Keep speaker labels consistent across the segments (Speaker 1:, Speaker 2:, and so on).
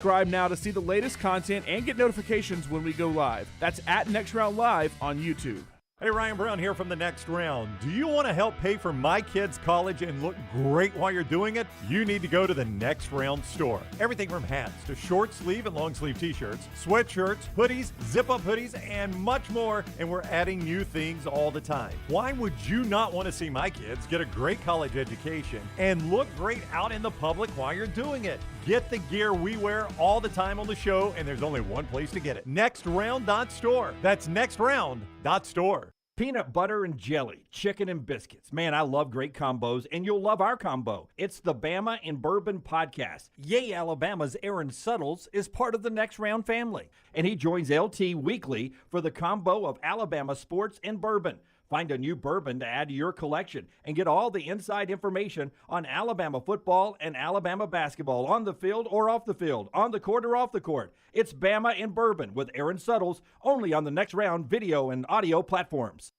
Speaker 1: Subscribe now to see the latest content and get notifications when we go live. That's at Next Round Live on YouTube.
Speaker 2: Hey, Ryan Brown here from The Next Round. Do you want to help pay for my kids' college and look great while you're doing it? You need to go to The Next Round store. Everything from hats to short sleeve and long sleeve t-shirts, sweatshirts, hoodies, zip-up hoodies, and much more. And we're adding new things all the time. Why would you not want to see my kids get a great college education and look great out in the public while you're doing it? Get the gear we wear all the time on the show, and there's only one place to get it. NextRound.store. That's NextRound.store.
Speaker 3: Peanut butter and jelly, chicken and biscuits. Man, I love great combos, and you'll love our combo. It's the Bama and Bourbon Podcast. Yay, Alabama's Aaron Suttles is part of the Next Round family, and he joins LT weekly for the combo of Alabama sports and bourbon. Find a new bourbon to add to your collection and get all the inside information on Alabama football and Alabama basketball on the field or off the field, on the court or off the court. It's Bama and Bourbon with Aaron Suttles, only on the Next Round video and audio platforms.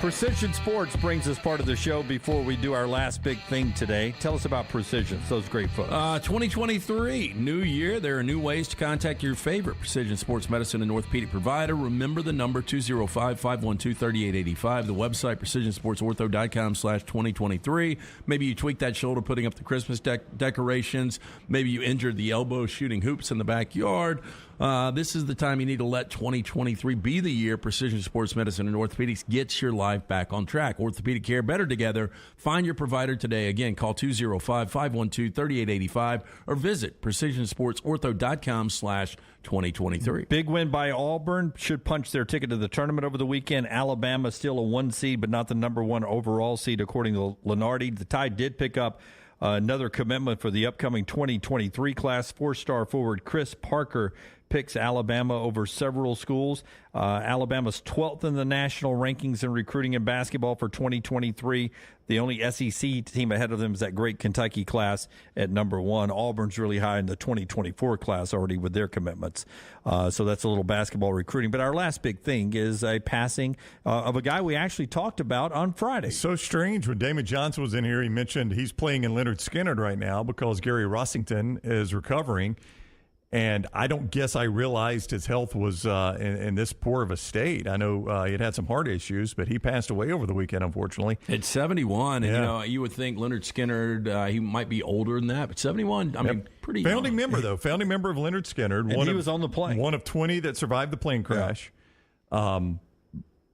Speaker 4: Precision Sports brings us part of the show before we do our last big thing today. Tell us about Precision, those great folks.
Speaker 5: 2023, new year. There are new ways to contact your favorite Precision Sports Medicine and Orthopedic provider. Remember the number 205-512-3885. The website, precisionsportsortho.com/2023. Maybe you tweaked that shoulder putting up the Christmas decorations. Maybe you injured the elbow shooting hoops in the backyard. This is the time you need to let 2023 be the year Precision Sports Medicine and Orthopedics gets your life back on track. Orthopedic care better together. Find your provider today. Again, call 205-512-3885 or visit precisionsportsortho.com/2023.
Speaker 4: Big win by Auburn. Should punch their ticket to the tournament over the weekend. Alabama still a 1 seed, but not the number 1 overall seed, according to Lenardi. The Tide did pick up another commitment for the upcoming 2023 class. 4-star forward Chris Parker picks Alabama over several schools. Alabama's 12th in the national rankings in recruiting in basketball for 2023. The only SEC team ahead of them is that great Kentucky class at number 1. Auburn's really high in the 2024 class already with their commitments. So that's a little basketball recruiting. But our last big thing is a passing of a guy we actually talked about on Friday.
Speaker 2: It's so strange. When Damon Johnson was in here, he mentioned he's playing in Leonard Skinner right now because Gary Rossington is recovering. And I don't guess I realized his health was in this poor of a state. I know he had some heart issues, but he passed away over the weekend, unfortunately.
Speaker 5: At 71,
Speaker 2: Yeah.
Speaker 5: and you would think Leonard Skinner, he might be older than that, but 71, I mean, pretty
Speaker 2: Founding
Speaker 5: young.
Speaker 2: member, though. Founding member of Leonard Skinner.
Speaker 4: And he was on the plane.
Speaker 2: One of 20 that survived the plane crash. And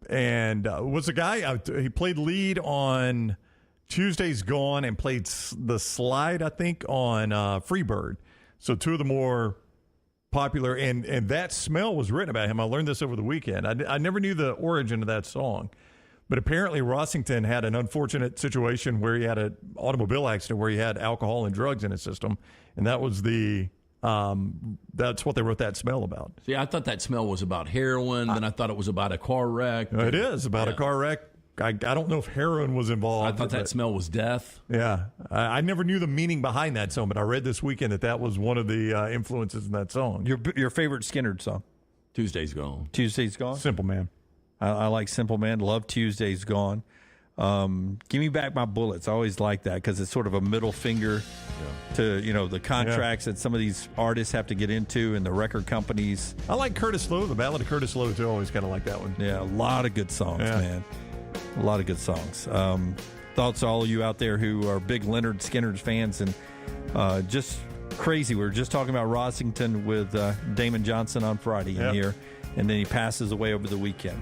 Speaker 2: was a guy, he played lead on Tuesday's Gone and played the slide, I think, on Freebird. So two of the more popular, and That Smell was written about him. I learned this over the weekend. I never knew the origin of that song. But apparently Rossington had an unfortunate situation where he had an automobile accident where he had alcohol and drugs in his system. And that was that's what they wrote That Smell about.
Speaker 5: See, I thought That Smell was about heroin, then I thought it was about a car wreck.
Speaker 2: It is about a car wreck. I don't know if heroin was involved.
Speaker 5: I thought That Smell was death.
Speaker 2: Yeah. I never knew the meaning behind that song, but I read this weekend that was one of the influences in that song.
Speaker 4: Your favorite Skinner song?
Speaker 5: Tuesday's Gone.
Speaker 4: Tuesday's Gone?
Speaker 2: Simple Man.
Speaker 4: I like Simple Man. Love Tuesday's Gone. Give Me Back My Bullets. I always like that because it's sort of a middle finger to the contracts that some of these artists have to get into and the record companies.
Speaker 2: I like Curtis Lowe. The Ballad of Curtis Lowe, too. I always kind of like that one.
Speaker 4: Yeah, a lot of good songs, man. A lot of good songs. Thoughts to all of you out there who are big Leonard Skinner fans and just crazy. We were just talking about Rossington with Damon Johnson on Friday in here, and then he passes away over the weekend.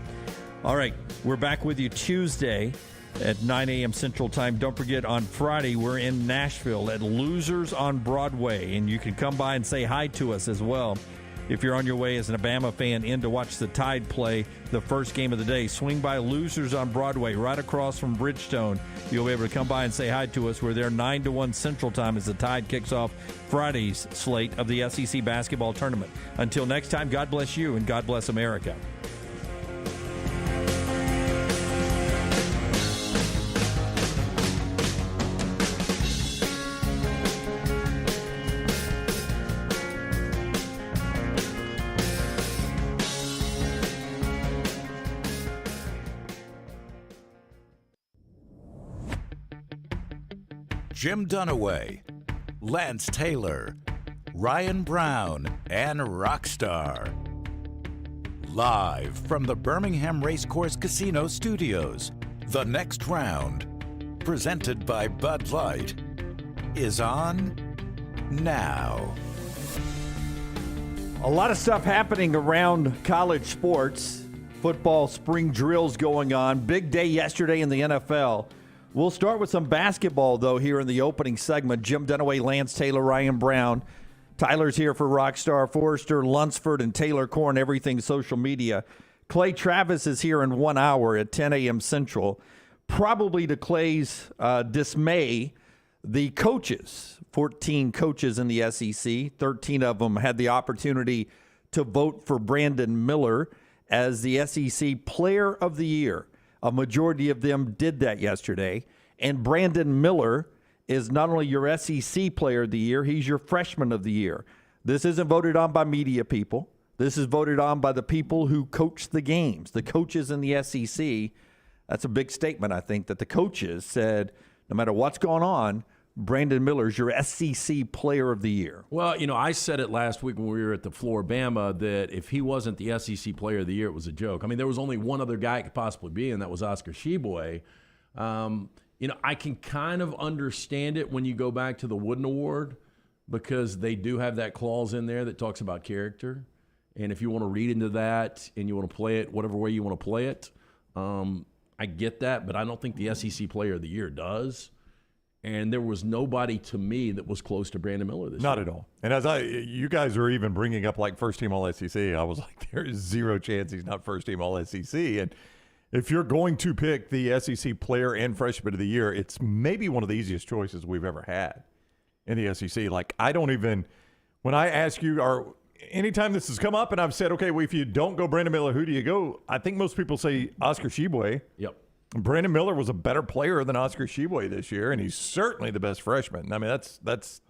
Speaker 4: All right, we're back with you Tuesday at 9 a.m. Central Time. Don't forget, on Friday, we're in Nashville at Losers on Broadway, and you can come by and say hi to us as well. If you're on your way as an Alabama fan in to watch the Tide play the first game of the day, swing by Losers on Broadway right across from Bridgestone. You'll be able to come by and say hi to us. We're there 9 to 1 Central Time as the Tide kicks off Friday's slate of the SEC basketball tournament. Until next time, God bless you and God bless America.
Speaker 6: Jim Dunaway, Lance Taylor, Ryan Brown, and Rockstar. Live from the Birmingham Racecourse Casino Studios, the next round, presented by Bud Light, is on now.
Speaker 3: A lot of stuff happening around college sports. Football spring drills going on. Big day yesterday in the NFL. We'll start with some basketball, though, here in the opening segment. Jim Dunaway, Lance Taylor, Ryan Brown. Tyler's here for Rockstar, Forrester, Lunsford, and Taylor Corn, everything social media. Clay Travis is here in 1 hour at 10 a.m. Central. Probably to Clay's dismay, the coaches, 14 coaches in the SEC, 13 of them had the opportunity to vote for Brandon Miller as the SEC Player of the Year. A majority of them did that yesterday. And Brandon Miller is not only your SEC Player of the Year, he's your Freshman of the Year. This isn't voted on by media people. This is voted on by the people who coach the games, the coaches in the SEC. That's a big statement, I think, that the coaches said, no matter what's going on, Brandon Miller's your SEC Player of the Year.
Speaker 5: Well, I said it last week when we were at the Floribama that if he wasn't the SEC Player of the Year, it was a joke. I mean, there was only one other guy it could possibly be, and that was Oscar Tshiebwe. I can kind of understand it when you go back to the Wooden Award because they do have that clause in there that talks about character. And if you want to read into that and you want to play it whatever way you want to play it, I get that, but I don't think the SEC Player of the Year does. And there was nobody to me that was close to Brandon Miller this year.
Speaker 2: Not at all. And as you guys were even bringing up like first team all SEC, I was like, there is zero chance he's not first team all SEC. And if you're going to pick the SEC Player and Freshman of the Year, it's maybe one of the easiest choices we've ever had in the SEC. Like, I don't even, when I ask you, anytime this has come up and I've said, okay, well, if you don't go Brandon Miller, who do you go? I think most people say Oscar Tshiebwe.
Speaker 5: Yep.
Speaker 2: Brandon Miller was a better player than Oscar Tshiebwe this year, and he's certainly the best freshman. I mean, that's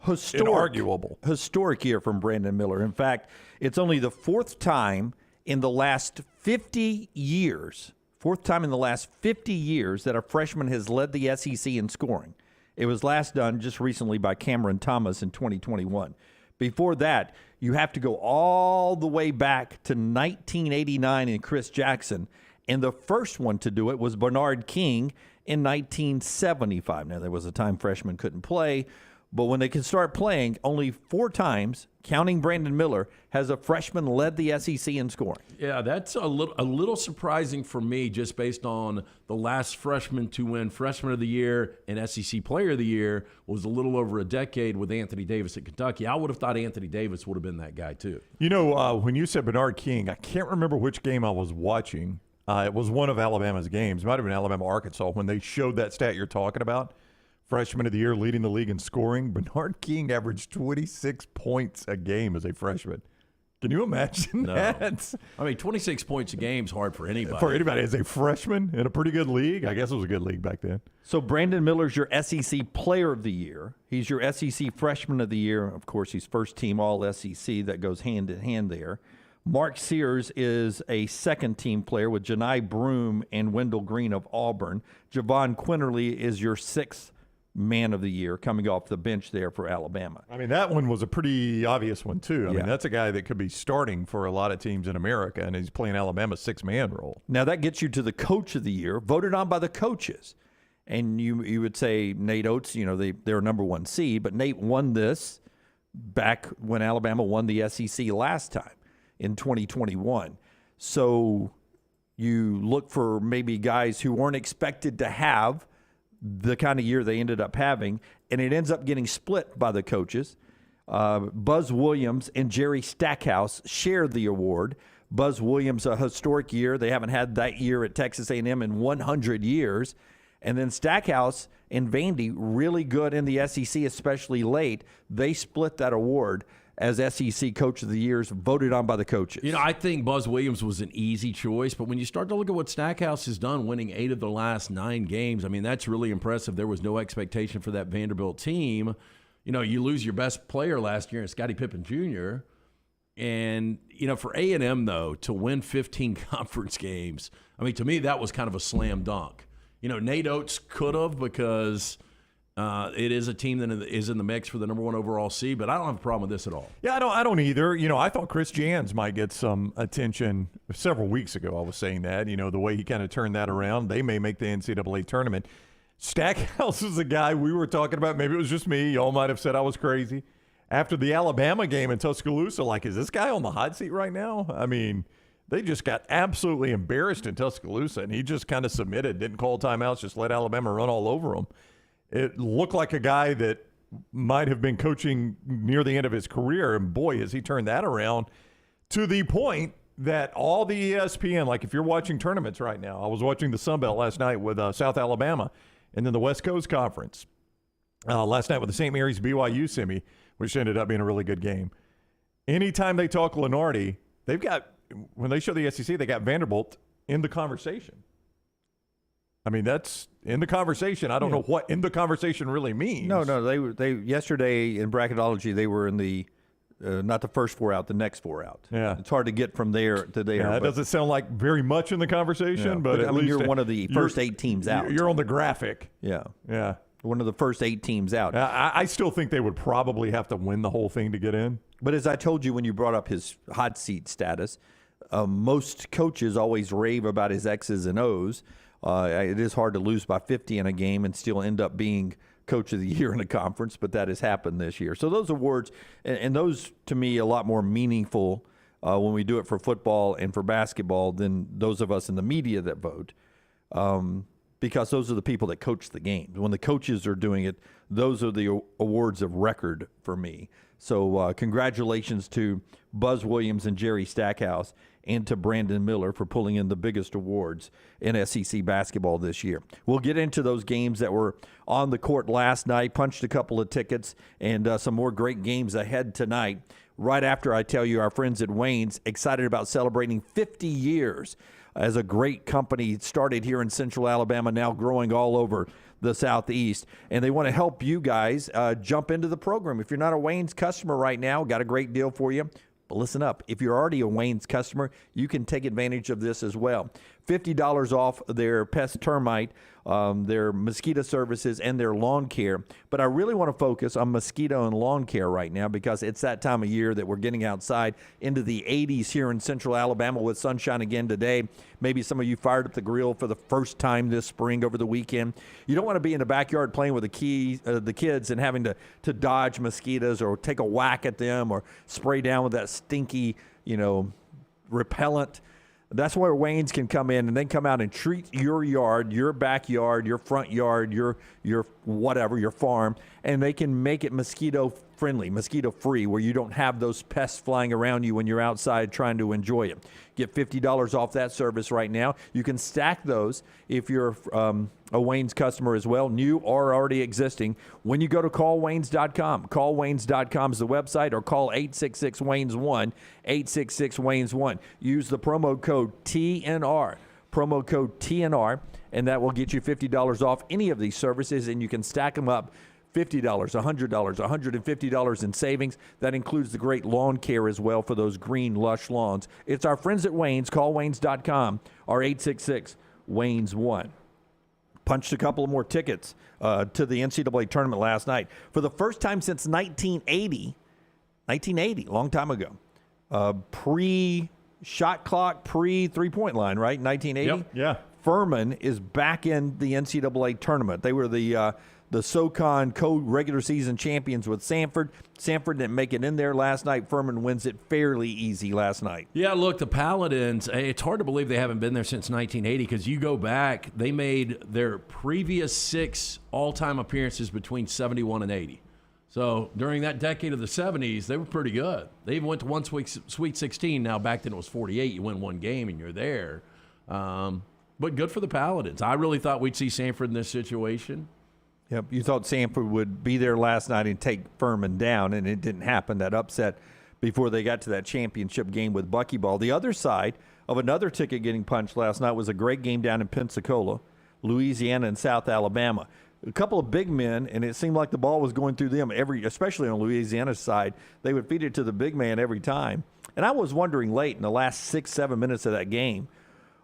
Speaker 2: inarguable.
Speaker 3: Historic year from Brandon Miller. In fact, it's only the fourth time in the last 50 years that a freshman has led the SEC in scoring. It was last done just recently by Cameron Thomas in 2021. Before that, you have to go all the way back to 1989 and Chris Jackson. And the first one to do it was Bernard King in 1975. Now, there was a time freshmen couldn't play, but when they could start playing, only 4 times, counting Brandon Miller, has a freshman led the SEC in scoring.
Speaker 5: Yeah, that's a little surprising for me just based on the last freshman to win Freshman of the Year and SEC Player of the Year was a little over a decade with Anthony Davis at Kentucky. I would have thought Anthony Davis would have been that guy too.
Speaker 2: When you said Bernard King, I can't remember which game I was watching. It was one of Alabama's games. It might have been Alabama-Arkansas when they showed that stat you're talking about. Freshman of the Year leading the league in scoring. Bernard King averaged 26 points a game as a freshman. Can you imagine that?
Speaker 5: I mean, 26 points a game is hard for anybody.
Speaker 2: For anybody as a freshman in a pretty good league. I guess it was a good league back then.
Speaker 3: So Brandon Miller's your SEC Player of the Year. He's your SEC Freshman of the Year. Of course, he's first team All-SEC. That goes hand in hand there. Mark Sears is a second-team player with Janai Broome and Wendell Green of Auburn. Javon Quinterly is your 6th Man of the Year coming off the bench there for Alabama.
Speaker 2: I mean, that one was a pretty obvious one, too. I mean, that's a guy that could be starting for a lot of teams in America, and he's playing Alabama's 6-man role.
Speaker 3: Now, that gets you to the Coach of the Year, voted on by the coaches. And you would say Nate Oates, they're number 1 seed, but Nate won this back when Alabama won the SEC last time in 2021. So you look for maybe guys who weren't expected to have the kind of year they ended up having, and it ends up getting split by the coaches. Buzz Williams and Jerry Stackhouse share the award. Buzz Williams, a historic year. They haven't had that year at Texas A&M in 100 years. And then Stackhouse and Vandy, really good in the SEC, especially late. They split that award as SEC Coach of the Years, voted on by the coaches.
Speaker 5: I think Buzz Williams was an easy choice, but when you start to look at what Stackhouse has done, winning 8 of the last 9 games, I mean, that's really impressive. There was no expectation for that Vanderbilt team. You lose your best player last year, Scottie Pippen Jr., and, for A&M, though, to win 15 conference games, I mean, to me, that was kind of a slam dunk. Nate Oates could have because It is a team that is in the mix for the number 1 overall seed, but I don't have a problem with this at all.
Speaker 2: Yeah, I don't either. I thought Chris Jans might get some attention several weeks ago. I was saying that, the way he kind of turned that around. They may make the NCAA tournament. Stackhouse is a guy we were talking about. Maybe it was just me. Y'all might have said I was crazy. After the Alabama game in Tuscaloosa, is this guy on the hot seat right now? I mean, they just got absolutely embarrassed in Tuscaloosa, and he just kind of submitted, didn't call timeouts, just let Alabama run all over him. It looked like a guy that might have been coaching near the end of his career, and boy, has he turned that around to the point that all the ESPN, if you're watching tournaments right now, I was watching the Sun Belt last night with South Alabama, and then the West Coast Conference last night with the St. Mary's BYU semi, which ended up being a really good game. Anytime they talk Lenardi, when they show the SEC, they got Vanderbilt in the conversation. I mean, that's in the conversation. I don't know what in the conversation really means.
Speaker 4: No, they yesterday in bracketology they were in the not the first 4 out, the next 4 out.
Speaker 2: Yeah,
Speaker 4: it's hard to get from there to there.
Speaker 2: Yeah, that doesn't sound like very much in the conversation, but at least
Speaker 4: you're one of the first 8 teams out.
Speaker 2: You're on the graphic.
Speaker 4: Yeah,
Speaker 2: yeah,
Speaker 4: one of the first 8 teams out.
Speaker 2: I still think they would probably have to win the whole thing to get in.
Speaker 4: But as I told you when you brought up his hot seat status, most coaches always rave about his X's and O's. It is hard to lose by 50 in a game and still end up being Coach of the Year in a conference, but that has happened this year. So those awards, and those to me a lot more meaningful when we do it for football and for basketball than those of us in the media that vote, because those are the people that coach the games. When the coaches are doing it, those are the awards of record for me. So congratulations to Buzz Williams and Jerry Stackhouse and to Brandon Miller for pulling in the biggest awards in SEC basketball this year. We'll get into those games that were on the court last night, punched a couple of tickets, and some more great games ahead tonight. Right after I tell you our friends at Wayne's excited about celebrating 50 years as a great company started here in Central Alabama, now growing all over the Southeast. And they want to help you guys jump into the program. If you're not a Wayne's customer right now, got a great deal for you. But listen up, if you're already a Wayne's customer, you can take advantage of this as well. $50 off their pest termite, their mosquito services, and their lawn care. But I really want to focus on mosquito and lawn care right now because it's that time of year that we're getting outside into the 80s here in Central Alabama with sunshine again today. Maybe some of you fired up the grill for the first time this spring over the weekend. You don't want to be in the backyard playing with the kids and having to dodge mosquitoes or take a whack at them or spray down with that stinky, repellent. That's where Wayne's can come in and then come out and treat your yard, your backyard, your front yard, your whatever, your farm, and they can make it mosquito-friendly, mosquito-free, where you don't have those pests flying around you when you're outside trying to enjoy it. Get $50 off that service right now. You can stack those if you're a Wayne's customer as well, new or already existing, when you go to callwaynes.com. Callwaynes.com is the website, or call 866-WAYNES-1, 866-WAYNES-1. Use the promo code TNR, and that will get you $50 off any of these services, and you can stack them up. $50, $100, $150 in savings. That includes the great lawn care as well for those green, lush lawns. It's our friends at Wayne's. Call Waynes.com or 866-WAYNES-1. Punched a couple of more tickets to the NCAA tournament last night. For the first time since 1980, long time ago, pre-shot clock, pre-3-point line, right, 1980?
Speaker 2: Yep. Yeah.
Speaker 4: Furman is back in the NCAA tournament. They were the SoCon co-regular season champions with Samford. Samford didn't make it in there last night. Furman wins it fairly easy last night.
Speaker 5: Yeah, look, the Paladins, it's hard to believe they haven't been there since 1980 because you go back, they made their previous 6 all-time appearances between 71 and 80. So during that decade of the 70s, they were pretty good. They even went to one Sweet 16. Now, back then it was 48. You win one game and you're there. But good for the Paladins. I really thought we'd see Samford in this situation.
Speaker 4: Yep, you thought Samford would be there last night and take Furman down, and it didn't happen. That upset before they got to that championship game with Buckyball. The other side of another ticket getting punched last night was a great game down in Pensacola, Louisiana and South Alabama. A couple of big men, and it seemed like the ball was going through them especially on Louisiana's side. They would feed it to the big man every time. And I was wondering late in the last 6-7 minutes of that game,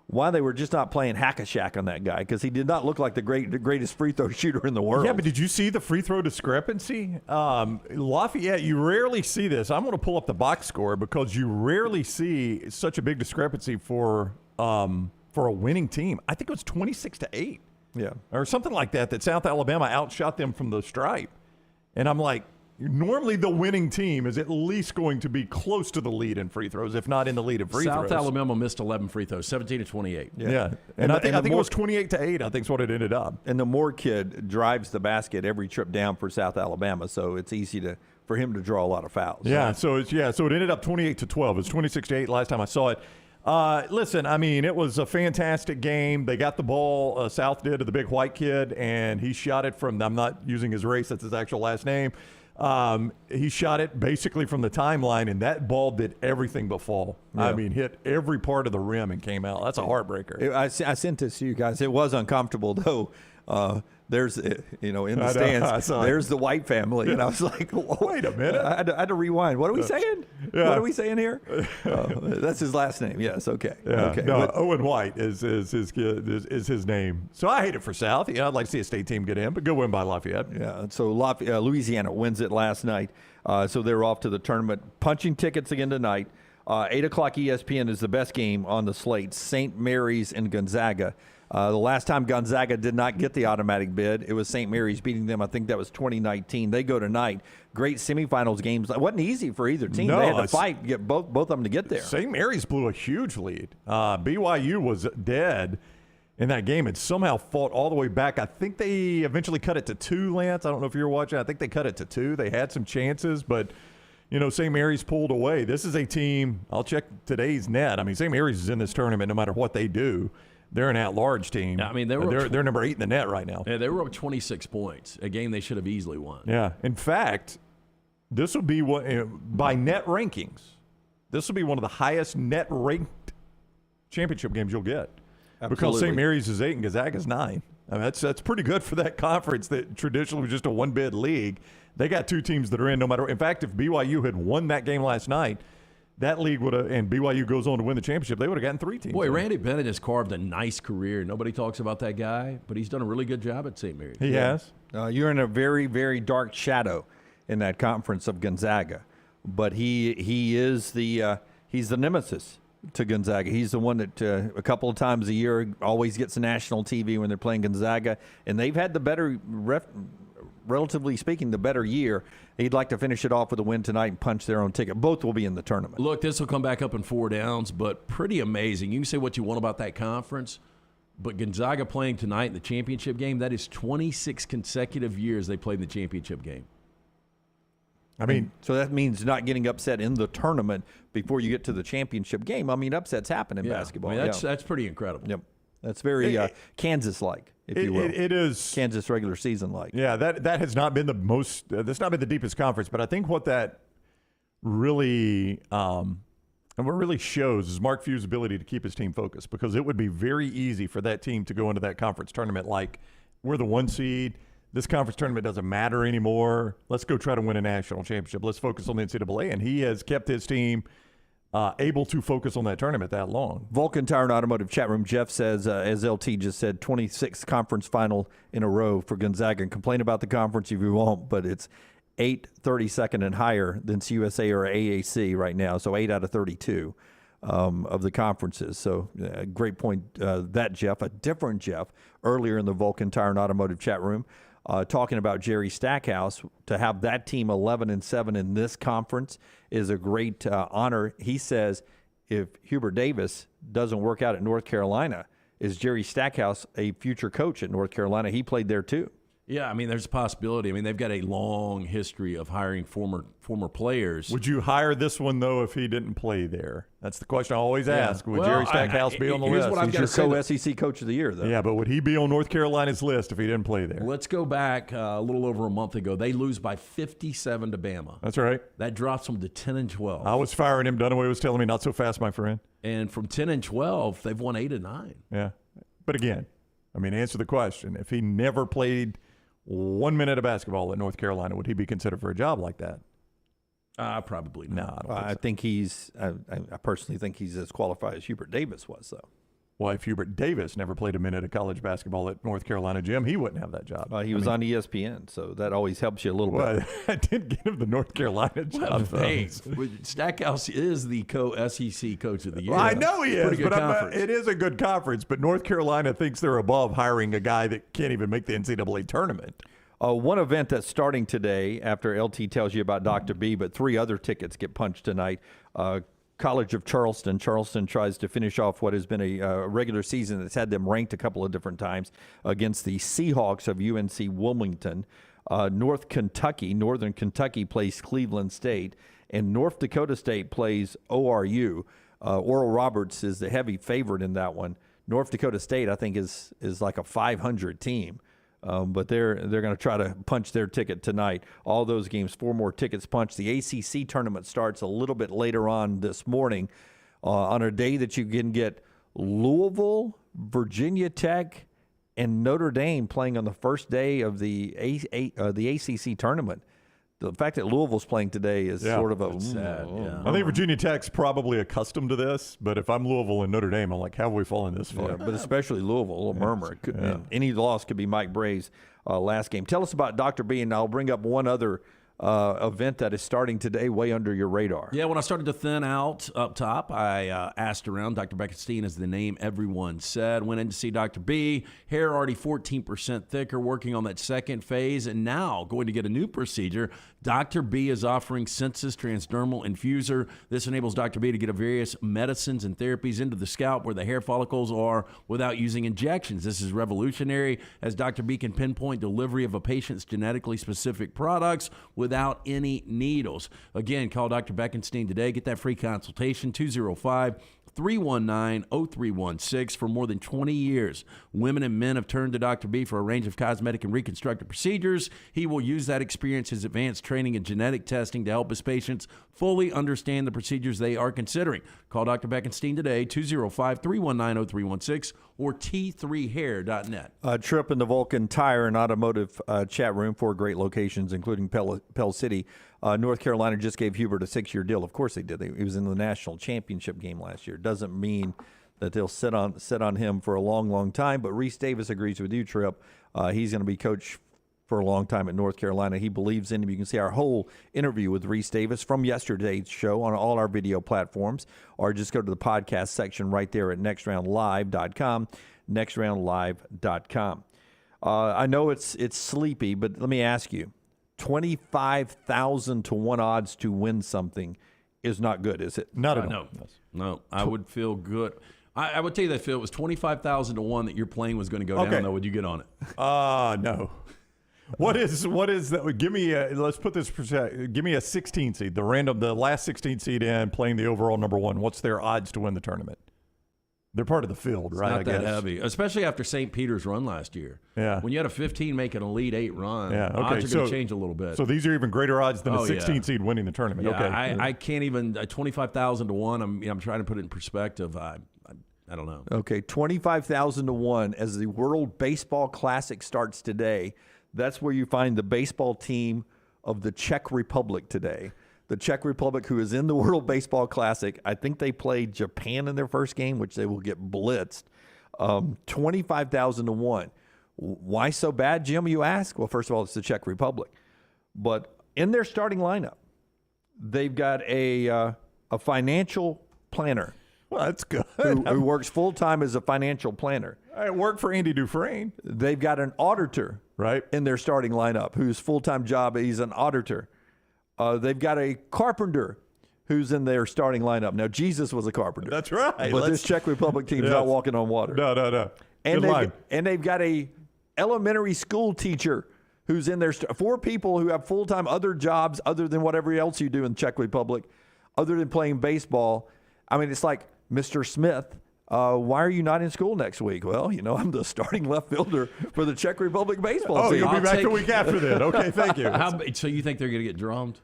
Speaker 4: why they were just not playing hack-a-shack on that guy, because he did not look like the greatest free throw shooter in the world.
Speaker 2: Yeah, but did you see the free throw discrepancy? Lafayette, you rarely see this. I'm going to pull up the box score because you rarely see such a big discrepancy for a winning team. I think it was 26-8.
Speaker 4: Yeah.
Speaker 2: Or something like that, that South Alabama outshot them from the stripe. And I'm like, normally the winning team is at least going to be close to the lead in free throws, if not in the lead in free throws.
Speaker 5: South Alabama missed 11 free throws, 17-28.
Speaker 2: Yeah. And I think it was 28-8, I think is what it ended up.
Speaker 4: And the Moore kid drives the basket every trip down for South Alabama, so it's easy for him to draw a lot of fouls.
Speaker 2: Yeah, so it ended up 28-12. It's 26-8 last time I saw it. Listen, I mean, it was a fantastic game. They got the ball, South did, to the big white kid, and he shot it from, I'm not using his race, that's his actual last name. He shot it basically from the timeline, and that ball did everything but fall. Yeah. I mean, hit every part of the rim and came out. That's a heartbreaker.
Speaker 4: I sent this to you guys. It was uncomfortable, though. There's, in the stands, there's the White family. And I was like,
Speaker 2: wait a minute.
Speaker 4: I had to rewind. What are we saying?
Speaker 2: Yeah.
Speaker 4: What are we saying here? That's his last name. Yes. Okay.
Speaker 2: Yeah.
Speaker 4: Okay.
Speaker 2: No, Owen White is his name. So I hate it for South. I'd like to see a state team get in, but good win by Lafayette.
Speaker 4: Yeah. So Louisiana wins it last night. So they're off to the tournament. Punching tickets again tonight. 8 o'clock ESPN is the best game on the slate. St. Mary's and Gonzaga. The last time Gonzaga did not get the automatic bid, it was St. Mary's beating them. I think that was 2019. They go tonight. Great semifinals games. It wasn't easy for either team.
Speaker 2: No,
Speaker 4: they had to fight to get both of them to get there.
Speaker 2: St. Mary's blew a huge lead. BYU was dead in that game and somehow fought all the way back. I think they eventually cut it to 2, Lance. I don't know if you were watching. I think they cut it to 2. They had some chances, but St. Mary's pulled away. This is a team, I'll check today's net. I mean, St. Mary's is in this tournament no matter what they do. They're an at-large team.
Speaker 5: I mean,
Speaker 2: they're number 8 in the net right now.
Speaker 5: Yeah, they were up 26 points, a game they should have easily won.
Speaker 2: Yeah. In fact, this will be by net rankings, this will be one of the highest net-ranked championship games you'll get.
Speaker 4: Absolutely.
Speaker 2: Because St. Mary's is 8 and Gonzaga's 9. I mean, that's pretty good for that conference that traditionally was just a one-bid league. They got 2 teams that are in no matter. In fact, if BYU had won that game last night, that league would have, and BYU goes on to win the championship, they would have gotten 3 teams.
Speaker 5: Boy, Randy Bennett has carved a nice career. Nobody talks about that guy, but he's done a really good job at St. Mary's.
Speaker 2: He has.
Speaker 4: You're in a very, very dark shadow in that conference of Gonzaga, but he's the nemesis to Gonzaga. He's the one that a couple of times a year always gets national TV when they're playing Gonzaga, and they've had the better relatively speaking, the better year. He'd like to finish it off with a win tonight and punch their own ticket. Both will be in the tournament.
Speaker 5: Look, this will come back up in 4 downs, but pretty amazing. You can say what you want about that conference, but Gonzaga playing tonight in the championship game, that is 26 consecutive years they played in the championship game.
Speaker 2: I mean,
Speaker 4: so that means not getting upset in the tournament before you get to the championship game. I mean, upsets happen in basketball.
Speaker 5: I mean, that's pretty incredible.
Speaker 4: Yep. That's very Kansas-like, if you will.
Speaker 2: It is
Speaker 4: Kansas regular season-like.
Speaker 2: Yeah, that has not been the most. That's not been the deepest conference, but I think what that really shows is Mark Few's ability to keep his team focused, because it would be very easy for that team to go into that conference tournament like, we're the 1 seed. This conference tournament doesn't matter anymore. Let's go try to win a national championship. Let's focus on the NCAA, and he has kept his team able to focus on that tournament that long.
Speaker 4: Vulcan Tire and Automotive chat room. Jeff says, as LT just said, 26th conference final in a row for Gonzaga. And complain about the conference if you want, but it's 8 32nd and higher than CUSA or AAC right now. So 8 out of 32 of the conferences. So great point, that Jeff. A different Jeff earlier in the Vulcan Tire and Automotive chat room. Talking about Jerry Stackhouse, to have that team 11-7 in this conference is a great honor. He says if Hebert Davis doesn't work out at North Carolina, is Jerry Stackhouse a future coach at North Carolina? He played there too.
Speaker 5: Yeah, I mean, there's a possibility. I mean, they've got a long history of hiring former players.
Speaker 2: Would you hire this one, though, if he didn't play there? That's the question I always ask. Would Jerry Stackhouse be on the list?
Speaker 4: He's your co-SEC Coach of the Year, though.
Speaker 2: Yeah, but would he be on North Carolina's list if he didn't play there?
Speaker 5: Let's go back a little over a month ago. They lose by 57 to Bama.
Speaker 2: That's right.
Speaker 5: That drops them to 10-12.
Speaker 2: I was firing him. Dunaway was telling me, not so fast, my friend.
Speaker 5: And from 10-12, they've won 8 of 9.
Speaker 2: Yeah. But again, I mean, answer the question. If he never played 1 minute of basketball at North Carolina, would he be considered for a job like that?
Speaker 5: Probably not.
Speaker 2: No, I don't think so.
Speaker 4: I personally think he's as qualified as Hebert Davis was, though.
Speaker 2: Well, if Hubert Davis never played a minute of college basketball at North Carolina, Jim, he wouldn't have that job.
Speaker 4: He was on ESPN, so that always helps you a little bit.
Speaker 2: I did get him the North Carolina job.
Speaker 5: Hey, Stackhouse is the SEC coach of the year.
Speaker 2: Well, I know he is,
Speaker 5: but
Speaker 2: it is a good conference. But North Carolina thinks they're above hiring a guy that can't even make the NCAA tournament.
Speaker 4: One event that's starting today, after LT tells you about Dr. B, but 3 other tickets get punched tonight. College of Charleston. Charleston tries to finish off what has been a regular season that's had them ranked a couple of different times against the Seahawks of UNC Wilmington. Northern Kentucky plays Cleveland State, and North Dakota State plays ORU. Oral Roberts is the heavy favorite in that one. North Dakota State, I think, is like a 500 team. But they're going to try to punch their ticket tonight. All those games, 4 more tickets punched. The ACC tournament starts a little bit later on this morning on a day that you can get Louisville, Virginia Tech, and Notre Dame playing on the first day of the ACC tournament. The fact that Louisville's playing today is sort of a
Speaker 5: sad.
Speaker 2: I think Virginia Tech's probably accustomed to this, but if I'm Louisville and Notre Dame, I'm like, how have we fallen this far?
Speaker 4: Yeah, but especially Louisville, a little murmur. It could, any loss could be Mike Bray's last game. Tell us about Dr. B, and I'll bring up one other event that is starting today way under your radar.
Speaker 5: Yeah, when I started to thin out up top, I asked around. Dr. Beckenstein is the name everyone said. Went in to see Dr. B. Hair already 14% thicker, working on that second phase, and now going to get a new procedure. Dr. B is offering Sensus Transdermal Infuser. This enables Dr. B to get various medicines and therapies into the scalp where the hair follicles are without using injections. This is revolutionary, as Dr. B can pinpoint delivery of a patient's genetically specific products without any needles. Again, call Dr. Beckenstein today. Get that free consultation, 205-319-0316. For more than 20 years, women and men have turned to Dr. B for a range of cosmetic and reconstructive procedures. He will use that experience, his advanced training and genetic testing to help his patients fully understand the procedures they are considering. Call Dr. Beckenstein today, 205-319-0316 or t3hair.net.
Speaker 4: Trip in the Vulcan Tire and Automotive chat room, 4 great locations, including Pell City. North Carolina just gave Hebert a 6-year deal. Of course they did. He was in the national championship game last year. Doesn't mean that they'll sit on him for a long, long time. But Reese Davis agrees with you, Trip. He's going to be coach for a long time at North Carolina. He believes in him. You can see our whole interview with Reese Davis from yesterday's show on all our video platforms, or just go to the podcast section right there at nextroundlive.com, nextroundlive.com. I know it's sleepy, but let me ask you, 25,000 to 1 odds to win something is not good, is it?
Speaker 2: Not at all.
Speaker 5: No, I would feel good. I would tell you that if it was 25,000 to 1 that your plane was going to go down, though, would you get on it?
Speaker 2: No. What is that? Give me let's put this. Give me a 16 seed, the last 16 seed in playing the overall number 1. What's their odds to win the tournament? They're part of the field,
Speaker 5: It's
Speaker 2: right?
Speaker 5: not that heavy, especially after St. Peter's run last year.
Speaker 2: Yeah.
Speaker 5: When you had a 15 make an Elite 8 run,
Speaker 2: okay.
Speaker 5: odds are going to change a little bit.
Speaker 2: So these are even greater odds than a 16 seed winning the tournament.
Speaker 5: Yeah,
Speaker 2: Okay.
Speaker 5: I can't even 25,000 to 1. I'm trying to put it in perspective. I don't know.
Speaker 4: Okay, 25,000 to 1 as the World Baseball Classic starts today. That's where you find the baseball team of the Czech Republic today. The Czech Republic, who is in the World Baseball Classic. I think they played Japan in their first game, which they will get blitzed. 25,000 to 1. Why so bad, Jim, you ask? Well, first of all, it's the Czech Republic. But in their starting lineup, they've got a financial planner.
Speaker 2: Well, that's good.
Speaker 4: Who works full-time as a financial planner.
Speaker 2: I work for Andy Dufresne.
Speaker 4: They've got an auditor in their starting lineup whose full-time job, he's an auditor. They've got a carpenter who's in their starting lineup. Now, Jesus was a carpenter.
Speaker 2: That's right.
Speaker 4: But this Czech Republic team's not walking on water.
Speaker 2: No.
Speaker 4: And they've got a elementary school teacher who's in there. 4 people who have full-time other jobs other than whatever else you do in the Czech Republic, other than playing baseball. I mean, it's like, Mr. Smith, why are you not in school next week? Well, I'm the starting left fielder for the Czech Republic baseball team.
Speaker 2: You'll be back the week after then. Okay, thank you.
Speaker 5: So you think they're going to get drummed?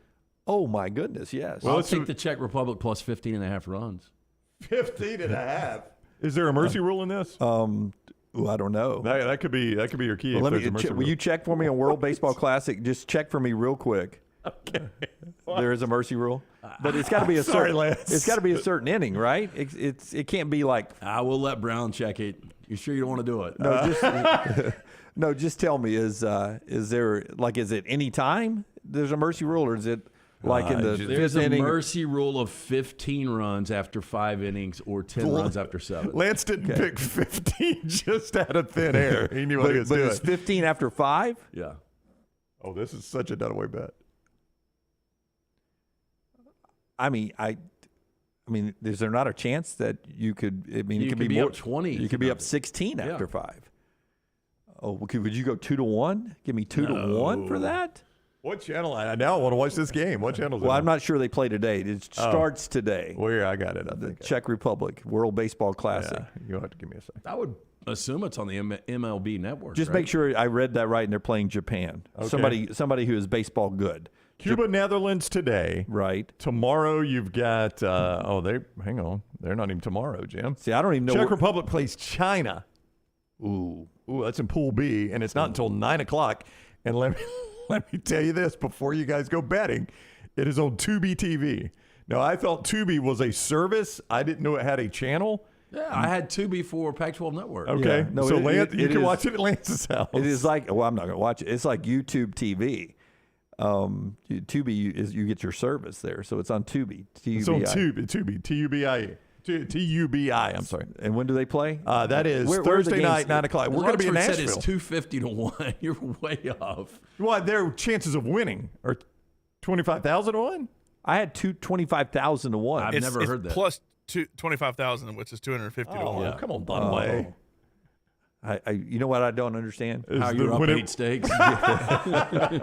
Speaker 4: Oh, my goodness, yes.
Speaker 5: Well, I'll take the Czech Republic plus 15.5 runs.
Speaker 2: 15.5. Is there a mercy rule in this?
Speaker 4: I don't know.
Speaker 2: That could be your key.
Speaker 4: Well, will you check for me on World Baseball Classic? Just check for me real quick.
Speaker 2: Okay.
Speaker 4: There is a mercy rule, but it's got to be a
Speaker 2: Sorry,
Speaker 4: certain.
Speaker 2: Lance.
Speaker 4: It's got to be a certain inning, right? It can't be like
Speaker 5: I will let Brown check it. You sure you don't want to do it?
Speaker 4: no. Just tell me, is there like is it any time there's a mercy rule, or is it like in the
Speaker 5: There's
Speaker 4: fifth
Speaker 5: a
Speaker 4: inning?
Speaker 5: mercy rule of 15 runs after 5 innings or 10 runs after 7.
Speaker 2: Lance didn't pick 15 just out of thin air. He knew what he was
Speaker 4: but
Speaker 2: doing.
Speaker 4: it's 15 after 5.
Speaker 5: Yeah.
Speaker 2: Oh, this is such a Dunaway bet.
Speaker 4: I mean, is there not a chance that you could? I mean,
Speaker 5: You
Speaker 4: it could
Speaker 5: could
Speaker 4: be
Speaker 5: be
Speaker 4: more.
Speaker 5: up 20
Speaker 4: You
Speaker 5: if
Speaker 4: could
Speaker 5: you
Speaker 4: be
Speaker 5: got
Speaker 4: up
Speaker 5: it.
Speaker 4: 16
Speaker 5: Yeah.
Speaker 4: after 5. Oh, okay. Would you go 2-1? Give me 2-1 for that?
Speaker 2: What channel? I now want to watch this game. What channel is it
Speaker 4: Well,
Speaker 2: on?
Speaker 4: I'm not sure they play today. It starts today.
Speaker 2: Where I got it. I
Speaker 4: The
Speaker 2: think.
Speaker 4: Czech Republic World Baseball Classic.
Speaker 2: Yeah, you'll have to give me a second.
Speaker 5: I would assume it's on the MLB network.
Speaker 4: Just
Speaker 5: right?
Speaker 4: make sure I read that right, and they're playing Japan.
Speaker 2: Okay.
Speaker 4: Somebody who is baseball good.
Speaker 2: Cuba, Netherlands today.
Speaker 4: Right.
Speaker 2: Tomorrow you've got. Hang on. They're not even tomorrow, Jim.
Speaker 4: See, I don't even know.
Speaker 2: Czech Republic plays China.
Speaker 4: Ooh.
Speaker 2: That's in Pool B, and it's not until 9:00. And let me tell you this before you guys go betting, it is on Tubi TV. Now, I thought Tubi was a service. I didn't know it had a channel.
Speaker 5: Yeah, I had two before Pac-12 Network.
Speaker 2: Okay,
Speaker 4: Yeah. No,
Speaker 2: so
Speaker 4: it-
Speaker 2: Lance,
Speaker 4: it-
Speaker 2: you
Speaker 4: it
Speaker 2: can
Speaker 4: is-
Speaker 2: watch it at Lance's house.
Speaker 4: It is like, well, I'm not going to watch it. It's like YouTube TV. Tubi is you get your service there, so it's on Tubi.
Speaker 2: It's on Tubi, Tubi, T-U-B-I. I'm sorry.
Speaker 4: And when do they play?
Speaker 2: That is
Speaker 4: Where are the
Speaker 2: Thursday
Speaker 4: games?
Speaker 2: night, 9:00. We're going to be in
Speaker 5: Said
Speaker 2: Nashville.
Speaker 5: it's 250-1. You're way off.
Speaker 2: Well, their chances of winning are 25,000 to 1.
Speaker 4: I had 25,000 to 1.
Speaker 5: I've never heard that.
Speaker 1: Plus 25,000, which is 250 to 1.
Speaker 2: Oh, come on, Dunaway.
Speaker 4: You know what I don't understand?
Speaker 2: Is
Speaker 5: How
Speaker 2: the-
Speaker 5: you're up
Speaker 2: when
Speaker 5: 8 stakes.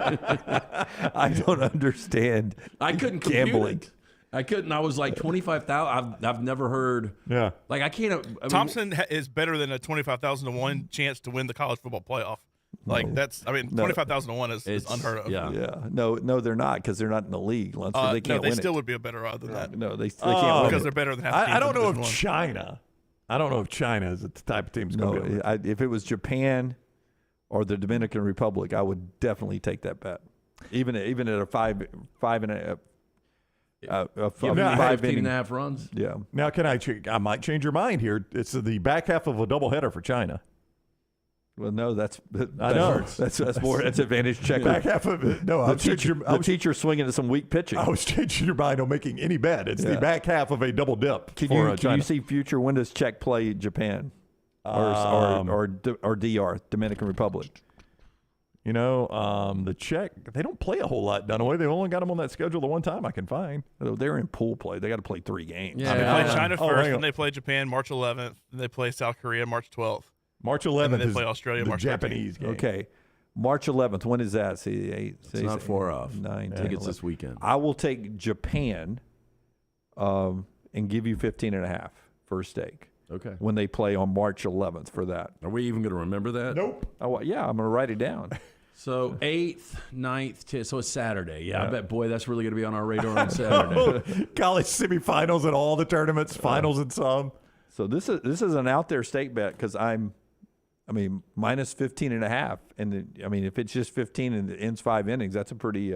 Speaker 4: I don't understand.
Speaker 5: I couldn't compute
Speaker 4: Gambling.
Speaker 5: it. I couldn't. I was like 25,000. I've never heard.
Speaker 2: Yeah.
Speaker 5: Like I can't. I mean,
Speaker 1: Thompson is better than a 25,000 to 1 chance to win the college football playoff. Like that's, I mean, 25,000 to 1 is
Speaker 5: It's
Speaker 1: unheard of.
Speaker 5: yeah.
Speaker 4: Yeah, no, they're not because they're not in the league. Lunsford, they can't
Speaker 1: no, they
Speaker 4: win
Speaker 1: still
Speaker 4: it.
Speaker 1: would be a better odd than that
Speaker 4: No, they can't win
Speaker 1: because
Speaker 4: it.
Speaker 1: they're better than half the teams
Speaker 2: I don't
Speaker 1: in
Speaker 2: know if
Speaker 1: Division
Speaker 2: China. I don't know if China is the type of team's going to
Speaker 4: No, if it was Japan or the Dominican Republic, I would definitely take that bet. Even at a five and a
Speaker 5: Give me
Speaker 4: 5
Speaker 5: 15
Speaker 4: inning.
Speaker 5: and a half runs.
Speaker 4: Yeah.
Speaker 2: Now, I might change your mind here. It's the back half of a doubleheader for China.
Speaker 4: Well, no, that's
Speaker 2: know.
Speaker 4: That's more. That's advantage checker.
Speaker 2: Back half of it. No,
Speaker 4: The teacher swinging to some weak pitching.
Speaker 2: I was changing your mind on making any bet. It's the
Speaker 4: Yeah.
Speaker 2: back half of a double dip
Speaker 4: Can
Speaker 2: for
Speaker 4: you
Speaker 2: China.
Speaker 4: see future? When does Czech play Japan or DR, Dominican Republic?
Speaker 2: You know, the Czech, they don't play a whole lot, Dunaway. They've only got them on that schedule the one time I can find.
Speaker 4: They're in pool play. They got to play 3 games.
Speaker 5: Yeah.
Speaker 1: They play China
Speaker 2: Oh,
Speaker 1: first,
Speaker 2: hang on.
Speaker 1: then they play Japan March 11th, then they play South Korea March 12th.
Speaker 2: March
Speaker 1: And
Speaker 2: 11th
Speaker 1: then they
Speaker 2: is
Speaker 1: play Australia
Speaker 2: the
Speaker 1: March 13th.
Speaker 2: Japanese game.
Speaker 4: Okay. March 11th. When is that? See,
Speaker 5: It's not far off.
Speaker 4: 9,
Speaker 5: I
Speaker 4: 10,
Speaker 5: think it's
Speaker 4: 11.
Speaker 5: this weekend.
Speaker 4: I will take Japan and give you 15.5 for a stake
Speaker 5: Okay.
Speaker 4: when they play on March 11th for that.
Speaker 5: Are we even going to remember that?
Speaker 2: Nope.
Speaker 4: Oh, yeah, I'm going to write it down.
Speaker 5: So 8th, 9th, 10th. So it's Saturday. Yeah, I bet, boy, that's really going to be on our radar on Saturday.
Speaker 2: College semifinals and all the tournaments, finals and some.
Speaker 4: So this is an out there stake bet because minus 15.5, and if it's just 15 and it ends 5 innings, that's a pretty.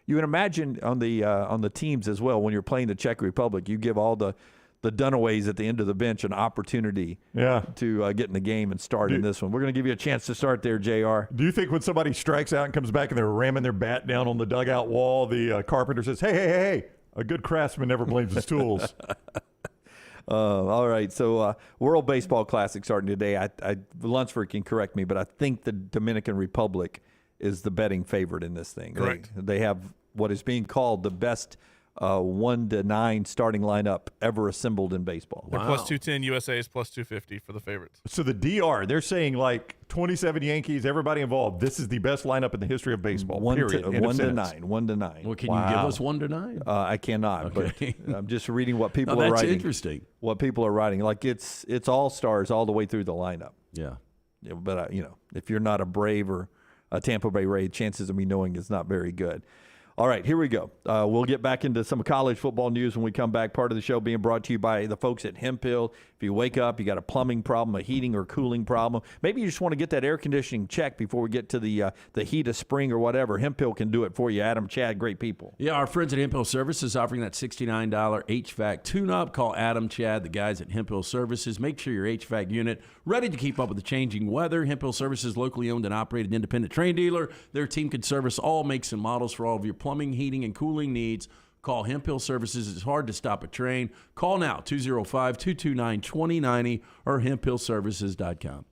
Speaker 4: You would imagine on the teams as well when you're playing the Czech Republic, you give all the Dunaways at the end of the bench an opportunity to get in the game and start in this one. We're going to give you a chance to start there, JR.
Speaker 2: Do you think when somebody strikes out and comes back and they're ramming their bat down on the dugout wall, the carpenter says, hey, a good craftsman never blames his tools?
Speaker 4: All right, so World Baseball Classic starting today. Lunsford can correct me, but I think the Dominican Republic is the betting favorite in this thing.
Speaker 1: Correct.
Speaker 4: They have what is being called the best 1-9 starting lineup ever assembled in baseball.
Speaker 1: They're plus 210, USA is plus 250 for the favorites.
Speaker 2: So the DR, they're saying like 27 Yankees, everybody involved. This is the best lineup in the history of baseball. Period. End of
Speaker 4: 1 to
Speaker 2: sentence.
Speaker 4: 9. 1 to 9.
Speaker 5: Well, can you give us 1 to 9?
Speaker 4: I cannot,
Speaker 5: Okay.
Speaker 4: but I'm just reading what people
Speaker 5: Now,
Speaker 4: are
Speaker 5: that's
Speaker 4: writing.
Speaker 5: interesting.
Speaker 4: What people are writing, like it's all stars all the way through the lineup.
Speaker 5: Yeah.
Speaker 4: Yeah, but if you're not a Brave or a Tampa Bay Ray, chances of me knowing is not very good. All right, here we go. We'll get back into some college football news when we come back. Part of the show being brought to you by the folks at Hemphill. If you wake up, you got a plumbing problem, a heating or cooling problem, maybe you just want to get that air conditioning checked before we get to the heat of spring or whatever. Hemphill can do it for you. Adam, Chad, great people.
Speaker 5: Yeah, our friends at Hemphill Services offering that $69 HVAC tune-up. Call Adam, Chad, the guys at Hemphill Services. Make sure your HVAC unit ready to keep up with the changing weather. Hemphill Services, locally owned and operated independent Trane dealer. Their team can service all makes and models for all of your plumbing, heating, and cooling needs. Call Hemphill Services. It's hard to stop a train. Call now, 205-229-2090 or hemphillservices.com.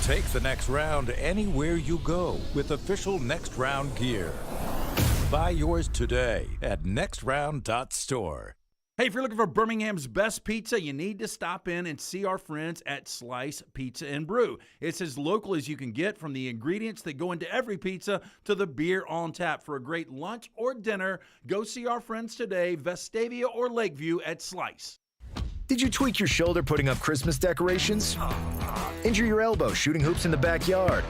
Speaker 6: Take the next round anywhere you go with official Next Round gear. Buy yours today at nextround.store.
Speaker 3: Hey, if you're looking for Birmingham's best pizza, you need to stop in and see our friends at Slice Pizza and Brew. It's as local as you can get, from the ingredients that go into every pizza to the beer on tap. For a great lunch or dinner, go see our friends today, Vestavia or Lakeview at Slice.
Speaker 7: Did you tweak your shoulder putting up Christmas decorations? Injure your elbow shooting hoops in the backyard?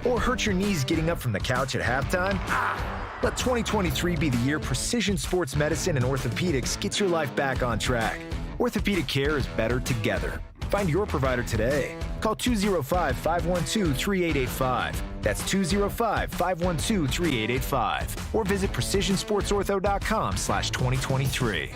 Speaker 7: Or hurt your knees getting up from the couch at halftime? Let 2023 be the year precision sports medicine and orthopedics gets your life back on track. Orthopedic care is better together. Find your provider today. Call 205-512-3885. That's 205-512-3885. Or visit precisionsportsortho.com/2023.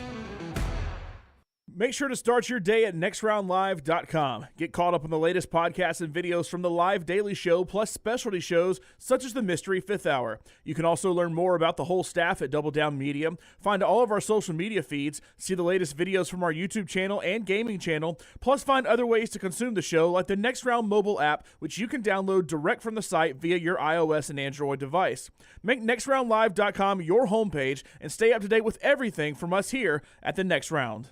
Speaker 1: Make sure to start your day at nextroundlive.com. Get caught up on the latest podcasts and videos from the Live Daily Show, plus specialty shows such as the Mystery Fifth Hour. You can also learn more about the whole staff at Double Down Media, find all of our social media feeds, see the latest videos from our YouTube channel and gaming channel, plus find other ways to consume the show like the Next Round mobile app, which you can download direct from the site via your iOS and Android device. Make nextroundlive.com your homepage and stay up to date with everything from us here at the Next Round.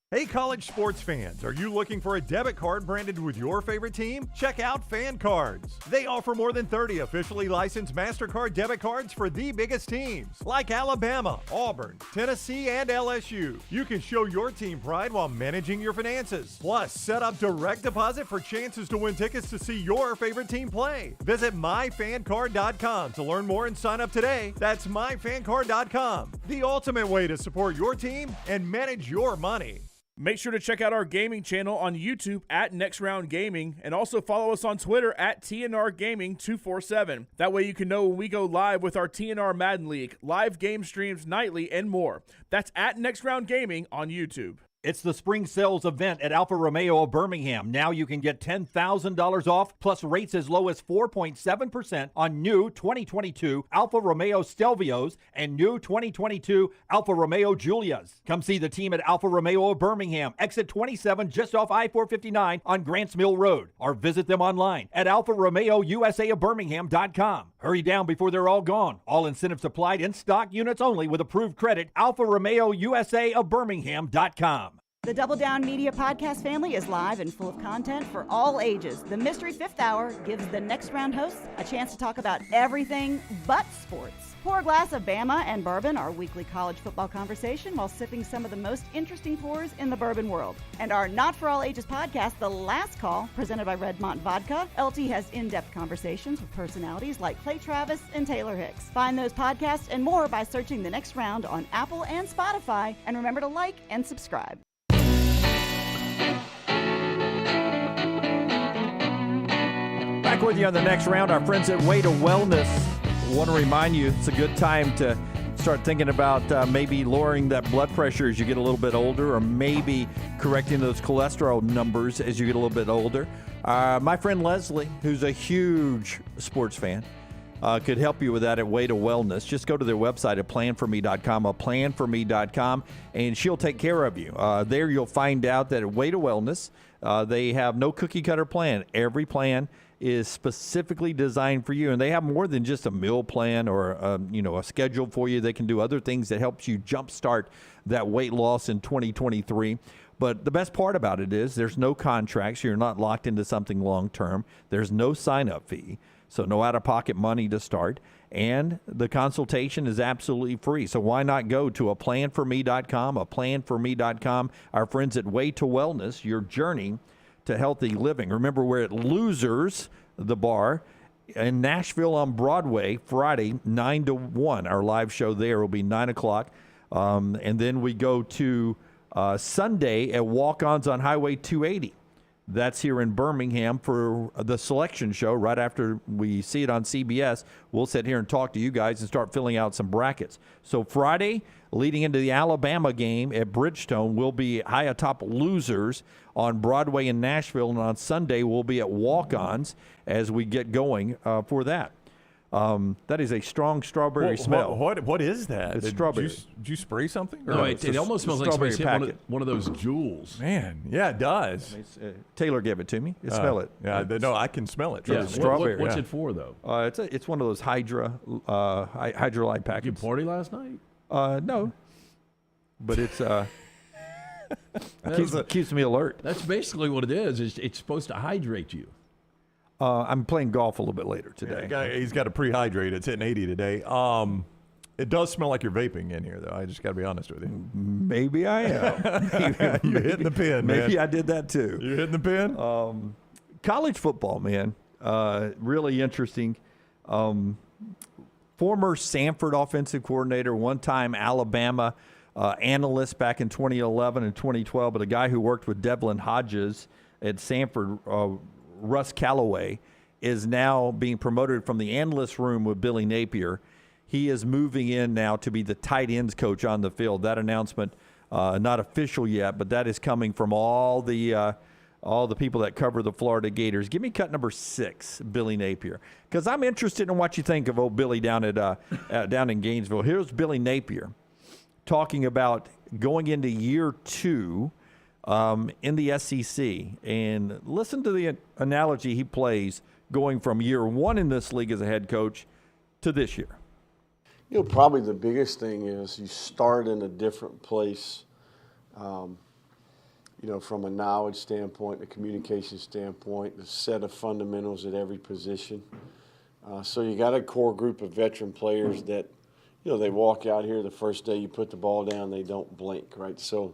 Speaker 2: Hey, college sports fans, are you looking for a debit card branded with your favorite team? Check out Fan Cards. They offer more than 30 officially licensed MasterCard debit cards for the biggest teams, like Alabama, Auburn, Tennessee, and LSU. You can show your team pride while managing your finances. Plus, set up direct deposit for chances to win tickets to see your favorite team play. Visit myfancard.com to learn more and sign up today. That's myfancard.com, the ultimate way to support your team and manage your money.
Speaker 1: Make sure to check out our gaming channel on YouTube at Next Round Gaming, and also follow us on Twitter at TNR Gaming 247. That way you can know when we go live with our TNR Madden League, live game streams nightly, and more. That's at Next Round Gaming on YouTube.
Speaker 3: It's the spring sales event at Alfa Romeo of Birmingham. Now you can get $10,000 off, plus rates as low as 4.7% on new 2022 Alfa Romeo Stelvios and new 2022 Alfa Romeo Giulias. Come see the team at Alfa Romeo of Birmingham, exit 27, just off I-459 on Grants Mill Road, or visit them online at alfaromeousa.birmingham.com. Hurry down before they're all gone. All incentives applied, in stock units only with approved credit. alfaromeousa.birmingham.com.
Speaker 8: The Double Down Media podcast family is live and full of content for all ages. The Mystery Fifth Hour gives the Next Round hosts a chance to talk about everything but sports. Pour a glass of Bama and bourbon, our weekly college football conversation, while sipping some of the most interesting pours in the bourbon world. And our Not For All Ages podcast, The Last Call, presented by Redmont Vodka. LT has in-depth conversations with personalities like Clay Travis and Taylor Hicks. Find those podcasts and more by searching The Next Round on Apple and Spotify. And remember to like and subscribe.
Speaker 3: Back with you on the Next Round, our friends at Way to Wellness. Want to remind you, it's a good time to start thinking about maybe lowering that blood pressure as you get a little bit older, or maybe correcting those cholesterol numbers as you get a little bit older. My friend Leslie, who's a huge sports fan, could help you with that at Way to Wellness. Just go to their website at planforme.com, planforme.com, and she'll take care of you. There you'll find out that at Way to Wellness, they have no cookie-cutter plan. Every plan is specifically designed for you, and they have more than just a meal plan or a schedule for you. They can do other things that helps you jumpstart that weight loss in 2023. But the best part about it is there's no contracts. You're not locked into something long-term. There's no sign-up fee, so no out-of-pocket money to start. And the consultation is absolutely free. So why not go to aplanforme.com, aplanforme.com. Our friends at Way to Wellness, your journey to healthy living. Remember, we're at Losers, the bar,
Speaker 4: in Nashville on Broadway, Friday, 9 to 1. Our live show there will be 9 o'clock. And then we go to Sunday at Walk-Ons on Highway 280. That's here in Birmingham for the selection show. Right after we see it on CBS, we'll sit here and talk to you guys and start filling out some brackets. So Friday, leading into the Alabama game at Bridgestone, we'll be high atop Losers on Broadway in Nashville. And on Sunday, we'll be at Walk-Ons as we get going for that. That is a strong strawberry smell.
Speaker 2: What is that?
Speaker 4: It's strawberry.
Speaker 2: Did you spray something?
Speaker 5: No, it almost smells like somebody's hit one of those jewels.
Speaker 2: Man, yeah, it does.
Speaker 4: Taylor gave it to me. Smell it.
Speaker 2: Yeah, no, I can smell it.
Speaker 5: Yeah.
Speaker 4: Strawberry.
Speaker 5: What's it for, though?
Speaker 4: It's one of those Hydrolite packets.
Speaker 5: Did you party last night?
Speaker 4: No. But it's keeps me alert.
Speaker 5: That's basically what it is. It's supposed to hydrate you.
Speaker 4: I'm playing golf a little bit later today.
Speaker 2: Yeah, he's got to pre-hydrate. It's hitting 80 today. It does smell like you're vaping in here, though. I just got to be honest with you.
Speaker 4: Maybe I am.
Speaker 2: You're hitting the pin, man.
Speaker 4: Maybe I did that too.
Speaker 2: You're hitting the pin?
Speaker 4: College football, man. Really interesting. Former Sanford offensive coordinator, one-time Alabama analyst back in 2011 and 2012, but a guy who worked with Devlin Hodges at Sanford, Russ Callaway, is now being promoted from the analyst room with Billy Napier. He is moving in now to be the tight ends coach on the field. That announcement, not official yet, but that is coming from all the people that cover the Florida Gators. Give me cut number 6, Billy Napier, because I'm interested in what you think of old Billy down in Gainesville. Here's Billy Napier talking about going into year 2 in the SEC, and listen to the analogy he plays going from year 1 in this league as a head coach to this year.
Speaker 9: You know, probably the biggest thing is you start in a different place, from a knowledge standpoint, a communication standpoint, the set of fundamentals at every position. So you got a core group of veteran players that, they walk out here the first day you put the ball down, they don't blink, right? So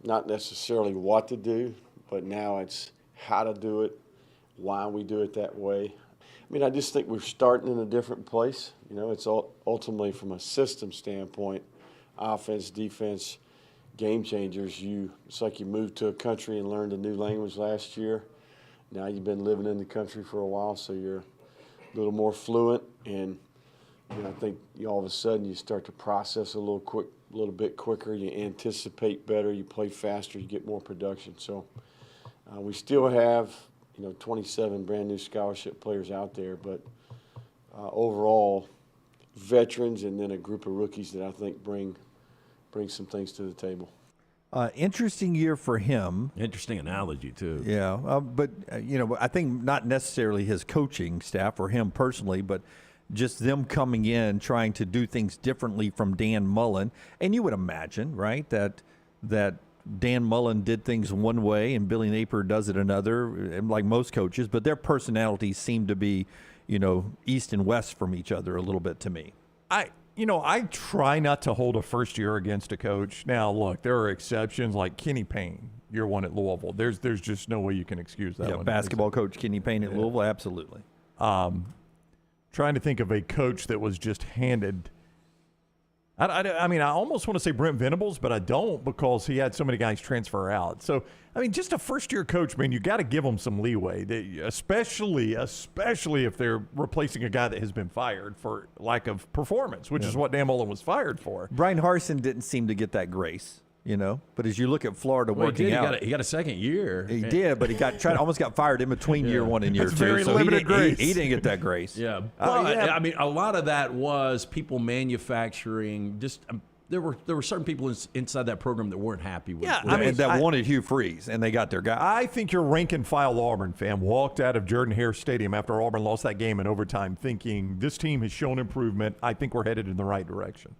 Speaker 9: not necessarily what to do, but now it's how to do it, why we do it that way. I mean, I just think we're starting in a different place. It's ultimately from a system standpoint, offense, defense, game changers. It's like you moved to a country and learned a new language last year. Now you've been living in the country for a while, so you're a little more fluent, and I think all of a sudden you start to process a little bit quicker. You anticipate better. You play faster. You get more production. So we still have 27 brand new scholarship players out there, but overall, veterans and then a group of rookies that I think bring some things to the table.
Speaker 4: Interesting year for him.
Speaker 5: Interesting analogy, too.
Speaker 4: Yeah, but I think not necessarily his coaching staff or him personally, but just them coming in, trying to do things differently from Dan Mullen. And you would imagine, right, that Dan Mullen did things one way and Billy Napier does it another, like most coaches, but their personalities seem to be, east and west from each other a little bit to me.
Speaker 2: I try not to hold a first year against a coach. Now, look, there are exceptions like Kenny Payne, year 1 at Louisville. There's just no way you can excuse that one.
Speaker 4: Basketball coach Kenny Payne at Louisville, absolutely.
Speaker 2: Trying to think of a coach that was just handed. I mean, I almost want to say Brent Venables, but I don't, because he had so many guys transfer out. So, I mean, just a first-year coach, man, you got to give them some leeway, especially if they're replacing a guy that has been fired for lack of performance, which is what Dan Mullen was fired for.
Speaker 4: Brian Harsin didn't seem to get that grace. But as you look at Florida working out,
Speaker 5: he got a second year.
Speaker 4: He did, but he almost got fired in between year 1 and year 2.
Speaker 2: Very
Speaker 4: so
Speaker 2: limited grace.
Speaker 4: He didn't get that grace.
Speaker 5: Yeah, but I mean, a lot of that was people manufacturing. Just there were certain people inside that program that weren't happy with.
Speaker 2: Yeah,
Speaker 4: that wanted Hugh Freeze, and they got their guy.
Speaker 2: I think your rank and file Auburn fan walked out of Jordan-Hare Stadium after Auburn lost that game in overtime, thinking this team has shown improvement. I think we're headed in the right direction.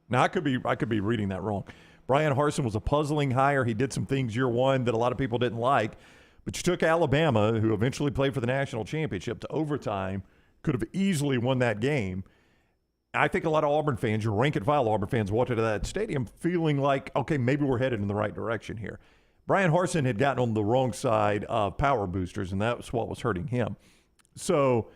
Speaker 2: Now, I could be reading that wrong. Brian Harsin was a puzzling hire. He did some things year 1 that a lot of people didn't like. But you took Alabama, who eventually played for the national championship, to overtime, could have easily won that game. I think a lot of Auburn fans, your rank and file Auburn fans, walked into that stadium feeling like, okay, maybe we're headed in the right direction here. Brian Harsin had gotten on the wrong side of power boosters, and that's what was hurting him. So,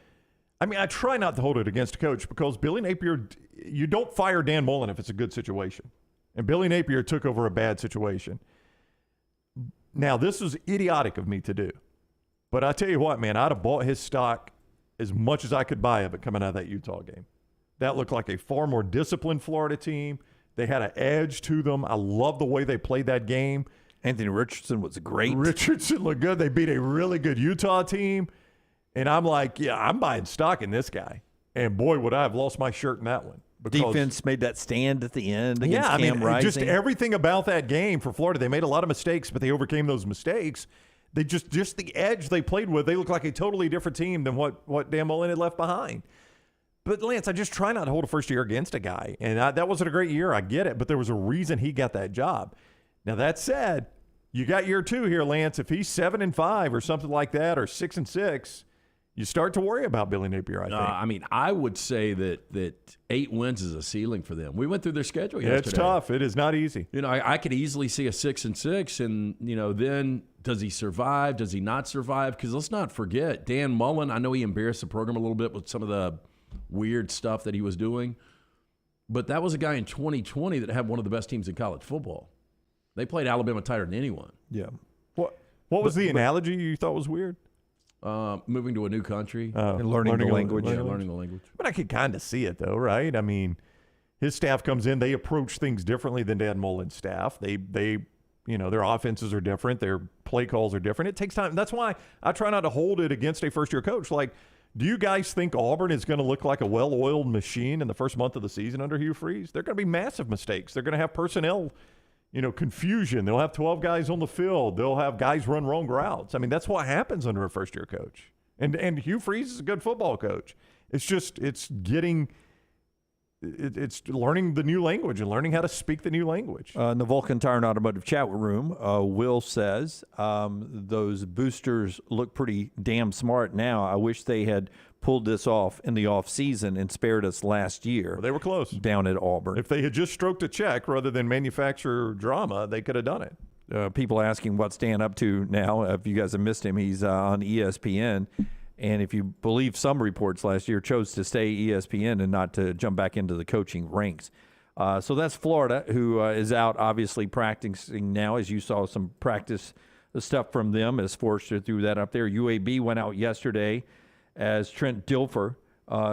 Speaker 2: I mean, I try not to hold it against a coach because Billy Napier, you don't fire Dan Mullen if it's a good situation. And Billy Napier took over a bad situation. Now, this is idiotic of me to do. But I tell you what, man, I'd have bought his stock as much as I could buy of it coming out of that Utah game. That looked like a far more disciplined Florida team. They had an edge to them. I love the way they played that game.
Speaker 4: Anthony Richardson was great.
Speaker 2: Richardson looked good. They beat a really good Utah team. And I'm like, yeah, I'm buying stock in this guy. And boy, would I have lost my shirt in that one.
Speaker 4: Defense made that stand at the end against Cam Rising.
Speaker 2: Just everything about that game for Florida. They made a lot of mistakes, but they overcame those mistakes. They just the edge they played with, they look like a totally different team than what Dan Mullen had left behind. But, Lance, I just try not to hold a first year against a guy. And that wasn't a great year. I get it. But there was a reason he got that job. Now, that said, you got year 2 here, Lance. If he's 7-5 or something like that, or 6-6, you start to worry about Billy Napier, I think.
Speaker 5: I mean, I would say that 8 wins is a ceiling for them. We went through their schedule yesterday.
Speaker 2: It's tough. It is not easy.
Speaker 5: You know, I could easily see a 6-6, and, you know, then does he survive? Does he not survive? Because let's not forget, Dan Mullen, I know he embarrassed the program a little bit with some of the weird stuff that he was doing, but that was a guy in 2020 that had one of the best teams in college football. They played Alabama tighter than anyone.
Speaker 2: Yeah. What was the analogy you thought was weird?
Speaker 5: Moving to a new country.
Speaker 4: And learning the language.
Speaker 5: Yeah, learning the language.
Speaker 2: But I could kind of see it, though, right? I mean, his staff comes in. They approach things differently than Dan Mullen's staff. They you know, their offenses are different. Their play calls are different. It takes time. That's why I try not to hold it against a first-year coach. Like, do you guys think Auburn is going to look like a well-oiled machine in the first month of the season under Hugh Freeze? They're going to be massive mistakes. They're going to have personnel, you know, confusion. They'll have 12 guys on the field. They'll have guys run wrong routes. I mean, that's what happens under a first-year coach. And Hugh Freeze is a good football coach. It's learning the new language and learning how to speak the new language.
Speaker 4: In the Vulcan Tire and Automotive chat room, Will says, those boosters look pretty damn smart now. I wish they had pulled this off in the offseason and spared us last year.
Speaker 2: Well, they were close.
Speaker 4: Down at Auburn.
Speaker 2: If they had just stroked a check rather than manufacture drama, they could have done it.
Speaker 4: People asking what's Dan up to now. If you guys have missed him, he's on ESPN. And if you believe some reports last year, chose to stay ESPN and not to jump back into the coaching ranks. So that's Florida, who is out obviously practicing now, as you saw some practice stuff from them as Forrester threw that up there. UAB went out yesterday as Trent Dilfer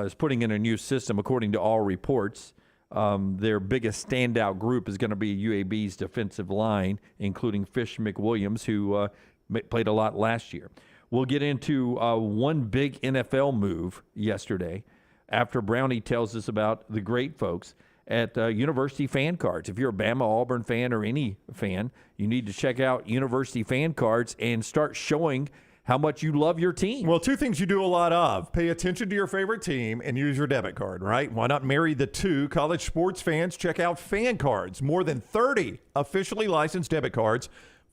Speaker 4: is putting in a new system, according to all reports. Their biggest standout group is going to be UAB's defensive line, including Fish McWilliams, who played a lot last year. We'll get into one big NFL move yesterday after Brownie tells us about the great folks at University Fan Cards. If you're a Bama, Auburn fan, or any fan, you need to check out University Fan Cards and start showing how much you love your team.
Speaker 2: Well, 2 things you do a lot of. Pay attention to your favorite team and use your debit card, right? Why not marry the two? College sports fans, check out Fan Cards. More than 30 officially licensed debit cards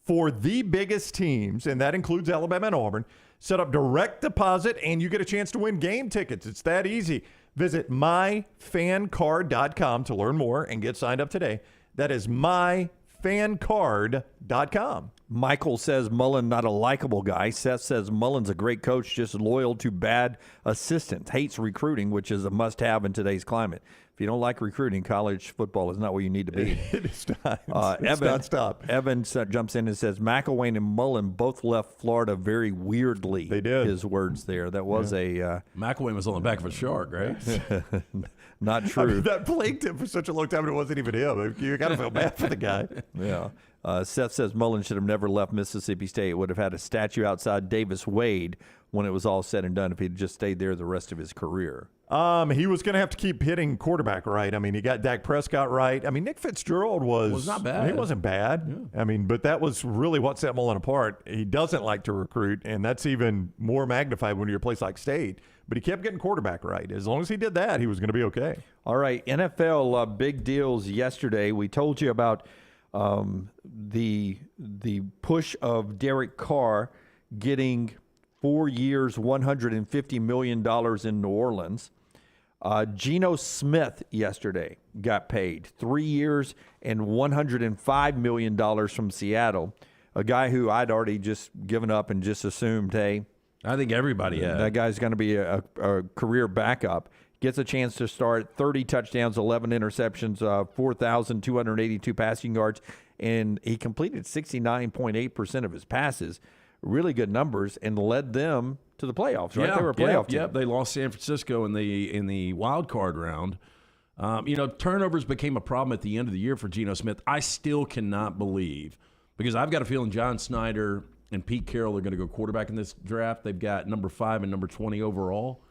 Speaker 2: for the biggest teams, and that includes Alabama and Auburn. Set up direct deposit, and you get a chance to win game tickets. It's that easy. Visit myfancard.com to learn more and get signed up today. That is myfancard.com.
Speaker 4: Michael says Mullen not a likable guy. Seth says Mullen's a great coach, just loyal to bad assistants. Hates recruiting, which is a must-have in today's climate. If you don't like recruiting, college football is not where you need to be.
Speaker 2: It is not.
Speaker 4: It's
Speaker 2: nonstop.
Speaker 4: Evan jumps in and says McElwain and Mullen both left Florida very weirdly.
Speaker 2: They did.
Speaker 4: His words there. That was
Speaker 5: McElwain was on the back of a shark, right?
Speaker 4: Not true.
Speaker 2: I mean, that plagued him for such a long time, and it wasn't even him. You got to feel bad for the guy.
Speaker 4: Yeah. Seth says Mullen should have never left Mississippi State. Would have had a statue outside Davis Wade when it was all said and done if he'd just stayed there the rest of his career.
Speaker 2: He was going to have to keep hitting quarterback right. I mean, he got Dak Prescott right. I mean, Nick Fitzgerald was
Speaker 5: not bad.
Speaker 2: He wasn't bad. Yeah. I mean, but that was really what set Mullen apart. He doesn't like to recruit, and that's even more magnified when you're a place like State. But he kept getting quarterback right. As long as he did that, he was going to be okay.
Speaker 4: All right, NFL big deals yesterday. We told you about the push of Derek Carr getting 4 years, $150 million in New Orleans. Geno Smith yesterday got paid 3 years and $105 million from Seattle, a guy who I'd already just given up and just assumed, hey,
Speaker 5: I think everybody had.
Speaker 4: That guy's going to be a career backup. Gets a chance to start, 30 touchdowns, 11 interceptions, 4,282 passing yards, and he completed 69.8% of his passes. Really good numbers, and led them to the playoffs, right?
Speaker 5: Yeah,
Speaker 4: They were a playoff team.
Speaker 5: Yep, they lost San Francisco in the wild card round. Turnovers became a problem at the end of the year for Geno Smith. I still cannot believe, because I've got a feeling John Snyder and Pete Carroll are going to go quarterback in this draft. They've got number 5 and number 20 overall.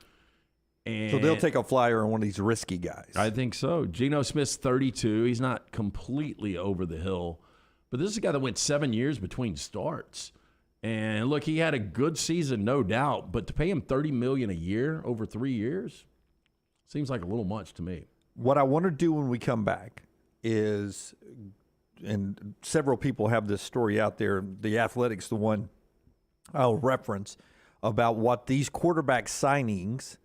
Speaker 5: And
Speaker 4: So they'll take a flyer on one of these risky guys.
Speaker 5: I think so. Geno Smith's 32. He's not completely over the hill. But this is a guy that went 7 years between starts. And, look, he had a good season, no doubt. But to pay him $30 million a year over 3 years seems like a little much to me.
Speaker 4: What I want to do when we come back is, and several people have this story out there, The Athletic's the one I'll reference, about what these quarterback signings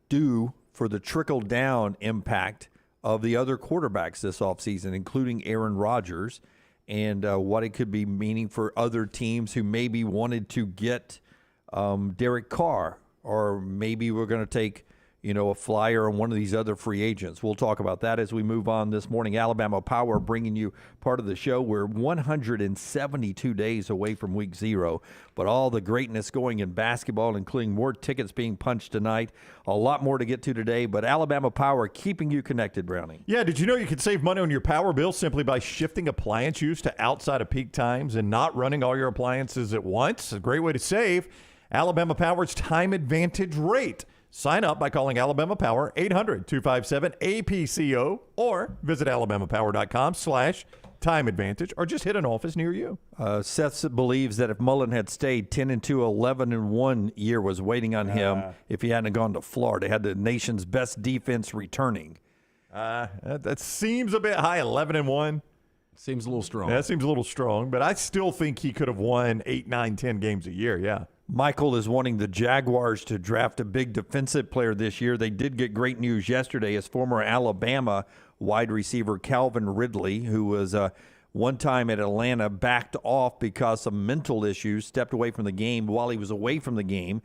Speaker 4: do for the trickle-down impact of the other quarterbacks this offseason, including Aaron Rodgers, and what it could be meaning for other teams who maybe wanted to get Derek Carr, or maybe we're going to take a flyer on one of these other free agents. We'll talk about that as we move on this morning. Alabama Power bringing you part of the show. We're 172 days away from week 0, but all the greatness going in basketball, including more tickets being punched tonight. A lot more to get to today, but Alabama Power keeping you connected, Browning.
Speaker 2: Yeah, did you know you can save money on your power bill simply by shifting appliance use to outside of peak times and not running all your appliances at once? A great way to save. Alabama Power's time advantage rate. Sign up by calling Alabama Power 800-257-APCO or visit alabamapower.com/time advantage, or just hit an office near you.
Speaker 4: Seth believes that if Mullen had stayed, 10-2, 11-1 year was waiting on him if he hadn't gone to Florida. Had the nation's best defense returning.
Speaker 2: That seems a bit high, 11-1.
Speaker 5: Seems a little strong.
Speaker 2: That seems a little strong, but I still think he could have won 8, 9, 10 games a year, yeah.
Speaker 4: Michael is wanting the Jaguars to draft a big defensive player this year. They did get great news yesterday as former Alabama wide receiver Calvin Ridley, who was one time at Atlanta, backed off because of mental issues, stepped away from the game. While he was away from the game,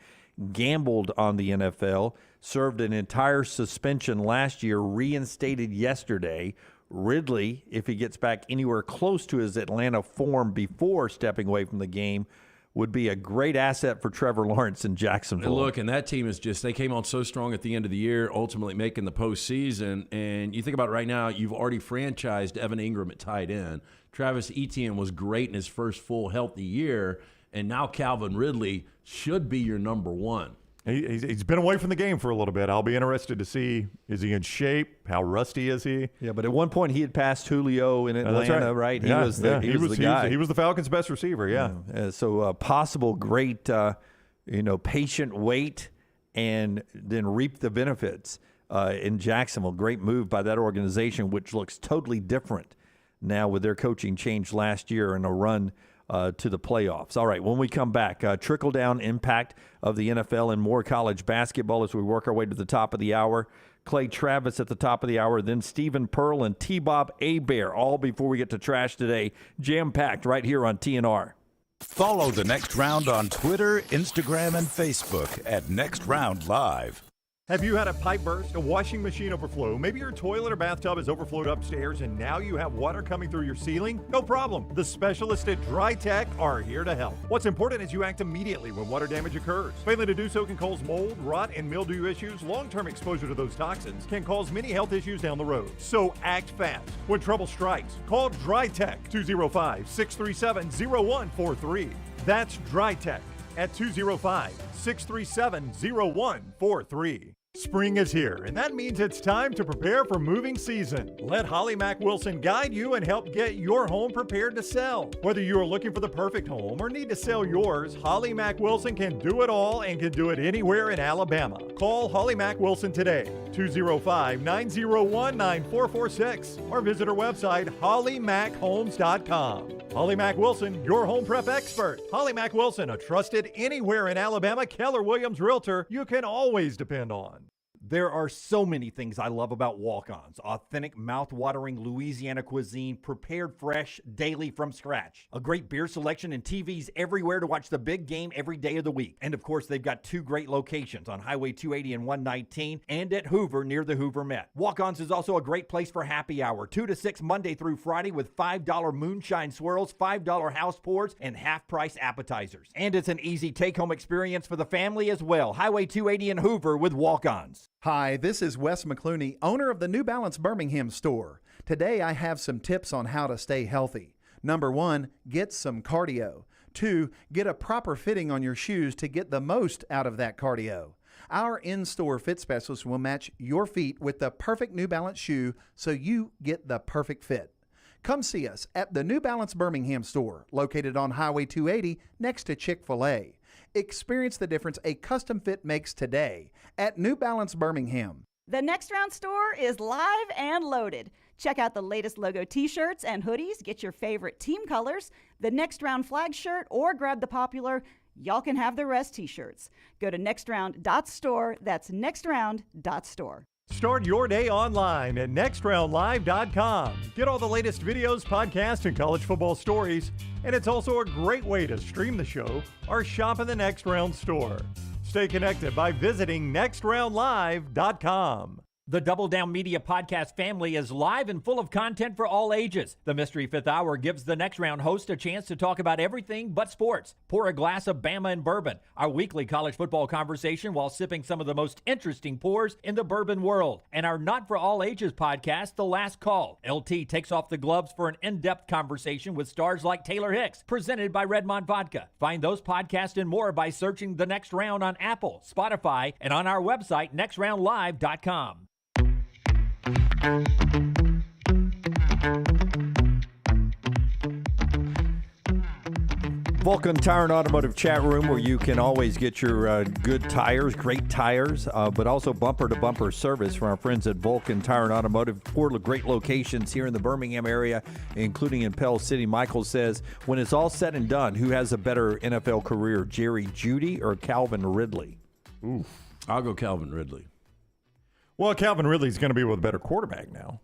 Speaker 4: gambled on the NFL, served an entire suspension last year, reinstated yesterday. Ridley, if he gets back anywhere close to his Atlanta form before stepping away from the game, would be a great asset for Trevor Lawrence in Jacksonville.
Speaker 5: And look, and that team is just, they came on so strong at the end of the year, ultimately making the postseason. And you think about it right now, you've already franchised Evan Ingram at tight end. Travis Etienne was great in his first full healthy year. And now Calvin Ridley should be your number one.
Speaker 2: He's been away from the game for a little bit. I'll be interested to see, is he in shape? How rusty is he?
Speaker 4: Yeah, but at one point he had passed Julio in Atlanta, right? He was the guy.
Speaker 2: He was the Falcons' best receiver, yeah.
Speaker 4: So possible great, patient wait and then reap the benefits in Jacksonville. Great move by that organization, which looks totally different now with their coaching change last year and a run to the playoffs. All right, when we come back, trickle-down impact of the NFL and more college basketball as we work our way to the top of the hour. Clay Travis at the top of the hour, then Stephen Pearl and T-Bob Hebert, all before we get to trash today. Jam-packed right here on TNR.
Speaker 6: Follow The Next Round on Twitter, Instagram, and Facebook at Next Round Live.
Speaker 2: Have you had a pipe burst, a washing machine overflow? Maybe your toilet or bathtub has overflowed upstairs and now you have water coming through your ceiling? No problem. The specialists at Dry Tech are here to help. What's important is you act immediately when water damage occurs. Failing to do so can cause mold, rot, and mildew issues. Long-term exposure to those toxins can cause many health issues down the road. So act fast. When trouble strikes, call Dry Tech 205-637-0143. That's Dry Tech at 205-637-0143. Spring is here, and that means it's time to prepare for moving season. Let Holly Mack Wilson guide you and help get your home prepared to sell. Whether you are looking for the perfect home or need to sell yours, Holly Mack Wilson can do it all and can do it anywhere in Alabama. Call Holly Mack Wilson today, 205-901-9446, or visit her website, hollymackhomes.com. Holly Mack Wilson, your home prep expert. Holly Mack Wilson, a trusted anywhere in Alabama Keller Williams realtor you can always depend on.
Speaker 3: There are so many things I love about Walk-Ons. Authentic, mouth-watering Louisiana cuisine prepared fresh daily from scratch. A great beer selection and TVs everywhere to watch the big game every day of the week. And of course, they've got 2 great locations on Highway 280 and 119 and at Hoover near the Hoover Met. Walk-Ons is also a great place for happy hour. 2 to 6 Monday through Friday with $5 moonshine swirls, $5 house pours, and half-price appetizers. And it's an easy take-home experience for the family as well. Highway 280 in Hoover with Walk-Ons.
Speaker 10: Hi, this is Wes McClooney, owner of the New Balance Birmingham store. Today I have some tips on how to stay healthy. Number 1, get some cardio. 2, get a proper fitting on your shoes to get the most out of that cardio. Our in-store fit specialist will match your feet with the perfect New Balance shoe so you get the perfect fit. Come see us at the New Balance Birmingham store, located on Highway 280 next to Chick-fil-A. Experience the difference a custom fit makes today at New Balance Birmingham.
Speaker 8: The Next Round store is live and loaded. Check out the latest logo t-shirts and hoodies. Get your favorite team colors, the Next Round flag shirt, or grab the popular Y'all Can Have the Rest t-shirts. Go to nextround.store. That's nextround.store.
Speaker 2: Start your day online at nextroundlive.com. Get all the latest videos, podcasts, and college football stories. And it's also a great way to stream the show or shop in the Next Round store. Stay connected by visiting nextroundlive.com.
Speaker 3: The Double Down Media podcast family is live and full of content for all ages. The Mystery Fifth Hour gives the Next Round host a chance to talk about everything but sports. Pour a glass of Bama and bourbon, our weekly college football conversation while sipping some of the most interesting pours in the bourbon world. And our Not For All Ages podcast, The Last Call. LT takes off the gloves for an in-depth conversation with stars like Taylor Hicks, presented by Redmond Vodka. Find those podcasts and more by searching The Next Round on Apple, Spotify, and on our website, nextroundlive.com.
Speaker 4: Vulcan Tire and Automotive chat room, where you can always get your good tires, great tires, but also bumper-to-bumper service from our friends at Vulcan Tire and Automotive. 4 great locations here in the Birmingham area, including in Pell City. Michael says, when it's all said and done, who has a better NFL career, Jerry Jeudy or Calvin Ridley?
Speaker 5: Ooh, I'll go Calvin Ridley.
Speaker 2: Well, Calvin Ridley's going to be with a better quarterback now.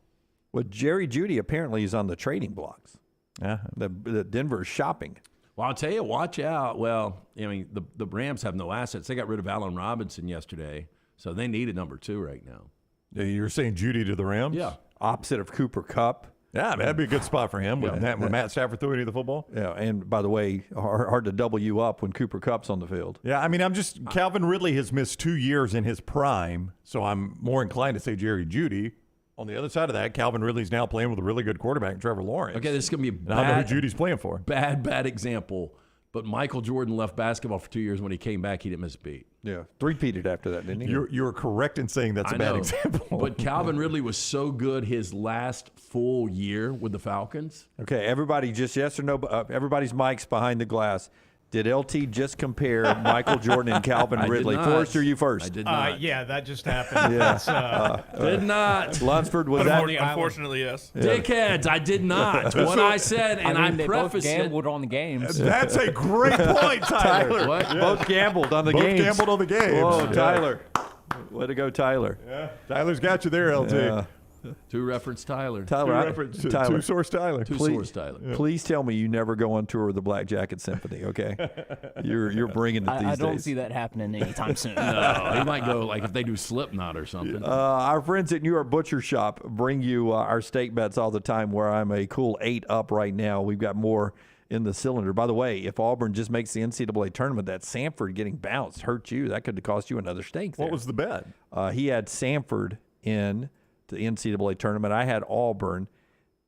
Speaker 4: Well, Jerry Jeudy apparently is on the trading blocks. Yeah, the Denver is shopping.
Speaker 5: Well, I'll tell you, watch out. Well, I mean, the Rams have no assets. They got rid of Allen Robinson yesterday, so they need a number 2 right now.
Speaker 2: You're saying Jeudy to the Rams?
Speaker 5: Yeah.
Speaker 4: Opposite of Cooper Kupp.
Speaker 2: Yeah, man, that'd be a good spot for him when Matt Stafford threw any of the football.
Speaker 4: Yeah, and by the way, hard to double you up when Cooper Kupp's on the field.
Speaker 2: Yeah, I mean, Calvin Ridley has missed 2 years in his prime, so I'm more inclined to say Jerry Jeudy. On the other side of that, Calvin Ridley's now playing with a really good quarterback, Trevor Lawrence.
Speaker 5: Okay, this is going to be a bad,
Speaker 2: I don't know who Judy's playing for.
Speaker 5: Bad example. But Michael Jordan left basketball for 2 years. When he came back, he didn't miss a beat.
Speaker 4: Yeah, 3-peated after that, didn't he?
Speaker 2: You're correct in saying that's a bad example.
Speaker 5: But Calvin Ridley was so good his last full year with the Falcons.
Speaker 4: Okay, everybody just yes or no. Everybody's mics behind the glass. Did LT just compare Michael Jordan and Calvin Ridley? Forrester, you first.
Speaker 5: I did not.
Speaker 11: Yeah, that just happened.
Speaker 5: Did not.
Speaker 4: Lunsford, was that?
Speaker 11: Unfortunately, yes.
Speaker 5: Yeah. Dickheads, I did not. What I said, and I
Speaker 12: they
Speaker 5: prefaced
Speaker 12: both gambled on the games.
Speaker 2: That's a great point, Tyler.
Speaker 5: What?
Speaker 4: Yeah. Both gambled on the
Speaker 2: Both
Speaker 4: games.
Speaker 2: gambled on the games.
Speaker 4: Whoa, Tyler. Way to go, Tyler.
Speaker 2: Yeah. Tyler's got you there, LT.
Speaker 4: Yeah.
Speaker 5: To reference Tyler.
Speaker 4: Tyler,
Speaker 2: Two-source Tyler.
Speaker 5: Two-source Tyler.
Speaker 2: Yeah.
Speaker 4: Please tell me you never go on tour with the Black Jacket Symphony, okay? You're bringing it these days.
Speaker 12: I don't see that happening anytime soon.
Speaker 5: No, he might go like if they do Slipknot or something.
Speaker 4: Our friends at New York Butcher Shop bring you our steak bets all the time, where I'm a cool 8 up right now. We've got more in the cylinder. By the way, if Auburn just makes the NCAA tournament, that Samford getting bounced hurt you. That could cost you another steak there.
Speaker 2: What was the bet?
Speaker 4: He had Samford in the NCAA tournament. I had Auburn,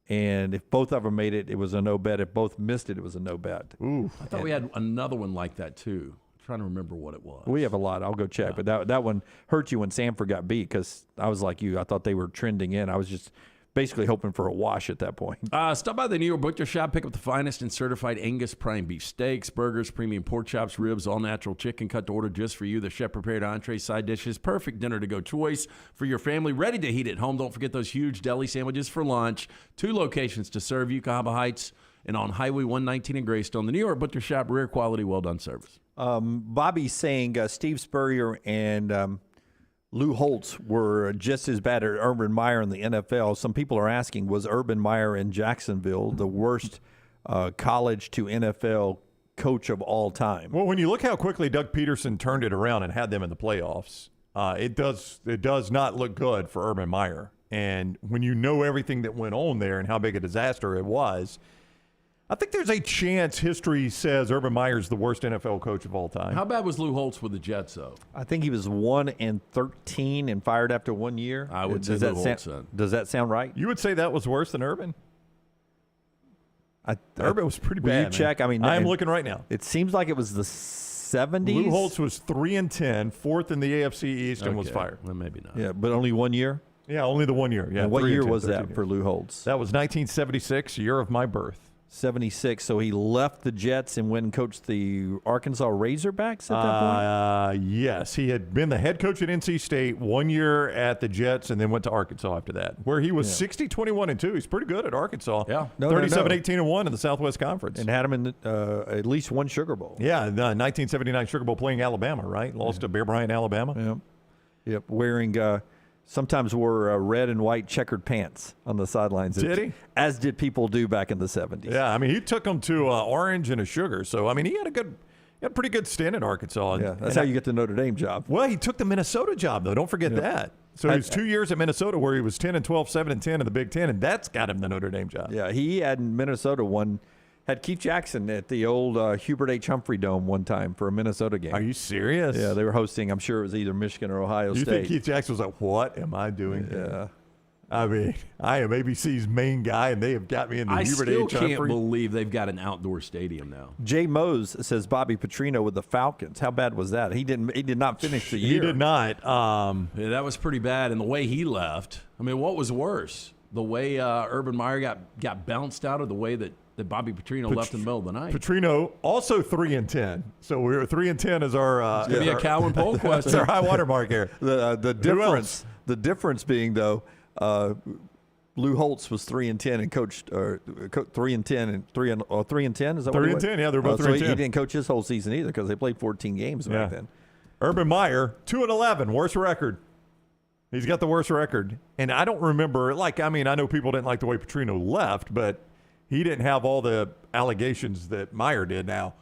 Speaker 4: and if both of them made it, it was a no bet. If both missed it, it was a no bet.
Speaker 2: Ooh,
Speaker 5: I thought we had another one like that too. I'm trying to remember what it was.
Speaker 4: We have a lot. I'll go check, but that one hurt you when Samford got beat, because I was like you. I thought they were trending in. I was just basically hoping for a wash at that point.
Speaker 5: Stop by the New York Butcher Shop. Pick up the finest and certified Angus prime beef steaks, burgers, premium pork chops, ribs, all-natural chicken cut to order just for you. The chef-prepared entree, side dishes, perfect dinner-to-go choice for your family, ready to heat at home. Don't forget those huge deli sandwiches for lunch. 2 locations to serve you, Cahaba Heights and on Highway 119 in Greystone. The New York Butcher Shop, rare quality, well-done service.
Speaker 4: Bobby's saying Steve Spurrier and Lou Holtz were just as bad as Urban Meyer in the NFL. Some people are asking, was Urban Meyer in Jacksonville the worst college to NFL coach of all time?
Speaker 2: Well, when you look how quickly Doug Peterson turned it around and had them in the playoffs, it does not look good for Urban Meyer. And when you know everything that went on there and how big a disaster it was, I think there's a chance history says Urban Meyer's the worst NFL coach of all time.
Speaker 5: How bad was Lou Holtz with the Jets, though?
Speaker 4: I think he was 1-13 and fired after 1 year.
Speaker 5: I would say
Speaker 4: does
Speaker 5: Lou Holtz.
Speaker 4: Does that sound right?
Speaker 2: You would say that was worse than Urban? Urban was pretty bad.
Speaker 4: Will you check? I mean,
Speaker 2: I am looking right now.
Speaker 4: It seems like it was the 70s.
Speaker 2: Lou Holtz was 3-10, fourth in the AFC East, and was fired.
Speaker 5: Well, maybe not.
Speaker 4: Yeah, but only 1 year.
Speaker 2: Yeah, only the 1 year. Yeah.
Speaker 4: And what
Speaker 2: 3
Speaker 4: year
Speaker 2: and 10,
Speaker 4: was that
Speaker 2: 13
Speaker 4: for
Speaker 2: years.
Speaker 4: Lou Holtz?
Speaker 2: That was 1976, year of my birth.
Speaker 4: 76. So he left the Jets and went and coached the Arkansas Razorbacks at that point?
Speaker 2: Yes. He had been the head coach at NC State 1 year at the Jets and then went to Arkansas after that, where he was 60-21-2. He's pretty good at Arkansas.
Speaker 5: Yeah.
Speaker 2: 37-18-1 in the Southwest Conference.
Speaker 4: And had him in at least one Sugar Bowl.
Speaker 2: Yeah, the 1979 Sugar Bowl playing Alabama, right? Lost to Bear Bryant, Alabama.
Speaker 4: Yep. Yep. Wearing sometimes wore red and white checkered pants on the sidelines.
Speaker 2: Did he?
Speaker 4: As did people do back in the 70s.
Speaker 2: Yeah, I mean, he took them to orange and a sugar. So, I mean, he had a pretty good stint at Arkansas.
Speaker 4: Yeah, that's how you get the Notre Dame job.
Speaker 2: Well, he took the Minnesota job, though. Don't forget that. So he was 2 years at Minnesota where he was 10-12, 7-10 in the Big Ten, and that's got him the Notre Dame job.
Speaker 4: Yeah, he had in Minnesota had Keith Jackson at the old Hubert H. Humphrey Dome one time for a Minnesota game.
Speaker 2: Are you serious?
Speaker 4: Yeah, they were hosting, I'm sure it was either Michigan or Ohio
Speaker 2: You
Speaker 4: State.
Speaker 2: think Keith Jackson was like, what am I doing here?
Speaker 4: Yeah.
Speaker 2: I mean, I am ABC's main guy, and they have got me in the
Speaker 5: I
Speaker 2: Hubert
Speaker 5: still
Speaker 2: H.
Speaker 5: can't
Speaker 2: Humphrey.
Speaker 5: believe they've got an outdoor stadium now.
Speaker 4: Jay Mose says Bobby Petrino with the Falcons. How bad was that? He did not finish the year.
Speaker 2: He did not.
Speaker 5: Yeah, that was pretty bad. And the way he left, I mean, what was worse? The way Urban Meyer got bounced out, or the way that Bobby Petrino left in the middle of the night?
Speaker 2: Petrino also 3-10. So we were 3-10 as our.
Speaker 5: It's gonna be a Cowan poll question.
Speaker 2: That's our high water mark here.
Speaker 4: The difference being though, Lou Holtz was 3-10 and coached 3-10 and 3-10. Is that
Speaker 2: 3-10? Yeah, they're both 3-10.
Speaker 4: So he didn't coach his whole season either because they played 14 games back then.
Speaker 2: Urban Meyer 2-11, worst record. He's got the worst record, and I don't remember. I know people didn't like the way Petrino left, but he didn't have all the allegations that Meyer did. Now,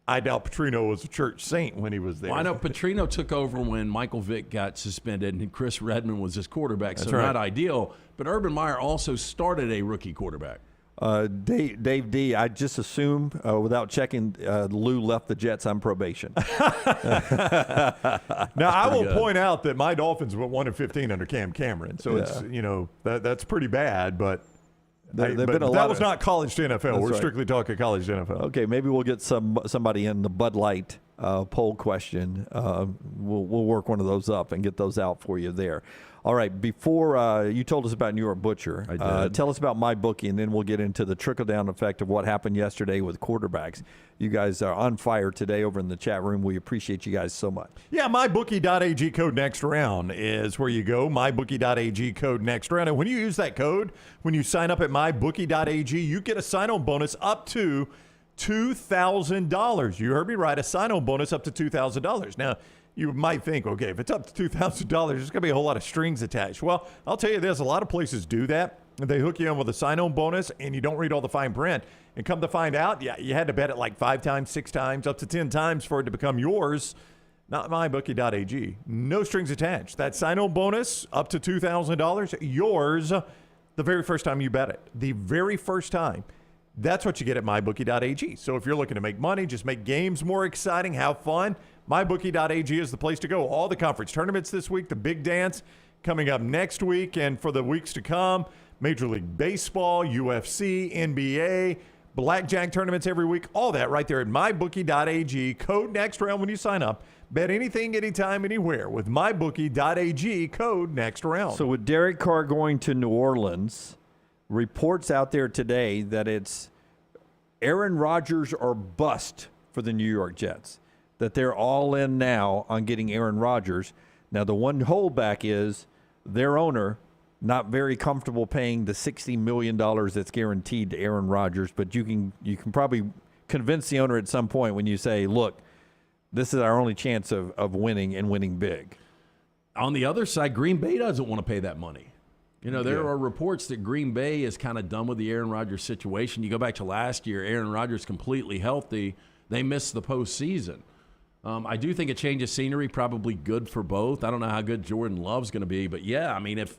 Speaker 2: I doubt Petrino was a church saint when he was there.
Speaker 5: Well, I know Petrino took over when Michael Vick got suspended and Chris Redmond was his quarterback, so not ideal. But Urban Meyer also started a rookie quarterback.
Speaker 4: Dave D, I just assume, without checking, Lou left the Jets on probation.
Speaker 2: Now, I will point out that my Dolphins went 1-15 under Cam Cameron, so it's that's pretty bad, but. That was not college to NFL. We're strictly talking college to NFL.
Speaker 4: Okay, maybe we'll get somebody in the Bud Light poll question. We'll work one of those up and get those out for you there. All right, before you told us about New York Butcher,
Speaker 5: I did.
Speaker 4: Tell us about MyBookie, and then we'll get into the trickle-down effect of what happened yesterday with quarterbacks. You guys are on fire today over in the chat room. We appreciate you guys so much.
Speaker 2: Yeah, mybookie.ag code next round is where you go. Mybookie.ag code next round. And when you use that code, when you sign up at mybookie.ag, you get a sign-on bonus up to $2,000. You heard me right, a sign-on bonus up to $2,000. Now, you might think, okay, if it's up to $2,000, there's going to be a whole lot of strings attached. Well, I'll tell you this, a lot of places do that. They hook you in with a sign-on bonus, and you don't read all the fine print. And come to find out, you had to bet it like 5 times, 6 times, up to 10 times for it to become yours. Not mybookie.ag. No strings attached. That sign-on bonus, up to $2,000, yours the very first time you bet it. The very first time. That's what you get at mybookie.ag. So if you're looking to make money, just make games more exciting, have fun, mybookie.ag is the place to go. All the conference tournaments this week, the big dance coming up next week, and for the weeks to come, Major League Baseball, UFC, NBA, blackjack tournaments every week, all that right there at mybookie.ag. Code next round when you sign up. Bet anything, anytime, anywhere with mybookie.ag. Code next round.
Speaker 4: So with Derek Carr going to New Orleans, reports out there today that it's Aaron Rodgers or bust for the New York Jets, that they're all in now on getting Aaron Rodgers. Now, the one holdback is their owner not very comfortable paying the $60 million that's guaranteed to Aaron Rodgers, but you can probably convince the owner at some point when you say, look, this is our only chance of winning and winning big.
Speaker 5: On the other side, Green Bay doesn't want to pay that money. You know, there are reports that Green Bay is kind of done with the Aaron Rodgers situation. You go back to last year, Aaron Rodgers completely healthy. They missed the postseason. I do think a change of scenery probably good for both. I don't know how good Jordan Love's going to be, but yeah, I mean, if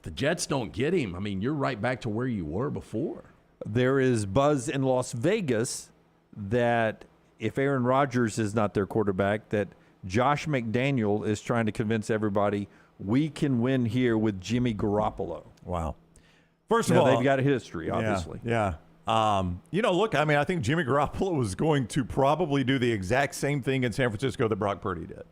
Speaker 5: the Jets don't get him, I mean, you're right back to where you were before.
Speaker 4: There is buzz in Las Vegas that if Aaron Rodgers is not their quarterback, that Josh McDaniel is trying to convince everybody we can win here with Jimmy Garoppolo.
Speaker 2: Wow. First of all,
Speaker 4: they've got a history, obviously.
Speaker 2: Yeah. Look, I mean, I think Jimmy Garoppolo was going to probably do the exact same thing in San Francisco that Brock Purdy did.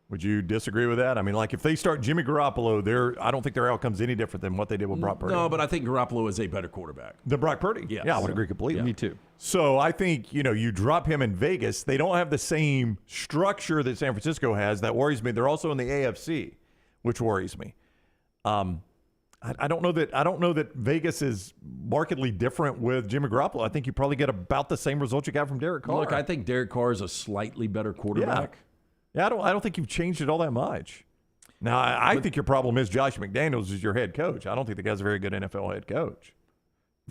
Speaker 2: Would you disagree with that? I mean, like, if they start Jimmy Garoppolo, I don't think their outcome's any different than what they did with Brock Purdy.
Speaker 5: No, but I think Garoppolo is a better quarterback
Speaker 2: than Brock Purdy.
Speaker 5: Yes.
Speaker 2: Yeah, I would agree completely.
Speaker 5: Yeah.
Speaker 4: Me too.
Speaker 2: So I think, you drop him in Vegas. They don't have the same structure that San Francisco has. That worries me. They're also in the AFC, which worries me. I don't know that Vegas is markedly different with Jimmy Garoppolo. I think you probably get about the same results you got from Derek Carr.
Speaker 5: Look, I think Derek Carr is a slightly better quarterback.
Speaker 2: Yeah, I don't think you've changed it all that much. Now, I think your problem is Josh McDaniels is your head coach. I don't think the guy's a very good NFL head coach.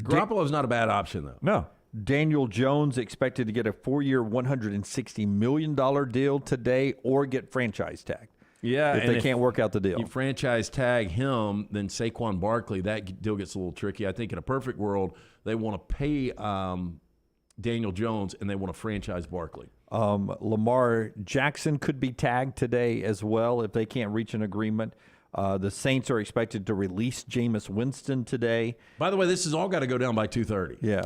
Speaker 5: Garoppolo's not a bad option, though.
Speaker 2: No.
Speaker 4: Daniel Jones expected to get a 4-year, $160 million deal today or get franchise tagged.
Speaker 5: Yeah,
Speaker 4: if they can't work out the deal.
Speaker 5: You franchise tag him, then Saquon Barkley, that deal gets a little tricky. I think in a perfect world, they want to pay Daniel Jones and they want to franchise Barkley.
Speaker 4: Lamar Jackson could be tagged today as well if they can't reach an agreement. The Saints are expected to release Jameis Winston today.
Speaker 5: By the way, this has all got to go down by 2:30.
Speaker 4: Yeah.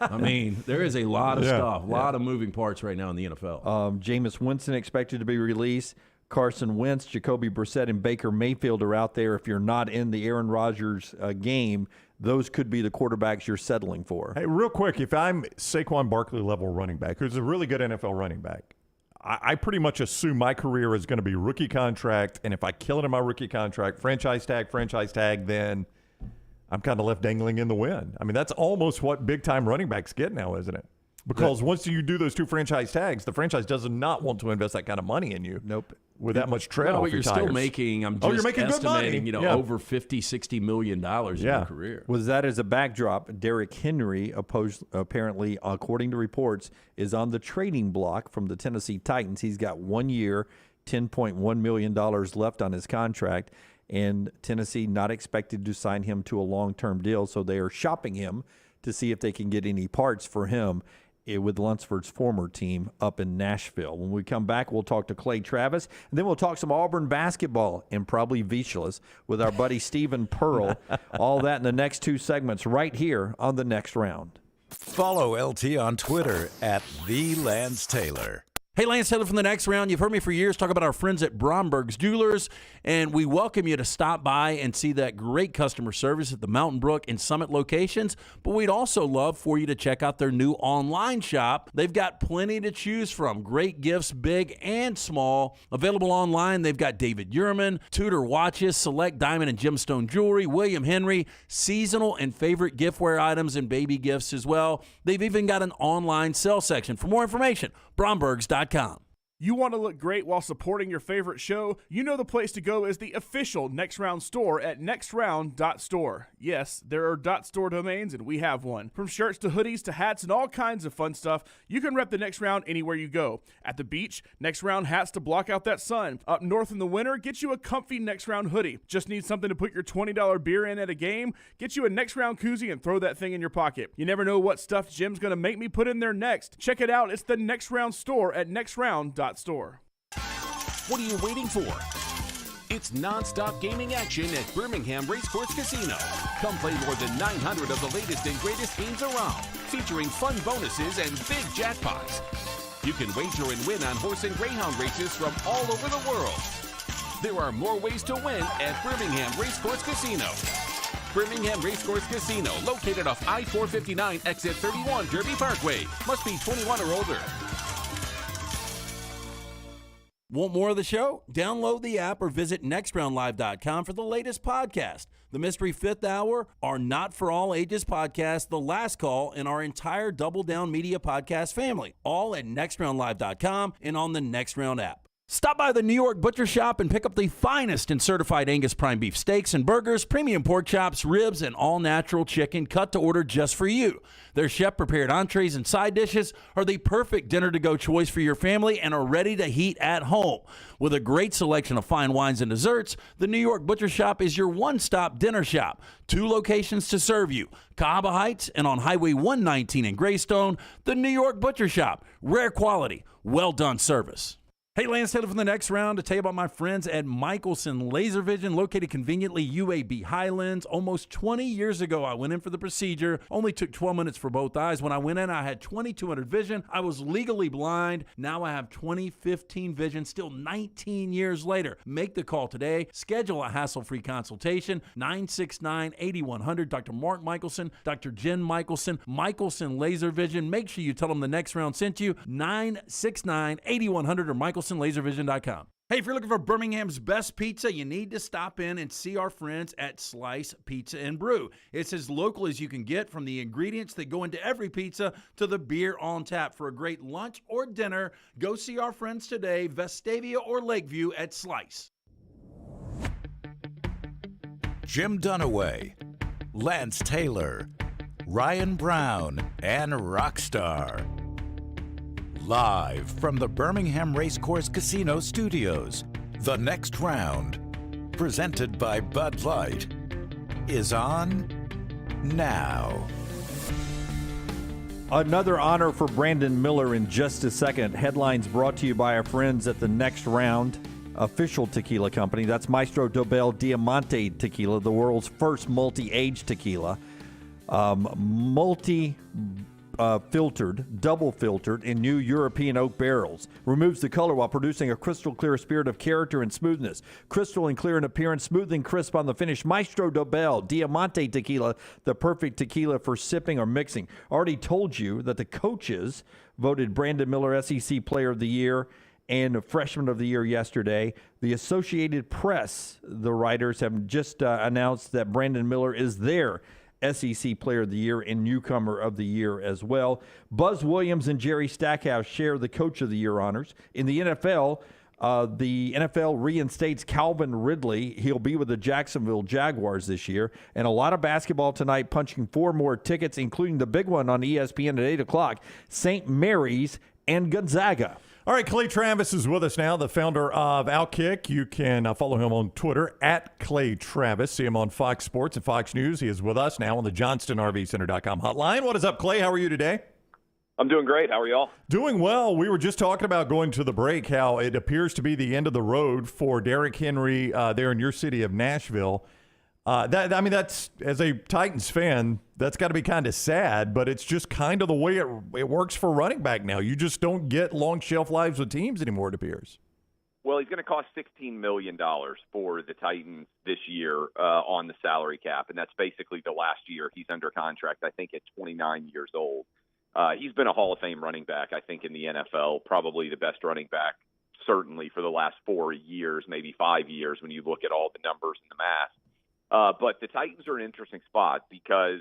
Speaker 5: I mean, there is a lot of stuff, a lot of moving parts right now in the NFL.
Speaker 4: Jameis Winston expected to be released. Carson Wentz, Jacoby Brissett, and Baker Mayfield are out there. If you're not in the Aaron Rodgers game, those could be the quarterbacks you're settling for.
Speaker 2: Hey, real quick, if I'm Saquon Barkley level running back, who's a really good NFL running back, I pretty much assume my career is going to be rookie contract, and if I kill it in my rookie contract, franchise tag, then I'm kind of left dangling in the wind. I mean, that's almost what big-time running backs get now, isn't it? Because once you do those 2 franchise tags, the franchise does not want to invest that kind of money in you.
Speaker 4: Nope.
Speaker 2: With that much tread off
Speaker 5: but
Speaker 2: your
Speaker 5: you're
Speaker 2: tires.
Speaker 5: still making,
Speaker 2: you're making
Speaker 5: estimating,
Speaker 2: good money.
Speaker 5: over $50-60 million in your career.
Speaker 4: With that as a backdrop, Derrick Henry, apparently, according to reports, is on the trading block from the Tennessee Titans. He's got 1 year, $10.1 million left on his contract, and Tennessee not expected to sign him to a long-term deal, so they are shopping him to see if they can get any parts for him with Lunsford's former team up in Nashville. When we come back, we'll talk to Clay Travis, and then we'll talk some Auburn basketball and probably Vicious with our buddy Stephen Pearl. All that in the next 2 segments right here on The Next Round.
Speaker 6: Follow LT on Twitter at @TheLanceTaylor.
Speaker 5: Hey, Lance Taylor from The Next Round. You've heard me for years talk about our friends at Bromberg's Jewelers, and we welcome you to stop by and see that great customer service at the Mountain Brook and Summit locations, but we'd also love for you to check out their new online shop. They've got plenty to choose from. Great gifts, big and small. Available online, they've got David Yurman, Tudor watches, select diamond and gemstone jewelry, William Henry, seasonal and favorite giftware items and baby gifts as well. They've even got an online sale section. For more information, Brombergs.com.
Speaker 1: You want to look great while supporting your favorite show? You know the place to go is the official Next Round store at nextround.store. Yes, there are .store domains, and we have one. From shirts to hoodies to hats and all kinds of fun stuff, you can rep the Next Round anywhere you go. At the beach, Next Round hats to block out that sun. Up north in the winter, get you a comfy Next Round hoodie. Just need something to put your $20 beer in at a game? Get you a Next Round koozie and throw that thing in your pocket. You never know what stuff Jim's going to make me put in there next. Check it out. It's the Next Round store at nextround.store.
Speaker 13: What are you waiting for? It's non-stop gaming action at Birmingham Racecourse Casino. Come play more than 900 of the latest and greatest games around, featuring fun bonuses and big jackpots. You can wager and win on horse and greyhound races from all over the world. There are more ways to win at Birmingham Racecourse Casino. Birmingham Racecourse Casino, located off I-459, exit 31, Derby Parkway. Must be 21 or older.
Speaker 5: Want more of the show? Download the app or visit nextroundlive.com for the latest podcast. The Mystery Fifth Hour, our Not For All Ages podcast, The Last Call, and our entire Double Down Media podcast family. All at nextroundlive.com and on the Next Round app. Stop by the New York Butcher Shop and pick up the finest in certified Angus prime beef steaks and burgers, premium pork chops, ribs, and all-natural chicken cut to order just for you. Their chef-prepared entrees and side dishes are the perfect dinner-to-go choice for your family and are ready to heat at home. With a great selection of fine wines and desserts, the New York Butcher Shop is your one-stop dinner shop. 2 locations to serve you, Cahaba Heights and on Highway 119 in Greystone. The New York Butcher Shop. Rare quality, well-done service. Hey, Lance Taylor from the Next Round to tell you about my friends at Michelson Laser Vision, located conveniently UAB Highlands. Almost 20 years ago, I went in for the procedure. Only took 12 minutes for both eyes. When I went in, I had 2200 vision. I was legally blind. Now I have 20/15 vision, still 19 years later. Make the call today. Schedule a hassle-free consultation. 969-8100. Dr. Mark Michelson, Dr. Jen Michelson, Michelson Laser Vision. Make sure you tell them the Next Round sent you. 969-8100 or MichelsonLaserVision.com. Hey, if you're looking for Birmingham's best pizza, you need to stop in and see our friends at Slice Pizza and Brew. It's as local as you can get, from the ingredients that go into every pizza to the beer on tap. For a great lunch or dinner, go see our friends today, Vestavia or Lakeview at Slice.
Speaker 6: Jim Dunaway, Lance Taylor, Ryan Brown, and Rockstar. Live from the Birmingham Racecourse Casino Studios, the Next Round, presented by Bud Light, is on now.
Speaker 3: Another honor for Brandon Miller in just a second. Headlines brought to you by our friends at the Next Round official tequila company. That's Maestro Dobel Diamante Tequila, the world's first multi-age tequila. Filtered, double filtered in new European oak barrels. Removes the color while producing a crystal clear spirit of character and smoothness. Crystal and clear in appearance, smooth and crisp on the finish. Maestro Dobel Diamante Tequila, the perfect tequila for sipping or mixing. Already told you that the coaches voted Brandon Miller SEC Player of the Year and Freshman of the Year yesterday. The Associated Press, the writers, have just announced that Brandon Miller is their SEC Player of the Year and Newcomer of the Year as well. Buzz Williams and Jerry Stackhouse share the Coach of the Year honors. In the NFL reinstates Calvin Ridley. He'll be with the Jacksonville Jaguars this year. And a lot of basketball tonight, punching 4 more tickets, including the big one on ESPN at 8 o'clock, St. Mary's and Gonzaga.
Speaker 2: All right, Clay Travis is with us now, the founder of Outkick. You can follow him on Twitter at Clay Travis. See him on Fox Sports and Fox News. He is with us now on the JohnstonRVCenter.com hotline. What is up, Clay? How are you today?
Speaker 14: I'm doing great. How are y'all? Doing
Speaker 2: well. We were just talking about going to the break, how it appears to be the end of the road for Derrick Henry there in your city of Nashville. That's, as a Titans fan, that's got to be kind of sad, but it's just kind of the way it works for running back now. You just don't get long shelf lives with teams anymore, it appears.
Speaker 14: Well, he's going to cost $16 million for the Titans this year on the salary cap, and that's basically the last year he's under contract, I think, at 29 years old. He's been a Hall of Fame running back, I think, in the NFL, probably the best running back, certainly for the last 4 years, maybe 5 years, when you look at all the numbers and the math. But the Titans are an interesting spot because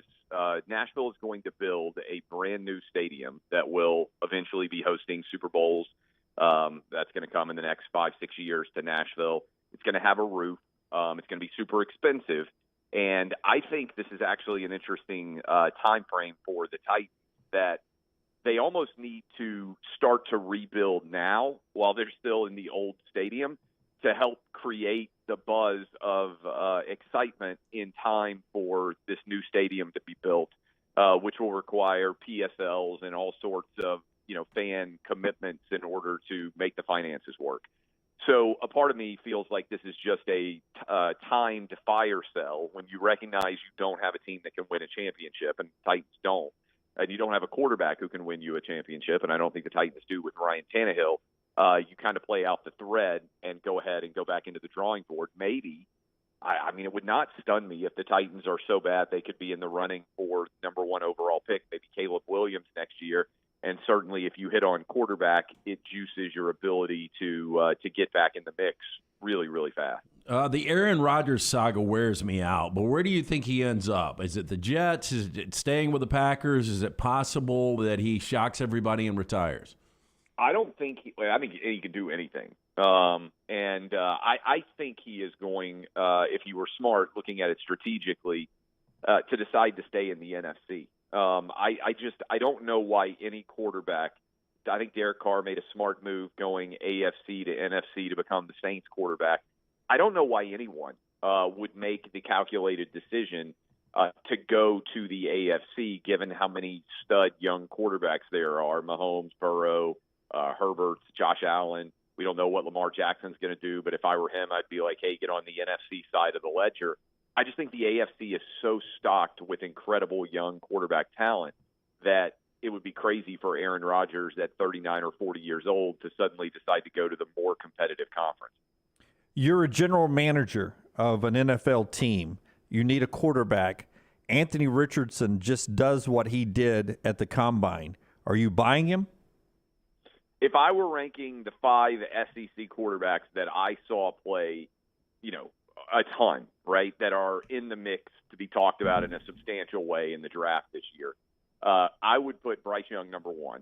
Speaker 14: Nashville is going to build a brand new stadium that will eventually be hosting Super Bowls. That's going to come in the next 5-6 years to Nashville. It's going to have a roof. It's going to be super expensive. And I think this is actually an interesting time frame for the Titans, that they almost need to start to rebuild now while they're still in the old stadium to help create the buzz of excitement in time for this new stadium to be built, which will require PSLs and all sorts of, fan commitments in order to make the finances work. So a part of me feels like this is just a timed fire sale when you recognize you don't have a team that can win a championship, and Titans don't, and you don't have a quarterback who can win you a championship, and I don't think the Titans do with Ryan Tannehill. You kind of play out the thread and go ahead and go back into the drawing board. Maybe, I mean, it would not stun me if the Titans are so bad they could be in the running for number 1 overall pick, maybe Caleb Williams next year. And certainly if you hit on quarterback, it juices your ability to get back in the mix really, really fast.
Speaker 5: The Aaron Rodgers saga wears me out, but where do you think he ends up? Is it the Jets? Is it staying with the Packers? Is it possible that he shocks everybody and retires?
Speaker 14: I don't think I think he could do anything. I think he is going, if he were smart, looking at it strategically, to decide to stay in the NFC. I don't know why any quarterback. I think Derek Carr made a smart move going AFC to NFC to become the Saints quarterback. I don't know why anyone would make the calculated decision to go to the AFC, given how many stud young quarterbacks there are: Mahomes, Burrow, Herbert, Josh Allen. We don't know what Lamar Jackson's going to do, but if I were him, I'd be like, hey, get on the NFC side of the ledger. I just think the AFC is so stocked with incredible young quarterback talent that it would be crazy for Aaron Rodgers at 39 or 40 years old to suddenly decide to go to the more competitive conference.
Speaker 3: You're a general manager of an NFL team. You need a quarterback. Anthony Richardson just does what he did at the Combine. Are you buying him?
Speaker 14: If I were ranking the 5 SEC quarterbacks that I saw play, a ton, right, that are in the mix to be talked about in a substantial way in the draft this year, I would put Bryce Young number 1.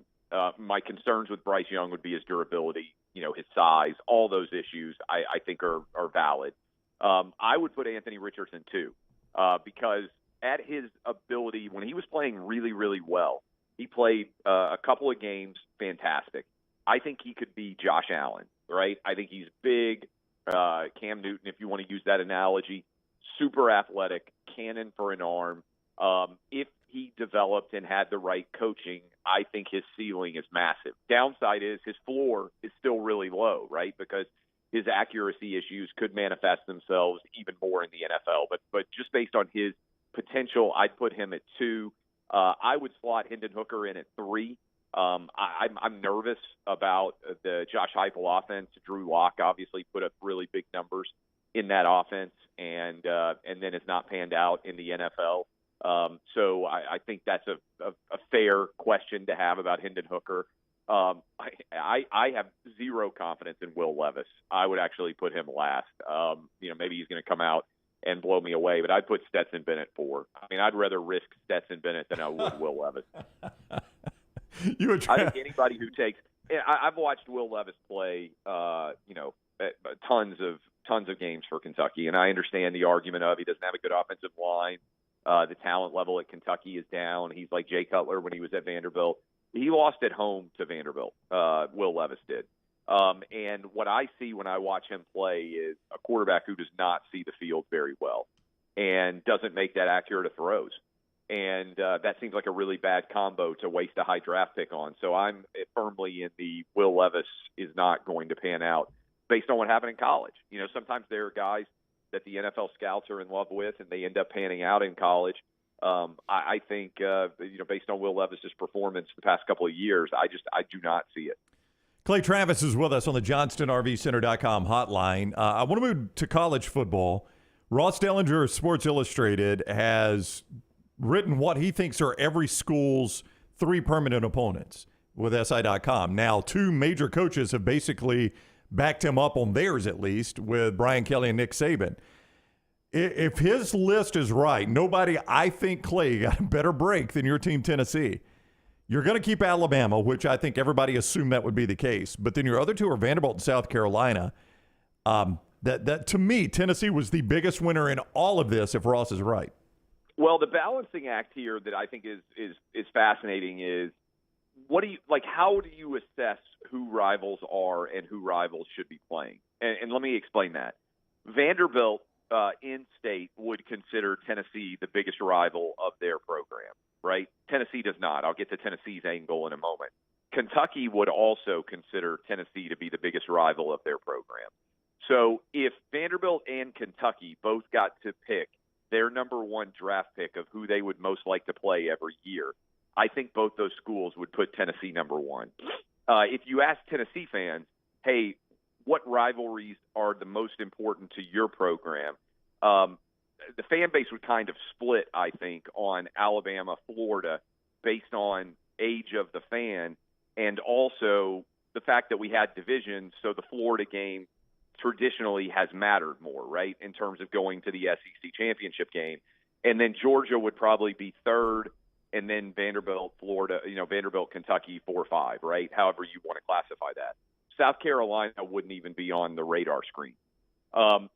Speaker 14: My concerns with Bryce Young would be his durability, his size, all those issues I think are valid. I would put Anthony Richardson 2, because at his ability, when he was playing really, really well, he played a couple of games fantastic. I think he could be Josh Allen, right? I think he's big. Cam Newton, if you want to use that analogy, super athletic, cannon for an arm. If he developed and had the right coaching, I think his ceiling is massive. Downside is his floor is still really low, right? Because his accuracy issues could manifest themselves even more in the NFL. But just based on his potential, I'd put him at 2. I would slot Hendon Hooker in at 3. I'm nervous about the Josh Heupel offense. Drew Lock obviously put up really big numbers in that offense, and then it's not panned out in the NFL. So I think that's a fair question to have about Hendon Hooker. I have zero confidence in Will Levis. I would actually put him last. Maybe he's going to come out and blow me away, but I'd put Stetson Bennett 4. I mean, I'd rather risk Stetson Bennett than I would Will Levis. I think anybody who takes – I've watched Will Levis play, tons of games for Kentucky, and I understand the argument of he doesn't have a good offensive line. The talent level at Kentucky is down. He's like Jay Cutler when he was at Vanderbilt. He lost at home to Vanderbilt, Will Levis did. And what I see when I watch him play is a quarterback who does not see the field very well and doesn't make that accurate of throws. And that seems like a really bad combo to waste a high draft pick on. So I'm firmly in the Will Levis is not going to pan out based on what happened in college. Sometimes there are guys that the NFL scouts are in love with and they end up panning out in college. I think, based on Will Levis's performance the past couple of years, I do not see it.
Speaker 2: Clay Travis is with us on the JohnstonRVCenter.com hotline. I want to move to college football. Ross Dellinger of Sports Illustrated has written what he thinks are every school's 3 permanent opponents with SI.com. Now, 2 major coaches have basically backed him up on theirs, at least, with Brian Kelly and Nick Saban. If his list is right, nobody, I think, Clay, got a better break than your team, Tennessee. You're going to keep Alabama, which I think everybody assumed that would be the case. But then your other 2 are Vanderbilt and South Carolina. That to me, Tennessee was the biggest winner in all of this, if Ross is right.
Speaker 14: Well, the balancing act here that I think is fascinating is how do you assess who rivals are and who rivals should be playing? And let me explain that. Vanderbilt in state would consider Tennessee the biggest rival of their program, right? Tennessee does not. I'll get to Tennessee's angle in a moment. Kentucky would also consider Tennessee to be the biggest rival of their program. So if Vanderbilt and Kentucky both got to pick their number 1 draft pick of who they would most like to play every year, I think both those schools would put Tennessee number 1. If you ask Tennessee fans, hey, what rivalries are the most important to your program? The fan base would kind of split, I think, on Alabama, Florida, based on age of the fan, and also the fact that we had divisions, so the Florida game traditionally has mattered more, right, in terms of going to the SEC championship game. And then Georgia would probably be 3rd, and then Vanderbilt, Florida, Vanderbilt, Kentucky, 4 or 5, right, however you want to classify that. South Carolina wouldn't even be on the radar screen.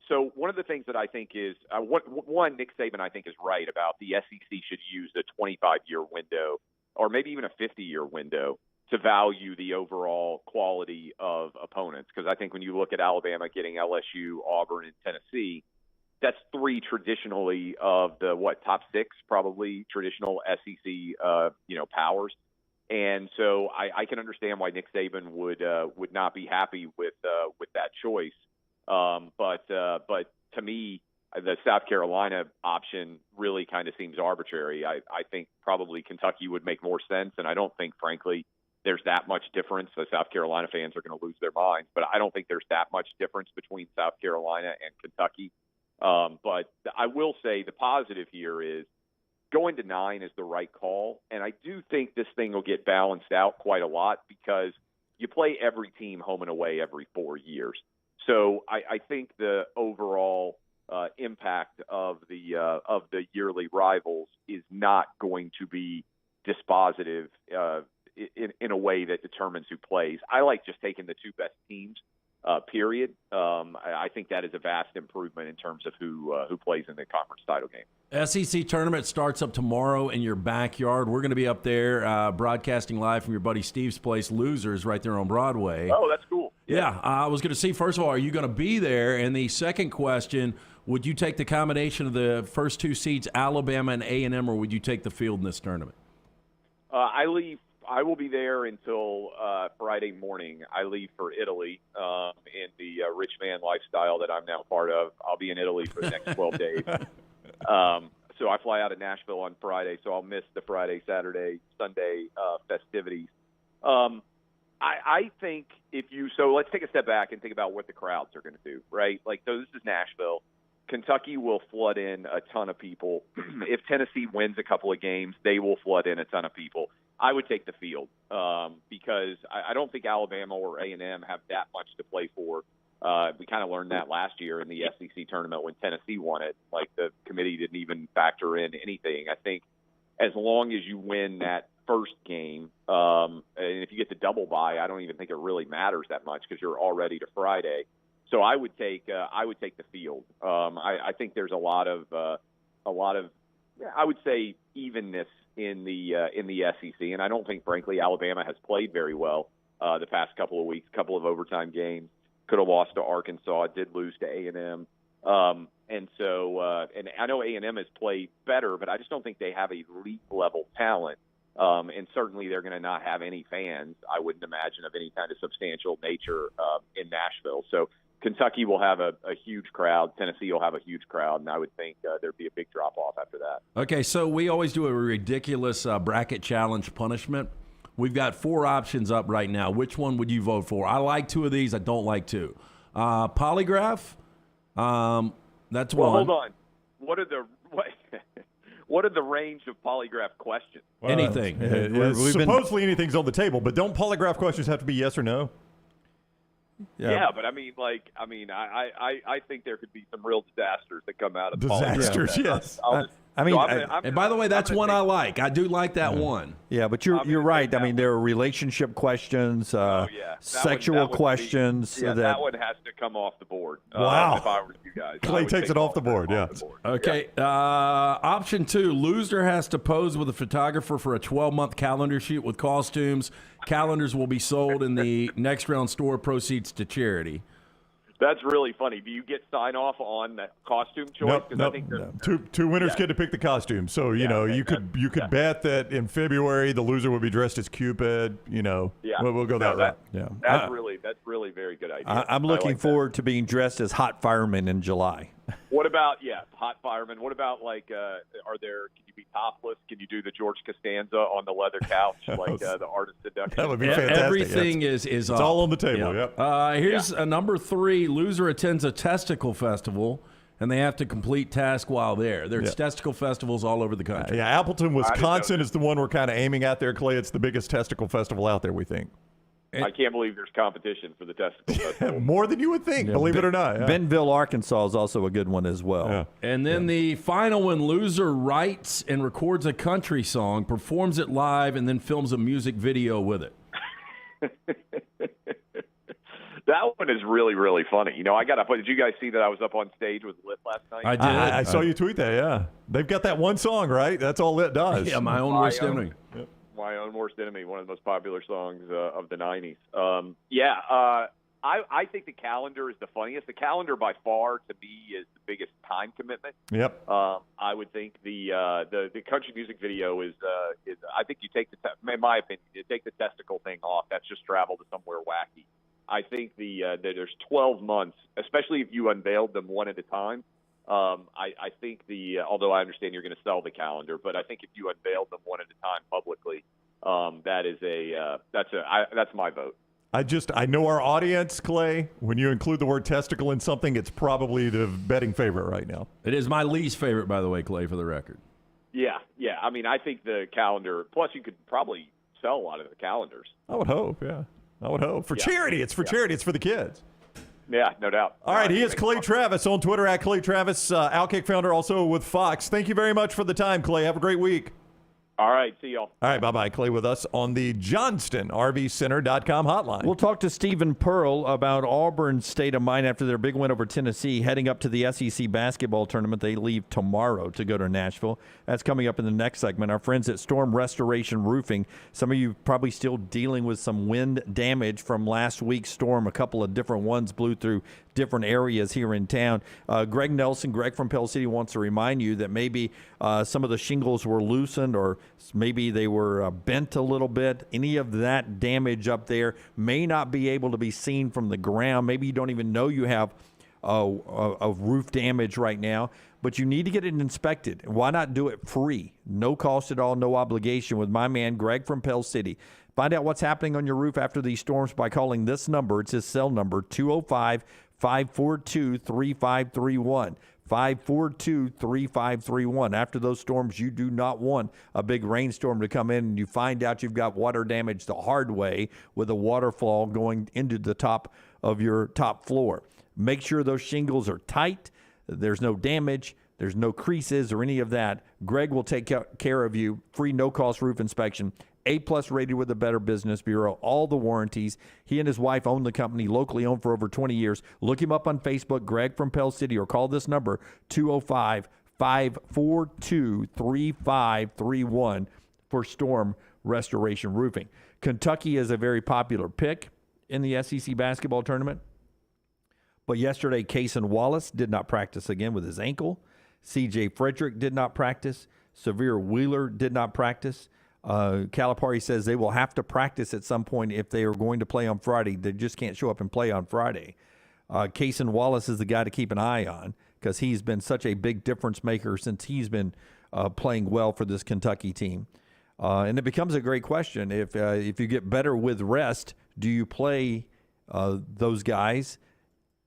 Speaker 14: So one of the things that I think is one, Nick Saban, I think, is right about the SEC should use the 25-year window or maybe even a 50-year window to value the overall quality of opponents. Because I think when you look at Alabama getting LSU, Auburn, and Tennessee, that's three traditionally of the top six probably traditional SEC powers. And so I can understand why Nick Saban would not be happy with that choice. But to me, the South Carolina option really kind of seems arbitrary. I think probably Kentucky would make more sense, and I don't think, frankly, there's that much difference. The South Carolina fans are going to lose their minds, but I don't think there's that much difference between South Carolina and Kentucky. But I will say the positive here is going to 9 is the right call, and I do think this thing will get balanced out quite a lot because you play every team home and away every 4 years. So I think the overall impact of the yearly rivals is not going to be dispositive in a way that determines who plays. I like just taking the two best teams, period. I think that is a vast improvement in terms of who plays in the conference title game.
Speaker 5: SEC tournament starts up tomorrow in your backyard. We're going to be up there broadcasting live from your buddy Steve's place, Losers, right there on Broadway.
Speaker 14: Oh, that's cool.
Speaker 5: Yeah, I was going to see, first of all, are you going to be there? And the second question, would you take the combination of the first two seeds, Alabama and A&M, or would you take the field in this tournament?
Speaker 14: I will be there until Friday morning. I leave for Italy in the rich man lifestyle that I'm now part of. I'll be in Italy for the next 12 days. So I fly out of Nashville on Friday, so I'll miss the Friday, Saturday, Sunday festivities. I think let's take a step back and think about what the crowds are going to do, right? So this is Nashville. Kentucky will flood in a ton of people. If Tennessee wins a couple of games, they will flood in a ton of people. I would take the field because I don't think Alabama or A&M have that much to play for. We kind of learned that last year in the SEC tournament when Tennessee won it. The committee didn't even factor in anything. I think as long as you win that first game, and if you get the double bye, I don't even think it really matters that much because you're already to Friday. So I would take the field. I think there's a lot of I would say evenness in the SEC, and I don't think, frankly, Alabama has played very well the past couple of weeks. Couple of overtime games, could have lost to Arkansas, did lose to A&M, and I know A&M has played better, but I just don't think they have elite level talent, and certainly they're going to not have any fans. I wouldn't imagine of any kind of substantial nature in Nashville. So Kentucky will have a huge crowd. Tennessee will have a huge crowd, and I would think there'd be a big drop-off after that.
Speaker 5: Okay, so we always do a ridiculous bracket challenge punishment. We've got 4 options up right now. Which one would you vote for? I like 2 of these. I don't like 2. Polygraph, that's one.
Speaker 14: Hold on. What are the range of polygraph questions?
Speaker 5: Anything.
Speaker 2: Supposedly anything's on the table, but don't polygraph questions have to be yes or no?
Speaker 14: Yeah, but I think there could be some real disasters that come out of
Speaker 2: disasters. Yes.
Speaker 5: And by the way, that's one I like. I do like that one.
Speaker 4: Yeah, but you're right. There are relationship questions, sexual questions.
Speaker 14: That one has to come off the board.
Speaker 2: Wow.
Speaker 14: If I were you guys,
Speaker 2: Clay takes it off the board. Yeah.
Speaker 5: Okay. Option 2: loser has to pose with a photographer for a 12-month calendar shoot with costumes. Calendars will be sold in the next round store. Proceeds to charity.
Speaker 14: That's really funny. Do you get sign off on that costume choice?
Speaker 2: Nope.
Speaker 14: I think
Speaker 2: two winners get to pick the costume. So you could bet that in February the loser would be dressed as Cupid. We'll go that route. Yeah,
Speaker 14: that's really very good idea.
Speaker 4: I'm looking forward to being dressed as hot fireman in July.
Speaker 14: What about hot fireman? What about can you be topless? Can you do the George Costanza on the leather couch the artist seduction?
Speaker 2: That would be fantastic.
Speaker 5: Everything is
Speaker 2: it's all on the table.
Speaker 5: Yep. Here's number 3: loser attends a testicle festival, and they have to complete task while there. There's testicle festivals all over the country.
Speaker 2: Yeah, Appleton, Wisconsin is the one we're kind of aiming at there, Clay. It's the biggest testicle festival out there, we think.
Speaker 14: I can't believe there's competition for the testicle festival.
Speaker 2: More than you would think, believe it or not. Yeah.
Speaker 4: Bentonville, Arkansas is also a good one as well.
Speaker 2: Yeah.
Speaker 5: And then the final one: loser writes and records a country song, performs it live, and then films a music video with it.
Speaker 14: That one is really, really funny. You know, did you guys see that I was up on stage with Lit last night?
Speaker 2: I did. I saw you tweet that, yeah. They've got that one song, right? That's all Lit does.
Speaker 5: Yeah, My Own Worst Enemy.
Speaker 14: Yep. My Own Worst Enemy, one of the most popular songs of the 90s. I think the calendar is the funniest. The calendar, by far, to me, is the biggest time commitment.
Speaker 2: Yep.
Speaker 14: I would think the country music video is I think you take in my opinion, you take the testicle thing off. That's just travel to somewhere wacky. I think there's 12 months, especially if you unveiled them one at a time. I think although I understand you're going to sell the calendar, but I think if you unveiled them one at a time publicly, that's my vote.
Speaker 2: I know our audience, Clay. When you include the word testicle in something, it's probably the betting favorite right now.
Speaker 5: It is my least favorite, by the way, Clay, for the record.
Speaker 14: Yeah. I mean, I think the calendar. Plus, you could probably sell a lot of the calendars.
Speaker 2: I would hope. Yeah, I would hope for charity. It's for charity. It's for the kids.
Speaker 14: Yeah, no doubt.
Speaker 2: All right, he is Clay Travis on Twitter at Clay Travis, Outkick founder, also with Fox. Thank you very much for the time, Clay. Have a great week.
Speaker 14: All right, see y'all.
Speaker 2: All right, bye-bye. Clay with us on the JohnstonRVCenter.com hotline.
Speaker 4: We'll talk to Stephen Pearl about Auburn's state of mind after their big win over Tennessee, heading up to the SEC basketball tournament. They leave tomorrow to go to Nashville. That's coming up in the next segment. Our friends at Storm Restoration Roofing. Some of you probably still dealing with some wind damage from last week's storm. A couple of different ones blew through different areas here in town. Greg Nelson, Greg from Pell City, wants to remind you that maybe some of the shingles were loosened or maybe they were bent a little bit. Any of that damage up there may not be able to be seen from the ground. Maybe you don't even know you have a roof damage right now, but you need to get it inspected. Why not do it free? No cost at all, no obligation with my man Greg from Pell City. Find out what's happening on your roof after these storms by calling this number. It's his cell number, 205-542-3531. 542-3531. After those storms, you do not want a big rainstorm to come in and you find out you've got water damage the hard way with a waterfall going into the top of your top floor. Make sure those shingles are tight, there's no damage, there's no creases or any of that. Greg will take care of you. Free no-cost roof inspection. A-plus rated with the Better Business Bureau, all the warranties. He and his wife own the company, locally owned for over 20 years. Look him up on Facebook, Greg from Pell City, or call this number, 205-542-3531 for Storm Restoration Roofing. Kentucky is a very popular pick in the SEC basketball tournament. But yesterday, Cason Wallace did not practice again with his ankle. C.J. Frederick did not practice. Severe Wheeler did not practice. Calipari says they will have to practice at some point if they are going to play on Friday. They just can't show up and play on Friday. Cason Wallace is the guy to keep an eye on because he's been such a big difference maker since he's been playing well for this Kentucky team. And it becomes a great question. If you get better with rest, do you play those guys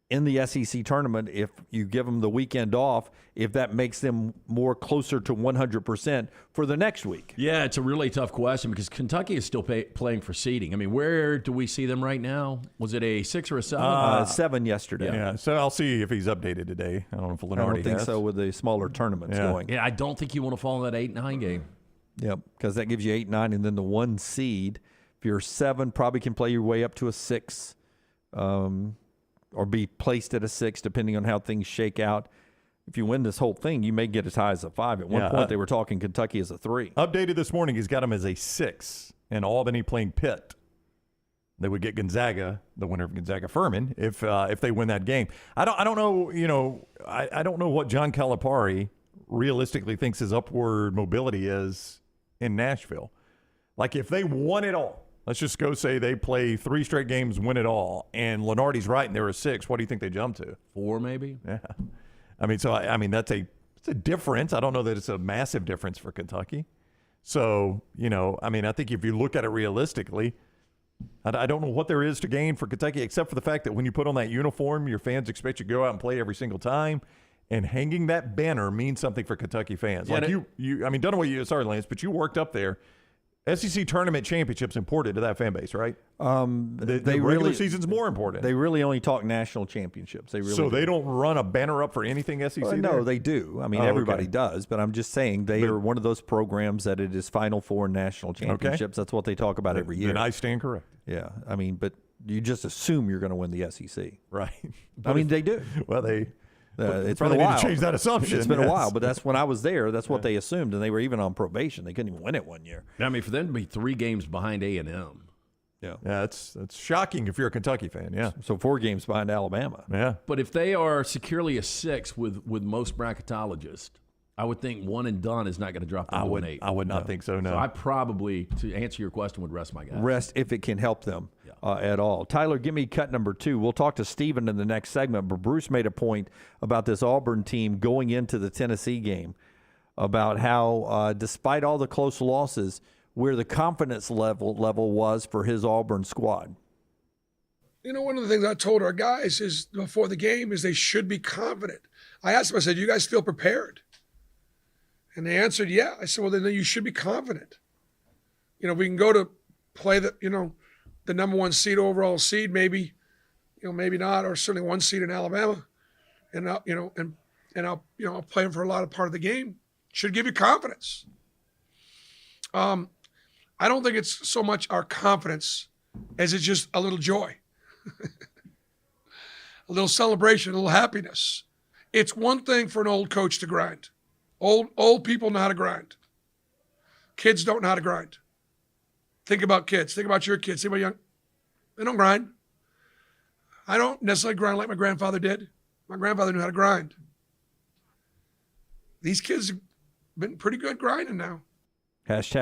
Speaker 4: in the SEC tournament if you give them the weekend off, if that makes them more closer to 100% for the next week?
Speaker 5: Yeah, it's a really tough question because Kentucky is still playing for seeding. I mean, where do we see them right now? Was it a 6 or a 7?
Speaker 4: 7 yesterday.
Speaker 2: Yeah, so I'll see if he's updated today. I don't know if Lenardi
Speaker 4: I don't think so with the smaller tournaments going.
Speaker 5: Yeah, I don't think you want to fall in that 8-9 game.
Speaker 4: Yep, because that gives you 8-9, and then the 1 seed. If you're 7, probably can play your way up to a 6. Or be placed at a 6, depending on how things shake out. If you win this whole thing, you may get as high as a 5. At one point, they were talking Kentucky as a 3.
Speaker 2: Updated this morning, he's got him as a 6. And Albany playing Pitt. They would get Gonzaga, the winner of Gonzaga-Furman, if they win that game. I don't know. I don't know what John Calipari realistically thinks his upward mobility is in Nashville. Like if they won it all. Let's just go say they play 3 straight games, win it all, and Lenardi's right, and they're a 6. What do you think they jump to?
Speaker 5: 4, maybe?
Speaker 2: Yeah. That's a difference. I don't know that it's a massive difference for Kentucky. So, I think if you look at it realistically, I don't know what there is to gain for Kentucky except for the fact that when you put on that uniform, your fans expect you to go out and play every single time. And hanging that banner means something for Kentucky fans. Yeah, sorry, Lance, but you worked up there. SEC tournament championships important to that fan base, right? The regular season's more important.
Speaker 4: They really only talk national championships. They
Speaker 2: don't run a banner up for anything SEC.
Speaker 4: No, they do. I mean, everybody does, but I'm just saying they are one of those programs that it is Final Four national championships. Okay. That's what they talk about every year.
Speaker 2: And I stand corrected.
Speaker 4: Yeah, but you just assume you're going to win the SEC.
Speaker 2: Right.
Speaker 4: I mean, they do.
Speaker 2: Well,
Speaker 4: it's been a while.
Speaker 2: Need to change that assumption.
Speaker 4: It's been a while, but that's when I was there. That's what they assumed, and they were even on probation. They couldn't even win it one year.
Speaker 5: I mean, for them to be 3 games behind A&M.
Speaker 2: Yeah, it's shocking if you're a Kentucky fan. Yeah.
Speaker 4: So 4 games behind Alabama.
Speaker 2: Yeah.
Speaker 5: But if they are securely a 6 with most bracketologists, I would think one and done is not going to drop them to an 8.
Speaker 2: I would not think so, no.
Speaker 5: So I probably, to answer your question, would rest my guys.
Speaker 4: Rest if it can help them at all. Tyler, give me cut number 2. We'll talk to Steven in the next segment, but Bruce made a point about this Auburn team going into the Tennessee game, about how despite all the close losses, where the confidence level was for his Auburn squad.
Speaker 15: You know, one of the things I told our guys is before the game is they should be confident. I asked them, I said, you guys feel prepared? And they answered, yeah. I said, well, then you should be confident. You know, we can go to play the number 1 seed, overall seed, maybe not, or certainly 1 seed in Alabama. And I'll play them for a lot of part of the game. Should give you confidence. I don't think it's so much our confidence as it's just a little joy, a little celebration, a little happiness. It's one thing for an old coach to grind. Old people know how to grind. Kids don't know how to grind. Think about kids. Think about your kids. Think about young. They don't grind. I don't necessarily grind like my grandfather did. My grandfather knew how to grind. These kids have been pretty good grinding now.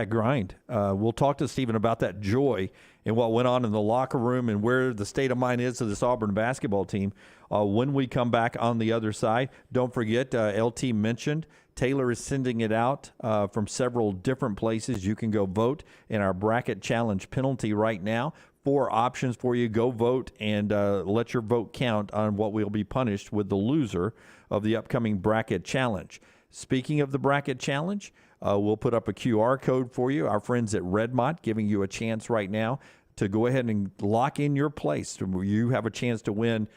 Speaker 4: #grind. We'll talk to Steven about that joy and what went on in the locker room and where the state of mind is of this Auburn basketball team when we come back on the other side. Don't forget, LT mentioned, Taylor is sending it out from several different places. You can go vote in our bracket challenge penalty right now. 4 options for you. Go vote and let your vote count on what will be punished with the loser of the upcoming bracket challenge. Speaking of the bracket challenge, we'll put up a QR code for you. Our friends at Redmont giving you a chance right now to go ahead and lock in your place. You have a chance to win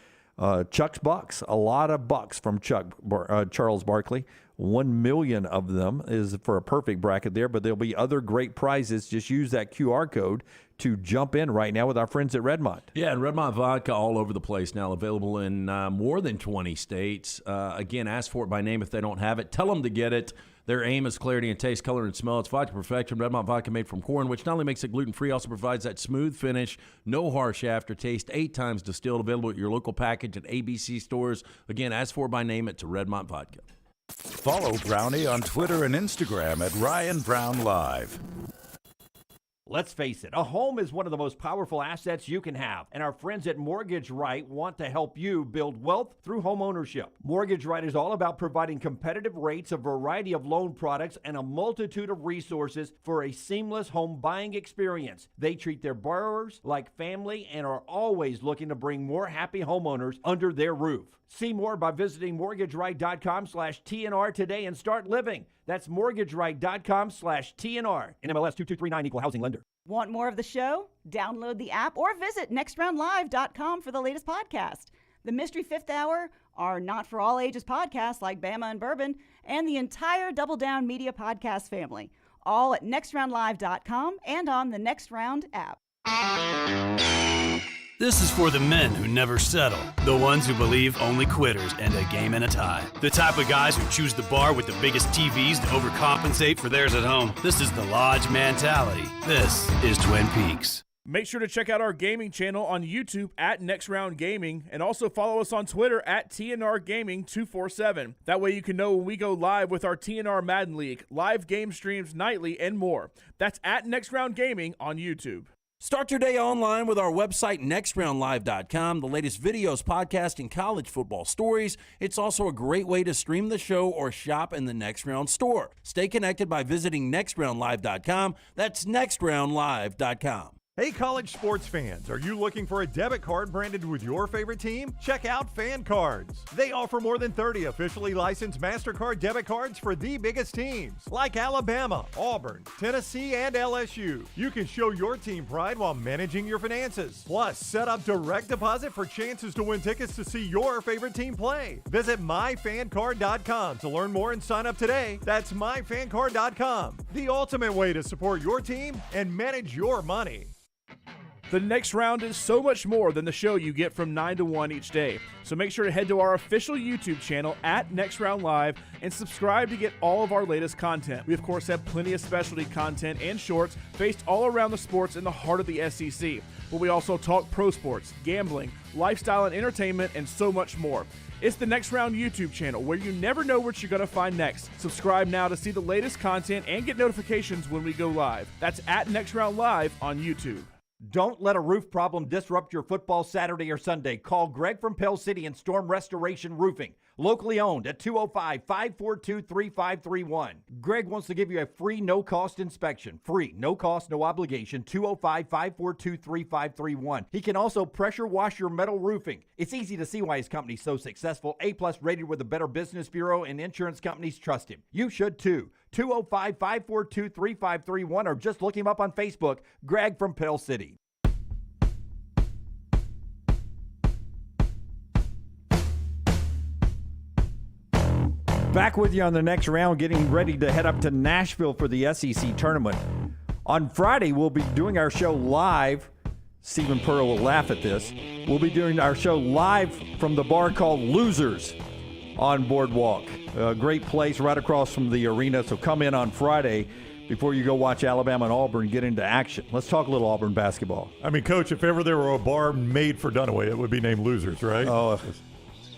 Speaker 4: Chuck's Bucks, a lot of bucks from Charles Barkley. 1 million of them is for a perfect bracket there, but there'll be other great prizes. Just use that QR code to jump in right now with our friends at Redmont.
Speaker 5: Yeah, and Redmont vodka all over the place now, available in more than 20 states. Again, ask for it by name if they don't have it. Tell them to get it. Their aim is clarity and taste, color, and smell. It's vodka perfection. Redmont vodka made from corn, which not only makes it gluten-free, also provides that smooth finish, no harsh aftertaste, 8 times distilled, available at your local package at ABC stores. Again, ask for it by name. It's Redmont vodka.
Speaker 6: Follow Brownie on Twitter and Instagram at Ryan Brown Live.
Speaker 3: Let's face it, a home is one of the most powerful assets you can have, and our friends at Mortgage Right want to help you build wealth through home ownership. Mortgage Right is all about providing competitive rates, a variety of loan products, and a multitude of resources for a seamless home buying experience. They treat their borrowers like family and are always looking to bring more happy homeowners under their roof. See more by visiting mortgageright.com/TNR today and start living. That's mortgageright.com/TNR. NMLS 2239, equal housing lender.
Speaker 8: Want more of the show? Download the app or visit nextroundlive.com for the latest podcast. The Mystery Fifth Hour, our not for all ages podcasts like Bama and Bourbon, and the entire Double Down Media podcast family. All at nextroundlive.com and on the Next Round app.
Speaker 16: This is for the men who never settle, the ones who believe only quitters end a game in a tie, the type of guys who choose the bar with the biggest TVs to overcompensate for theirs at home. This is the Lodge mentality. This is Twin Peaks.
Speaker 1: Make sure to check out our gaming channel on YouTube at Next Round Gaming, and also follow us on Twitter at TNR Gaming 247. That way you can know when we go live with our TNR Madden League, live game streams nightly, and more. That's at Next Round Gaming on YouTube.
Speaker 5: Start your day online with our website, nextroundlive.com, the latest videos, podcasts, and college football stories. It's also a great way to stream the show or shop in the Next Round store. Stay connected by visiting nextroundlive.com. That's nextroundlive.com.
Speaker 2: Hey, college sports fans, are you looking for a debit card branded with your favorite team? Check out Fan Cards. They offer more than 30 officially licensed MasterCard debit cards for the biggest teams, like Alabama, Auburn, Tennessee, and LSU. You can show your team pride while managing your finances. Plus, set up direct deposit for chances to win tickets to see your favorite team play. Visit myfancard.com to learn more and sign up today. That's myfancard.com, the ultimate way to support your team and manage your money.
Speaker 1: The Next Round is so much more than the show you get from 9 to 1 each day. So make sure to head to our official YouTube channel at Next Round Live and subscribe to get all of our latest content. We, of course, have plenty of specialty content and shorts based all around the sports in the heart of the SEC. But we also talk pro sports, gambling, lifestyle and entertainment, and so much more. It's the Next Round YouTube channel where you never know what you're going to find next. Subscribe now to see the latest content and get notifications when we go live. That's at Next Round Live on YouTube.
Speaker 3: Don't let a roof problem disrupt your football Saturday or Sunday. Call Greg from Pell City and Storm Restoration Roofing. Locally owned at 205-542-3531. Greg wants to give you a free, no-cost inspection. Free, no cost, no obligation, 205-542-3531. He can also pressure wash your metal roofing. It's easy to see why his company's so successful. A-plus rated with the Better Business Bureau, and insurance companies trust him. You should too. 205-542-3531, or just look him up on Facebook, Greg from Pell City. Back with you on the next round, getting ready to head up to Nashville for the SEC tournament. On Friday, we'll be doing our show live. Stephen Pearl will laugh at this. We'll be doing our show live from the bar called Losers on Boardwalk. A great place right across from the arena. So come in on Friday before you go watch Alabama and Auburn get into action. Let's talk a little Auburn basketball.
Speaker 2: I mean, Coach, if ever there were a bar made for Dunaway, it would be named Losers, right?
Speaker 3: Oh,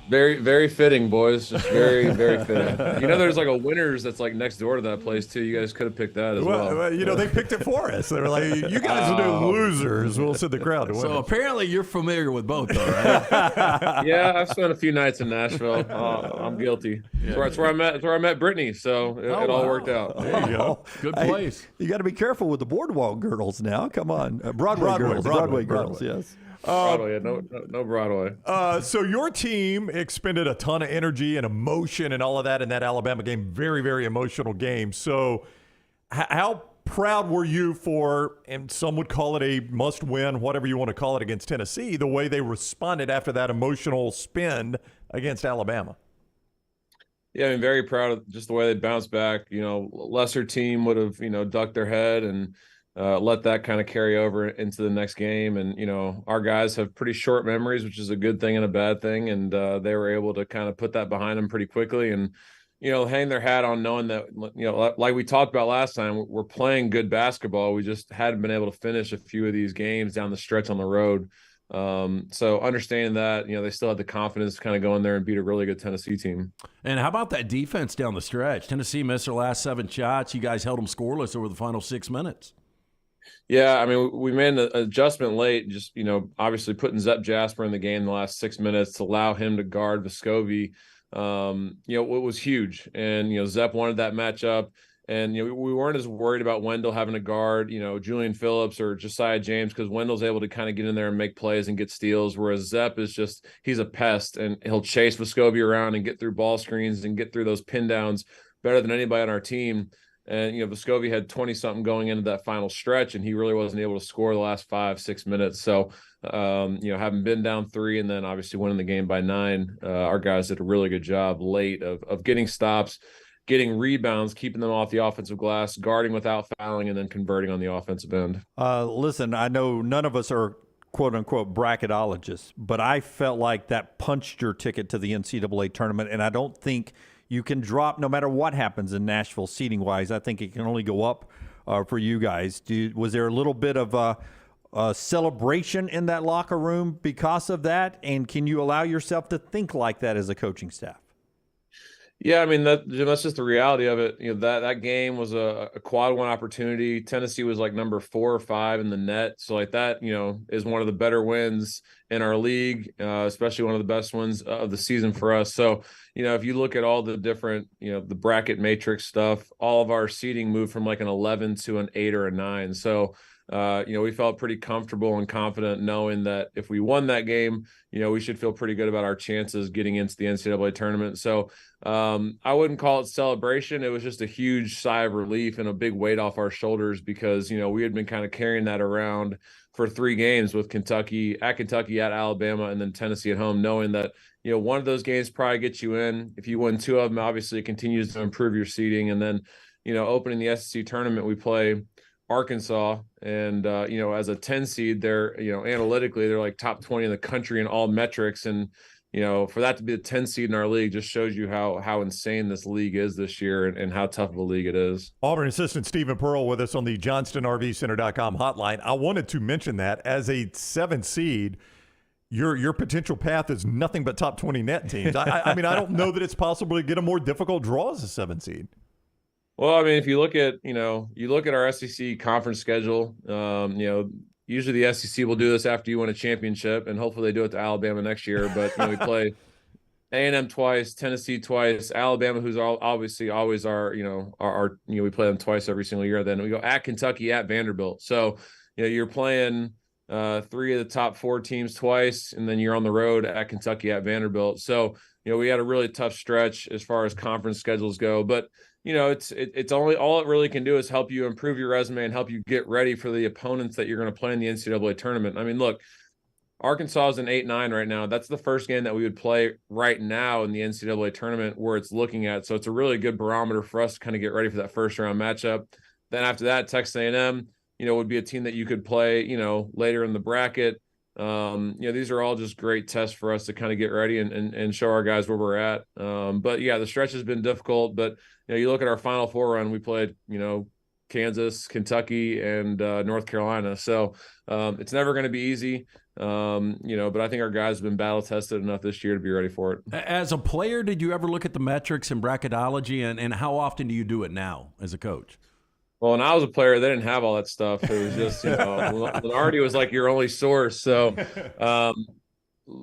Speaker 17: very, very fitting, boys. Just very, very fitting. You know, there's like a Winners that's like next door to that place too. You guys could have picked that as well.
Speaker 2: You know, they picked it for us. They were like, "You guys will do Losers. We'll sit the crowd."
Speaker 5: So apparently, you're familiar with both, though, right?
Speaker 17: Yeah, I've spent a few nights in Nashville. I'm guilty.
Speaker 5: Yeah.
Speaker 17: That's where I met. That's where I met Brittany. So it all worked out.
Speaker 2: There you go.
Speaker 5: Good place.
Speaker 3: Hey, you got to be careful with the Boardwalk girls now. Come on, Broadway girls. Yes.
Speaker 17: Broadway, no Broadway.
Speaker 2: So your team expended a ton of energy and emotion and all of that in that Alabama game. Very, very emotional game. So how proud were you for, and some would call it a must-win, whatever you want to call it, against Tennessee, the way they responded after that emotional spin against Alabama?
Speaker 17: Yeah, I mean, very proud of just the way they bounced back. You know, lesser team would have, ducked their head and let that kind of carry over into the next game. And, our guys have pretty short memories, which is a good thing and a bad thing. And they were able to kind of put that behind them pretty quickly and, hang their hat on knowing that, like we talked about last time, we're playing good basketball. We just hadn't been able to finish a few of these games down the stretch on the road. So understanding that, they still had the confidence to kind of go in there and beat a really good Tennessee team.
Speaker 5: And how about that defense down the stretch? Tennessee missed their last 7 shots. You guys held them scoreless over the final 6 minutes.
Speaker 17: Yeah, I mean, we made an adjustment late, just, obviously putting Zep Jasper in the game in the last 6 minutes to allow him to guard Vescovi, it was huge. And, Zep wanted that matchup. And, we weren't as worried about Wendell having to guard, Julian Phillips or Josiah James, because Wendell's able to kind of get in there and make plays and get steals, whereas Zep is just, he's a pest, and he'll chase Vescovi around and get through ball screens and get through those pin downs better than anybody on our team. And, Vescovi had 20-something going into that final stretch, and he really wasn't able to score the last 5-6 minutes. So, having been down 3 and then obviously winning the game by 9, our guys did a really good job late of getting stops, getting rebounds, keeping them off the offensive glass, guarding without fouling, and then converting on the offensive end.
Speaker 3: Listen, I know none of us are quote-unquote bracketologists, but I felt like that punched your ticket to the NCAA tournament, and I don't think you can drop no matter what happens in Nashville seating-wise. I think it can only go up for you guys. Was there a little bit of a celebration in that locker room because of that? And can you allow yourself to think like that as a coaching staff?
Speaker 17: Yeah, I mean, that's just the reality of it. That game was a quad 1 opportunity. Tennessee was like number 4 or 5 in the net. So like that, is one of the better wins in our league, especially one of the best ones of the season for us. So, if you look at all the different, the bracket matrix stuff, all of our seeding moved from like an 11 to an 8 or a 9. So, we felt pretty comfortable and confident knowing that if we won that game, we should feel pretty good about our chances getting into the NCAA tournament. So I wouldn't call it celebration. It was just a huge sigh of relief and a big weight off our shoulders because, we had been kind of carrying that around for 3 games with Kentucky, at Alabama, and then Tennessee at home, knowing that, one of those games probably gets you in. If you win 2 of them, obviously it continues to improve your seeding. And then, opening the SEC tournament, we play Arkansas, and as a 10 seed, they're analytically they're like top 20 in the country in all metrics, and for that to be a 10 seed in our league just shows you how insane this league is this year and how tough of a league it is.
Speaker 2: Auburn assistant Stephen Pearl with us on the JohnstonRVCenter.com hotline. I wanted to mention that as a 7 seed, your potential path is nothing but top 20 net teams. I mean, I don't know that it's possible to get a more difficult draw as a 7 seed.
Speaker 17: Well, I mean, if you look at our SEC conference schedule, usually the SEC will do this after you win a championship, and hopefully they do it to Alabama next year. But we play A&M twice, Tennessee twice, Alabama, who's obviously always our we play them twice every single year. Then we go at Kentucky, at Vanderbilt. So you're playing 3 of the top 4 teams twice, and then you're on the road at Kentucky, at Vanderbilt. So we had a really tough stretch as far as conference schedules go, but. It's only all it really can do is help you improve your resume and help you get ready for the opponents that you're going to play in the NCAA tournament. I mean, look, Arkansas is an 8-9 right now. That's the first game that we would play right now in the NCAA tournament where it's looking at. So it's a really good barometer for us to kind of get ready for that first round matchup. Then after that, Texas A&M, would be a team that you could play, later in the bracket. These are all just great tests for us to kind of get ready and show our guys where we're at. But yeah, the stretch has been difficult, but you look at our Final Four run, we played, Kansas, Kentucky, and North Carolina. So it's never going to be easy, but I think our guys have been battle tested enough this year to be ready for it.
Speaker 5: As a player, did you ever look at the metrics and bracketology, and how often do you do it now as a coach?
Speaker 17: Well, when I was a player, they didn't have all that stuff. It was just, Lenardi was like your only source. So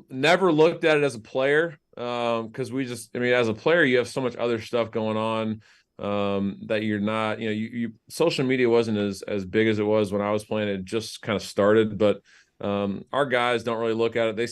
Speaker 17: never looked at it as a player because as a player, you have so much other stuff going on that you're not, social media wasn't as big as it was when I was playing. It just kind of started, but our guys don't really look at it. They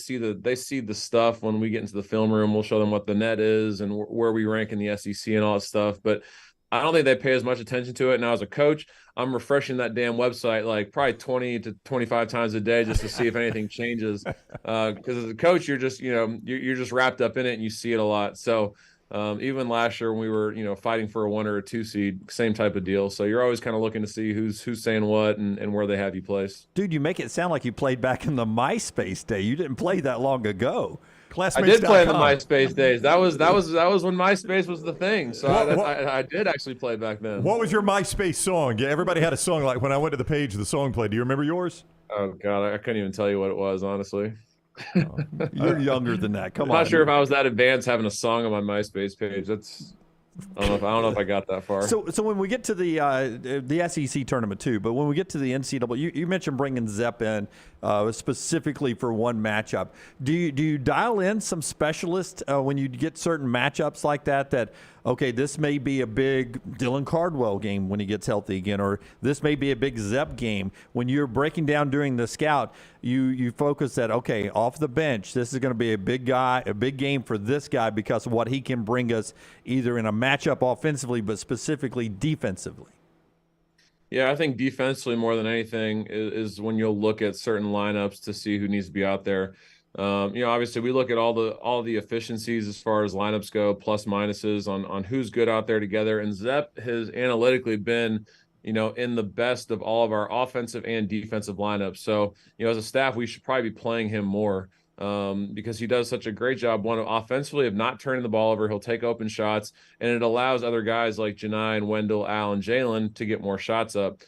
Speaker 17: see the stuff when we get into the film room. We'll show them what the net is and where we rank in the SEC and all that stuff. But I don't think they pay as much attention to it. Now, as a coach, I'm refreshing that damn website like probably 20 to 25 times a day just to see if anything changes. Because as a coach, you're just, you're just wrapped up in it and you see it a lot. So even last year when we were, fighting for a 1 or a 2 seed, same type of deal. So you're always kind of looking to see who's saying what and where they have you placed.
Speaker 3: Dude, you make it sound like you played back in the MySpace day. You didn't play that long ago.
Speaker 17: I did play in the MySpace days. That was when MySpace was the thing. So I did actually play back then.
Speaker 2: What was your MySpace song? Yeah, everybody had a song. Like when I went to the page, the song played. Do you remember yours?
Speaker 17: Oh God, I couldn't even tell you what it was, honestly.
Speaker 3: Oh, you're younger than that. Come on.
Speaker 17: I'm not sure if I was that advanced having a song on my MySpace page. I don't know if I got that far.
Speaker 3: So when we get to the SEC tournament too, but when we get to the NCAA, you mentioned bringing Zep in specifically for one matchup. Do you dial in some specialists when you get certain matchups like that? Okay, this may be a big Dylan Cardwell game when he gets healthy again, or this may be a big Zep game. When you're breaking down during the scout, you focus that, okay, off the bench, this is going to be a big game for this guy because of what he can bring us either in a matchup offensively, but specifically defensively.
Speaker 17: Yeah, I think defensively more than anything is when you'll look at certain lineups to see who needs to be out there. Obviously we look at all the efficiencies as far as lineups go, plus minuses on who's good out there together. And Zep has analytically been, in the best of all of our offensive and defensive lineups. So, as a staff, we should probably be playing him more because he does such a great job, offensively, of not turning the ball over. He'll take open shots, and it allows other guys like Janai and Wendell, Al, and Jalen to get more shots up.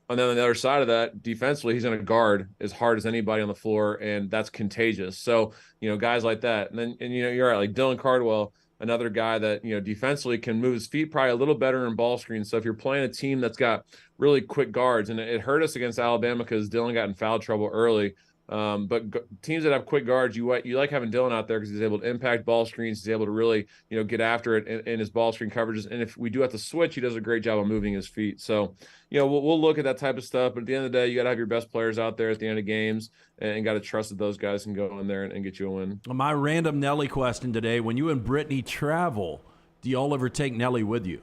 Speaker 17: And then on the other side of that, defensively, he's going to guard as hard as anybody on the floor, and that's contagious. So, guys like that. And you're right, like Dylan Cardwell, another guy that, defensively can move his feet probably a little better in ball screens. So if you're playing a team that's got really quick guards, and it hurt us against Alabama because Dylan got in foul trouble early. But teams that have quick guards, you like having Dylan out there because he's able to impact ball screens. He's able to really, get after it in his ball screen coverages. And if we do have to switch, he does a great job of moving his feet. So, we'll look at that type of stuff. But at the end of the day, you got to have your best players out there at the end of games and got to trust that those guys can go in there and get you a win.
Speaker 5: My random Nelly question today, when you and Brittany travel, do y'all ever take Nelly with you?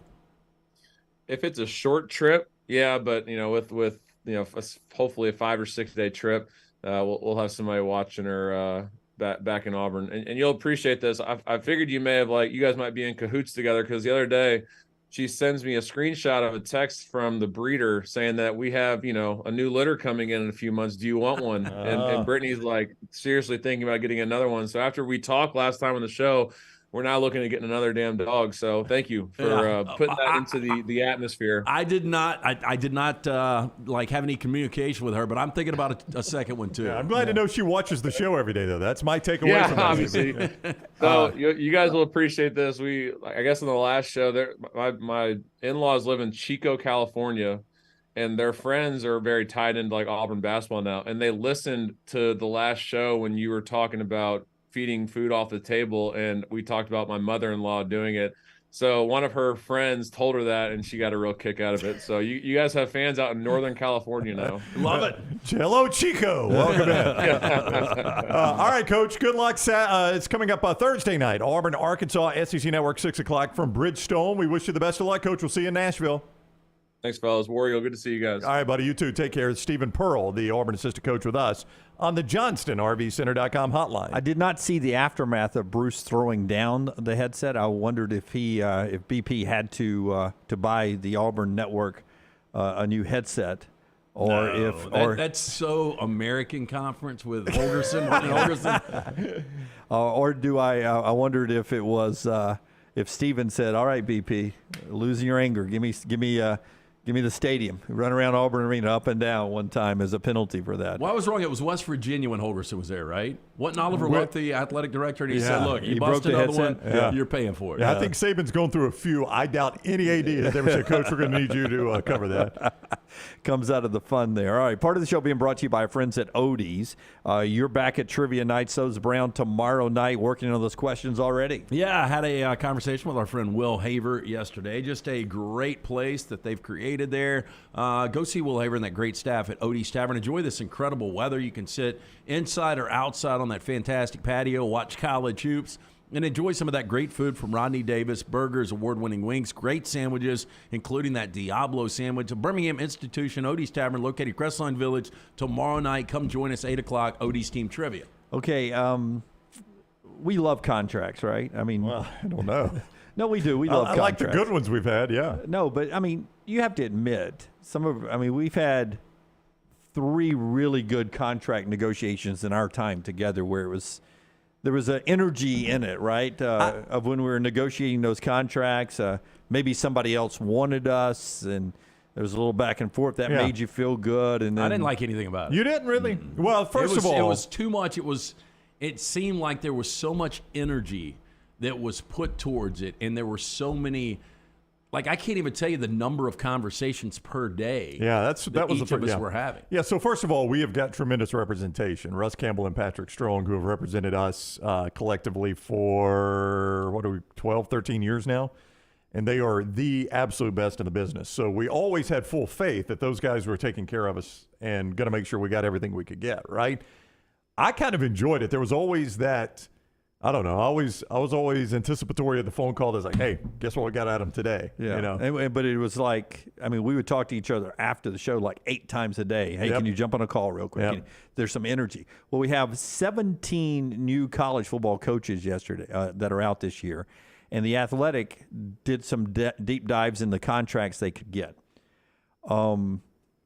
Speaker 17: If it's a short trip, yeah. But, with hopefully a 5 or 6 day trip, we'll have somebody watching her back in Auburn, and you'll appreciate this. I figured you may have you guys might be in cahoots together because the other day she sends me a screenshot of a text from the breeder saying that we have, a new litter coming in a few months. Do you want one? And Brittany's like seriously thinking about getting another one. So after we talked last time on the show, we're now looking at getting another damn dog. So thank you for putting that into the atmosphere.
Speaker 5: I did not like have any communication with her, but I'm thinking about a second one too.
Speaker 2: Yeah, I'm glad to know she watches the show every day, though. That's my takeaway from that.
Speaker 17: Obviously. So you guys will appreciate this. I guess in the last show, my in-laws live in Chico, California, and their friends are very tied into like Auburn basketball now. And they listened to the last show when you were talking about feeding food off the table, and we talked about my mother-in-law doing it. So one of her friends told her that, and she got a real kick out of it. So you guys have fans out in Northern California now.
Speaker 5: Love it.
Speaker 2: Jello Chico, welcome in. All right, Coach, good luck. It's coming up Thursday night, Auburn, Arkansas, SEC Network, 6 o'clock from Bridgestone. We wish you the best of luck, Coach. We'll see you in Nashville.
Speaker 17: Thanks, fellas. Wario, good to see you guys.
Speaker 2: All right, buddy. You too. Take care. It's Stephen Pearl, the Auburn assistant coach, with us on the JohnstonRVCenter.com hotline.
Speaker 3: I did not see the aftermath of Bruce throwing down the headset. I wondered if if BP had to buy the Auburn network a new headset, or
Speaker 5: that's so American Conference with Holgerson.
Speaker 3: Or do I wondered if it was if Steven said, "All right, BP, losing your anger, give me the stadium. Run around Auburn Arena up and down one time as a penalty for that."
Speaker 5: Well, I was wrong. It was West Virginia when Holgerson was there, right? Wasn't Oliver Luck the athletic director? And he said, look, you busted another one, you're paying for it.
Speaker 2: Yeah, I think Saban's going through a few. I doubt any AD has ever said, Coach, we're going to need you to cover that.
Speaker 3: Comes out of the fun there. All right, part of the show being brought to you by our friends at Odie's. You're back at Trivia Night. So's Brown tomorrow night, working on those questions already.
Speaker 5: Yeah, I had a conversation with our friend Will Hebert yesterday. Just a great place that they've created there. Go see Will Hebert and that great staff at Odie's Tavern. Enjoy this incredible weather. You can sit inside or outside on that fantastic patio, watch college hoops, and enjoy some of that great food from Rodney Davis, burgers, award-winning wings, great sandwiches, including that Diablo sandwich. A Birmingham institution, Odie's Tavern, located Crestline Village. Tomorrow night, come join us, 8 o'clock, Odie's Team Trivia.
Speaker 3: Okay, we love contracts, right? I mean,
Speaker 2: well, I don't know.
Speaker 3: No, we do. We love contracts.
Speaker 2: I like the good ones we've had, yeah.
Speaker 3: No, but, I mean, you have to admit, we've had 3 really good contract negotiations in our time together where there was an energy in it, right? Of when we were negotiating those contracts. Maybe somebody else wanted us, and there was a little back and forth that made you feel good. And then,
Speaker 5: I didn't like anything about it.
Speaker 2: You didn't really? Well, first of all,
Speaker 5: it was too much. It seemed like there was so much energy that was put towards it, and there were so many. Like, I can't even tell you the number of conversations per day.
Speaker 2: Yeah, that was
Speaker 5: each of us were having.
Speaker 2: Yeah, so first of all, we have got tremendous representation. Russ Campbell and Patrick Strong, who have represented us collectively for, 12, 13 years now? And they are the absolute best in the business. So we always had full faith that those guys were taking care of us and going to make sure we got everything we could get, right? I kind of enjoyed it. There was always that... I don't know. I was always anticipatory of the phone call that's like, hey, guess what we got at him today?
Speaker 3: Yeah.
Speaker 2: You know?
Speaker 3: But it was like, we would talk to each other after the show like 8 times a day. Hey, can you jump on a call real quick? There's some energy. Well, we have 17 new college football coaches yesterday that are out this year. And the Athletic did some deep dives in the contracts they could get.
Speaker 2: Our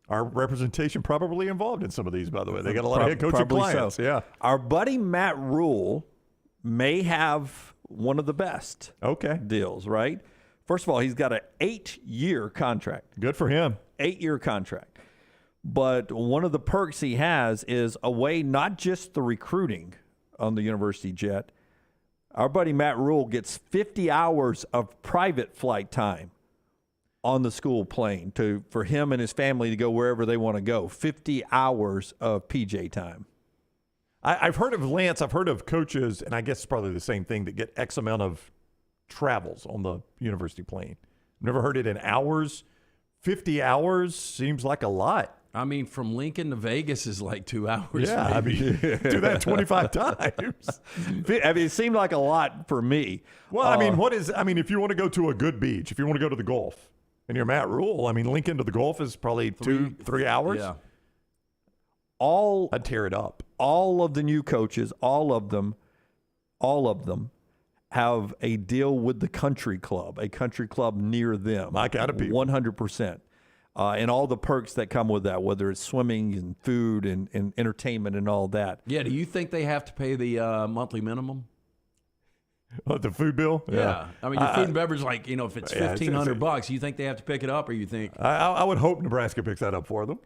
Speaker 2: representation probably involved in some of these, by the way. They got a lot of head coaching clients.
Speaker 3: So.
Speaker 2: Yeah.
Speaker 3: Our buddy Matt Rule may have one of the best deals, right? First of all, he's got an 8-year contract.
Speaker 2: Good for him.
Speaker 3: 8-year contract. But one of the perks he has is away not just the recruiting on the university jet. Our buddy Matt Rule gets 50 hours of private flight time on the school plane for him and his family to go wherever they want to go. 50 hours of PJ time.
Speaker 2: I've heard of Lance. I've heard of coaches, and I guess it's probably the same thing, that get X amount of travels on the university plane. I've never heard it in hours. 50 hours seems like a lot.
Speaker 5: I mean, from Lincoln to Vegas is like 2 hours.
Speaker 2: Yeah,
Speaker 5: maybe.
Speaker 2: Do that 25 times.
Speaker 3: It seemed like a lot for me.
Speaker 2: Well, if you want to go to a good beach, if you want to go to the Gulf, and you're Matt Rule, Lincoln to the Gulf is probably 3 hours.
Speaker 5: Yeah.
Speaker 2: I'd tear it up.
Speaker 3: All of the new coaches, all of them
Speaker 4: have a deal with the country club, a country club near them.
Speaker 2: I got to be
Speaker 4: 100%. And all the perks that come with that, whether it's swimming and food and entertainment and all that.
Speaker 5: Yeah, do you think they have to pay the monthly minimum?
Speaker 2: What, the food bill?
Speaker 5: Yeah. I mean, your food and beverage, like, if it's $1,500, you think they have to pick it up, or you think?
Speaker 2: I would hope Nebraska picks that up for them.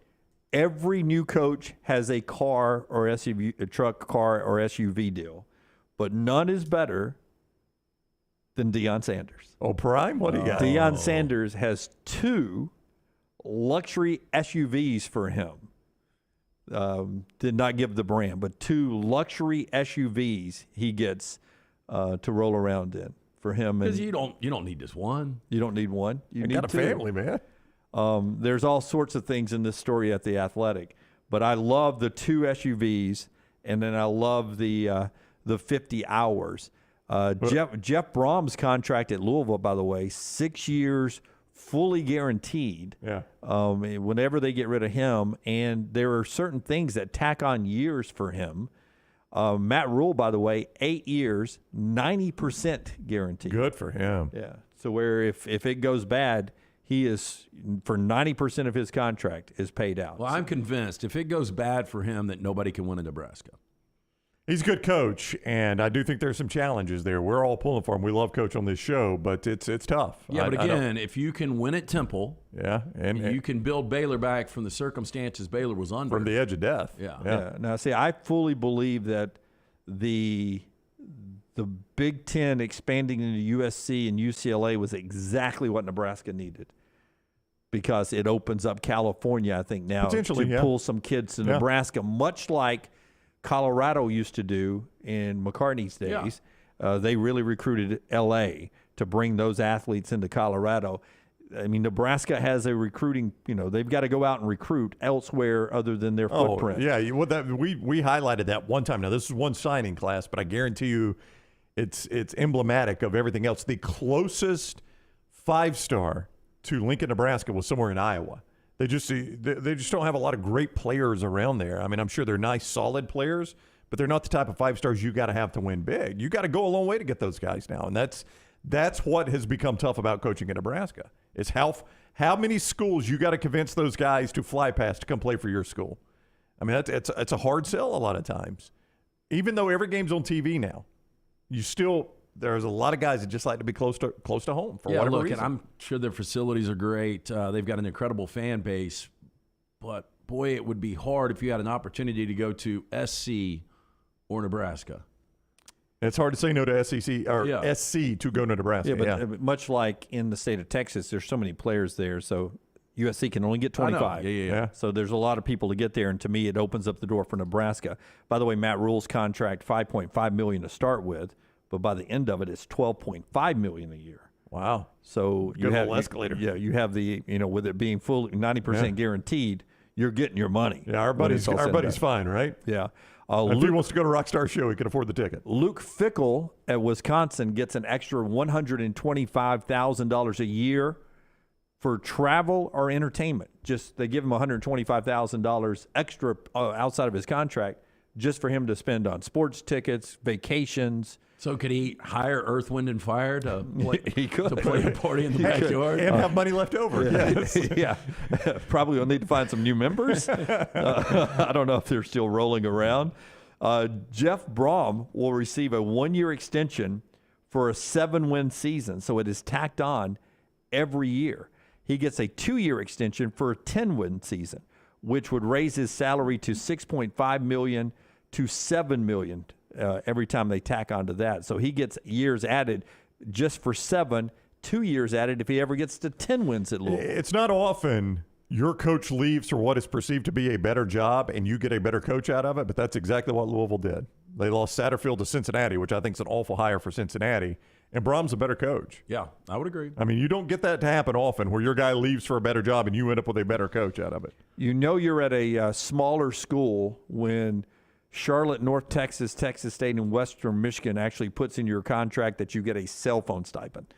Speaker 4: Every new coach has a car or SUV, a truck, car, or SUV deal, but none is better than Deion Sanders.
Speaker 2: Oh, Prime? What do you got?
Speaker 4: Deion Sanders has 2 luxury SUVs for him. Did not give the brand, but 2 luxury SUVs he gets to roll around in for him.
Speaker 5: Because you don't need just one.
Speaker 4: You don't need one. You need
Speaker 2: got a
Speaker 4: 2.
Speaker 2: family, man.
Speaker 4: There's all sorts of things in this story at the Athletic, but I love the 2 SUVs, and then I love the 50 hours. Jeff Brom's contract at Louisville, by the way, 6 years, fully guaranteed.
Speaker 2: Yeah.
Speaker 4: Whenever they get rid of him, and there are certain things that tack on years for him. Matt Rule, by the way, 8 years, 90% guaranteed.
Speaker 2: Good for him.
Speaker 4: Yeah. So where if it goes bad, he is, for 90% of his contract, is paid out.
Speaker 5: Well, I'm convinced if it goes bad for him that nobody can win in Nebraska.
Speaker 2: He's a good coach, and I do think there's some challenges there. We're all pulling for him. We love Coach on this show, but it's tough.
Speaker 5: Yeah, but again, if you can win at Temple,
Speaker 2: and
Speaker 5: you can build Baylor back from the circumstances Baylor was under.
Speaker 2: From the edge of death.
Speaker 5: Yeah.
Speaker 4: Now, see, I fully believe that the Big Ten expanding into USC and UCLA was exactly what Nebraska needed, because it opens up California, I think, now to pull some kids to Nebraska, much like Colorado used to do in McCartney's days. They really recruited L.A. to bring those athletes into Colorado. I mean, Nebraska has a recruiting, they've got to go out and recruit elsewhere other than their footprint.
Speaker 2: Yeah, we highlighted that one time. Now, this is one signing class, but I guarantee you it's emblematic of everything else. The closest 5-star to Lincoln, Nebraska was somewhere in Iowa. They just don't have a lot of great players around there. I mean, I'm sure they're nice, solid players, but they're not the type of 5-stars you got to have to win big. You got to go a long way to get those guys now, and that's what has become tough about coaching in Nebraska. Is how many schools you got to convince those guys to fly past to come play for your school. I mean, it's a hard sell a lot of times. Even though every game's on TV now, there's a lot of guys that just like to be close to home for whatever reason.
Speaker 5: And I'm sure their facilities are great. They've got an incredible fan base, but boy, it would be hard if you had an opportunity to go to SC or Nebraska.
Speaker 2: It's hard to say no to SEC or SC to go to Nebraska.
Speaker 4: Yeah, but much like in the state of Texas, there's so many players there, so USC can only get 25.
Speaker 5: Yeah.
Speaker 4: So there's a lot of people to get there, and to me, it opens up the door for Nebraska. By the way, Matt Rule's contract, $5.5 million to start with, but by the end of it, it's $12.5 million a year.
Speaker 2: Wow!
Speaker 4: So
Speaker 2: you have escalator.
Speaker 4: You have the with it being full 90% guaranteed, you're getting your money.
Speaker 2: Yeah, our buddy's fine, right?
Speaker 4: Yeah.
Speaker 2: If he wants to go to Rockstar Show, he can afford the ticket.
Speaker 4: Luke Fickell at Wisconsin gets an extra $125,000 a year for travel or entertainment. They give him $125,000 extra outside of his contract just for him to spend on sports tickets, vacations.
Speaker 5: So could he hire Earth, Wind, and Fire to play,
Speaker 4: he could.
Speaker 5: to play a party in the backyard?
Speaker 2: And have money left over. Yes.
Speaker 4: Yeah. Probably will need to find some new members. I don't know if they're still rolling around. Jeff Brom will receive a 1-year extension for a 7-win season, so it is tacked on every year. He gets a 2-year extension for a 10-win season, which would raise his salary to $6.5 million to $7 million every time they tack onto that. So he gets years added just for 7, 2 years added if he ever gets to 10 wins at Louisville.
Speaker 2: It's not often your coach leaves for what is perceived to be a better job and you get a better coach out of it, but that's exactly what Louisville did. They lost Satterfield to Cincinnati, which I think is an awful hire for Cincinnati, and Brom's a better coach.
Speaker 5: Yeah, I would agree.
Speaker 2: I mean, you don't get that to happen often where your guy leaves for a better job and you end up with a better coach out of it.
Speaker 4: You're at a smaller school when Charlotte, North Texas, Texas State, and Western Michigan actually puts in your contract that you get a cell phone stipend.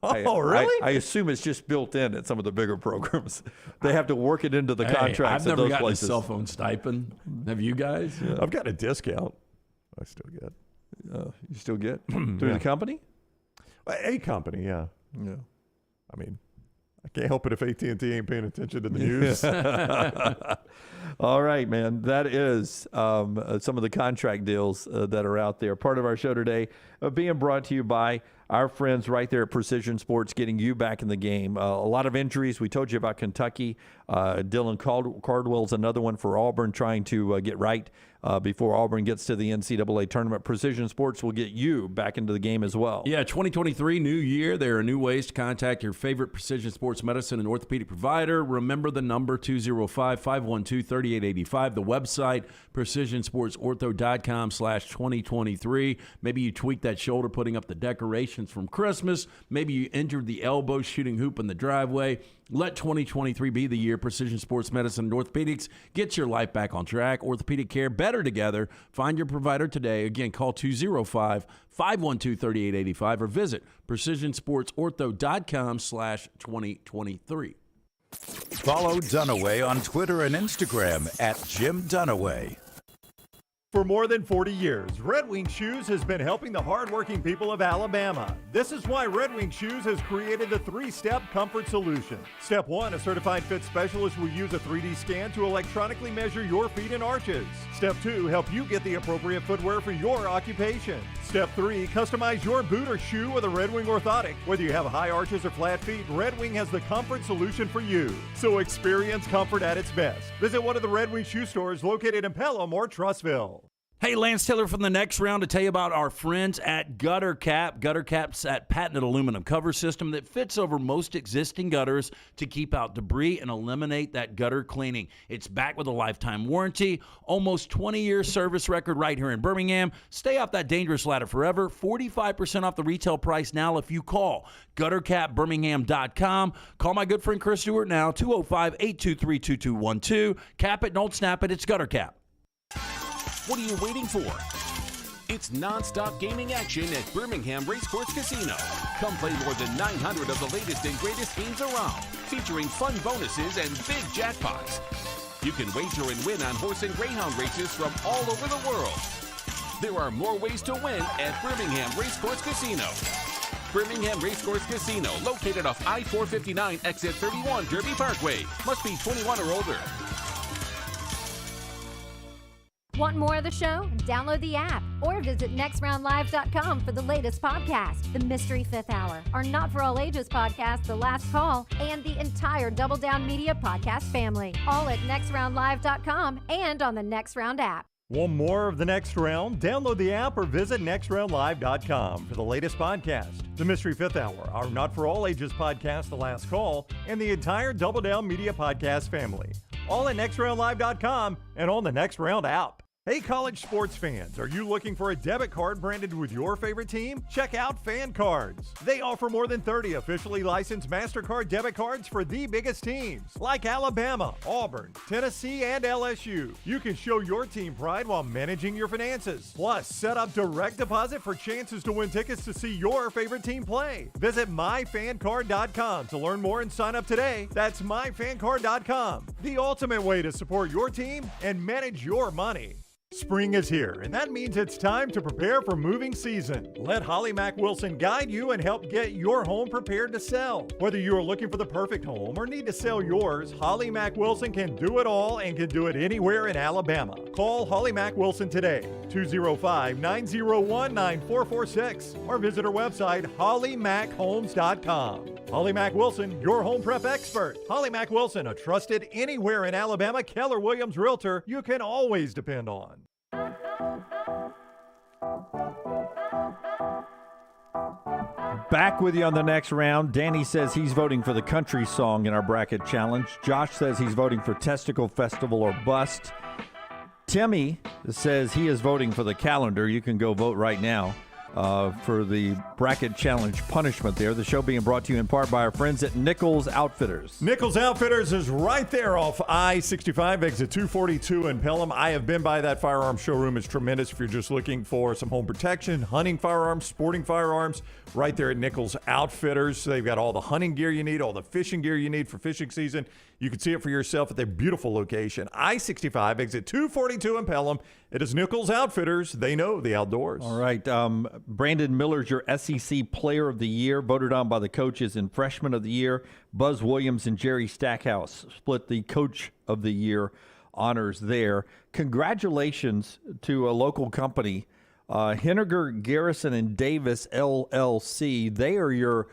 Speaker 2: Oh, really?
Speaker 4: I assume it's just built in at some of the bigger programs. They have to work it into the contracts.
Speaker 5: I've never gotten
Speaker 4: places.
Speaker 5: a cell phone stipend. Have you guys?
Speaker 2: Yeah. I've got a discount. I still get.
Speaker 4: you still get through the company?
Speaker 2: A company, yeah.
Speaker 4: Yeah.
Speaker 2: I mean, I can't help it if AT&T ain't paying attention to the news.
Speaker 4: All right, man. That is some of the contract deals that are out there. Part of our show today being brought to you by our friends right there at Precision Sports, getting you back in the game. A lot of injuries. We told you about Kentucky. Dylan Cardwell's another one for Auburn, trying to get right before Auburn gets to the NCAA tournament. Precision Sports will get you back into the game as well.
Speaker 5: Yeah, 2023, new year. There are new ways to contact your favorite Precision Sports Medicine and orthopedic provider. Remember the number 205-512-3885. The website, precisionsportsortho.com/2023. Maybe you tweaked that shoulder putting up the decorations from Christmas. Maybe you injured the elbow shooting hoop in the driveway. Let 2023 be the year Precision Sports Medicine and Orthopedics gets your life back on track. Orthopedic care better together. Find your provider today. Again, call 205-512-3885 or visit precisionsportsortho.com/2023.
Speaker 6: Follow Dunaway on Twitter and Instagram at Jim Dunaway.
Speaker 2: For more than 40 years, Red Wing Shoes has been helping the hardworking people of Alabama. This is why Red Wing Shoes has created the 3-step comfort solution. Step 1, a certified fit specialist will use a 3D scan to electronically measure your feet and arches. Step 2, help you get the appropriate footwear for your occupation. Step 3, customize your boot or shoe with a Red Wing orthotic. Whether you have high arches or flat feet, Red Wing has the comfort solution for you. So experience comfort at its best. Visit one of the Red Wing shoe stores located in Pelham or Trussville.
Speaker 5: Hey, Lance Taylor from the next round to tell you about our friends at Gutter Cap. Gutter Cap's that patented aluminum cover system that fits over most existing gutters to keep out debris and eliminate that gutter cleaning. It's backed with a lifetime warranty, almost 20-year service record right here in Birmingham. Stay off that dangerous ladder forever. 45% off the retail price now if you call guttercapbirmingham.com. Call my good friend Chris Stewart now, 205-823-2212. Cap it, don't snap it. It's Gutter Cap.
Speaker 13: What are you waiting for? It's non-stop gaming action at Birmingham Racecourse Casino. Come play more than 900 of the latest and greatest games around, featuring fun bonuses and big jackpots. You can wager and win on horse and greyhound races from all over the world. There are more ways to win at Birmingham Racecourse Casino. Birmingham Racecourse Casino, located off I-459, exit 31, Derby Parkway. Must be 21 or older.
Speaker 18: Want more of the show? Download the app or visit nextroundlive.com for the latest podcast, The Mystery Fifth Hour, our Not For All Ages podcast, The Last Call, and the entire Double Down Media podcast family. All at nextroundlive.com and on the Next Round app.
Speaker 2: Want more of the Next Round? Download the app or visit nextroundlive.com for the latest podcast, The Mystery Fifth Hour, our Not For All Ages podcast, The Last Call, and the entire Double Down Media podcast family. All at nextroundlive.com and on the Next Round app. Hey, college sports fans, are you looking for a debit card branded with your favorite team? Check out Fan Cards. They offer more than 30 officially licensed MasterCard debit cards for the biggest teams, like Alabama, Auburn, Tennessee, and LSU. You can show your team pride while managing your finances. Plus, set up direct deposit for chances to win tickets to see your favorite team play. Visit myfancard.com to learn more and sign up today. That's myfancard.com, the ultimate way to support your team and manage your money. Spring is here, and that means it's time to prepare for moving season. Let Holly Mack Wilson guide you and help get your home prepared to sell. Whether you are looking for the perfect home or need to sell yours, Holly Mack Wilson can do it all and can do it anywhere in Alabama. Call Holly Mack Wilson today, 205-901-9446, or visit her website, hollymackhomes.com. Holly Mack Wilson, your home prep expert. Holly Mack Wilson, a trusted anywhere in Alabama Keller Williams realtor you can always depend on.
Speaker 4: Back with you on the Next Round. Danny says he's voting for the country song in our bracket challenge. Josh says he's voting for Testicle Festival or Bust. Timmy says he is voting for the calendar. You can go vote right now for the bracket challenge punishment there. The show being brought to you in part by our friends at Nichols Outfitters.
Speaker 2: Nichols Outfitters is right there off I-65, exit 242 in Pelham. I have been by that firearm showroom. It's tremendous if you're just looking for some home protection, hunting firearms, sporting firearms, right there at Nichols Outfitters. They've got all the hunting gear you need, all the fishing gear you need for fishing season. You can see it for yourself at their beautiful location, I-65, exit 242 in Pelham. It is Nichols Outfitters. They know the outdoors.
Speaker 4: All right. Brandon Miller's your SEC Player of the Year, voted on by the coaches in Freshman of the Year. Buzz Williams and Jerry Stackhouse split the Coach of the Year honors there. Congratulations to a local company, Henniger, Garrison, and Davis, LLC. They are your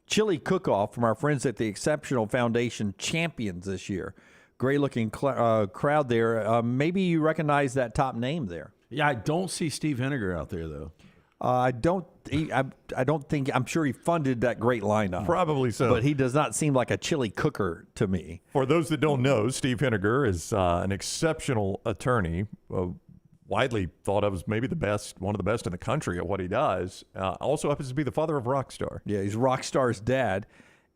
Speaker 4: chili cook-off from our friends at the Exceptional Foundation champions this year. Great-looking crowd there. Maybe you recognize that top name there.
Speaker 5: Yeah, I don't see Steve Henniger out there, though.
Speaker 4: I don't think. I'm sure he funded that great lineup.
Speaker 2: Probably so.
Speaker 4: But he does not seem like a chili cooker to me.
Speaker 2: For those that don't know, Steve Henniger is an exceptional attorney, widely thought of as maybe one of the best in the country at what he does. Also happens to be the father of Rockstar.
Speaker 4: Yeah, he's Rockstar's dad.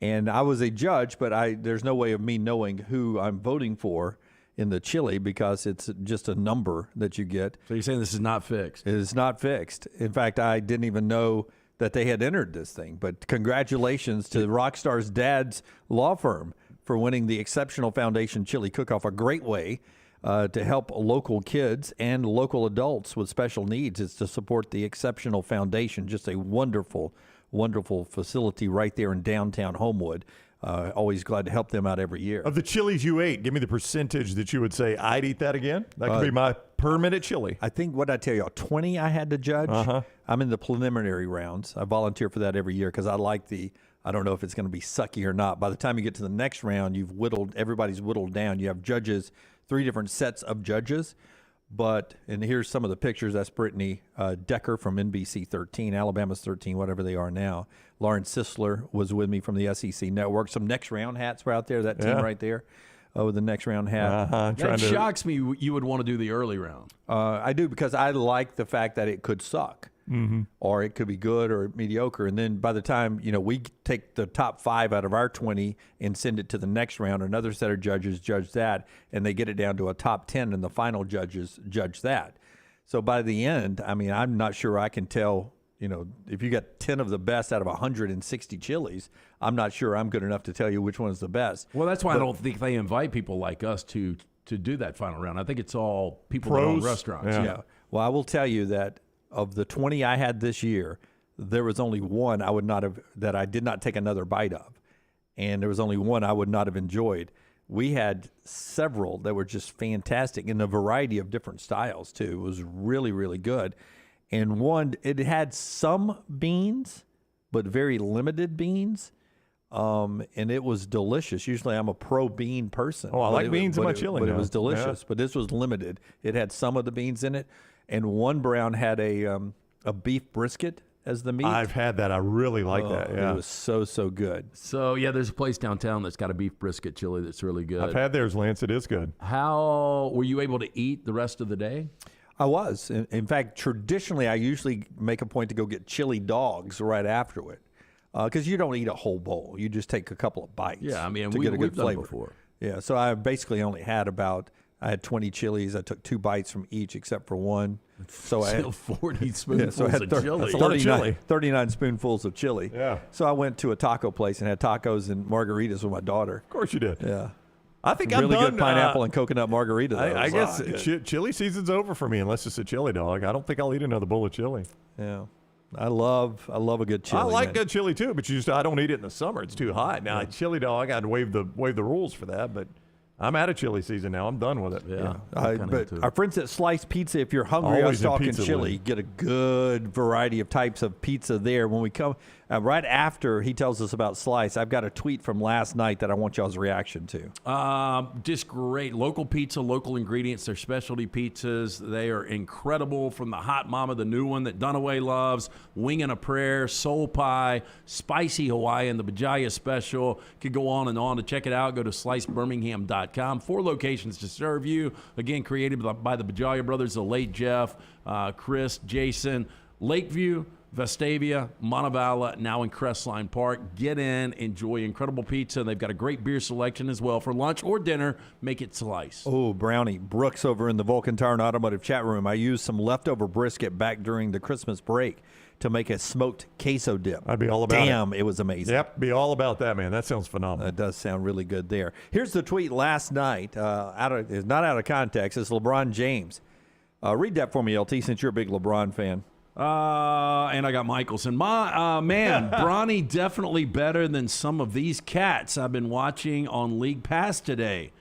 Speaker 4: And I was a judge, but there's no way of me knowing who I'm voting for in the chili because it's just a number that you get.
Speaker 5: So you're saying this is not fixed?
Speaker 4: It is not fixed. In fact, I didn't even know that they had entered this thing. But congratulations to Rockstar's dad's law firm for winning the Exceptional Foundation Chili Cook-Off, a great way to help local kids and local adults with special needs. It's to support the Exceptional Foundation, just a wonderful, wonderful facility right there in downtown Homewood. Always glad to help them out every year.
Speaker 2: Of the chilies you ate, give me the percentage that you would say, I'd eat that again. That could be my per-minute chili.
Speaker 4: I think, what did I tell y'all, 20 I had to judge? I'm in the preliminary rounds. I volunteer for that every year because I like I don't know if it's going to be sucky or not. By the time you get to the next round, everybody's whittled down. You have judges, 3 different sets of judges. And here's some of the pictures. That's Brittany Decker from NBC 13, Alabama's 13, whatever they are now. Lauren Sisler was with me from the SEC Network. Some next round hats were out there. That team right there with the next round hat.
Speaker 5: That shocks me you would want to do the early round.
Speaker 4: I do because I like the fact that it could suck. Or it could be good or mediocre. And then by the time, we take the top 5 out of our 20 and send it to the next round, another set of judges judge that, and they get it down to a top 10, and the final judges judge that. So by the end, I'm not sure I can tell, if you got 10 of the best out of 160 chilies, I'm not sure I'm good enough to tell you which one is the best.
Speaker 5: Well, that's why I don't think they invite people like us to do that final round. I think it's all people that own restaurants.
Speaker 4: Yeah. Well, I will tell you that of the 20 I had this year, there was only one that I did not take another bite of. And there was only one I would not have enjoyed. We had several that were just fantastic in a variety of different styles, too. It was really, really good. And one, it had some beans, but very limited beans. And it was delicious. Usually I'm a pro-bean person.
Speaker 2: Oh, I like beans in my chili.
Speaker 4: But it was delicious. Yeah. But this was limited. It had some of the beans in it. And one brown had a beef brisket as the meat.
Speaker 2: I've had that. I really like that. Yeah.
Speaker 4: It was so good.
Speaker 5: So, yeah, there's a place downtown that's got a beef brisket chili that's really good.
Speaker 2: I've had theirs, Lance. It is good.
Speaker 5: How were you able to eat the rest of the day?
Speaker 4: I was. In fact, traditionally, I usually make a point to go get chili dogs right after it because you don't eat a whole bowl. You just take a couple of bites.
Speaker 5: Yeah,
Speaker 4: to get a good flavor.
Speaker 5: Before.
Speaker 4: Yeah, so I basically only had I had 20 chilies. I took 2 bites from each except for one. So I had
Speaker 5: 40 spoonfuls of
Speaker 4: chili. 39 spoonfuls of chili.
Speaker 2: Yeah.
Speaker 4: So I went to a taco place and had tacos and margaritas with my daughter.
Speaker 2: Of course you did.
Speaker 4: Yeah.
Speaker 2: I think
Speaker 4: really
Speaker 2: I'm done.
Speaker 4: Good pineapple and coconut margarita.
Speaker 2: I guess chili season's over for me unless it's a chili dog. I don't think I'll eat another bowl of chili.
Speaker 4: Yeah. I love a good chili.
Speaker 2: I like good chili too, but I don't eat it in the summer. It's too hot. Now, chili dog, I'd waive the rules for that, but I'm out of chili season now. I'm done with it.
Speaker 5: Yeah.
Speaker 4: But our friends at Slice Pizza, if you're hungry, I was talking chili, get a good variety of types of pizza there. When we come, right after he tells us about Slice, I've got a tweet from last night that I want y'all's reaction to.
Speaker 5: Just great. Local pizza, local ingredients. They're specialty pizzas. They are incredible, from the Hot Mama, the new one that Dunaway loves, Wing and a Prayer, Soul Pie, Spicy Hawaiian, the Bajaya Special. Could go on and on. To check it out, go to slicebirmingham.com. 4 locations to serve you. Again, created by the Bajaya brothers, the late Jeff, Chris, Jason, Lakeview, Vestavia, Montevallo, now in Crestline Park. Get in, enjoy incredible pizza. They've got a great beer selection as well. For lunch or dinner, make it Slice.
Speaker 4: Oh, Brownie. Brooks over in the Vulcan Tire and Automotive chat room. I used some leftover brisket back during the Christmas break to make a smoked queso dip.
Speaker 2: I'd be all about it.
Speaker 4: Damn, it was amazing.
Speaker 2: Yep, be all about that, man. That sounds phenomenal.
Speaker 4: That does sound really good there. Here's the tweet last night. It's not out of context. It's LeBron James. Read that for me, LT, since you're a big LeBron fan.
Speaker 5: And I got Michelson. Man, Bronny definitely better than some of these cats I've been watching on League Pass today.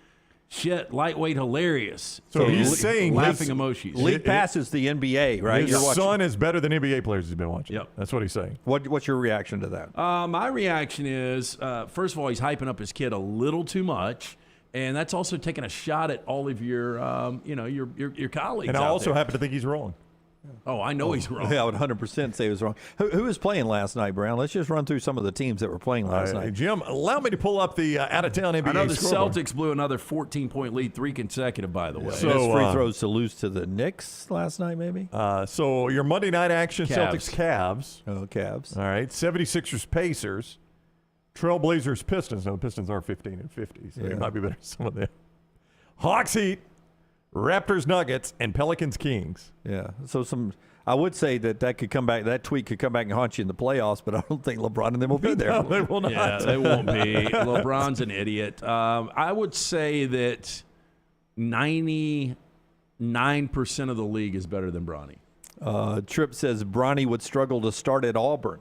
Speaker 5: Shit, lightweight hilarious.
Speaker 2: So he's saying
Speaker 5: laughing emojis.
Speaker 4: League Pass is the NBA, right?
Speaker 2: His son is better than NBA players he's been watching.
Speaker 5: Yep.
Speaker 2: That's what he's saying.
Speaker 4: What's your reaction to that?
Speaker 5: My reaction is, first of all, he's hyping up his kid a little too much. And that's also taking a shot at all of your, your colleagues.
Speaker 2: And I also happen to think he's wrong.
Speaker 5: Oh, I know he's wrong.
Speaker 4: Yeah, I would 100% say he was wrong. Who was playing last night, Brown? Let's just run through some of the teams that were playing last night.
Speaker 2: Jim, allow me to pull up the out-of-town NBA
Speaker 5: I know the
Speaker 2: scoreboard.
Speaker 5: Celtics blew another 14-point lead, 3 consecutive, by the way.
Speaker 4: So free throws to lose to the Knicks last night, maybe?
Speaker 2: So your Monday night action,
Speaker 5: Cavs.
Speaker 2: Celtics-Cavs.
Speaker 4: Oh, Cavs.
Speaker 2: All right, 76ers-Pacers. Trailblazers-Pistons. Now, the Pistons are 15-50, so it might be better than some of them. Hawks-Heat. Raptors-Nuggets. And Pelicans-Kings.
Speaker 4: Yeah, so I would say that could come back. That tweet could come back and haunt you in the playoffs, but I don't think LeBron and them will be there.
Speaker 2: No, they will not.
Speaker 5: Yeah, they won't be. LeBron's an idiot. I would say that 99% of the league is better than Bronny.
Speaker 4: Tripp says Bronny would struggle to start at Auburn.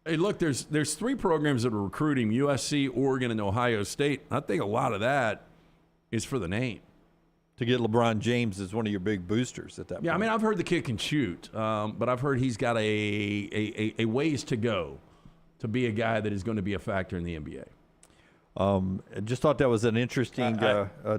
Speaker 5: Hey, look, there's 3 programs that are recruiting: USC, Oregon, and Ohio State. I think a lot of that is for the name.
Speaker 4: To get LeBron James as one of your big boosters at that point.
Speaker 5: Yeah, I mean, I've heard the kid can shoot, but I've heard he's got a ways to go to be a guy that is going to be a factor in the NBA.
Speaker 4: I just thought that was an interesting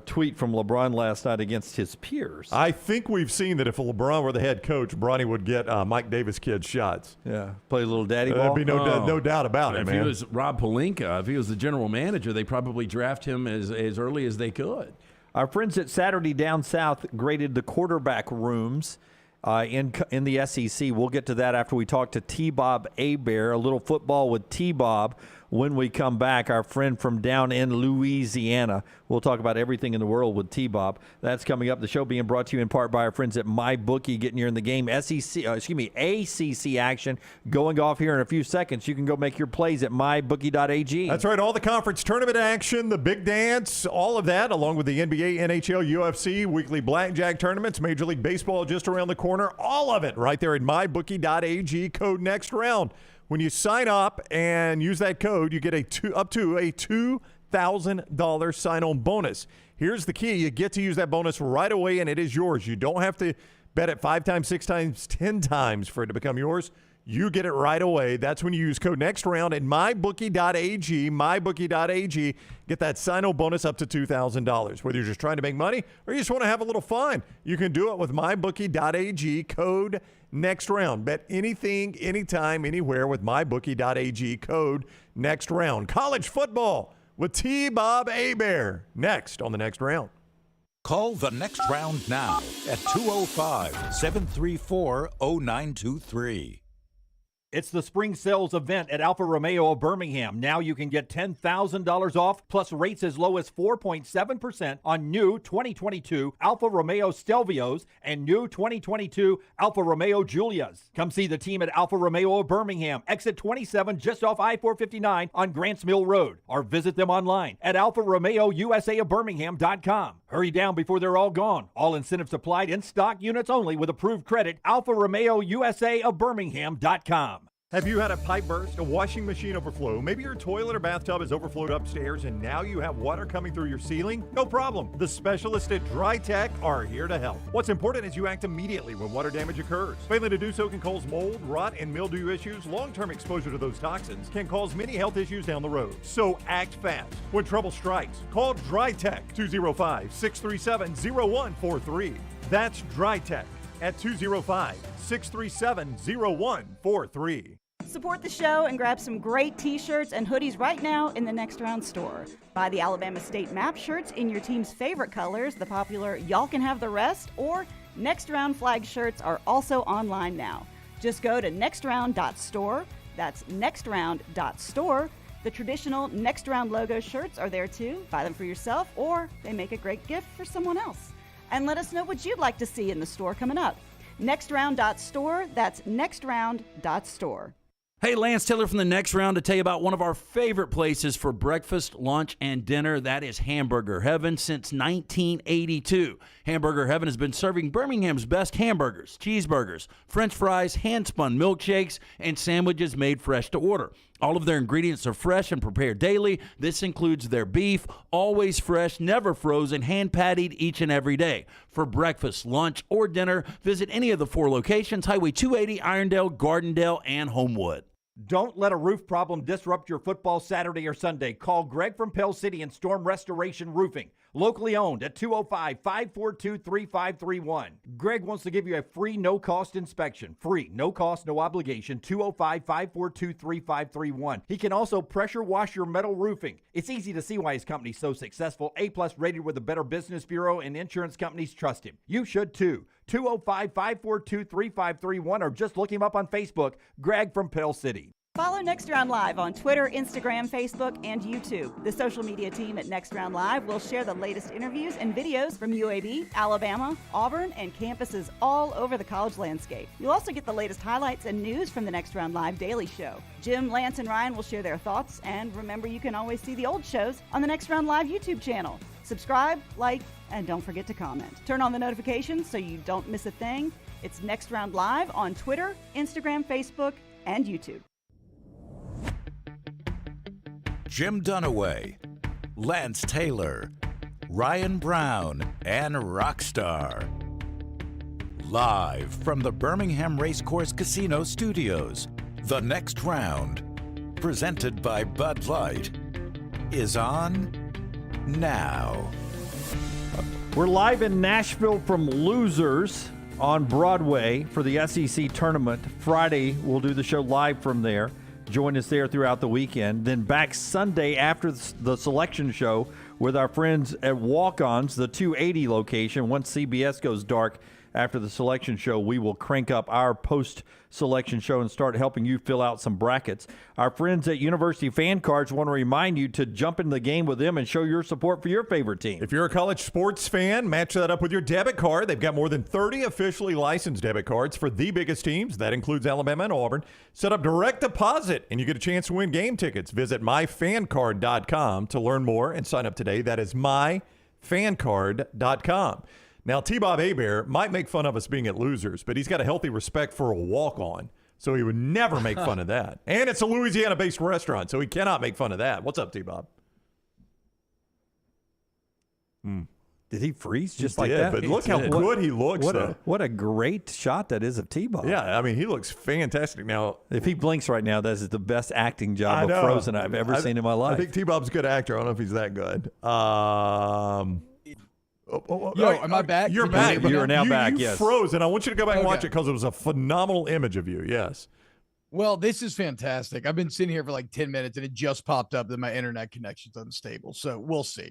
Speaker 4: tweet from LeBron last night against his peers.
Speaker 2: I think we've seen that if LeBron were the head coach, Bronny would get Mike Davis kids shots.
Speaker 4: Yeah, play a little daddy ball.
Speaker 2: There'd be no doubt about it,
Speaker 5: if
Speaker 2: man.
Speaker 5: If he was Rob Pelinka, if he was the general manager, they probably draft him as early as they could.
Speaker 4: Our friends at Saturday Down South graded the quarterback rooms in the SEC. We'll get to that after we talk to T-Bob Hebert, a little football with T-Bob. When we come back, our friend from down in Louisiana. We'll talk about everything in the world with T-Bob. That's coming up. The show being brought to you in part by our friends at MyBookie, getting you in the game. ACC action going off here in a few seconds. You can go make your plays at mybookie.ag.
Speaker 2: That's right. All the conference tournament action, the big dance, all of that, along with the NBA, NHL, UFC, weekly blackjack tournaments, Major League Baseball just around the corner. All of it right there at mybookie.ag. Code next round. When you sign up and use that code, you get up to a $2,000 sign-on bonus. Here's the key. You get to use that bonus right away, and it is yours. You don't have to bet it 5 times, 6 times, 10 times for it to become yours. You get it right away. That's when you use code NEXTROUND at mybookie.ag, mybookie.ag. Get that sign-on bonus up to $2,000. Whether you're just trying to make money or you just want to have a little fun, you can do it with mybookie.ag, code NEXTROUND. Bet anything, anytime, anywhere with mybookie.ag, code NEXTROUND. College football with T-Bob Hebert. Next on the Next Round.
Speaker 6: Call the Next Round now at 205-734-0923.
Speaker 3: It's the spring sales event at Alfa Romeo of Birmingham. Now you can get $10,000 off plus rates as low as 4.7% on new 2022 Alfa Romeo Stelvios and new 2022 Alfa Romeo Giulias. Come see the team at Alfa Romeo of Birmingham, exit 27 just off I-459 on Grants Mill Road, or visit them online at alfaromeo.usa.birmingham.com. Hurry down before they're all gone. All incentives applied, in stock units only with approved credit. Alfa Romeo USA of Birmingham.com.
Speaker 2: Have you had a pipe burst, a washing machine overflow? Maybe your toilet or bathtub has overflowed upstairs and now you have water coming through your ceiling? No problem. The specialists at Dry Tech are here to help. What's important is you act immediately when water damage occurs. Failing to do so can cause mold, rot, and mildew issues. Long-term exposure to those toxins can cause many health issues down the road. So act fast. When trouble strikes, call Dry Tech 205-637-0143. That's Dry Tech at 205-637-0143.
Speaker 8: Support the show and grab some great t-shirts and hoodies right now in the Next Round store. Buy the Alabama State map shirts in your team's favorite colors, the popular Y'all Can Have the Rest, or Next Round flag shirts are also online now. Just go to nextround.store. That's nextround.store. The traditional Next Round logo shirts are there too. Buy them for yourself, or they make a great gift for someone else. And let us know what you'd like to see in the store coming up. Nextround.store. That's nextround.store.
Speaker 19: Hey, Lance Taylor from the Next Round to tell you about one of our favorite places for breakfast, lunch, and dinner. That is Hamburger Heaven since 1982. Hamburger Heaven has been serving Birmingham's best hamburgers, cheeseburgers, French fries, hand-spun milkshakes, and sandwiches made fresh to order. All of their ingredients are fresh and prepared daily. This includes their beef, always fresh, never frozen, hand-pattied each and every day. For breakfast, lunch, or dinner, visit any of the 4 locations, Highway 280, Irondale, Gardendale, and Homewood.
Speaker 3: Don't let a roof problem disrupt your football Saturday or Sunday. Call Greg from Pell City and Storm Restoration Roofing. Locally owned at 205-542-3531. Greg wants to give you a free, no-cost inspection. Free, no cost, no obligation, 205-542-3531. He can also pressure wash your metal roofing. It's easy to see why his company's so successful. A-plus rated with the Better Business Bureau, and insurance companies trust him. You should too. 205-542-3531, or just look him up on Facebook, Greg from Pell City.
Speaker 8: Follow Next Round Live on Twitter, Instagram, Facebook, and YouTube. The social media team at Next Round Live will share the latest interviews and videos from UAB, Alabama, Auburn, and campuses all over the college landscape. You'll also get the latest highlights and news from the Next Round Live Daily Show. Jim, Lance, and Ryan will share their thoughts, and remember, you can always see the old shows on the Next Round Live YouTube channel. Subscribe, like, and don't forget to comment. Turn on the notifications so you don't miss a thing. It's Next Round Live on Twitter, Instagram, Facebook, and YouTube.
Speaker 6: Jim Dunaway, Lance Taylor, Ryan Brown, and Rockstar. Live from the Birmingham Racecourse Casino Studios, the Next Round, presented by Bud Light, is on now.
Speaker 3: We're live in Nashville from Losers on Broadway for the SEC tournament. Friday, we'll do the show live from there. Join us there throughout the weekend. Then back Sunday after the selection show with our friends at Walk-Ons, the 280 location. Once CBS goes dark after the selection show, we will crank up our post-selection show and start helping you fill out some brackets. Our friends at University Fan Cards want to remind you to jump into the game with them and show your support for your favorite team.
Speaker 2: If you're a college sports fan, match that up with your debit card. They've got more than 30 officially licensed debit cards for the biggest teams. That includes Alabama and Auburn. Set up direct deposit, and you get a chance to win game tickets. Visit myfancard.com to learn more and sign up today. That is myfancard.com. Now, T-Bob Hebert might make fun of us being at Losers, but he's got a healthy respect for a walk-on, so he would never make fun of that. And it's a Louisiana-based restaurant, so he cannot make fun of that. What's up, T-Bob?
Speaker 3: Did he freeze just
Speaker 2: He
Speaker 3: like
Speaker 2: did,
Speaker 3: that?
Speaker 2: but look how good he looks, though.
Speaker 3: What a great shot that is of T-Bob.
Speaker 2: Yeah, I mean, he looks fantastic. Now,
Speaker 3: if he blinks right now, that is the best acting job of Frozen I've ever seen in my life.
Speaker 2: I think T-Bob's a good actor. I don't know if he's that good.
Speaker 20: Am I back?
Speaker 2: You're
Speaker 20: Can
Speaker 2: back.
Speaker 20: you-
Speaker 3: You are now back,
Speaker 2: You
Speaker 3: yes.
Speaker 2: froze, and I want you to go back and watch
Speaker 20: Okay.
Speaker 2: it because it was a phenomenal image of you. Yes.
Speaker 20: Well, this is fantastic. I've been sitting here for like 10 minutes and it just popped up that my internet connection's unstable. So we'll see.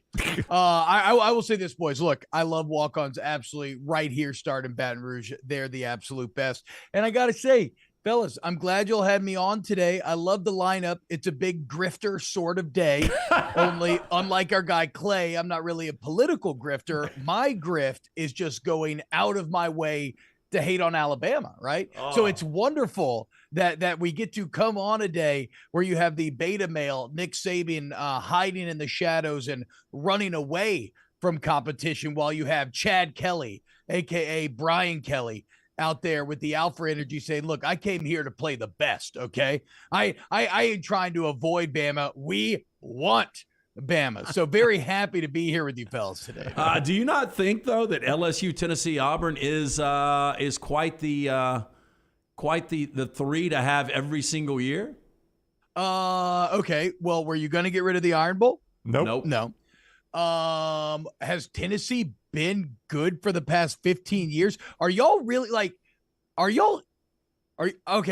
Speaker 20: I will say this, boys. Look, I love walk-ons absolutely right here, start in Baton Rouge. They're the absolute best. And I got to say, fellas, I'm glad you'll have me on today. I love the lineup. It's a big grifter sort of day. Only, unlike our guy Clay, I'm not really a political grifter. My grift is just going out of my way to hate on Alabama, right? So it's wonderful that we get to come on a day where you have the beta male Nick Saban hiding in the shadows and running away from competition, while you have Chad Kelly, aka Brian Kelly, out there with the alpha energy saying, look, I came here to play the best, okay? I ain't trying to avoid Bama. We want Bama. So very happy to be here with you fellas today.
Speaker 19: Do you not think, though, that LSU, Tennessee, Auburn is quite the three to have every single year?
Speaker 20: Okay. Well, were you going to get rid of the Iron Bowl?
Speaker 2: Nope.
Speaker 20: No. Has Tennessee been good for the past 15 years? Are y'all really okay?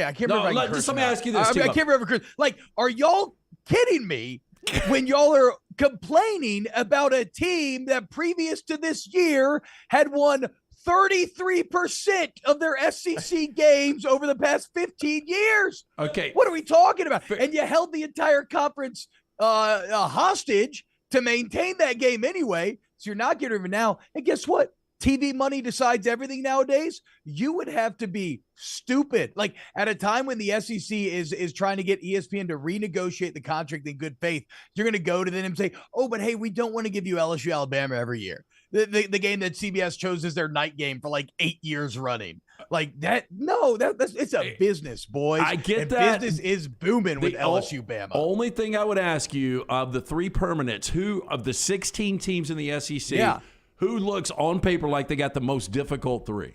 Speaker 20: I can't remember.
Speaker 19: Let me ask you this.
Speaker 20: I can't remember. Like, are y'all kidding me when y'all are complaining about a team that previous to this year had won 33% of their SEC games over the past 15 years?
Speaker 19: Okay.
Speaker 20: What are we talking about? And you held the entire conference hostage to maintain that game anyway. So you're not getting rid of it now. And guess what? TV money decides everything nowadays, you would have to be stupid. Like at a time when the SEC is trying to get ESPN to renegotiate the contract in good faith, you're going to go to them and say, oh, but hey, we don't want to give you LSU Alabama every year. The game that CBS chose as their night game for like 8 years running. Like that. No, that's it's a business, boys.
Speaker 19: I get
Speaker 20: and
Speaker 19: that.
Speaker 20: Business is booming with LSU Bama.
Speaker 19: Only thing I would ask you of the 3 permanents, who of the 16 teams in the SEC, who looks on paper like they got the most difficult 3?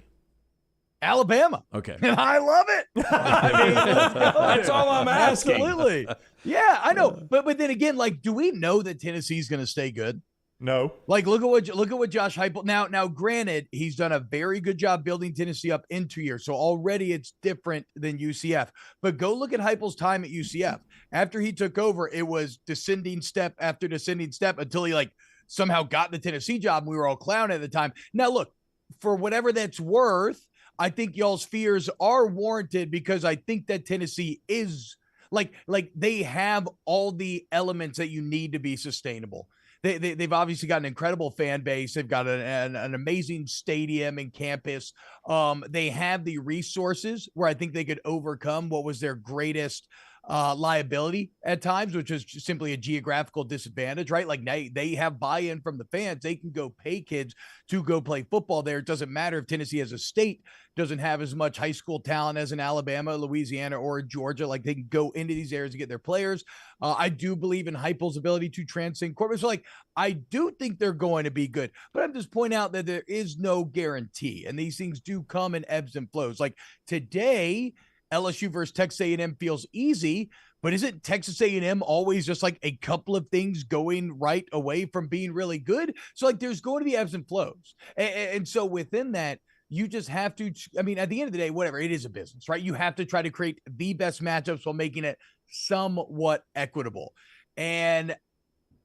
Speaker 20: Alabama.
Speaker 19: Okay.
Speaker 20: And I love it. I mean,
Speaker 19: that's all I'm asking.
Speaker 20: Absolutely. Yeah, I know. But then again, like, do we know that Tennessee's going to stay good?
Speaker 2: No.
Speaker 20: Like, look at what Josh Heupel. Now, granted, he's done a very good job building Tennessee up in 2 years, so already it's different than UCF. But go look at Heupel's time at UCF. After he took over, it was descending step after descending step until he somehow got the Tennessee job. And we were all clowning at the time. Now, look, for whatever that's worth, I think y'all's fears are warranted because I think that Tennessee is like they have all the elements that you need to be sustainable. They've obviously got an incredible fan base. They've got an amazing stadium and campus. They have the resources where I think they could overcome what was their greatest liability at times, which is simply a geographical disadvantage, right? Like they have buy-in from the fans. They can go pay kids to go play football there. It doesn't matter if Tennessee as a state doesn't have as much high school talent as in Alabama, Louisiana, or Georgia. Like they can go into these areas to get their players. I do believe in Heupel's ability to transcend corporate. So I do think they're going to be good, but I'm just pointing out that there is no guarantee, and these things do come in ebbs and flows. Like today, LSU versus Texas A&M feels easy, but isn't Texas A&M always just like a couple of things going right away from being really good? So there's going to be ebbs and flows. And so within that, you just have to, I mean, at the end of the day, whatever, it is a business, right? You have to try to create the best matchups while making it somewhat equitable. And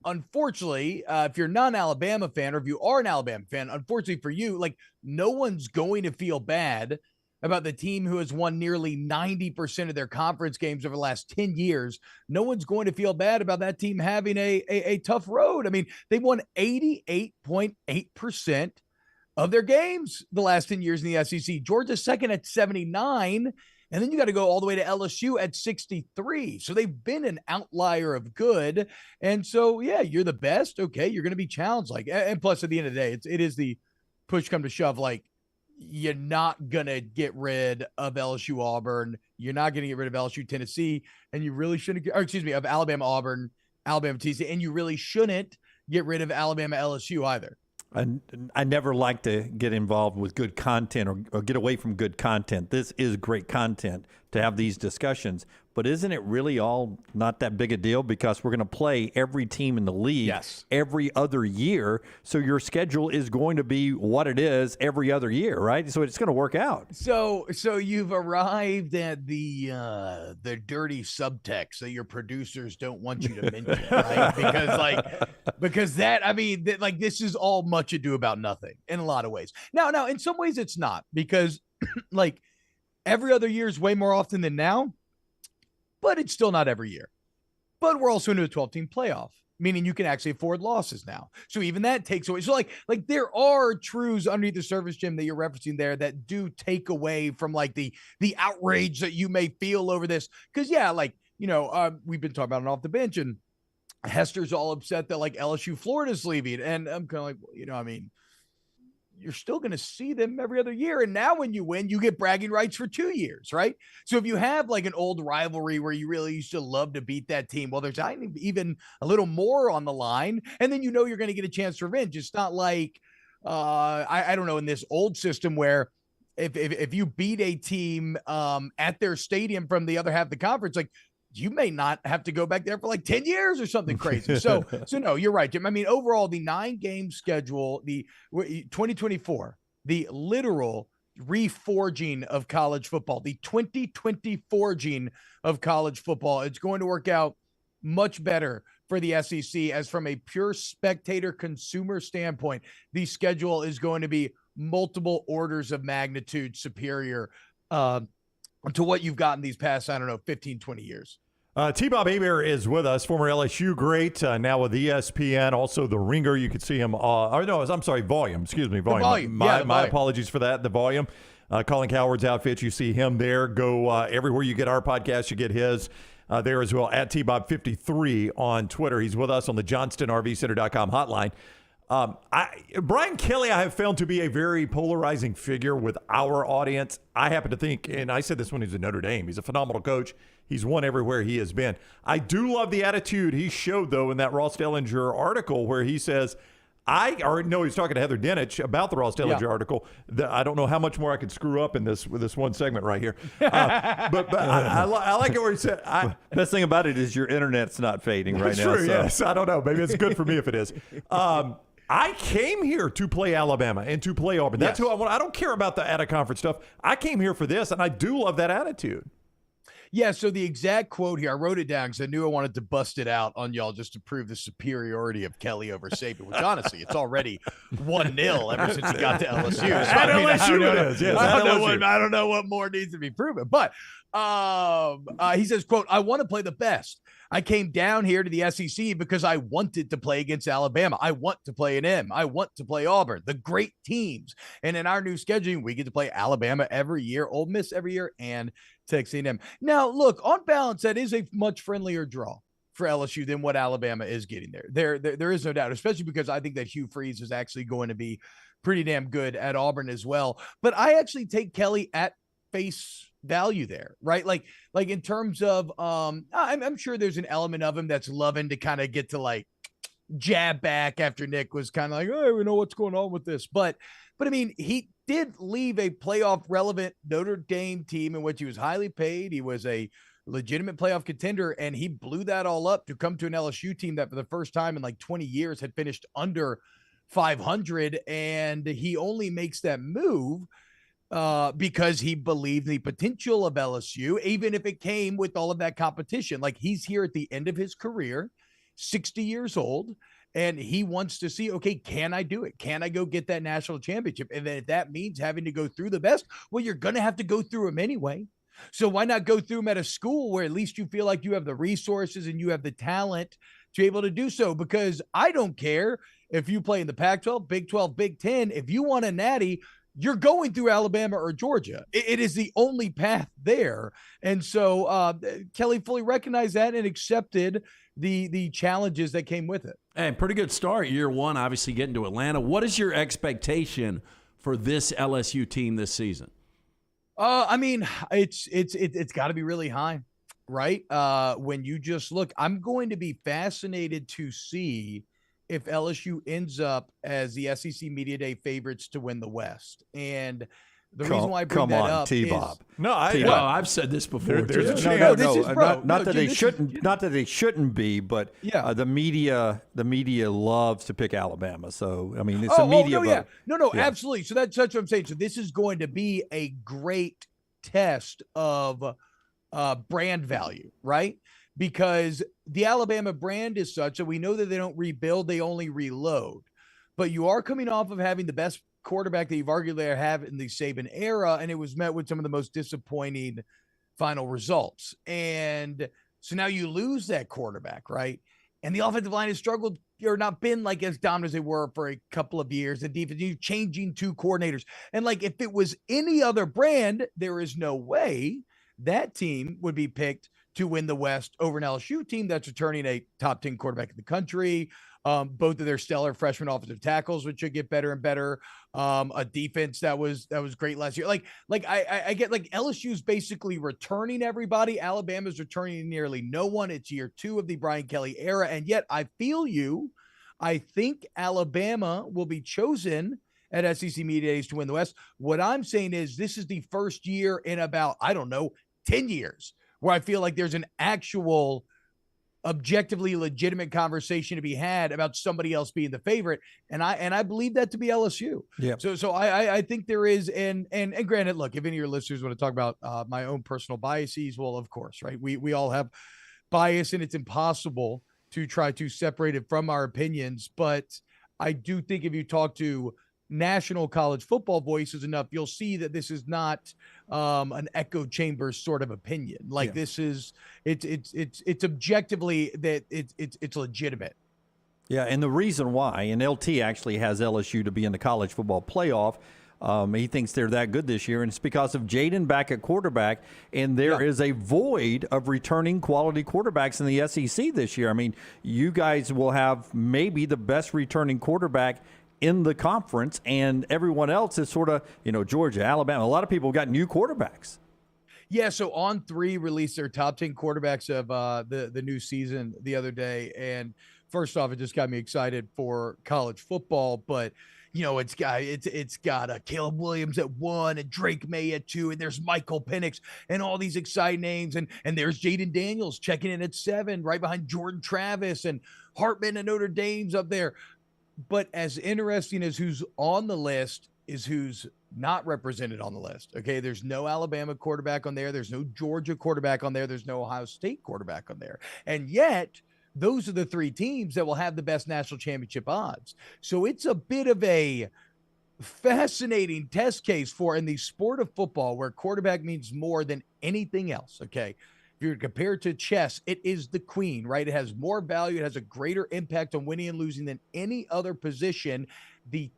Speaker 20: unfortunately, if you're not an Alabama fan, or if you are an Alabama fan, unfortunately for you, no one's going to feel bad about the team who has won nearly 90% of their conference games over the last 10 years. No one's going to feel bad about that team having a tough road. I mean, they won 88.8% of their games the last 10 years in the SEC. Georgia's second at 79, and then you got to go all the way to LSU at 63. So they've been an outlier of good. And so, yeah, you're the best. Okay, you're going to be challenged. And plus, at the end of the day, it is the push come to shove, you're not going to get rid of LSU Auburn. You're not going to get rid of LSU Tennessee. And you really shouldn't, of Alabama Auburn, Alabama Tennessee. And you really shouldn't get rid of Alabama LSU either.
Speaker 4: I never like to get involved with good content or get away from good content. This is great content to have these discussions. But isn't it really all not that big a deal? Because we're going to play every team in the league every other year. So your schedule is going to be what it is every other year, right? So it's going to work out.
Speaker 20: So you've arrived at the dirty subtext that your producers don't want you to mention, right? Because that, I mean, this is all much ado about nothing in a lot of ways. Now, in some ways it's not, because every other year is way more often than now. But it's still not every year. But we're also into a 12-team playoff, meaning you can actually afford losses now. So even that takes away. So like there are truths underneath the surface, Jim, that you're referencing there that do take away from the outrage that you may feel over this. Because we've been talking about it off the bench, and Hester's all upset that LSU Florida's leaving, and I'm kind of you're still going to see them every other year. And now when you win, you get bragging rights for 2 years, right? So if you have an old rivalry where you really used to love to beat that team, well, there's even a little more on the line. And then you're going to get a chance to revenge. It's not I don't know, in this old system where if you beat a team at their stadium from the other half of the conference, you may not have to go back there for 10 years or something crazy. So no, you're right, Jim. I mean, overall, the 9-game schedule, the 2024, the literal reforging of college football, the 2020 forging of college football, it's going to work out much better for the SEC, as from a pure spectator consumer standpoint, the schedule is going to be multiple orders of magnitude superior to what you've gotten these past, 15, 20 years.
Speaker 2: T-Bob Hebert is with us, former LSU great, now with ESPN, also The Ringer. You could see him, Volume. Excuse me, Volume. My apologies for that, The Volume. Colin Cowherd's Outfits, you see him there. Go everywhere you get our podcast, you get his there as well, at TBob53 on Twitter. He's with us on the JohnstonRVCenter.com hotline. Brian Kelly, I have found to be a very polarizing figure with our audience. I happen to think, and I said this when he was at Notre Dame, he's a phenomenal coach. He's won everywhere he has been. I do love the attitude he showed, though, in that Ross Dellinger article where he says, he was talking to Heather Dinich about the Ross Dellinger article. I don't know how much more I could screw up in this with this one segment right here. But I like it where he said,
Speaker 4: best thing about it is your internet's not fading right now.
Speaker 2: True, yes. I don't know. Maybe it's good for me if it is. I came here to play Alabama and to play Auburn. That's who I want. I don't care about the out-of-conference stuff. I came here for this, and I do love that attitude.
Speaker 20: Yeah, so the exact quote here, I wrote it down because I knew I wanted to bust it out on y'all just to prove the superiority of Kelly over Saban, which honestly, it's already 1-0 ever since he got to LSU. So, I don't know what more needs to be proven. But he says, quote, I want to play the best. I came down here to the SEC because I wanted to play against Alabama. I want to play A&M. I want to play Auburn, the great teams. And in our new scheduling, we get to play Alabama every year, Ole Miss every year, and Texas A&M. Now, look, on balance, that is a much friendlier draw for LSU than what Alabama is getting there. There is no doubt, especially because I think that Hugh Freeze is actually going to be pretty damn good at Auburn as well. But I actually take Kelly at face value there, right? Like in terms of, I'm sure there's an element of him that's loving to kind of get to like jab back after Nick was kind of like, oh, we know what's going on with this. But I mean, he did leave a playoff relevant Notre Dame team in which he was highly paid. He was a legitimate playoff contender, and he blew that all up to come to an LSU team that for the first time in like 20 years had finished under 500. And he only makes that move because he believed the potential of LSU, even if it came with all of that competition. Like, he's here at the end of his career, 60 years old, and he wants to see, okay, can I do it? Can I go get that national championship? And then if that means having to go through the best, well, you're going to have to go through them anyway. So why not go through them at a school where at least you feel like you have the resources and you have the talent to be able to do so? Because I don't care if you play in the Pac-12, Big 12, Big 10, if you want a natty, you're going through Alabama or Georgia. It is the only path there. And so Kelly fully recognized that and accepted the challenges that came with it.
Speaker 19: And pretty good start year one, obviously getting to Atlanta. What is your expectation for this LSU team this season?
Speaker 20: I mean, it's got to be really high, right? When you just look, I'm going to be fascinated to see if LSU ends up as the SEC Media Day favorites to win the West. And the reason why I bring that up
Speaker 4: T-Bob.
Speaker 20: is
Speaker 19: I've said this before.
Speaker 4: There's a chance. Not that they shouldn't be, but the media loves to pick Alabama. So I mean, it's a media vote.
Speaker 20: No, absolutely. So that's what I'm saying. So this is going to be a great test of brand value, right? Because the Alabama brand is such that we know that they don't rebuild, they only reload. But you are coming off of having the best quarterback that you've arguably have in the Saban era, and it was met with some of the most disappointing final results. And so now you lose that quarterback, right? And the offensive line has struggled or not been like as dominant as they were for a couple of years. The defense, you're changing two coordinators. And like if it was any other brand, there is no way that team would be picked to win the West over an LSU team that's returning a top 10 quarterback in the country. Both of their stellar freshman offensive tackles, which should get better and better. A defense that was great last year. I get like LSU's basically returning everybody. Alabama's returning nearly no one. It's year 2 of the Brian Kelly era. And yet I feel you. I think Alabama will be chosen at SEC Media Days to win the West. What I'm saying is this is the first year in about, 10 years where I feel like there's an actual objectively legitimate conversation to be had about somebody else being the favorite. And I believe that to be LSU.
Speaker 4: Yeah.
Speaker 20: So I think there is, and granted, look, if any of your listeners want to talk about my own personal biases, well, of course, right. We all have bias and it's impossible to try to separate it from our opinions. But I do think if you talk to national college football voices enough, you'll see that this is not an echo chamber sort of opinion. Like this is it's objectively that it's legitimate.
Speaker 4: Yeah, and the reason why, and LT actually has LSU to be in the college football playoff. He thinks they're that good this year, and it's because of Jaden back at quarterback, and there is a void of returning quality quarterbacks in the SEC this year. I mean, you guys will have maybe the best returning quarterback in the conference, and everyone else is sort of, Georgia, Alabama. A lot of people got new quarterbacks.
Speaker 20: Yeah, so On3 released their top 10 quarterbacks of the new season the other day, and first off, it just got me excited for college football, but it's got Caleb Williams at 1 and Drake May at 2, and there's Michael Penix and all these exciting names, and there's Jaden Daniels checking in at 7, right behind Jordan Travis and Hartman and Notre Dame's up there. But as interesting as who's on the list is who's not represented on the list. Okay, there's no Alabama quarterback on there. There's no Georgia quarterback on there. There's no Ohio State quarterback on there. And yet, those are the 3 teams that will have the best national championship odds. So it's a bit of a fascinating test case for in the sport of football where quarterback means more than anything else. Okay. If you're compared to chess, it is the queen, right? It has more value. It has a greater impact on winning and losing than any other position. The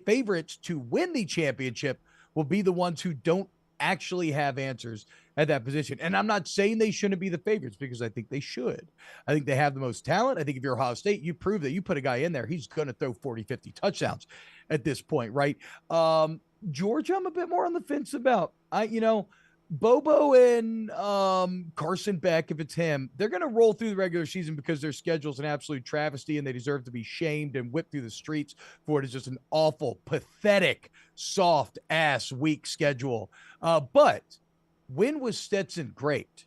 Speaker 20: favorites to win the championship will be the ones who don't actually have answers at that position. And I'm not saying they shouldn't be the favorites because I think they should. I think they have the most talent. I think if you're Ohio State, you prove that you put a guy in there, he's going to throw 40, 50 touchdowns at this point, right? Georgia, I'm a bit more on the fence about. Bobo and Carson Beck, if it's him, they're going to roll through the regular season because their schedule's an absolute travesty and they deserve to be shamed and whipped through the streets for what is just an awful, pathetic, soft-ass, weak schedule. But when was Stetson great?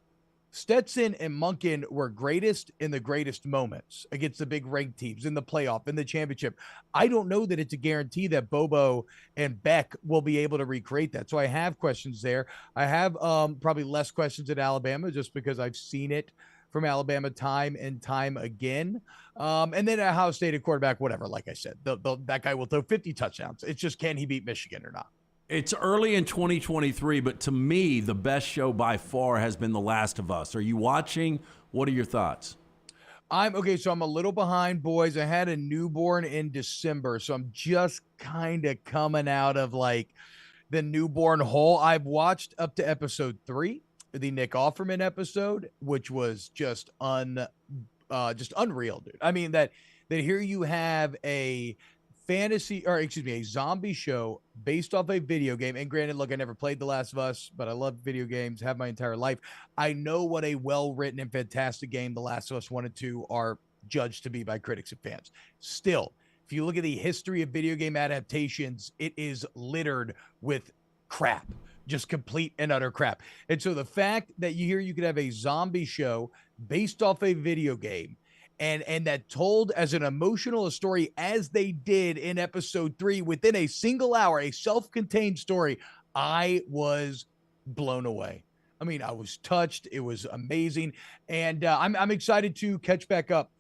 Speaker 20: Stetson and Monken were greatest in the greatest moments against the big ranked teams in the playoff, in the championship. I don't know that it's a guarantee that Bobo and Beck will be able to recreate that. So I have questions there. I have probably less questions at Alabama just because I've seen it from Alabama time and time again. And then at Ohio State at quarterback, whatever, like I said, that guy will throw 50 touchdowns. It's just, can he beat Michigan or not?
Speaker 19: It's early in 2023, but to me, the best show by far has been The Last of Us. Are you watching? What are your thoughts?
Speaker 20: So I'm a little behind, boys. I had a newborn in December, so I'm just kind of coming out of like the newborn hole. I've watched up to episode 3, the Nick Offerman episode, which was just unreal, dude. I mean, that here you have a zombie show based off a video game. And granted, look, I never played The Last of Us, but I love video games, have my entire life. I know what a well-written and fantastic game The Last of Us 1 and 2 are judged to be by critics and fans. Still, if you look at the history of video game adaptations, it is littered with crap, just complete and utter crap. And so the fact that you could have a zombie show based off a video game and that told as an emotional story as they did in episode 3 within a single hour, a self-contained story, I was blown away. I mean, I was touched. It was amazing. And I'm excited to catch back up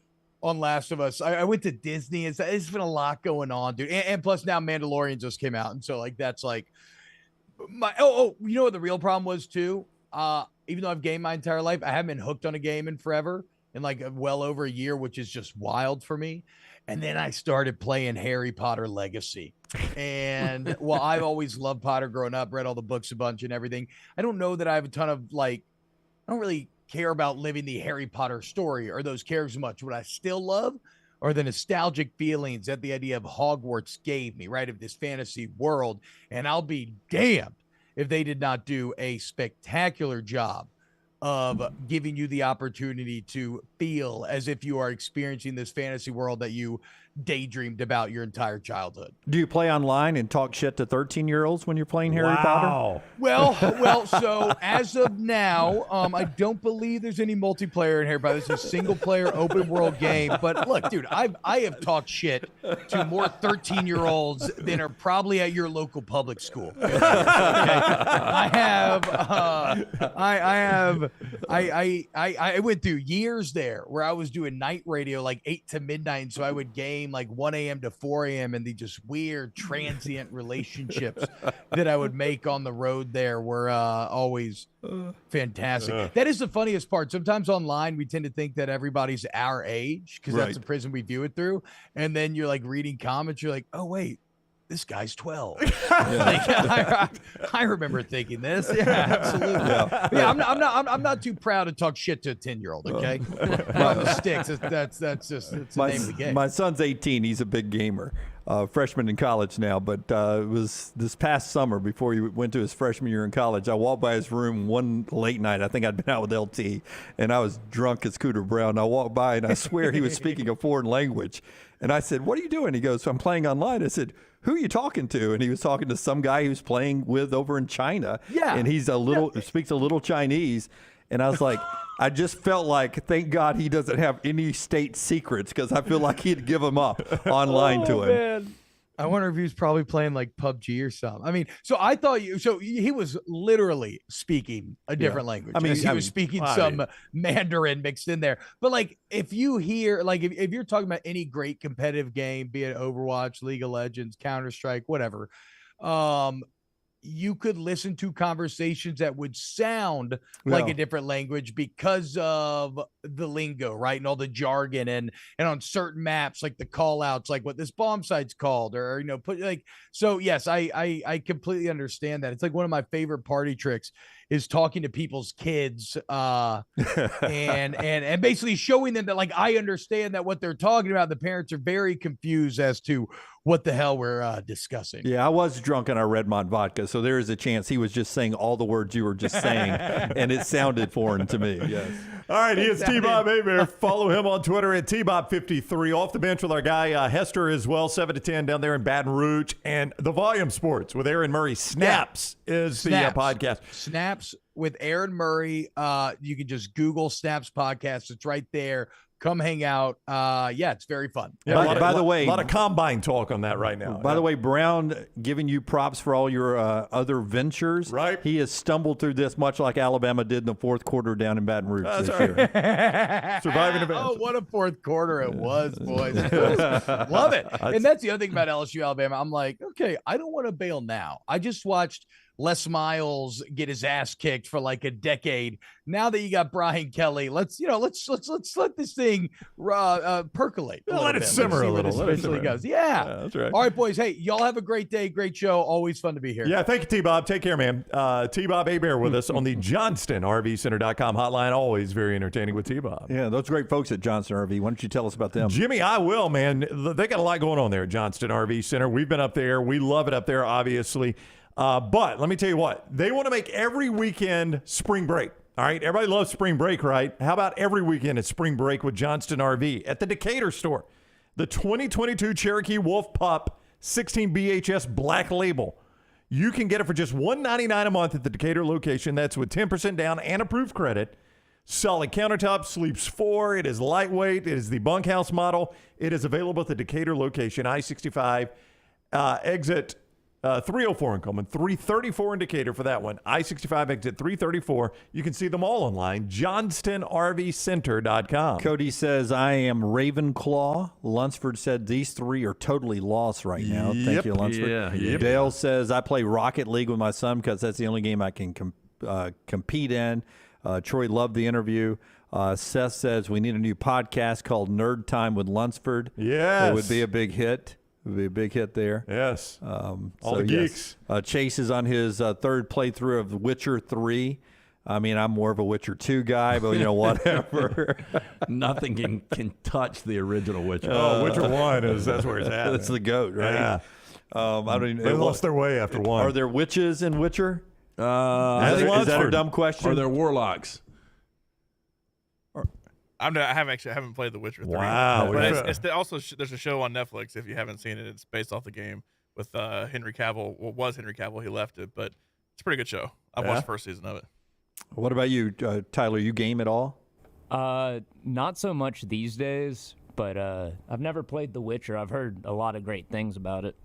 Speaker 20: on Last of Us. I went to Disney. It's been a lot going on, dude. And plus now Mandalorian just came out. And so like, that's like my, you know what the real problem was too? Even though I've gamed my entire life, I haven't been hooked on a game in forever. In like well over a year, which is just wild for me. And then I started playing Harry Potter Legacy. And well, I've always loved Potter growing up, read all the books a bunch and everything. I don't know that I have a ton of I don't really care about living the Harry Potter story or those characters much. What I still love are the nostalgic feelings that the idea of Hogwarts gave me, right? Of this fantasy world. And I'll be damned if they did not do a spectacular job of giving you the opportunity to feel as if you are experiencing this fantasy world that you daydreamed about your entire childhood.
Speaker 4: Do you play online and talk shit to 13-year-olds when you're playing Harry Potter?
Speaker 20: Well, so as of now, I don't believe there's any multiplayer in Harry Potter. It's a single-player open-world game. But look, dude, I have talked shit to more 13-year-olds than are probably at your local public school. Okay? I went through years there where I was doing night radio like 8 to midnight, and so I would game game like 1 a.m. to 4 a.m. and the just weird transient relationships that I would make on the road there were always fantastic. That is the funniest part. Sometimes online we tend to think that everybody's our age because that's the prism we view it through. And then you're like reading comments, you're like, oh wait, this guy's 12. I remember thinking this. Yeah, absolutely. Yeah, I'm not too proud to talk shit to a 10-year-old. Okay, the sticks. That's just it's the name of the game.
Speaker 4: My son's 18. He's a big gamer, freshman in college now. But it was this past summer before he went to his freshman year in college. I walked by his room one late night. I think I'd been out with LT, and I was drunk as Cooter Brown. I walked by, and I swear he was speaking a foreign language. And I said, "What are you doing?" He goes, "I'm playing online." I said, "Who are you talking to?" And he was talking to some guy he was playing with over in China.
Speaker 20: Yeah.
Speaker 4: And he's speaks a little Chinese. And I was like, I just felt like, thank God he doesn't have any state secrets, because I feel like he'd give them up online to him.
Speaker 20: Man. I wonder if he was probably playing like PUBG or something. I mean, so I thought he was literally speaking a different language. I mean, he was speaking some Mandarin mixed in there. But like, if you hear, like, if you're talking about any great competitive game, be it Overwatch, League of Legends, Counter-Strike, whatever, you could listen to conversations that would sound like a different language because of the lingo, right? And all the jargon and on certain maps, like the call outs, like what this bomb site's called, or, so yes, I completely understand that. It's like one of my favorite party tricks is talking to people's kids and basically showing them that, like, I understand that what they're talking about. The parents are very confused as to what the hell we're discussing.
Speaker 4: Yeah, I was drunk on our Redmont vodka, so there is a chance he was just saying all the words you were just saying, and it sounded foreign to me. Yes.
Speaker 2: All right, he is T-Bob Hebert. Follow him on Twitter at T-Bob53. Off the bench with our guy Hester as well, 7 to 10 down there in Baton Rouge. And the Volume Sports with Aaron Murray. Snaps is the podcast.
Speaker 20: Snaps with Aaron Murray. You can just Google Snaps podcast. It's right there. Come hang out. It's very fun.
Speaker 2: Yeah,
Speaker 4: by the way,
Speaker 2: a lot of combine talk on that right now.
Speaker 4: By the way, Brown, giving you props for all your other ventures.
Speaker 2: Right.
Speaker 4: He has stumbled through this much like Alabama did in the fourth quarter down in Baton Rouge this
Speaker 2: right.
Speaker 4: year.
Speaker 2: Surviving events.
Speaker 20: Oh, what a fourth quarter it was, boys. Love it. And that's the other thing about LSU Alabama. I'm like, okay, I don't want to bail now. I just watched Les Miles get his ass kicked for like a decade. Now that you got Brian Kelly, let's let this thing percolate.
Speaker 2: Let it simmer a little.
Speaker 20: Eventually goes. Yeah,
Speaker 2: that's right.
Speaker 20: All right, boys. Hey, y'all have a great day. Great show. Always fun to be here.
Speaker 2: Yeah, thank you, T-Bob. Take care, man. T-Bob Hebert with us on the JohnstonRVCenter.com hotline. Always very entertaining with T-Bob.
Speaker 4: Yeah, those great folks at Johnston RV. Why don't you tell us about them?
Speaker 2: Jimmy, I will, man. They got a lot going on there at Johnston RV Center. We've been up there. We love it up there, obviously. But let me tell you what, they want to make every weekend spring break. All right, everybody loves spring break, right? How about every weekend it's spring break with Johnston RV at the Decatur store? The 2022 Cherokee Wolf Pup 16 BHS Black Label. You can get it for just $199 a month at the Decatur location. That's with 10% down and approved credit. Solid countertop, sleeps 4. It is lightweight. It is the bunkhouse model. It is available at the Decatur location, I-65 exit 304 in Coleman, 334 in Decatur for that one. I-65 exit 334. You can see them all online, JohnstonRVCenter.com.
Speaker 4: Cody says, I am Ravenclaw. Lunsford said these three are totally lost right now.
Speaker 2: Yep.
Speaker 4: Thank you, Lunsford.
Speaker 5: Yeah.
Speaker 4: Dale says, I play Rocket League with my son because that's the only game I can compete in. Troy loved the interview. Seth says, we need a new podcast called Nerd Time with Lunsford.
Speaker 2: Yes.
Speaker 4: It would be a big hit. It would be a big hit there.
Speaker 2: Yes.
Speaker 4: All
Speaker 2: the geeks.
Speaker 4: Yes. Chase is on his third playthrough of Witcher 3. I mean, I'm more of a Witcher 2 guy, but, whatever.
Speaker 5: Nothing can touch the original Witcher.
Speaker 2: Witcher 1 that's where it's at.
Speaker 4: That's the GOAT, right?
Speaker 2: Yeah.
Speaker 4: I don't even,
Speaker 2: they lost their way after 1.
Speaker 4: Are there witches in Witcher? Is that a dumb question?
Speaker 5: Are there warlocks?
Speaker 11: I haven't played The Witcher 3.
Speaker 2: Wow.
Speaker 11: But there's a show on Netflix, if you haven't seen it. It's based off the game with Henry Cavill. Well, was Henry Cavill. He left it, but it's a pretty good show. I've watched the first season of it.
Speaker 4: What about you, Tyler? You game at all?
Speaker 12: Not so much these days, but I've never played The Witcher. I've heard a lot of great things about it.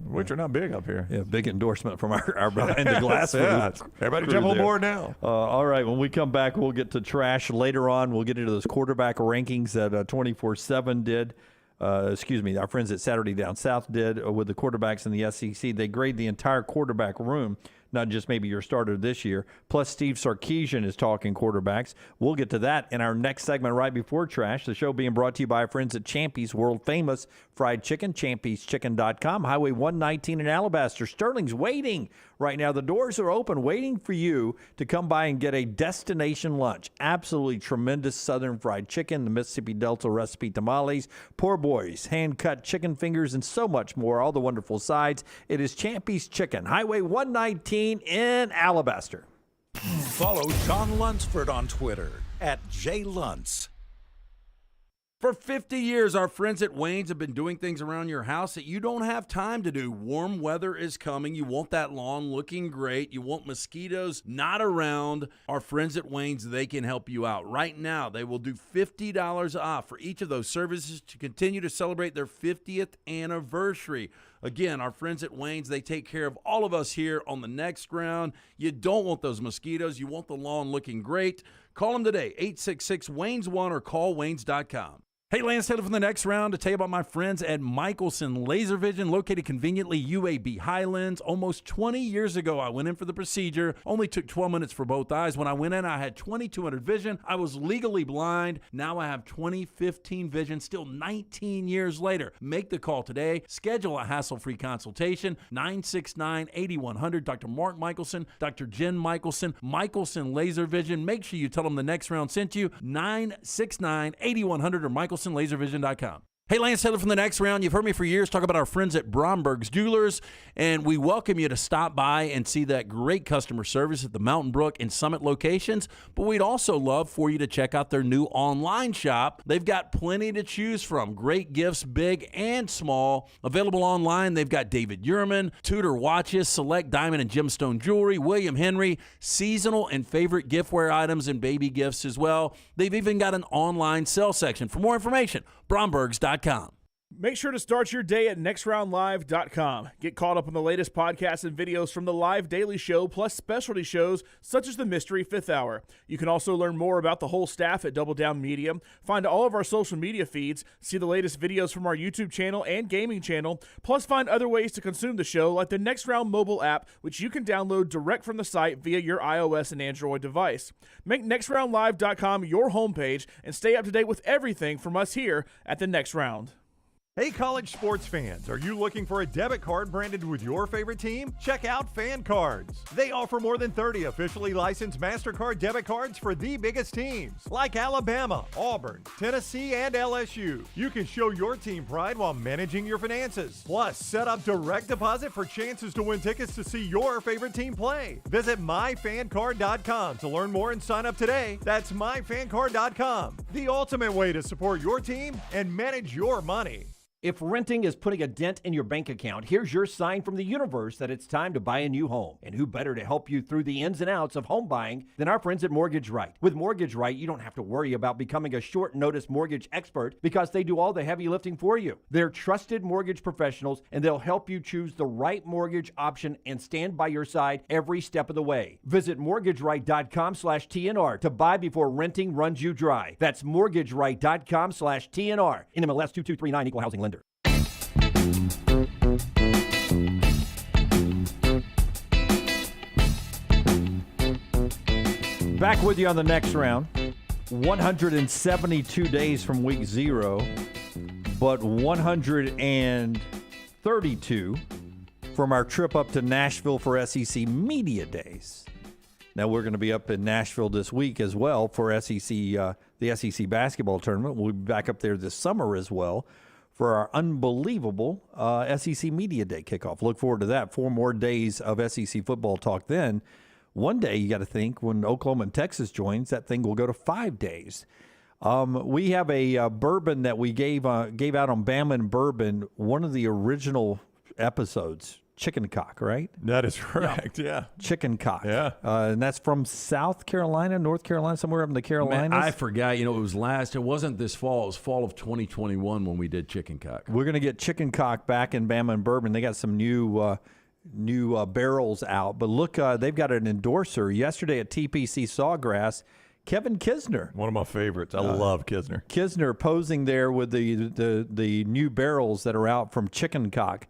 Speaker 2: Witcher not big up here.
Speaker 4: Yeah, big endorsement from our behind the glass.
Speaker 2: Everybody jump on board now.
Speaker 4: All right, when we come back, we'll get to trash later on. We'll get into those quarterback rankings that 24/7 did. our friends at Saturday Down South did with the quarterbacks in the SEC. They grade the entire quarterback room, not just maybe your starter this year. Plus, Steve Sarkisian is talking quarterbacks. We'll get to that in our next segment right before Trash. The show being brought to you by our friends at Champy's, world-famous fried chicken, champyschicken.com, Highway 119 in Alabaster. Sterling's waiting right now. The doors are open, waiting for you to come by and get a destination lunch. Absolutely tremendous Southern fried chicken, the Mississippi Delta recipe tamales, poor boys, hand-cut chicken fingers, and so much more, all the wonderful sides. It is Champy's Chicken, Highway 119 in Alabaster.
Speaker 6: Follow John Lunsford on Twitter @JLuntz.
Speaker 19: For 50 years, our friends at Wayne's have been doing things around your house that you don't have time to do. Warm weather is coming. You want that lawn looking great. You want mosquitoes not around. Our friends at Wayne's, they can help you out. Right now, they will do $50 off for each of those services to continue to celebrate their 50th anniversary. Again, our friends at Wayne's, they take care of all of us here on the next round. You don't want those mosquitoes. You want the lawn looking great. Call them today, 866-WAYNES1 or call Waynes.com. Hey, Lance Taylor from the next round to tell you about my friends at Michelson Laser Vision, located conveniently UAB Highlands. Almost 20 years ago, I went in for the procedure. Only took 12 minutes for both eyes. When I went in, I had 2200 vision. I was legally blind. Now I have 20/15 vision, still 19 years later. Make the call today. Schedule a hassle-free consultation, 969-8100. Dr. Mark Michelson, Dr. Jen Michelson, Michelson Laser Vision. Make sure you tell them the next round sent you, 969-8100 or MichelsonLaserVision.com. Hey, Lance Taylor from the next round. You've heard me for years talk about our friends at Bromberg's Jewelers, and we welcome you to stop by and see that great customer service at the Mountain Brook and Summit locations. But we'd also love for you to check out their new online shop. They've got plenty to choose from. Great gifts, big and small. Available online, they've got David Yurman, Tudor watches, select diamond and gemstone jewelry, William Henry, seasonal and favorite giftware items, and baby gifts as well. They've even got an online sale section. For more information, Brombergs.com.
Speaker 1: Make sure to start your day at nextroundlive.com. Get caught up on the latest podcasts and videos from the live daily show, plus specialty shows such as the Mystery Fifth Hour. You can also learn more about the whole staff at Double Down Media, find all of our social media feeds, see the latest videos from our YouTube channel and gaming channel, plus find other ways to consume the show like the Next Round mobile app, which you can download direct from the site via your iOS and Android device. Make nextroundlive.com your homepage and stay up to date with everything from us here at the Next Round.
Speaker 2: Hey, college sports fans, are you looking for a debit card branded with your favorite team? Check out Fan Cards. They offer more than 30 officially licensed MasterCard debit cards for the biggest teams, like Alabama, Auburn, Tennessee, and LSU. You can show your team pride while managing your finances. Plus, set up direct deposit for chances to win tickets to see your favorite team play. Visit myfancard.com to learn more and sign up today. That's myfancard.com, the ultimate way to support your team and manage your money.
Speaker 3: If renting is putting a dent in your bank account, here's your sign from the universe that it's time to buy a new home. And who better to help you through the ins and outs of home buying than our friends at Mortgage Right. With Mortgage Right, you don't have to worry about becoming a short notice mortgage expert because they do all the heavy lifting for you. They're trusted mortgage professionals, and they'll help you choose the right mortgage option and stand by your side every step of the way. Visit mortgageright.com/TNR to buy before renting runs you dry. That's mortgageright.com/TNR. NMLS 2239, Equal Housing Lender.
Speaker 4: Back with you on the next round. 172 days from week 0, but 132 from our trip up to Nashville for SEC Media Days. Now, we're going to be up in Nashville this week as well for the SEC basketball tournament. We'll be back up there this summer as well for our unbelievable SEC Media Day kickoff. Look forward to that. 4 more days of SEC football talk then. One day, you got to think, when Oklahoma and Texas joins, that thing will go to 5 days. We have a bourbon that we gave out on Bama and Bourbon, one of the original episodes, Chicken Cock, right?
Speaker 2: That is correct, yeah.
Speaker 4: Chicken Cock.
Speaker 2: Yeah.
Speaker 4: And that's from South Carolina, North Carolina, somewhere up in the Carolinas.
Speaker 5: Man, I forgot. It wasn't this fall. It was fall of 2021 when we did Chicken Cock.
Speaker 4: We're going to get Chicken Cock back in Bama and Bourbon. They got some new barrels out. But look, they've got an endorser. Yesterday at TPC Sawgrass, Kevin Kisner.
Speaker 2: One of my favorites. I love Kisner.
Speaker 4: Kisner posing there with the new barrels that are out from Chicken Cock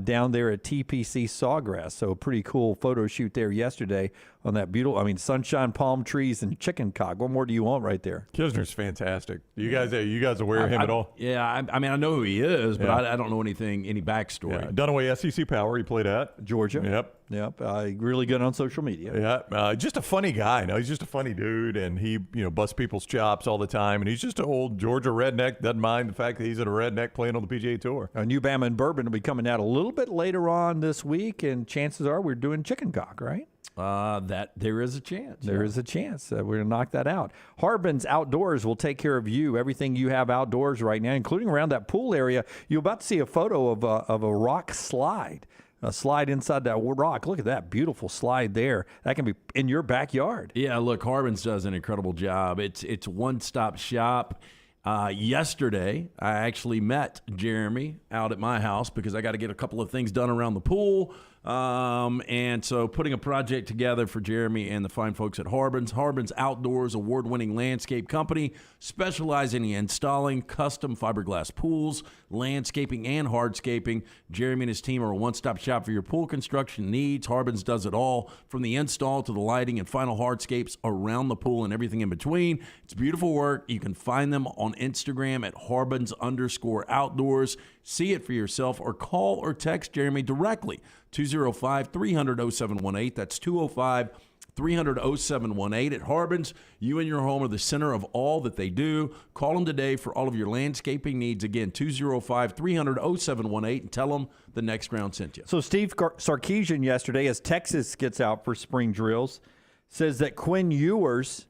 Speaker 4: down there at TPC Sawgrass. So a pretty cool photo shoot there yesterday on that beautiful, sunshine, palm trees, and Chicken Cock. What more do you want right there?
Speaker 2: Kisner's fantastic. You guys aware of him at all?
Speaker 19: Yeah, I know who he is, but I don't know any backstory.
Speaker 2: Yeah. Dunaway SEC Power he played at.
Speaker 4: Georgia.
Speaker 2: Yep.
Speaker 4: Really good on social media.
Speaker 2: Yeah. Just a funny guy. No, he's just a funny dude, and he busts people's chops all the time. And he's just an old Georgia redneck. Doesn't mind the fact that he's a redneck playing on the PGA Tour.
Speaker 4: New Bama and Bourbon will be coming out a little bit later on this week, and chances are we're doing Chicken Cock, right?
Speaker 19: That there is a chance.
Speaker 4: There is a chance. We're going to knock that out. Harbin's Outdoors will take care of you. Everything you have outdoors right now, including around that pool area. You're about to see a photo of a rock slide. A slide inside that rock. Look at that beautiful slide there. That can be in your backyard.
Speaker 19: Yeah, look, Harbin's does an incredible job. It's one-stop shop. Yesterday, I actually met Jeremy out at my house because I got to get a couple of things done around the pool. And so putting a project together for Jeremy and the fine folks at Harbin's. Harbin's Outdoors, award-winning landscape company specializing in installing custom fiberglass pools, landscaping, and hardscaping. Jeremy and his team are a one-stop shop for your pool construction needs. Harbin's does it all, from the install to the lighting and final hardscapes around the pool and everything in between. It's beautiful work. You can find them on Instagram at Harbins_outdoors. See it for yourself or call or text Jeremy directly, 205-300-0718. That's 205-300-0718. At Harbins, you and your home are the center of all that they do. Call them today for all of your landscaping needs. Again, 205-300-0718, and tell them the Next Round sent you.
Speaker 4: So Steve Sarkisian yesterday, as Texas gets out for spring drills, says that Quinn Ewers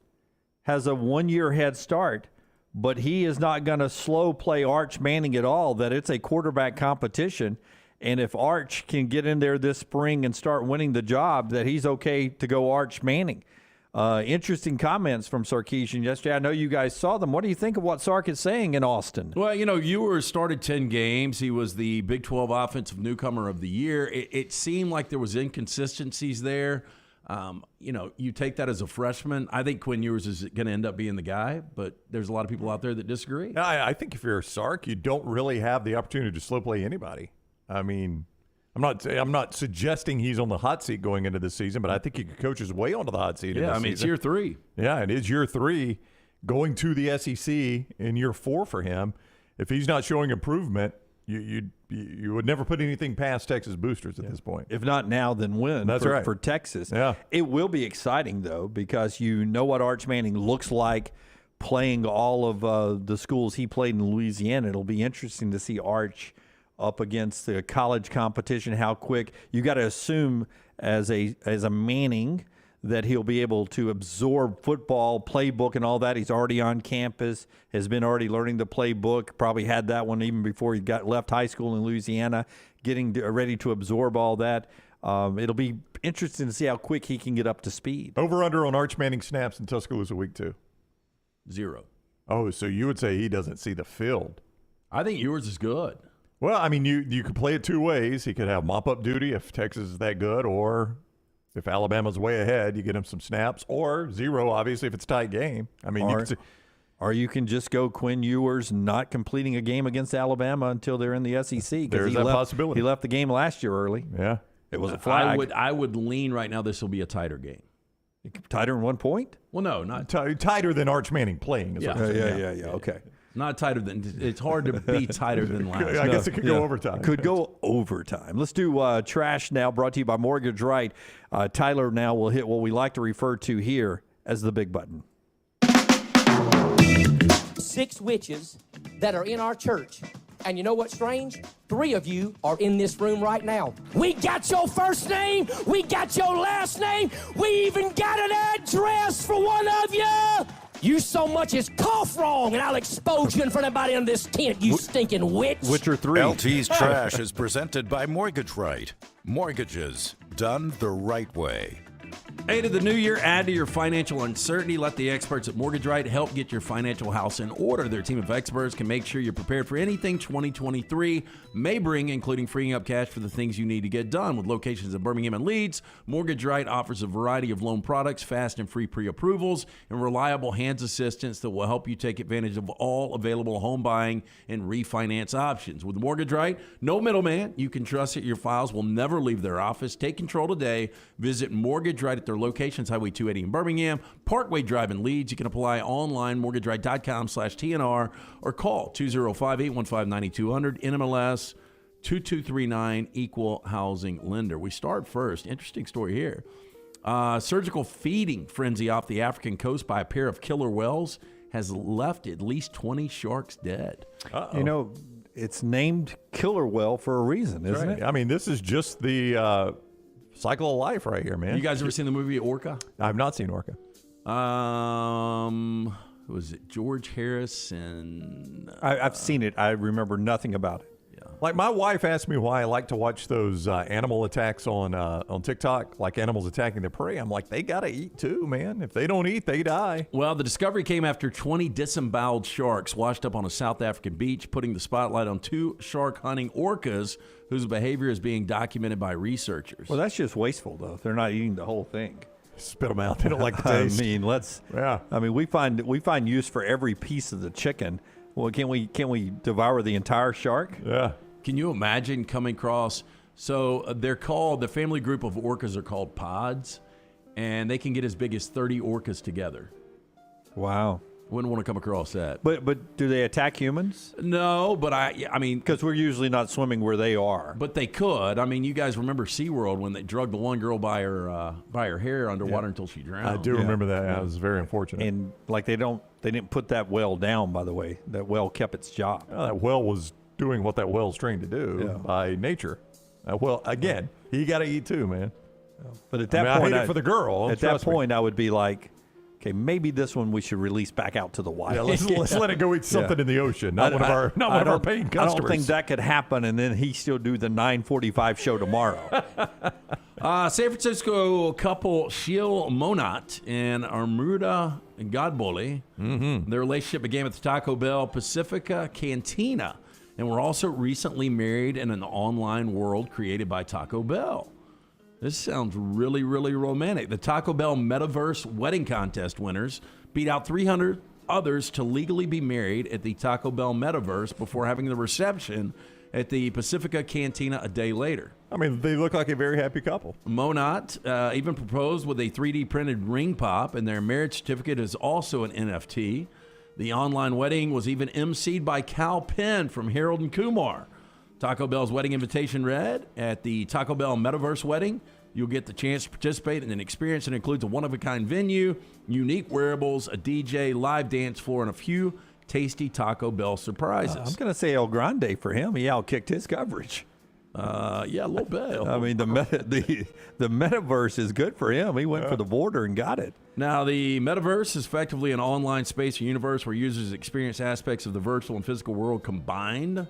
Speaker 4: has a one-year head start, but he is not going to slow play Arch Manning at all, that it's a quarterback competition. And if Arch can get in there this spring and start winning the job, that he's okay to go Arch Manning. Interesting comments from Sarkisian yesterday. I know you guys saw them. What do you think of what Sark is saying in Austin?
Speaker 19: Well, Ewers started 10 games. He was the Big 12 Offensive Newcomer of the Year. It seemed like there was inconsistencies there. You take that as a freshman. I think Quinn Ewers is going to end up being the guy, but there's a lot of people out there that disagree.
Speaker 2: I think if you're a Sark, you don't really have the opportunity to slow play anybody. I mean, I'm not suggesting he's on the hot seat going into this season, but I think he could coach his way onto the hot seat.
Speaker 19: Yeah, it's year 3.
Speaker 2: Yeah, it is year 3 going to the SEC in year 4 for him. If he's not showing improvement, you would never put anything past Texas boosters at this point.
Speaker 4: If not now, then when?
Speaker 2: That's right.
Speaker 4: For Texas.
Speaker 2: Yeah.
Speaker 4: It will be exciting, though, because you know what Arch Manning looks like playing all of the schools he played in Louisiana. It'll be interesting to see Arch up against the college competition, how quick. You got to assume as a Manning that he'll be able to absorb football, playbook, and all that. He's already on campus, has been already learning the playbook, probably had that one even before he left high school in Louisiana, getting ready to absorb all that. It'll be interesting to see how quick he can get up to speed.
Speaker 2: Over/under on Arch Manning snaps in Tuscaloosa week 2?
Speaker 19: 0.
Speaker 2: Oh, so you would say he doesn't see the field.
Speaker 19: I think yours is good.
Speaker 2: Well, I mean, you could play it two ways. He could have mop-up duty if Texas is that good, or if Alabama's way ahead, you get him some snaps, or 0, obviously, if it's a tight game. I mean,
Speaker 4: or you can just go Quinn Ewers not completing a game against Alabama until they're in the SEC.
Speaker 2: There's that possibility.
Speaker 4: He left the game last year early.
Speaker 2: Yeah.
Speaker 4: It was a flag.
Speaker 19: I would lean right now this will be a tighter game.
Speaker 4: Tighter in 1 point?
Speaker 19: Well, no, not
Speaker 2: tighter than Arch Manning playing.
Speaker 4: Yeah, okay.
Speaker 19: Not tighter than – it's hard to be tighter than last.
Speaker 2: I guess it could go overtime.
Speaker 4: Could go overtime. Let's do Trash Now, brought to you by Mortgage Right. Tyler now will hit what we like to refer to here as the big button.
Speaker 21: 6 witches that are in our church. And you know what's strange? 3 of you are in this room right now. We got your first name. We got your last name. We even got an address for one of you. You so much as cough wrong, and I'll expose you in front of everybody in this tent, you stinking witch.
Speaker 4: Which are 3.
Speaker 6: LT's Trash is presented by Mortgage Right. Mortgages done the right way.
Speaker 19: Hey, to the new year, add to your financial uncertainty. Let the experts at Mortgage Right help get your financial house in order. Their team of experts can make sure you're prepared for anything 2023 may bring, including freeing up cash for the things you need to get done. With locations in Birmingham and Leeds, Mortgage Right offers a variety of loan products, fast and free pre-approvals, and reliable hands assistance that will help you take advantage of all available home buying and refinance options. With Mortgage Right, no middleman. You can trust that your files will never leave their office. Take control today. Visit Mortgage Right at their locations, Highway 280 in Birmingham, Parkway Drive in Leeds. You can apply online, mortgageright.com/TNR, or call 205-815-9200, NMLS 2239, Equal Housing Lender. We start first. Interesting story here. Surgical feeding frenzy off the African coast by a pair of killer whales has left at least 20 sharks dead.
Speaker 4: You know, it's named killer whale for a reason, isn't it?
Speaker 2: I mean, this is just the cycle of life right here, man.
Speaker 19: You guys ever seen the movie Orca?
Speaker 2: I've not seen Orca.
Speaker 19: Who was it? George Harris and...
Speaker 2: I've seen it. I remember nothing about it. Yeah. Like, my wife asked me why I like to watch those animal attacks on TikTok, like animals attacking their prey. I'm like, they got to eat too, man. If they don't eat, they die.
Speaker 19: Well, the discovery came after 20 disemboweled sharks washed up on a South African beach, putting the spotlight on 2 shark-hunting orcas whose behavior is being documented by researchers.
Speaker 4: Well, that's just wasteful, though. If they're not eating the whole thing.
Speaker 2: Spit them out. They don't like the taste.
Speaker 4: I mean, we find use for every piece of the chicken. Well, can we devour the entire shark?
Speaker 2: Yeah.
Speaker 19: Can you imagine coming across? So the family group of orcas are called pods, and they can get as big as 30 orcas together.
Speaker 4: Wow.
Speaker 19: Wouldn't want to come across that.
Speaker 4: But do they attack humans?
Speaker 19: No, but I mean...
Speaker 4: Because we're usually not swimming where they are.
Speaker 19: But they could. I mean, you guys remember SeaWorld when they drugged the one girl by her hair underwater until she drowned.
Speaker 2: I do remember that. Yeah. It was very unfortunate.
Speaker 4: And like they didn't put that whale down, by the way. That whale kept its job.
Speaker 2: That whale was doing what that whale's trained to do by nature. Well, again, he got to eat too, man.
Speaker 4: But at that point,
Speaker 2: I hate it for the girl.
Speaker 4: At that point, I would be like, okay, maybe this one we should release back out to the wild.
Speaker 2: Yeah, let's let it go eat something in the ocean. Not one of our paying customers.
Speaker 4: I don't think that could happen, and then he still do the 9:45 show tomorrow.
Speaker 19: San Francisco couple Sheil Monat and Armida Godbole.
Speaker 2: Mm-hmm.
Speaker 19: Their relationship began at the Taco Bell Pacifica Cantina, and were also recently married in an online world created by Taco Bell. This sounds really, really romantic. The Taco Bell Metaverse Wedding Contest winners beat out 300 others to legally be married at the Taco Bell Metaverse before having the reception at the Pacifica Cantina a day later.
Speaker 2: I mean, they look like a very happy couple.
Speaker 19: Monat even proposed with a 3D printed ring pop, and their marriage certificate is also an NFT. The online wedding was even emceed by Cal Penn from Harold and Kumar. Taco Bell's wedding invitation read, at the Taco Bell Metaverse wedding, you'll get the chance to participate in an experience that includes a one-of-a-kind venue, unique wearables, a DJ, live dance floor, and a few tasty Taco Bell surprises.
Speaker 4: I'm going to say El Grande for him. He outkicked his coverage.
Speaker 19: Yeah, a little bit.
Speaker 4: I mean, the metaverse is good for him. He went for the border and got it.
Speaker 19: Now, the metaverse is effectively an online space or universe where users experience aspects of the virtual and physical world combined.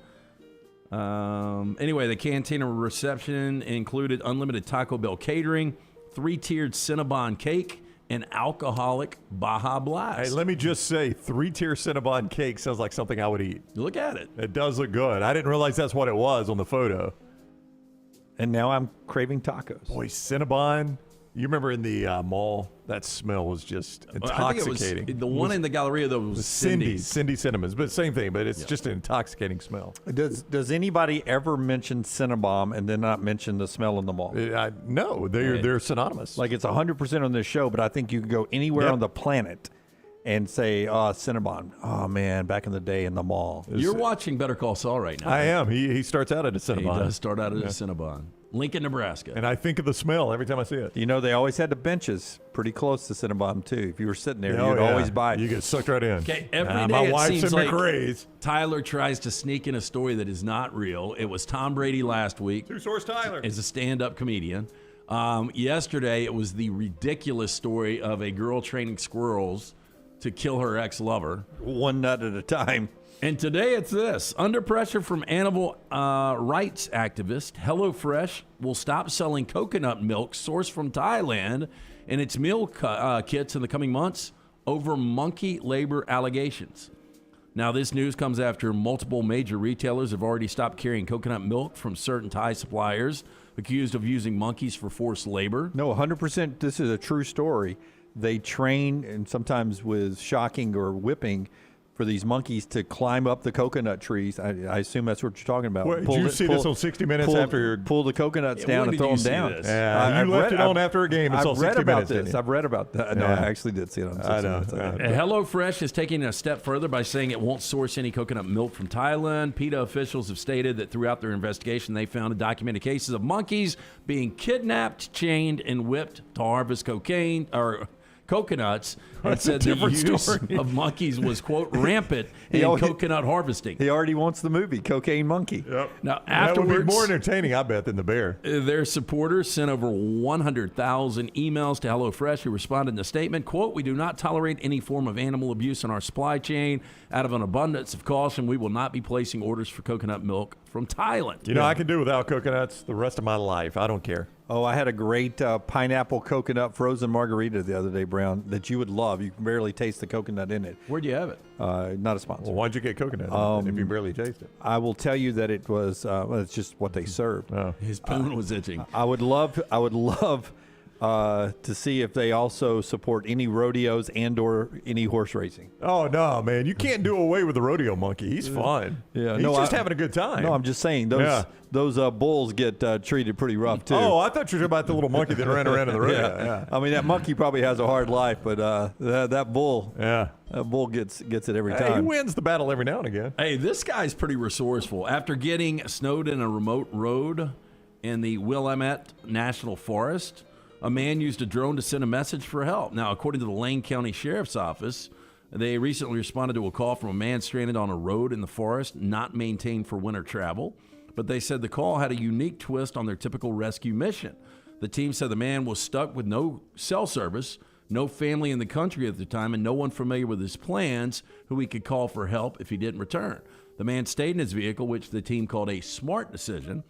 Speaker 19: Anyway, the Cantina reception included unlimited Taco Bell catering, 3-tiered Cinnabon cake, and alcoholic Baja Blast.
Speaker 2: Hey, let me just say, 3-tier Cinnabon cake sounds like something I would eat.
Speaker 19: Look at it.
Speaker 2: It does look good. I didn't realize that's what it was on the photo.
Speaker 4: And now I'm craving tacos.
Speaker 2: Boy, Cinnabon. You remember in the mall, that smell was just intoxicating.
Speaker 19: I think it was the one in the Galleria that was Cindy's.
Speaker 2: Cindy Cinnamons, but same thing, but it's just an intoxicating smell.
Speaker 4: Does anybody ever mention Cinnabon and then not mention the smell in the mall?
Speaker 2: No, they're synonymous.
Speaker 4: Like it's 100% on this show, but I think you can go anywhere on the planet and say, Cinnabon. Oh, man, back in the day in the mall.
Speaker 19: You're watching Better Call Saul right now.
Speaker 2: I am. He starts out at a Cinnabon.
Speaker 19: He does start out at a Cinnabon. Lincoln, Nebraska.
Speaker 2: And I think of the smell every time I see it.
Speaker 4: You know, they always had the benches pretty close to Cinnabon, too. If you were sitting there, you'd always buy it.
Speaker 2: You get sucked right in.
Speaker 19: Okay, every day
Speaker 2: my
Speaker 19: it
Speaker 2: wife's
Speaker 19: seems
Speaker 2: in
Speaker 19: like
Speaker 2: McRae's.
Speaker 19: Tyler tries to sneak in a story that is not real. It was Tom Brady last week.
Speaker 2: Two Source Tyler.
Speaker 19: As a stand-up comedian. Yesterday, it was the ridiculous story of a girl training squirrels to kill her ex-lover.
Speaker 4: One nut at a time.
Speaker 19: And today it's this. Under pressure from animal rights activists, HelloFresh will stop selling coconut milk sourced from Thailand in its meal kits in the coming months over monkey labor allegations. Now, this news comes after multiple major retailers have already stopped carrying coconut milk from certain Thai suppliers accused of using monkeys for forced labor.
Speaker 4: No, 100%. This is a true story. They train, and sometimes with shocking or whipping, for these monkeys to climb up the coconut trees. I assume that's what you're talking about.
Speaker 2: Well, did you see this on 60 Minutes after
Speaker 4: pull the coconuts down and throw them down?
Speaker 2: Yeah, you left it on after a game. It's on 60 Minutes. Didn't you?
Speaker 4: I've read about that. No, I actually did see it on 60 Minutes.
Speaker 19: HelloFresh is taking it a step further by saying it won't source any coconut milk from Thailand. PETA officials have stated that throughout their investigation, they found documented cases of monkeys being kidnapped, chained, and whipped to harvest coconuts, and said the use of monkeys was, quote, rampant in coconut harvesting.
Speaker 4: He already wants the movie, Cocaine Monkey.
Speaker 2: Yep.
Speaker 19: Now,
Speaker 2: that would
Speaker 19: afterwards,
Speaker 2: be more entertaining, I bet, than the bear.
Speaker 19: Their supporters sent over 100,000 emails to HelloFresh, who responded in a statement, quote, "We do not tolerate any form of animal abuse in our supply chain. Out of an abundance of caution, we will not be placing orders for coconut milk from Thailand."
Speaker 2: You know, I can do without coconuts the rest of my life. I don't care.
Speaker 4: Oh, I had a great pineapple coconut frozen margarita the other day, Brown, that you would love. You can barely taste the coconut in it.
Speaker 19: Where'd you have it?
Speaker 4: Not a sponsor.
Speaker 2: Well, why'd you get coconut if you barely taste it?
Speaker 4: I will tell you that it was, it's just what they served.
Speaker 2: Oh.
Speaker 19: His spoon was itching.
Speaker 4: I would love to see if they also support any rodeos and or any horse racing.
Speaker 2: Oh, no, man. You can't do away with the rodeo monkey. He's fun.
Speaker 4: Yeah,
Speaker 2: He's just having a good time.
Speaker 4: No, I'm just saying those bulls get treated pretty rough, too.
Speaker 2: Oh, I thought you were about the little monkey that ran around in the rodeo. Yeah.
Speaker 4: I mean, that monkey probably has a hard life, but that bull, that bull gets it every time.
Speaker 2: He wins the battle every now and again.
Speaker 19: Hey, this guy's pretty resourceful. After getting snowed in a remote road in the Willamette National Forest, a man used a drone to send a message for help. Now, according to the Lane County Sheriff's Office, they recently responded to a call from a man stranded on a road in the forest, not maintained for winter travel. But they said the call had a unique twist on their typical rescue mission. The team said the man was stuck with no cell service, no family in the country at the time, and no one familiar with his plans who he could call for help if he didn't return. The man stayed in his vehicle, which the team called a smart decision.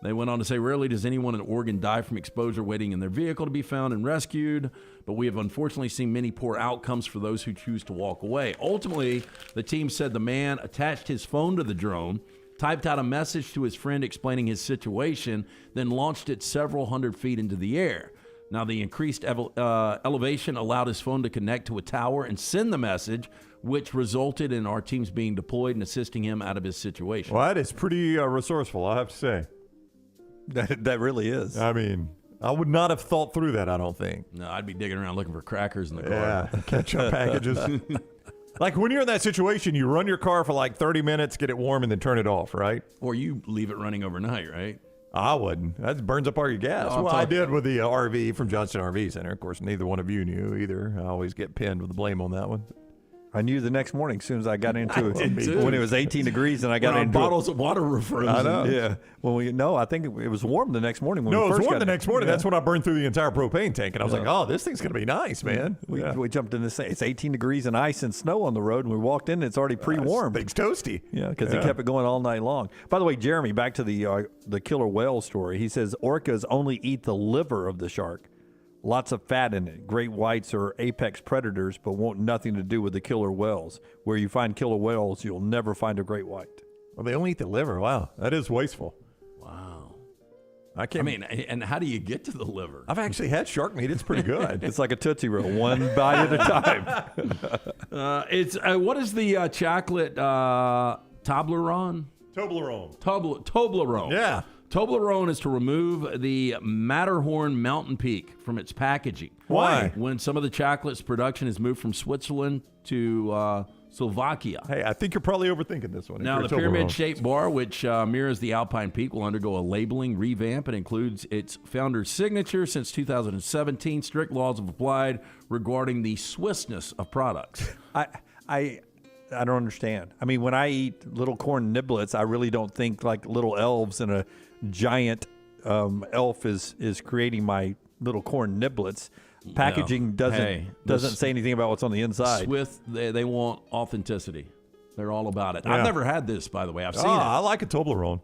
Speaker 19: They went on to say, rarely does anyone in Oregon die from exposure waiting in their vehicle to be found and rescued, but we have unfortunately seen many poor outcomes for those who choose to walk away. Ultimately, the team said the man attached his phone to the drone, typed out a message to his friend explaining his situation, then launched it several hundred feet into the air. Now, the increased elevation allowed his phone to connect to a tower and send the message, which resulted in our teams being deployed and assisting him out of his situation.
Speaker 2: Well, that is pretty resourceful, I have to say.
Speaker 4: That really is.
Speaker 2: I mean, I would not have thought through that, I don't think.
Speaker 19: No, I'd be digging around looking for crackers in the car.
Speaker 2: Yeah, ketchup packages. Like when you're in that situation, you run your car for like 30 minutes, get it warm, and then turn it off, right?
Speaker 19: Or you leave it running overnight, right?
Speaker 2: I wouldn't. That burns up all your gas.
Speaker 19: No,
Speaker 2: well, I did with the RV from Johnston RV Center. Of course, neither one of you knew either. I always get pinned with the blame on that one.
Speaker 4: I knew the next morning as soon as I got into it when it was 18 degrees and I got into
Speaker 19: bottles of water were frozen.
Speaker 4: I know. Yeah. I think it was warm the next morning. When
Speaker 2: No,
Speaker 4: we
Speaker 2: it was
Speaker 4: first
Speaker 2: warm
Speaker 4: got
Speaker 2: the next morning.
Speaker 4: Yeah.
Speaker 2: That's when I burned through the entire propane tank, and I was like, "Oh, this thing's gonna be nice, man."
Speaker 4: We jumped in this. It's 18 degrees and ice and snow on the road, and we walked in. And it's already pre-warmed.
Speaker 2: Thing's toasty.
Speaker 4: Yeah, because he kept it going all night long. By the way, Jeremy, back to the killer whale story. He says orcas only eat the liver of the shark. Lots of fat in it. Great whites are apex predators, but want nothing to do with the killer whales. Where you find killer whales, you'll never find a great white.
Speaker 2: Well, they only eat the liver. Wow, that is wasteful.
Speaker 19: Wow.
Speaker 2: I
Speaker 19: mean, and how do you get to the liver?
Speaker 2: I've actually had shark meat. It's pretty good.
Speaker 4: It's like a Tootsie Roll, one bite at a time.
Speaker 19: It's what is the chocolate Toblerone? Toblerone.
Speaker 2: Yeah.
Speaker 19: Toblerone is to remove the Matterhorn mountain peak from its packaging.
Speaker 2: Why?
Speaker 19: When some of the chocolate's production is moved from Switzerland to Slovakia.
Speaker 2: Hey, I think you're probably overthinking this one.
Speaker 19: Now, the pyramid-shaped bar, which mirrors the Alpine Peak, will undergo a labeling revamp. It includes its founder's signature. Since 2017, strict laws have applied regarding the Swissness of products.
Speaker 4: I don't understand. I mean, when I eat little corn niblets, I really don't think like little elves and a giant elf is creating my little corn niblets. Packaging doesn't say anything about what's on the inside.
Speaker 19: Swiss, they want authenticity. They're all about it.
Speaker 2: Yeah.
Speaker 19: I've never had this, by the way. I've seen it.
Speaker 2: I like a Toblerone.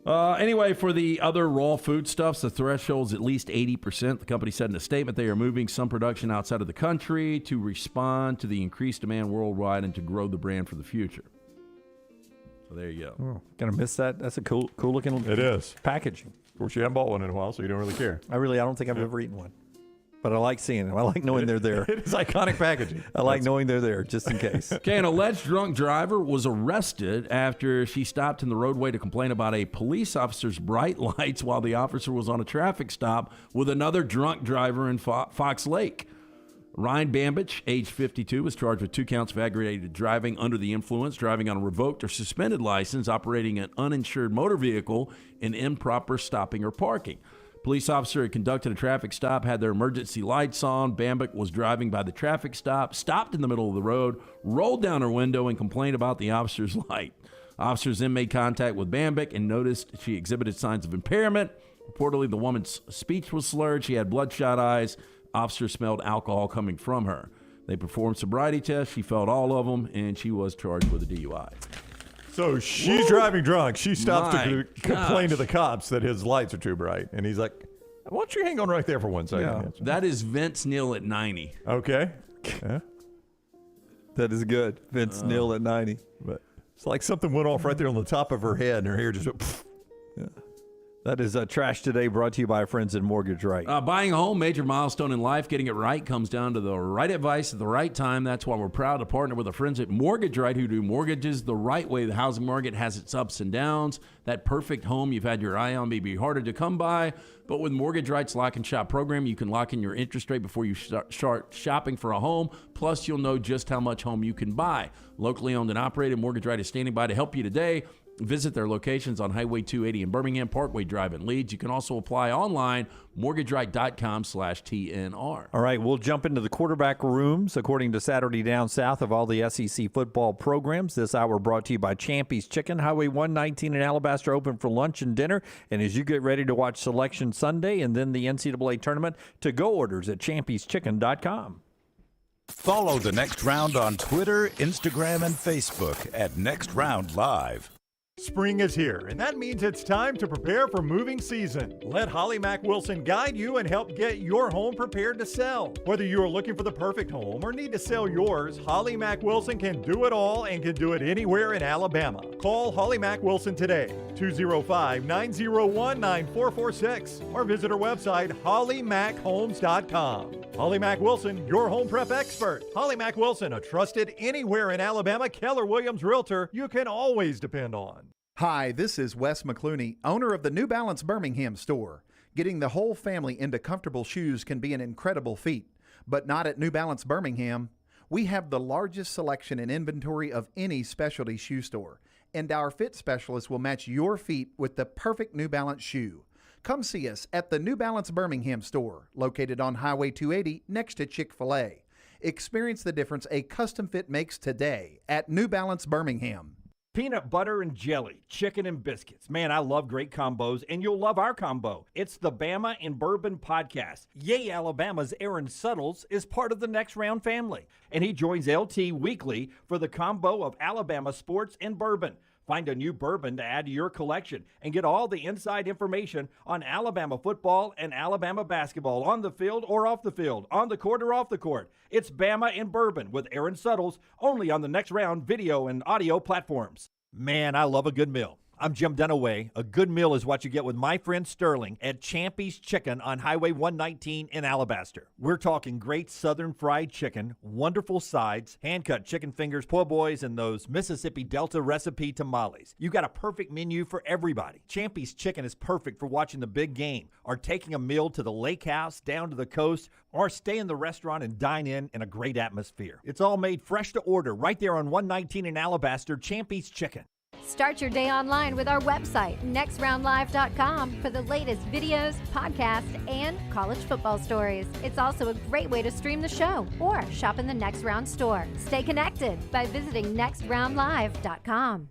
Speaker 19: Anyway, for the other raw foodstuffs, the threshold's at least 80%. The company said in a statement they are moving some production outside of the country to respond to the increased demand worldwide and to grow the brand for the future. So there you go.
Speaker 4: Oh, gonna miss that. That's a cool looking.
Speaker 2: It is
Speaker 4: packaging.
Speaker 2: Of course, you haven't bought one in a while, so you don't really care.
Speaker 4: I don't think I've ever eaten one, but I like seeing them. I like knowing they're there.
Speaker 2: It is iconic packaging.
Speaker 4: I like knowing they're there just in case.
Speaker 19: Okay, an alleged drunk driver was arrested after she stopped in the roadway to complain about a police officer's bright lights while the officer was on a traffic stop with another drunk driver in Fox Lake. Ryan Bambich, age 52, was charged with 2 counts of aggravated driving under the influence, driving on a revoked or suspended license, operating an uninsured motor vehicle, and improper stopping or parking. Police officer had conducted a traffic stop, had their emergency lights on. Bambick was driving by the traffic stop, stopped in the middle of the road, rolled down her window, and complained about the officer's light. Officers then made contact with Bambick and noticed she exhibited signs of impairment. Reportedly, the woman's speech was slurred. She had bloodshot eyes. Officers smelled alcohol coming from her. They performed sobriety tests. She failed all of them, and she was charged with a DUI.
Speaker 2: So she's driving drunk. She stops
Speaker 19: My
Speaker 2: to complain to the cops that his lights are too bright. And he's like, why don't you hang on right there for 1 second?
Speaker 19: Yeah. That is Vince Neil at 90.
Speaker 2: Okay. Yeah.
Speaker 4: That is good. Vince Neil at 90.
Speaker 2: But it's like something went off right there on the top of her head, and her hair just went, pfft.
Speaker 4: Yeah. That is Trash Today, brought to you by our friends at Mortgage Right.
Speaker 19: Buying a home, major milestone in life. Getting it right comes down to the right advice at the right time. That's why we're proud to partner with our friends at Mortgage Right, who do mortgages the right way. The housing market has its ups and downs. That perfect home you've had your eye on may be harder to come by, but with Mortgage Right's Lock and Shop program, you can lock in your interest rate before you start shopping for a home. Plus, you'll know just how much home you can buy. Locally owned and operated, Mortgage Right is standing by to help you today. Visit their locations on Highway 280 in Birmingham, Parkway Drive in Leeds. You can also apply online, mortgageright.com/TNR.
Speaker 4: All right, we'll jump into the quarterback rooms. According to Saturday Down South of all the SEC football programs, this hour brought to you by Champy's Chicken. Highway 119 in Alabaster open for lunch and dinner. And as you get ready to watch Selection Sunday and then the NCAA tournament, to-go orders at champy'schicken.com.
Speaker 6: Follow The Next Round on Twitter, Instagram, and Facebook at Next Round Live.
Speaker 2: Spring is here, and that means it's time to prepare for moving season. Let Holly Mack Wilson guide you and help get your home prepared to sell. Whether you are looking for the perfect home or need to sell yours, Holly Mack Wilson can do it all and can do it anywhere in Alabama. Call Holly Mack Wilson today, 205-901-9446, or visit her website, hollymachomes.com. Holly Mack Wilson, your home prep expert. Holly Mack Wilson, a trusted anywhere in Alabama Keller Williams realtor you can always depend on.
Speaker 10: Hi, this is Wes McClooney, owner of the New Balance Birmingham store. Getting the whole family into comfortable shoes can be an incredible feat, but not at New Balance Birmingham. We have the largest selection and inventory of any specialty shoe store, and our fit specialists will match your feet with the perfect New Balance shoe. Come see us at the New Balance Birmingham store, located on Highway 280 next to Chick-fil-A. Experience the difference a custom fit makes today at New Balance Birmingham.
Speaker 3: Peanut butter and jelly, chicken and biscuits. Man, I love great combos, and you'll love our combo. It's the Bama and Bourbon podcast. Yay, Alabama's Aaron Suttles is part of the Next Round family, and he joins LT weekly for the combo of Alabama sports and bourbon. Find a new bourbon to add to your collection and get all the inside information on Alabama football and Alabama basketball on the field or off the field, on the court or off the court. It's Bama and Bourbon with Aaron Suttles, only on the Next Round video and audio platforms. Man, I love a good meal. I'm Jim Dunaway. A good meal is what you get with my friend Sterling at Champy's Chicken on Highway 119 in Alabaster. We're talking great southern fried chicken, wonderful sides, hand-cut chicken fingers, po' boys, and those Mississippi Delta recipe tamales. You got a perfect menu for everybody. Champy's Chicken is perfect for watching the big game, or taking a meal to the lake house, down to the coast, or stay in the restaurant and dine in a great atmosphere. It's all made fresh to order right there on 119 in Alabaster, Champy's Chicken.
Speaker 18: Start your day online with our website, nextroundlive.com, for the latest videos, podcasts, and college football stories. It's also a great way to stream the show or shop in the Next Round store. Stay connected by visiting nextroundlive.com.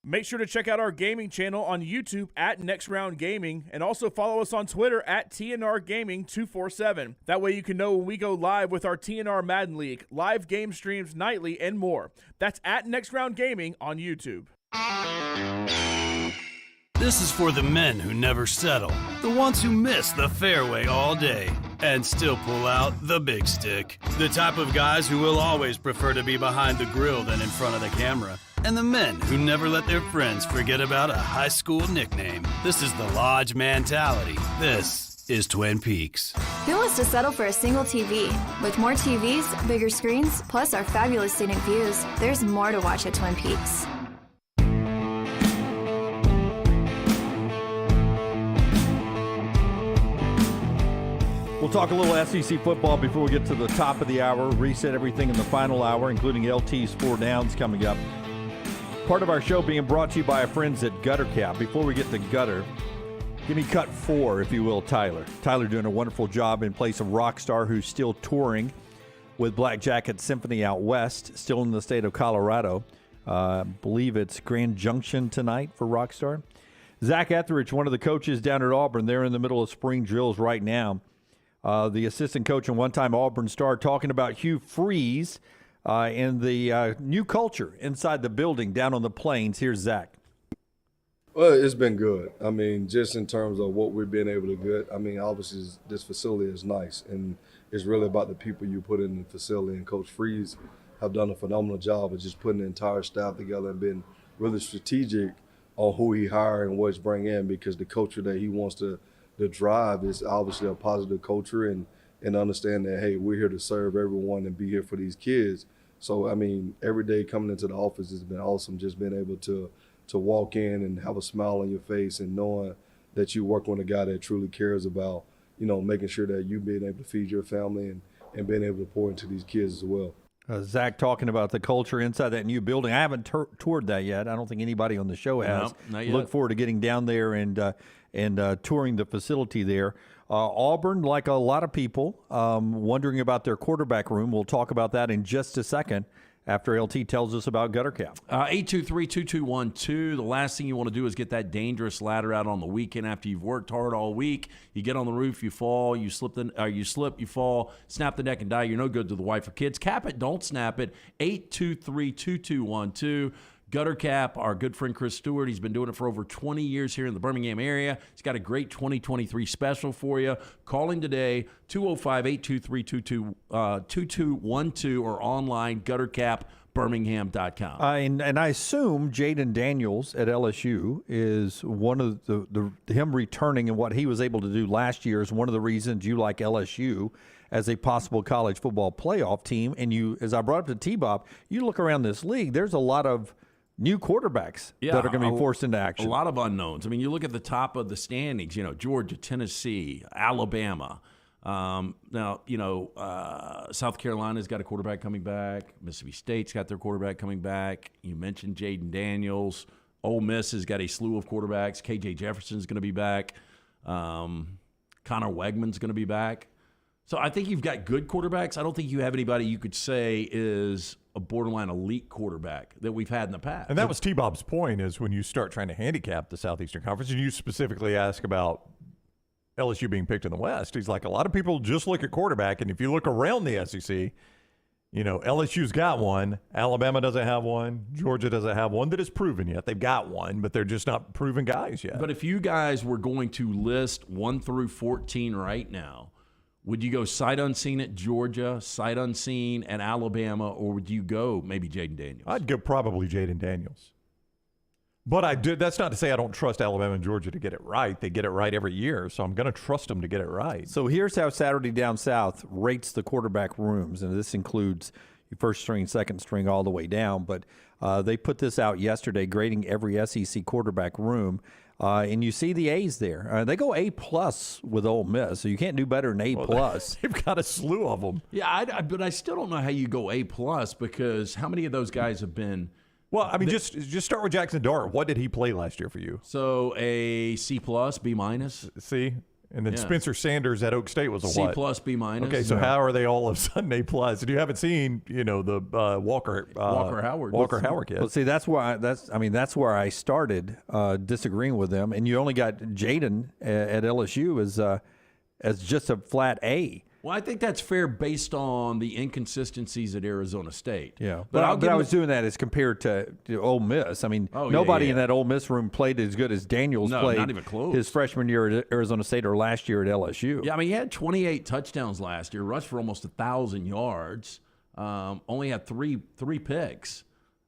Speaker 1: Make sure to check out our gaming channel on YouTube at Next Round Gaming, and also follow us on Twitter at TNR Gaming 247. That way you can know when we go live with our TNR Madden League, live game streams nightly, and more. That's at Next Round Gaming on YouTube.
Speaker 16: This is for the men who never settle, the ones who miss the fairway all day and still pull out the big stick, the type of guys who will always prefer to be behind the grill than in front of the camera, and the men who never let their friends forget about a high school nickname. This is the Lodge mentality. This is Twin Peaks.
Speaker 7: Who wants to settle for a single TV? With more TVs, bigger screens, plus our fabulous scenic views, there's more to watch at Twin Peaks.
Speaker 4: We'll talk a little SEC football before we get to the top of the hour, reset everything in the final hour, including LT's 4 Downs coming up. Part of our show being brought to you by our friends at Gutter Cap. Before we get to Gutter, give me cut 4, if you will, Tyler. Tyler doing a wonderful job in place of Rockstar, who's still touring with Black Jacket Symphony out west, still in the state of Colorado. I believe it's Grand Junction tonight for Rockstar. Zach Etheridge, one of the coaches down at Auburn, they're in the middle of spring drills right now. The assistant coach and one-time Auburn star talking about Hugh Freeze and the new culture inside the building down on the plains. Here's Zach.
Speaker 22: Well, it's been good. I mean, just in terms of what we've been able to get. I mean, obviously this facility is nice, and it's really about the people you put in the facility. And Coach Freeze have done a phenomenal job of just putting the entire staff together and been really strategic on who he hired and what he's bringing in, because the culture that he wants to drive is obviously a positive culture, and understand that, hey, we're here to serve everyone and be here for these kids. So, I mean, every day coming into the office has been awesome, just being able to walk in and have a smile on your face and knowing that you work with a guy that truly cares about, you know, making sure that you being able to feed your family and being able to pour into these kids as well.
Speaker 4: Zach talking about the culture inside that new building. I haven't toured that yet. I don't think anybody on the show has.
Speaker 19: No, not yet.
Speaker 4: Look forward to getting down there and touring the facility there. Auburn, like a lot of people, wondering about their quarterback room. We'll talk about that in just a second after LT tells us about Gutter Cap.
Speaker 19: 823-2212. The last thing you want to do is get that dangerous ladder out on the weekend after you've worked hard all week. You get on the roof, you fall, you slip, you fall, snap the neck and die. You're no good to the wife or kids. Cap it, don't snap it. 823-2212. Gutter Cap, our good friend Chris Stewart, he's been doing it for over 20 years here in the Birmingham area. He's got a great 2023 special for you. Call him today, 205-823-2212, or online, guttercapbirmingham.com.
Speaker 4: And I assume Jaden Daniels at LSU is one of him returning, and what he was able to do last year is one of the reasons you like LSU as a possible college football playoff team. And you, as I brought up to T-Bob, you look around this league, there's a lot of new quarterbacks that are going to be forced into action.
Speaker 19: A lot of unknowns. I mean, you look at the top of the standings, Georgia, Tennessee, Alabama. Now, South Carolina's got a quarterback coming back. Mississippi State's got their quarterback coming back. You mentioned Jaden Daniels. Ole Miss has got a slew of quarterbacks. KJ Jefferson's going to be back. Connor Wegman's going to be back. So I think you've got good quarterbacks. I don't think you have anybody you could say is a borderline elite quarterback that we've had in the past.
Speaker 2: And that was T-Bob's point, is when you start trying to handicap the Southeastern Conference, and you specifically ask about LSU being picked in the West, he's like, a lot of people just look at quarterback, and if you look around the SEC, LSU's got one, Alabama doesn't have one, Georgia doesn't have one that is proven yet. They've got one, but they're just not proven guys yet.
Speaker 19: But if you guys were going to list 1 through 14 right now, would you go sight unseen at Georgia, sight unseen at Alabama, or would you go maybe Jaden Daniels?
Speaker 2: I'd go probably Jaden Daniels. But that's not to say I don't trust Alabama and Georgia to get it right. They get it right every year, so I'm going to trust them to get it right.
Speaker 4: So here's how Saturday Down South rates the quarterback rooms, and this includes your first string, second string, all the way down. But they put this out yesterday, grading every SEC quarterback room. And you see the A's there. They go A+ with Ole Miss, so you can't do better than A+.
Speaker 2: They've got a slew of them.
Speaker 19: Yeah, but I still don't know how you go A+, because how many of those guys have been?
Speaker 2: Well, I mean, just start with Jackson Dart. What did he play last year for you?
Speaker 19: So a C+, B-.
Speaker 2: C. And then
Speaker 19: Yeah.
Speaker 2: Spencer Sanders at Oak State was a
Speaker 19: C
Speaker 2: what?
Speaker 19: plus, B minus.
Speaker 2: Okay, so how are they all of a sudden A plus? And you haven't seen, the Walker
Speaker 19: Howard.
Speaker 2: Walker Howard kid.
Speaker 4: Well, see, that's where I started disagreeing with them. And you only got Jaden at LSU as just a flat A.
Speaker 19: Well, I think that's fair based on the inconsistencies at Arizona State.
Speaker 4: Yeah,
Speaker 19: But
Speaker 4: I was doing that as compared to Ole Miss. I mean, nobody in that Ole Miss room played as good as Daniels played.
Speaker 19: Not even close.
Speaker 4: His freshman year at Arizona State or last year at LSU.
Speaker 19: Yeah, I mean, he had 28 touchdowns last year, rushed for almost 1,000 yards, only had three picks.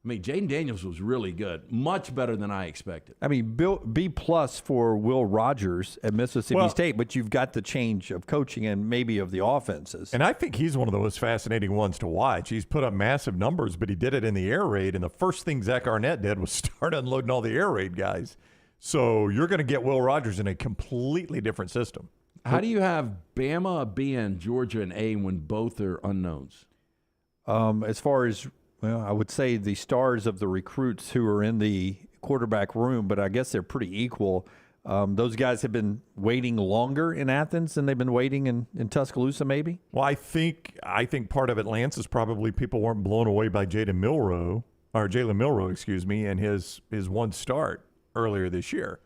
Speaker 19: I mean, Jaden Daniels was really good, much better than I expected.
Speaker 4: I mean, B plus for Will Rogers at Mississippi State, but you've got the change of coaching and maybe of the offenses.
Speaker 2: And I think he's one of the most fascinating ones to watch. He's put up massive numbers, but he did it in the air raid, and the first thing Zach Arnett did was start unloading all the air raid guys. So you're going to get Will Rogers in a completely different system.
Speaker 19: How do you have Bama a B and Georgia an A when both are unknowns?
Speaker 4: As far as, well, I would say the stars of the recruits who are in the quarterback room, but I guess they're pretty equal. Those guys have been waiting longer in Athens than they've been waiting in Tuscaloosa, maybe?
Speaker 2: Well, I think part of it, Lance, is probably people weren't blown away by Jalen Milroe, and his one start earlier this year.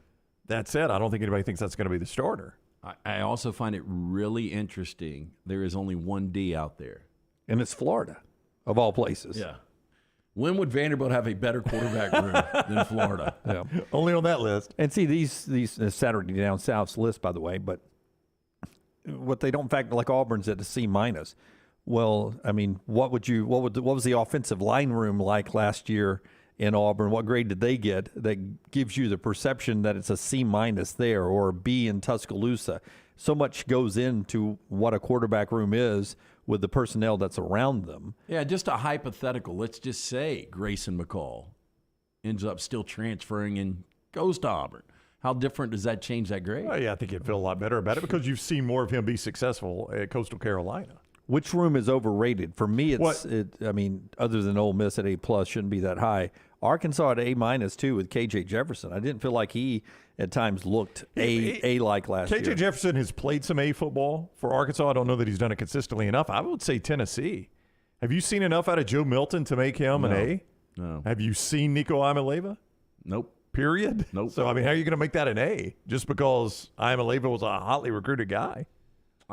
Speaker 2: That said, I don't think anybody thinks that's going to be the starter.
Speaker 19: I also find it really interesting. There is only one D out there.
Speaker 4: And it's Florida, of all places.
Speaker 19: Yeah. When would Vanderbilt have a better quarterback room than Florida?
Speaker 4: Yeah.
Speaker 2: Only on that list.
Speaker 4: And see, these Saturday Down South's list, by the way, but what they don't factor, like Auburn's at a C minus. Well, I mean, what was the offensive line room like last year in Auburn? What grade did they get that gives you the perception that it's a C minus there or a B in Tuscaloosa? So much goes into what a quarterback room is with the personnel that's around them.
Speaker 19: Yeah, just a hypothetical. Let's just say Grayson McCall ends up still transferring and goes to Auburn. How different does that change that grade?
Speaker 2: Oh, yeah, I think you'd feel a lot better about it because you've seen more of him be successful at Coastal Carolina.
Speaker 4: Which room is overrated? For me, I mean, other than Ole Miss at A+, shouldn't be that high. Arkansas at A- too with KJ Jefferson. I didn't feel like he at times looked A-like last year.
Speaker 2: KJ Jefferson has played some A football for Arkansas. I don't know that he's done it consistently enough. I would say Tennessee. Have you seen enough out of Joe Milton to make him an A?
Speaker 19: No.
Speaker 2: Have you seen Nico Iamaleava?
Speaker 19: Nope.
Speaker 2: Period?
Speaker 19: Nope.
Speaker 2: So, I mean, how are you going to make that an A just because Iamaleava was a hotly recruited guy?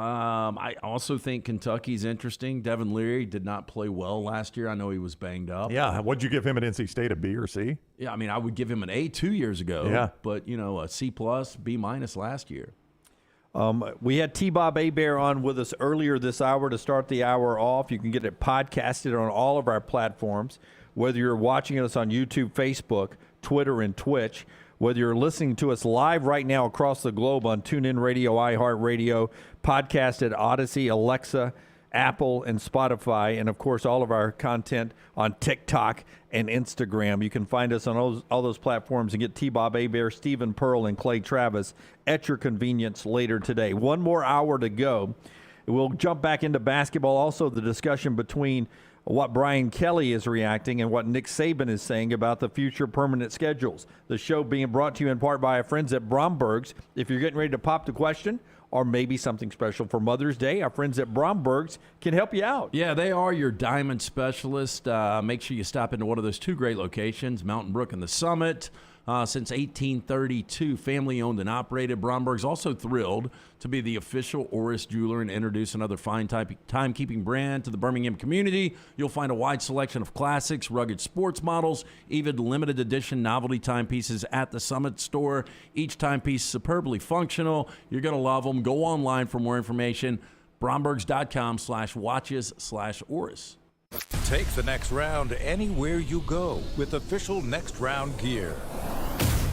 Speaker 19: I also think Kentucky's interesting. Devin Leary did not play well last year. I know he was banged up.
Speaker 2: Yeah. What'd you give him at NC State, a B or C?
Speaker 19: Yeah, I mean, I would give him an A 2 years ago.
Speaker 2: Yeah.
Speaker 19: But, a C+, B- last year.
Speaker 4: We had T-Bob Hebert on with us earlier this hour to start the hour off. You can get it podcasted on all of our platforms, whether you're watching us on YouTube, Facebook, Twitter, and Twitch, whether you're listening to us live right now across the globe on TuneIn Radio, iHeartRadio, podcast at Odyssey, Alexa, Apple, and Spotify, and, of course, all of our content on TikTok and Instagram. You can find us on all those platforms and get T-Bob Hebert, Stephen Pearl, and Clay Travis at your convenience later today. One more hour to go. We'll jump back into basketball. Also, the discussion between what Brian Kelly is reacting and what Nick Saban is saying about the future permanent schedules. The show being brought to you in part by our friends at Bromberg's. If you're getting ready to pop the question or maybe something special for Mother's Day, our friends at Bromberg's can help you out.
Speaker 19: Yeah, they are your diamond specialist. Make sure you stop into one of those two great locations, Mountain Brook and the Summit. Since 1832, family-owned and operated. Bromberg's also thrilled to be the official Oris jeweler and introduce another fine timekeeping brand to the Birmingham community. You'll find a wide selection of classics, rugged sports models, even limited edition novelty timepieces at the Summit store. Each timepiece superbly functional. You're going to love them. Go online for more information. Brombergs.com/watches/Oris.
Speaker 6: Take the next round anywhere you go with official Next Round gear.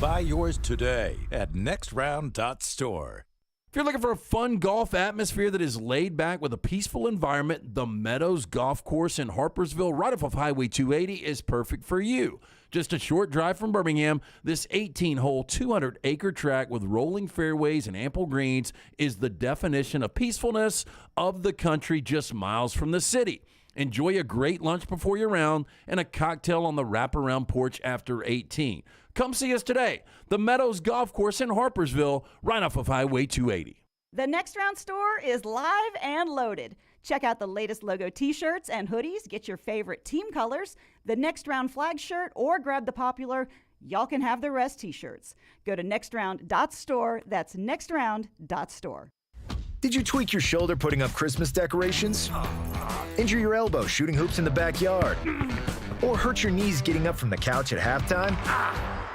Speaker 6: Buy yours today at nextround.store.
Speaker 19: If you're looking for a fun golf atmosphere that is laid back with a peaceful environment, the Meadows Golf Course in Harpersville, right off of Highway 280, is perfect for you. Just a short drive from Birmingham, this 18-hole, 200-acre track with rolling fairways and ample greens is the definition of peacefulness of the country just miles from the city. Enjoy a great lunch before your round and a cocktail on the wraparound porch after 18. Come see us today. The Meadows Golf Course in Harpersville, right off of Highway 280.
Speaker 8: The Next Round store is live and loaded. Check out the latest logo t-shirts and hoodies. Get your favorite team colors, the Next Round flag shirt, or grab the popular Y'all Can Have the Rest t-shirts. Go to nextround.store. That's nextround.store.
Speaker 9: Did you tweak your shoulder putting up Christmas decorations? Injure your elbow shooting hoops in the backyard? Or hurt your knees getting up from the couch at halftime?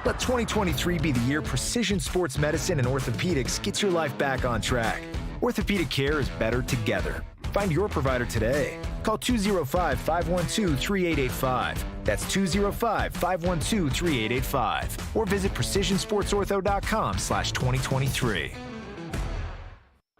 Speaker 9: Let 2023 be the year precision sports medicine and orthopedics gets your life back on track. Orthopedic care is better together. Find your provider today. Call 205-512-3885. That's 205-512-3885. Or visit precisionsportsortho.com/2023.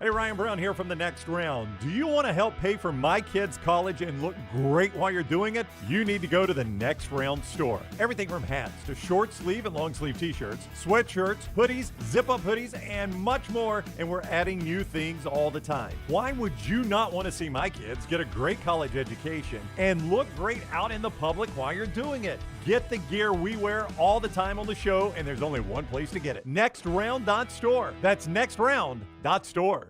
Speaker 2: Hey, Ryan Brown here from The Next Round. Do you want to help pay for my kids' college and look great while you're doing it? You need to go to The Next Round store. Everything from hats to short sleeve and long sleeve t-shirts, sweatshirts, hoodies, zip-up hoodies, and much more. And we're adding new things all the time. Why would you not want to see my kids get a great college education and look great out in the public while you're doing it? Get the gear we wear all the time on the show, and there's only one place to get it. Nextround.store. That's nextround.store.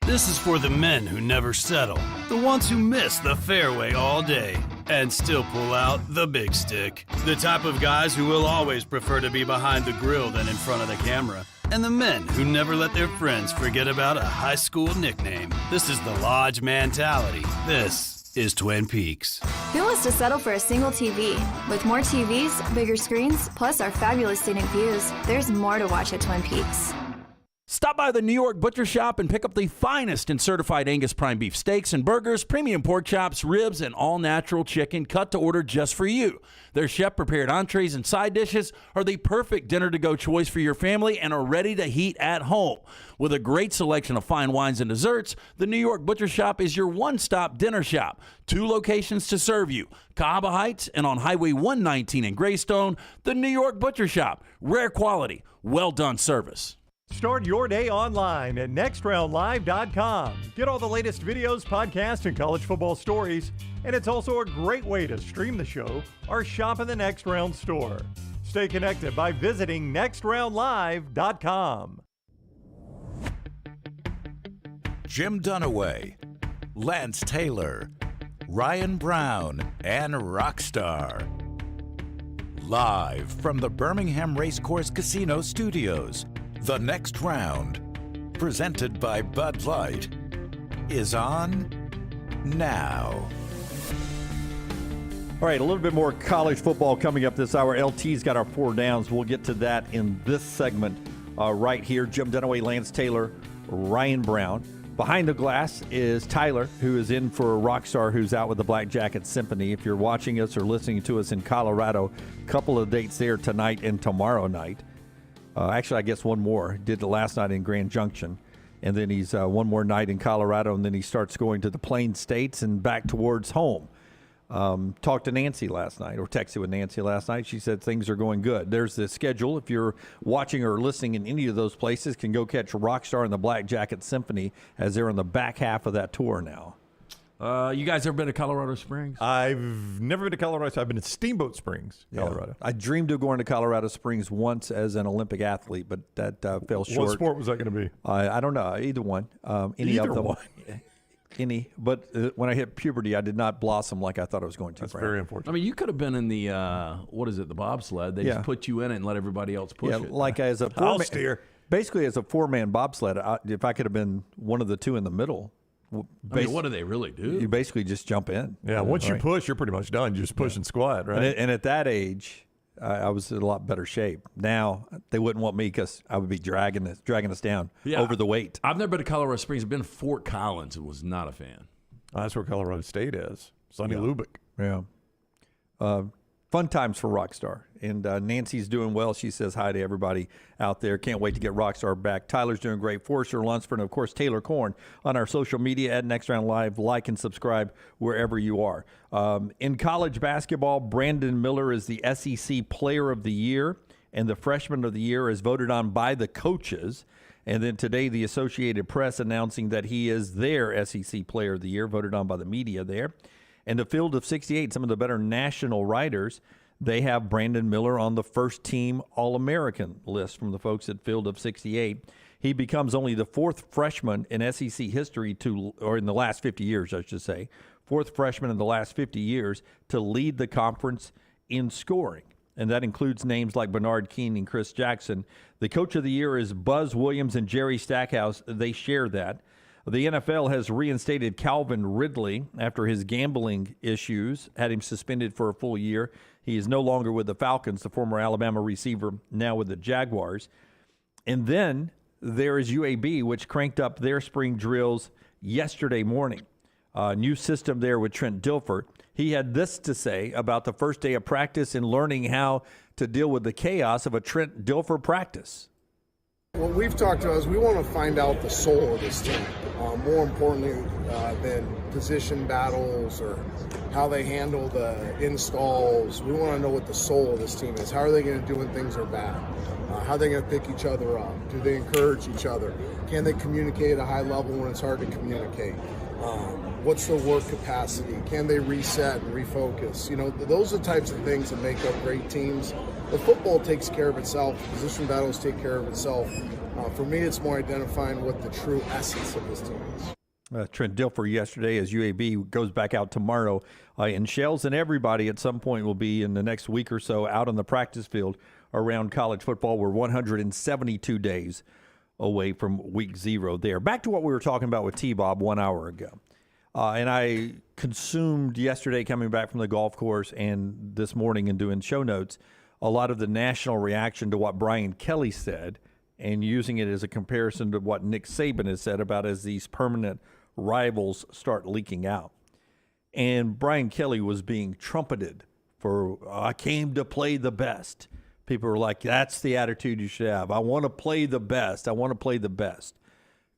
Speaker 16: This is for the men who never settle, the ones who miss the fairway all day and still pull out the big stick, the type of guys who will always prefer to be behind the grill than in front of the camera, and the men who never let their friends forget about a high school nickname. This is the Lodge mentality. This is Twin Peaks.
Speaker 7: Who wants to settle for a single TV? With more TVs, bigger screens, plus our fabulous scenic views, there's more to watch at Twin Peaks.
Speaker 19: Stop by the New York Butcher Shop and pick up the finest in certified Angus prime beef steaks and burgers, premium pork chops, ribs, and all-natural chicken cut to order just for you. Their chef-prepared entrees and side dishes are the perfect dinner-to-go choice for your family and are ready to heat at home. With a great selection of fine wines and desserts, the New York Butcher Shop is your one-stop dinner shop. 2 locations to serve you, Cahaba Heights and on Highway 119 in Greystone. The New York Butcher Shop, rare quality, well-done service.
Speaker 2: Start your day online at nextroundlive.com. Get all the latest videos, podcasts, and college football stories. And it's also a great way to stream the show or shop in the Next Round store. Stay connected by visiting nextroundlive.com.
Speaker 6: Jim Dunaway, Lance Taylor, Ryan Brown, and Rockstar. Live from the Birmingham Racecourse Casino Studios, The Next Round, presented by Bud Light, is on now.
Speaker 4: All right, a little bit more college football coming up this hour. LT's got our 4 downs. We'll get to that in this segment right here. Jim Dunaway, Lance Taylor, Ryan Brown. Behind the glass is Tyler, who is in for Rockstar, who's out with the Black Jacket Symphony. If you're watching us or listening to us in Colorado, a couple of dates there tonight and tomorrow night. Actually, I guess one more. Did it last night in Grand Junction. And then he's one more night in Colorado, and then he starts going to the Plain States and back towards home. Talked to Nancy last night, or texted with Nancy last night. She said things are going good. There's the schedule. If you're watching or listening in any of those places, can go catch Rockstar and the Black Jacket Symphony as they're in the back half of that tour now.
Speaker 5: You guys ever been to Colorado Springs?
Speaker 2: I've never been to Colorado. I've been to Steamboat Springs, Colorado.
Speaker 4: Yeah. I dreamed of going to Colorado Springs once as an Olympic athlete, but that fell short.
Speaker 2: What sport was that going to be?
Speaker 4: I don't know. Either one. Any
Speaker 2: Either
Speaker 4: of them.
Speaker 2: one.
Speaker 4: Any. But when I hit puberty, I did not blossom like I thought I was going to.
Speaker 2: That's very unfortunate.
Speaker 5: I mean, you could have been in the, the bobsled. They just put you in it and let everybody else push it.
Speaker 4: Like as a
Speaker 2: I'll steer.
Speaker 4: Basically, as a 4-man bobsled, if I could have been one of the 2 in the middle.
Speaker 5: What do they really do?
Speaker 4: You basically just jump in.
Speaker 2: Yeah, once you push, you're pretty much done. You just push and squat, right?
Speaker 4: And at that age, I was in a lot better shape. Now, they wouldn't want me because I would be dragging us down over the weight.
Speaker 5: I've never been to Colorado Springs. I've been to Fort Collins and was not a fan.
Speaker 2: That's where Colorado State is. Sonny Lubick.
Speaker 4: Yeah. Fun times for Rockstar. And Nancy's doing well. She says hi to everybody out there. Can't wait to get Rockstar back. Tyler's doing great. Forrester Lunsford, and, of course, Taylor Korn on our social media at Next Round Live. Like and subscribe wherever you are. In college basketball, Brandon Miller is the SEC Player of the Year, and the Freshman of the Year is voted on by the coaches. And then today, the Associated Press announcing that he is their SEC Player of the Year, voted on by the media there. And the field of 68, some of the better national writers, They have Brandon Miller on the first team All-American list from the folks at Field of 68. He becomes only the fourth freshman in SEC history or in the last 50 years, I should say, fourth freshman in the last 50 years to lead the conference in scoring. And that includes names like Bernard King and Chris Jackson. The coach of the year is Buzz Williams and Jerry Stackhouse. They share that. The NFL has reinstated Calvin Ridley after his gambling issues had him suspended for a full year. He is no longer with the Falcons, the former Alabama receiver, now with the Jaguars. And then there is UAB, which cranked up their spring drills yesterday morning. New system there with Trent Dilfer. He had this to say about the first day of practice and learning how to deal with the chaos of a Trent Dilfer practice.
Speaker 14: What we've talked about is we want to find out the soul of this team, more importantly than position battles or how they handle the installs. We want to know what the soul of this team is. How are they going to do when things are bad? How are they going to pick each other up? Do they encourage each other? Can they communicate at a high level when it's hard to communicate? What's their work capacity? Can they reset and refocus? You know, those are the types of things that make up great teams. The football takes care of itself. Position battles take care of itself. For me, it's more identifying what the true essence of this team is.
Speaker 4: Trent Dilfer yesterday as UAB goes back out tomorrow in shells, and everybody at some point will be in the next week or so out on the practice field around college football. We're 172 days away from week 0 there. Back to what we were talking about with T-Bob 1 hour ago. And I consumed yesterday coming back from the golf course and this morning and doing show notes a lot of the national reaction to what Brian Kelly said and using it as a comparison to what Nick Saban has said about as these permanent rivals start leaking out. And Brian Kelly was being trumpeted for, I came to play the best. People were like, that's the attitude you should have. I want to play the best. I want to play the best.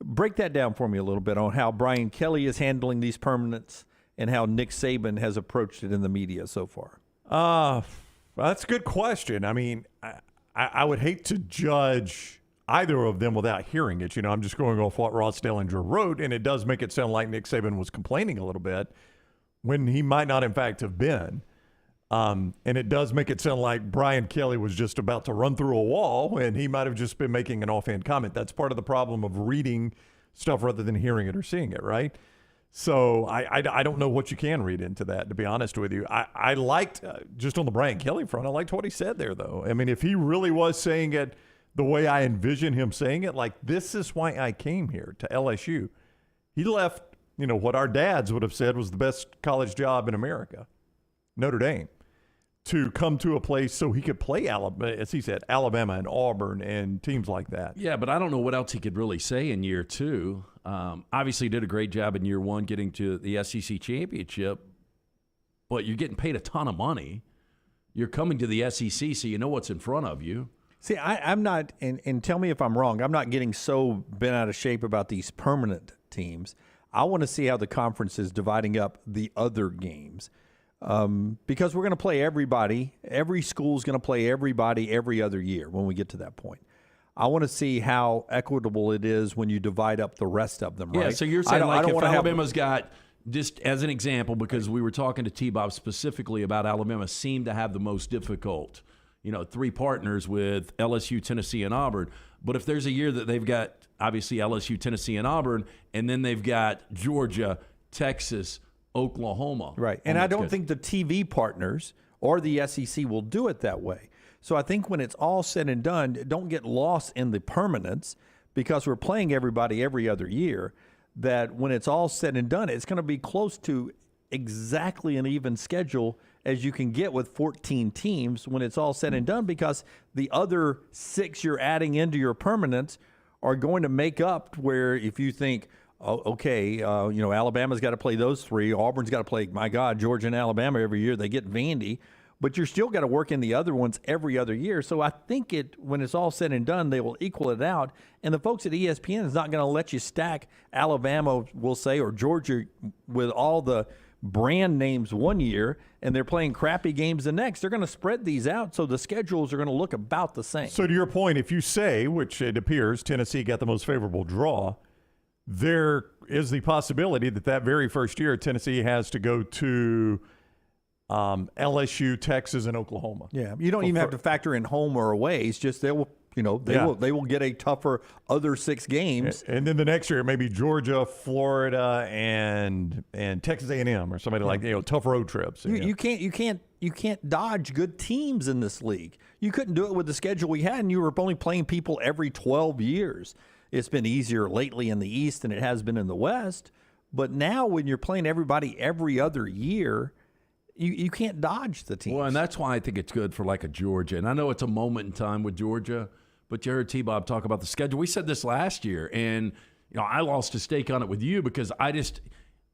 Speaker 4: Break that down for me a little bit on how Brian Kelly is handling these permanents and how Nick Saban has approached it in the media so far.
Speaker 2: That's a good question. I mean, I would hate to judge either of them without hearing it. You know, I'm just going off what Ross Dellinger wrote, and it does make it sound like Nick Saban was complaining a little bit when he might not, in fact, have been. And it does make it sound like Brian Kelly was just about to run through a wall, and he might have just been making an offhand comment. That's part of the problem of reading stuff rather than hearing it or seeing it, right? So I don't know what you can read into that, to be honest with you. I liked, just on the Brian Kelly front, I liked what he said there, though. I mean, if he really was saying it the way I envision him saying it, like, this is why I came here to LSU. He left, you know, what our dads would have said was the best college job in America, Notre Dame, to come to a place so he could play Alabama, as he said, Alabama and Auburn and teams like that.
Speaker 19: Yeah, but I don't know what else he could really say in year 2. Obviously, he did a great job in year 1 getting to the SEC championship, but you're getting paid a ton of money. You're coming to the SEC, so you know what's in front of you.
Speaker 4: See, I'm not, and tell me if I'm wrong, I'm not getting so bent out of shape about these permanent teams. I want to see how the conference is dividing up the other games. Because we're going to play everybody. Every school is going to play everybody every other year when we get to that point. I want to see how equitable it is when you divide up the rest of them, right?
Speaker 19: Yeah, so you're saying like if Alabama's got, just as an example, because we were talking to T-Bob specifically about Alabama seemed to have the most difficult, 3 partners with LSU, Tennessee, and Auburn. But if there's a year that they've got, obviously, LSU, Tennessee, and Auburn, and then they've got Georgia, Texas, Oklahoma.
Speaker 4: Right. And I don't think the TV partners or the SEC will do it that way. So I think when it's all said and done, don't get lost in the permanence because we're playing everybody every other year, that when it's all said and done, it's going to be close to exactly an even schedule as you can get with 14 teams when it's all said and done, because the other 6 you're adding into your permanence are going to make up where if you think, Alabama's got to play those 3. Auburn's got to play, my God, Georgia and Alabama every year. They get Vandy. But you're still got to work in the other ones every other year. So I think when it's all said and done, they will equal it out. And the folks at ESPN is not going to let you stack Alabama, we'll say, or Georgia with all the brand names one year, and they're playing crappy games the next. They're going to spread these out so the schedules are going to look about the same.
Speaker 2: So to your point, if you say, which it appears Tennessee got the most favorable draw, there is the possibility that very first year Tennessee has to go to LSU, Texas, and Oklahoma.
Speaker 4: Yeah, you don't even have to factor in home or away. It's just they will get a tougher other 6 games.
Speaker 2: And then the next year, maybe Georgia, Florida, and Texas A&M or somebody like tough road trips.
Speaker 4: You can't dodge good teams in this league. You couldn't do it with the schedule we had, and you were only playing people every 12 years. It's been easier lately in the East than it has been in the West. But now when you're playing everybody every other year, you can't dodge the teams.
Speaker 5: Well, and that's why I think it's good for like a Georgia. And I know it's a moment in time with Georgia, but you heard T-Bob talk about the schedule. We said this last year, and I lost a stake on it with you because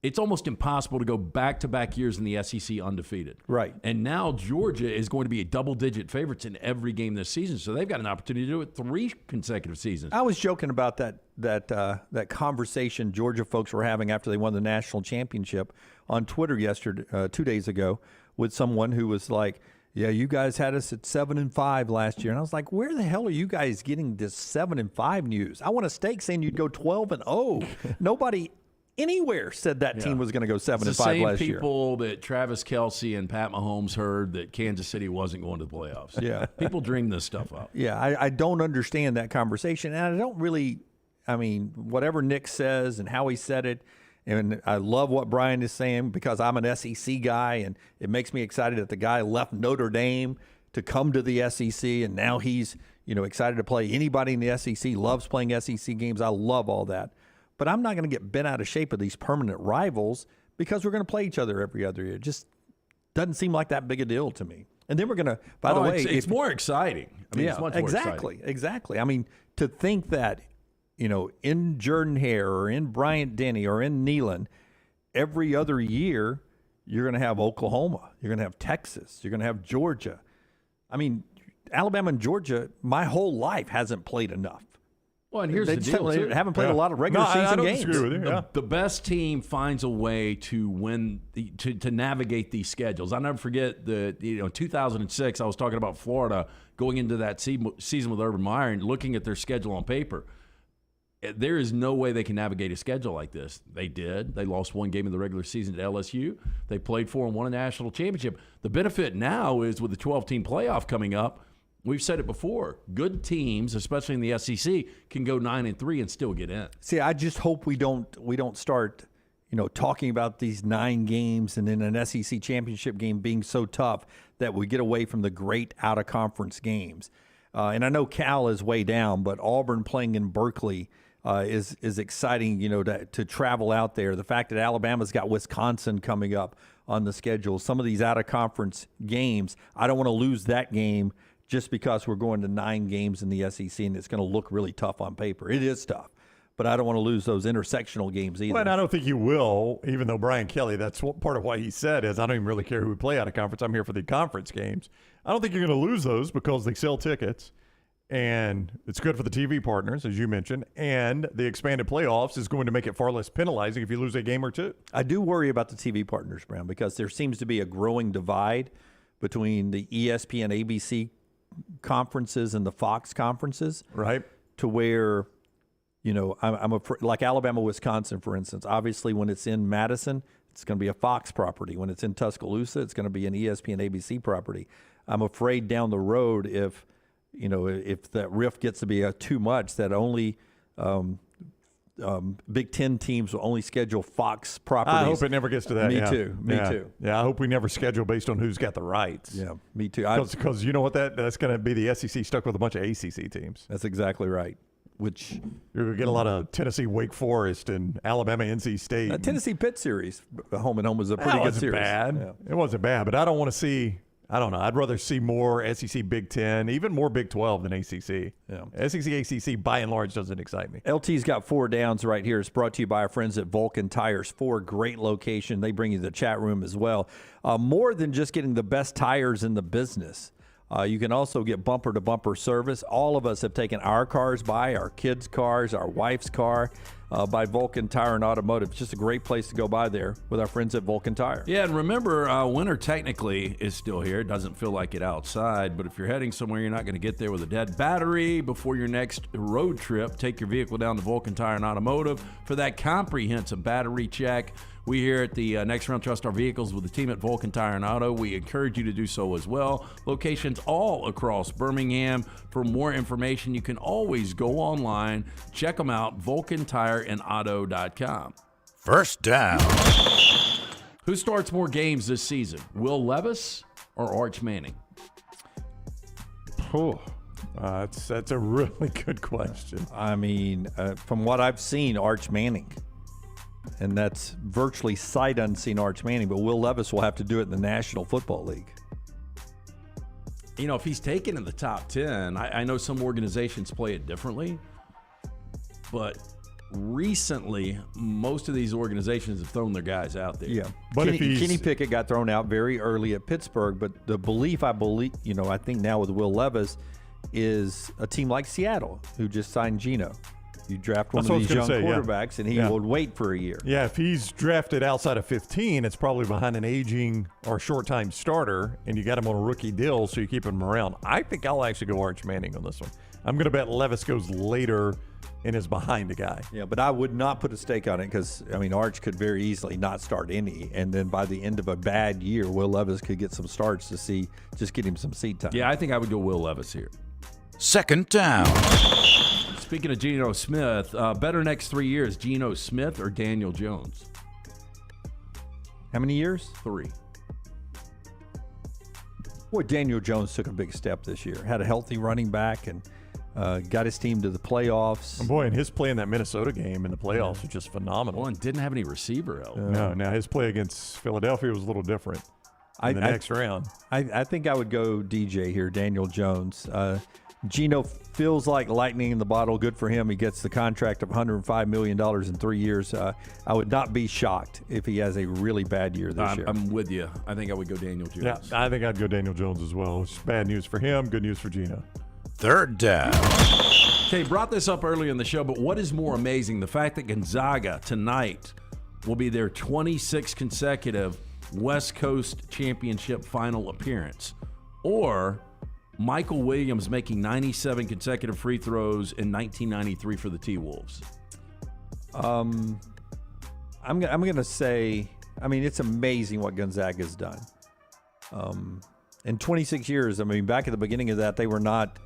Speaker 5: it's almost impossible to go back-to-back years in the SEC undefeated.
Speaker 4: Right.
Speaker 5: And now Georgia is going to be a double-digit favorites in every game this season, so they've got an opportunity to do it 3 consecutive seasons.
Speaker 4: I was joking about that conversation Georgia folks were having after they won the national championship on Twitter 2 days ago with someone who was like, yeah, you guys had us at 7-5 last year. And I was like, where the hell are you guys getting this 7-5 news? I want a stake saying you'd go 12-0. Nobody anywhere said that team was going to go 7-5 last year.
Speaker 5: It's the same people that Travis Kelce and Pat Mahomes heard that Kansas City wasn't going to the playoffs.
Speaker 4: Yeah.
Speaker 5: People dream this stuff up.
Speaker 4: Yeah, I don't understand that conversation. And I don't really, whatever Nick says and how he said it, and I love what Brian is saying because I'm an SEC guy, and it makes me excited that the guy left Notre Dame to come to the SEC, and now he's excited to play anybody in the SEC, loves playing SEC games. I love all that. But I'm not going to get bent out of shape with these permanent rivals because we're going to play each other every other year. It just doesn't seem like that big a deal to me. And then we're going to, by the way.
Speaker 5: It's more exciting. It's much more exciting.
Speaker 4: Exactly. To think that, in Jordan-Hare or in Bryant-Denny or in Neyland, every other year you're going to have Oklahoma. You're going to have Texas. You're going to have Georgia. Alabama and Georgia, my whole life hasn't played enough.
Speaker 5: Well, and here's the deal.
Speaker 4: They haven't played a lot of regular season games.
Speaker 2: Disagree with you.
Speaker 5: The best team finds a way to win, to navigate these schedules. I'll never forget 2006, I was talking about Florida going into that season with Urban Meyer and looking at their schedule on paper. There is no way they can navigate a schedule like this. They did. They lost 1 game in the regular season to LSU. They played for and won a national championship. The benefit now is with the 12-team playoff coming up, we've said it before, good teams, especially in the SEC, can go 9-3 and still get in.
Speaker 4: See, I just hope we don't start, talking about these 9 games and then an SEC championship game being so tough that we get away from the great out-of-conference games. And I know Cal is way down, but Auburn playing in Berkeley is exciting, to travel out there. The fact that Alabama's got Wisconsin coming up on the schedule, some of these out-of-conference games, I don't want to lose that game just because we're going to 9 games in the SEC and it's going to look really tough on paper. It is tough, but I don't want to lose those intersectional games either.
Speaker 2: Well, and I don't think you will, even though Brian Kelly, that's part of what he said is, I don't even really care who we play out of conference. I'm here for the conference games. I don't think you're going to lose those because they sell tickets, and it's good for the TV partners, as you mentioned, and the expanded playoffs is going to make it far less penalizing if you lose a game or 2.
Speaker 4: I do worry about the TV partners, Brown, because there seems to be a growing divide between the ESPN, ABC conferences and the Fox conferences,
Speaker 2: right?
Speaker 4: To where, I'm afraid, like Alabama, Wisconsin, for instance. Obviously, when it's in Madison, it's going to be a Fox property. When it's in Tuscaloosa, it's going to be an ESPN, ABC property. I'm afraid down the road, if that rift gets to be too much, that only Big Ten teams will only schedule Fox properties.
Speaker 2: I hope it never gets to that.
Speaker 4: Me too.
Speaker 2: Yeah, I hope we never schedule based on who's got the rights.
Speaker 4: Yeah, me too.
Speaker 2: Because you know what, that's going to be the SEC stuck with a bunch of ACC teams.
Speaker 4: That's exactly right. Which
Speaker 2: you're going to get a lot of Tennessee, Wake Forest, and Alabama, NC State.
Speaker 4: Tennessee Pitt series, home and home, was a pretty good series.
Speaker 2: Bad.
Speaker 4: Yeah.
Speaker 2: It wasn't bad, but I don't want to see. I don't know. I'd rather see more SEC, Big Ten, even more Big 12 than ACC.
Speaker 4: Yeah.
Speaker 2: SEC, ACC, by and large, doesn't excite me.
Speaker 4: LT's got 4 downs right here. It's brought to you by our friends at Vulcan Tires. 4 great location. They bring you the chat room as well. More than just getting the best tires in the business. You can also get bumper-to-bumper service. All of us have taken our cars by, our kids' cars, our wife's car, by Vulcan Tire and Automotive. It's just a great place to go by there with our friends at Vulcan Tire.
Speaker 5: Yeah, and remember, winter technically is still here. It doesn't feel like it outside, but if you're heading somewhere, you're not going to get there with a dead battery before your next road trip. Take your vehicle down to Vulcan Tire and Automotive for that comprehensive battery check.
Speaker 19: We here at the Next Round trust our vehicles with the team at Vulcan Tire and Auto. We encourage you to do so as well. Locations all across Birmingham. For more information, you can always go online. Check them out, vulcantireandauto.com.
Speaker 6: First down.
Speaker 19: Who starts more games this season, Will Levis or Arch Manning?
Speaker 2: That's a really good question.
Speaker 4: I mean, from what I've seen, Arch Manning. And that's virtually sight unseen Arch Manning, but Will Levis will have to do it in the National Football League.
Speaker 19: You know, if he's taken in the top 10, I know some organizations play it differently, but recently, most of these organizations have thrown their guys out there.
Speaker 4: Yeah,
Speaker 2: but
Speaker 4: Kenny Pickett got thrown out very early at Pittsburgh, but the belief I think now with Will Levis is a team like Seattle, who just signed Geno. You draft one of these young quarterbacks, and he will wait for a year.
Speaker 2: Yeah, if he's drafted outside of 15, it's probably behind an aging or short-time starter, and you got him on a rookie deal, so you keep him around. I think I'll actually go Arch Manning on this one. I'm going to bet Levis goes later and is behind a guy.
Speaker 4: Yeah, but I would not put a stake on it because, I mean, Arch could very easily not start any, and then by the end of a bad year, Will Levis could get some starts to just get him some seat time.
Speaker 19: Yeah, I think I would go Will Levis here.
Speaker 6: Second down.
Speaker 19: Speaking of Geno Smith, better next 3 years, Geno Smith or Daniel Jones?
Speaker 4: How many years?
Speaker 19: 3.
Speaker 4: Boy, Daniel Jones took a big step this year. Had a healthy running back and got his team to the playoffs.
Speaker 2: And boy, and his play in that Minnesota game in the playoffs was just phenomenal.
Speaker 19: Well, and didn't have any receiver help.
Speaker 2: No, now his play against Philadelphia was a little different in the next round.
Speaker 4: I think I would go DJ here, Daniel Jones. Geno feels like lightning in the bottle. Good for him. He gets the contract of $105 million in 3 years. I would not be shocked if he has a really bad year this year.
Speaker 19: I'm with you. I think I would go Daniel Jones.
Speaker 2: Yeah, I think I'd go Daniel Jones as well. It's bad news for him, good news for Geno.
Speaker 6: Third down.
Speaker 19: Okay, brought this up earlier in the show, but what is more amazing? The fact that Gonzaga tonight will be their 26th consecutive West Coast Championship final appearance, or Michael Williams making 97 consecutive free throws in 1993 for the T-Wolves?
Speaker 4: I'm going to say, I mean, it's amazing what Gonzaga's done. In 26 years, I mean, back at the beginning of that, they were not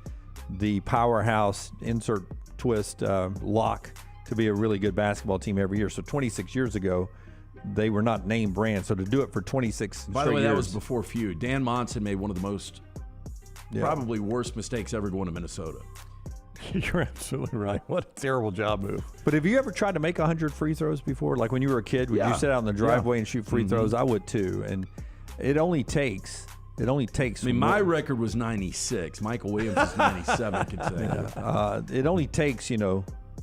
Speaker 4: the powerhouse, insert twist, lock to be a really good basketball team every year. So 26 years ago, they were not name brand. So to do it for 26
Speaker 19: By the way,
Speaker 4: years,
Speaker 19: that was before feud. Dan Monson made one of the most probably worst mistakes ever going to Minnesota.
Speaker 2: You're absolutely right. What a terrible job move.
Speaker 4: But have you ever tried to make 100 free throws before? Like when you were a kid, would you sit out in the driveway and shoot free throws? I would too. And it only takes. I mean,
Speaker 19: my record was 96. Michael Williams was 97 consecutive.
Speaker 4: It only takes,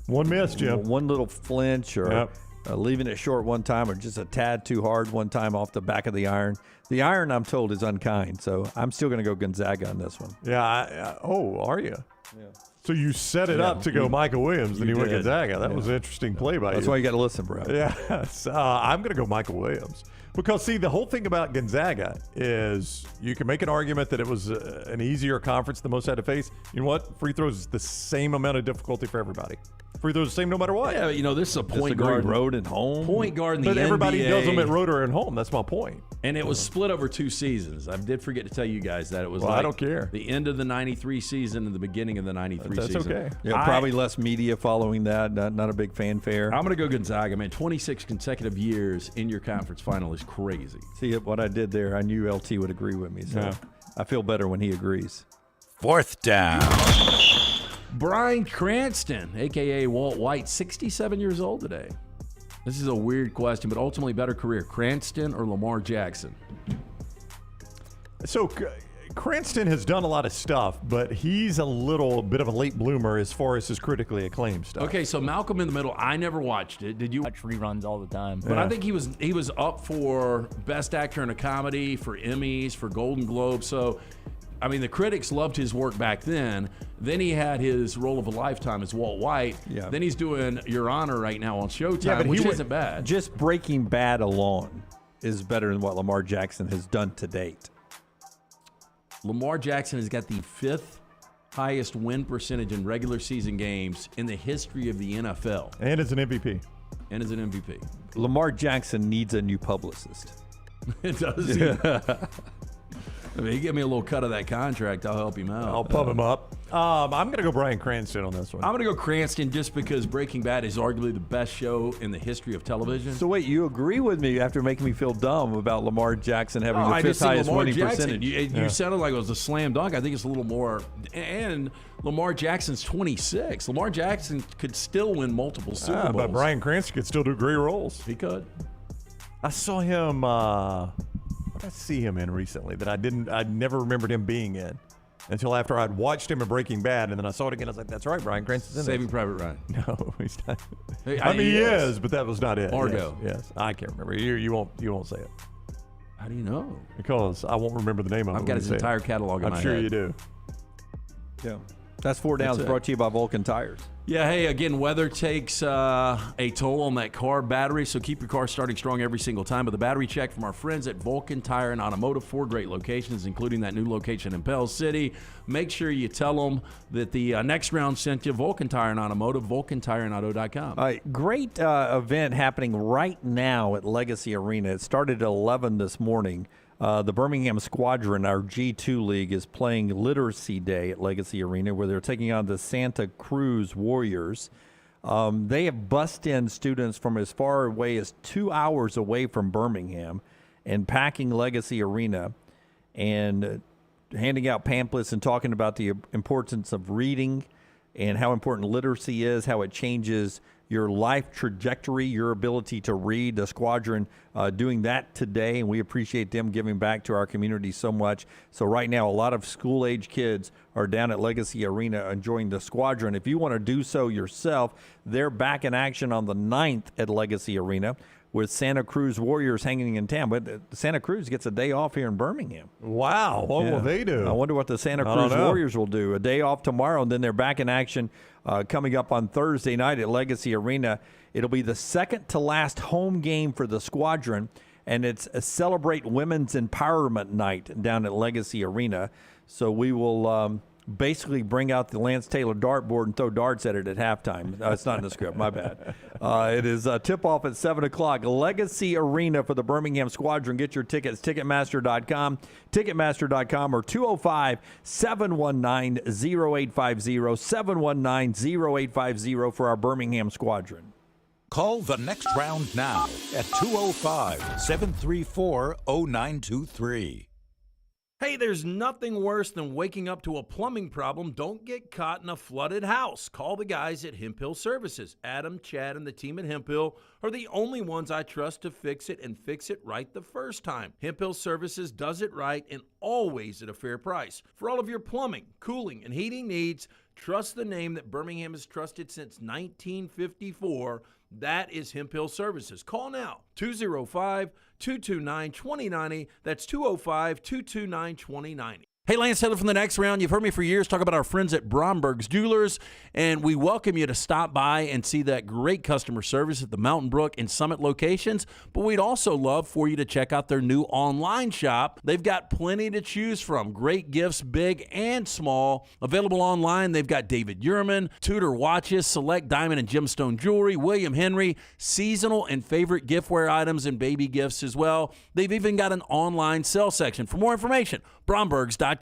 Speaker 2: one miss, Jim.
Speaker 4: One little flinch or leaving it short one time or just a tad too hard one time off the back of the iron. The iron, I'm told, is unkind. So I'm still going to go Gonzaga on this one.
Speaker 2: Yeah. Are you? Yeah. So you set it up to go Michael Williams, then you went Gonzaga. That was an interesting play by you.
Speaker 4: That's why you got to listen, bro.
Speaker 2: Yeah. I'm going to go Michael Williams. Because, see, the whole thing about Gonzaga is you can make an argument that it was an easier conference than most had to face. You know what? Free throws is the same amount of difficulty for everybody. Free throws the same no matter what.
Speaker 19: Yeah, this is a point guard.
Speaker 4: Road and home.
Speaker 19: Point guard in the NBA.
Speaker 2: But everybody does them at road or at home. That's my point.
Speaker 19: And it was split over 2 seasons. I did forget to tell you guys that. It was
Speaker 2: I don't care.
Speaker 19: The end of the 93 season and the beginning of the 93 season.
Speaker 2: That's okay.
Speaker 4: Yeah, probably less media following that. Not a big fanfare.
Speaker 19: I'm going to go Gonzaga, man. 26 consecutive years in your conference final is crazy.
Speaker 4: See what I did there? I knew LT would agree with me, so I feel better when he agrees.
Speaker 6: Fourth down.
Speaker 19: Bryan Cranston, a.k.a. Walt White, 67 years old today. This is a weird question, but ultimately better career, Cranston or Lamar Jackson?
Speaker 2: So Cranston has done a lot of stuff, but he's a little bit of a late bloomer as far as his critically acclaimed stuff.
Speaker 19: Okay, so Malcolm in the Middle, I never watched it. Did you?
Speaker 12: Watch reruns all the time.
Speaker 19: But I think he was up for Best Actor in a Comedy, for Emmys, for Golden Globe. So, I mean, the critics loved his work back then. Then he had his role of a lifetime as Walt White.
Speaker 4: Yeah.
Speaker 19: Then he's doing Your Honor right now on Showtime, which isn't bad.
Speaker 4: Just Breaking Bad alone is better than what Lamar Jackson has done to date.
Speaker 19: Lamar Jackson has got the 5th highest win percentage in regular season games in the history of the NFL.
Speaker 2: And it's an MVP.
Speaker 5: and is an MVP.
Speaker 4: Lamar Jackson needs a new publicist.
Speaker 5: It does. I mean, he give me a little cut of that contract, I'll help him out.
Speaker 2: I'll pump him up. I'm going to go Bryan Cranston on this one.
Speaker 5: I'm going to go Cranston just because Breaking Bad is arguably the best show in the history of television.
Speaker 4: So wait, you agree with me after making me feel dumb about Lamar Jackson having the fifth highest winning percentage?
Speaker 5: You sounded like it was a slam dunk. I think it's a little more. And Lamar Jackson's 26. Lamar Jackson could still win multiple Super Bowls.
Speaker 2: But Bryan Cranston could still do great roles.
Speaker 5: He could.
Speaker 2: I saw him. What did I see him in recently that I never remembered him being in until after I'd watched him in Breaking Bad, and then I saw it again. I was like, "That's right, Bryan Cranston's in
Speaker 5: Saving Private Ryan."
Speaker 2: No, he's not.
Speaker 5: Hey,
Speaker 2: I mean, he is, but that was not it.
Speaker 5: Argo.
Speaker 2: Yes, I can't remember. You won't say it.
Speaker 5: How do you know?
Speaker 2: Because I won't remember the name of it.
Speaker 5: I've got his entire catalog in my head.
Speaker 2: I'm sure you do.
Speaker 4: Yeah. That's 4 Downs brought to you by Vulcan Tires.
Speaker 5: Yeah, hey, again, weather takes a toll on that car battery, so keep your car starting strong every single time. But the battery check from our friends at Vulcan Tire and Automotive, 4 great locations, including that new location in Pell City. Make sure you tell them that the next round sent you. Vulcan Tire and Automotive, VulcanTireandAuto.com.
Speaker 4: All right, great event happening right now at Legacy Arena. It started at 11 this morning. The Birmingham Squadron, our G2 league, is playing Literacy Day at Legacy Arena, where they're taking on the Santa Cruz Warriors. They have bussed in students from as far away as 2 hours away from Birmingham and packing Legacy Arena and handing out pamphlets and talking about the importance of reading and how important literacy is, how it changes your life trajectory, your ability to read. The Squadron doing that today, and we appreciate them giving back to our community so much. So right now, a lot of school-age kids are down at Legacy Arena enjoying the Squadron. If you want to do so yourself, they're back in action on the 9th at Legacy Arena with Santa Cruz Warriors hanging in town. But Santa Cruz gets a day off here in Birmingham.
Speaker 2: Wow. What will they do?
Speaker 4: I wonder what the Santa Cruz Warriors will do. A day off tomorrow, and then they're back in action coming up on Thursday night at Legacy Arena. It'll be the second to last home game for the Squadron, and it's a Celebrate Women's Empowerment Night down at Legacy Arena. So we will basically bring out the Lance Taylor dartboard and throw darts at it at halftime. It's not in the script, my bad. It is tip-off at 7 o'clock. Legacy Arena for the Birmingham Squadron. Get your tickets, Ticketmaster.com, Ticketmaster.com, or 205-719-0850, 719-0850 for our Birmingham Squadron.
Speaker 6: Call the next round now at 205-734-0923.
Speaker 3: Hey, there's nothing worse than waking up to a plumbing problem. Don't get caught in a flooded house. Call the guys at Hemp Hill Services. Adam, Chad, and the team at Hemp Hill are the only ones I trust to fix it and fix it right the first time. Hemp Hill Services does it right and always at a fair price. For all of your plumbing, cooling, and heating needs, trust the name that Birmingham has trusted since 1954. That is Hemp Hill Services. Call now, 205-229-2090. That's 205-229-2090. Hey, Lance Taylor from the Next Round. You've heard me for years talk about our friends at Bromberg's Jewelers, and we welcome you to stop by and see that great customer service at the Mountain Brook and Summit locations. But we'd also love for you to check out their new online shop. They've got plenty to choose from. Great gifts, big and small. Available online, they've got David Yurman, Tudor watches, select diamond and gemstone jewelry, William Henry, seasonal and favorite giftware items, and baby gifts as well. They've even got an online sale section. For more information, Brombergs.com.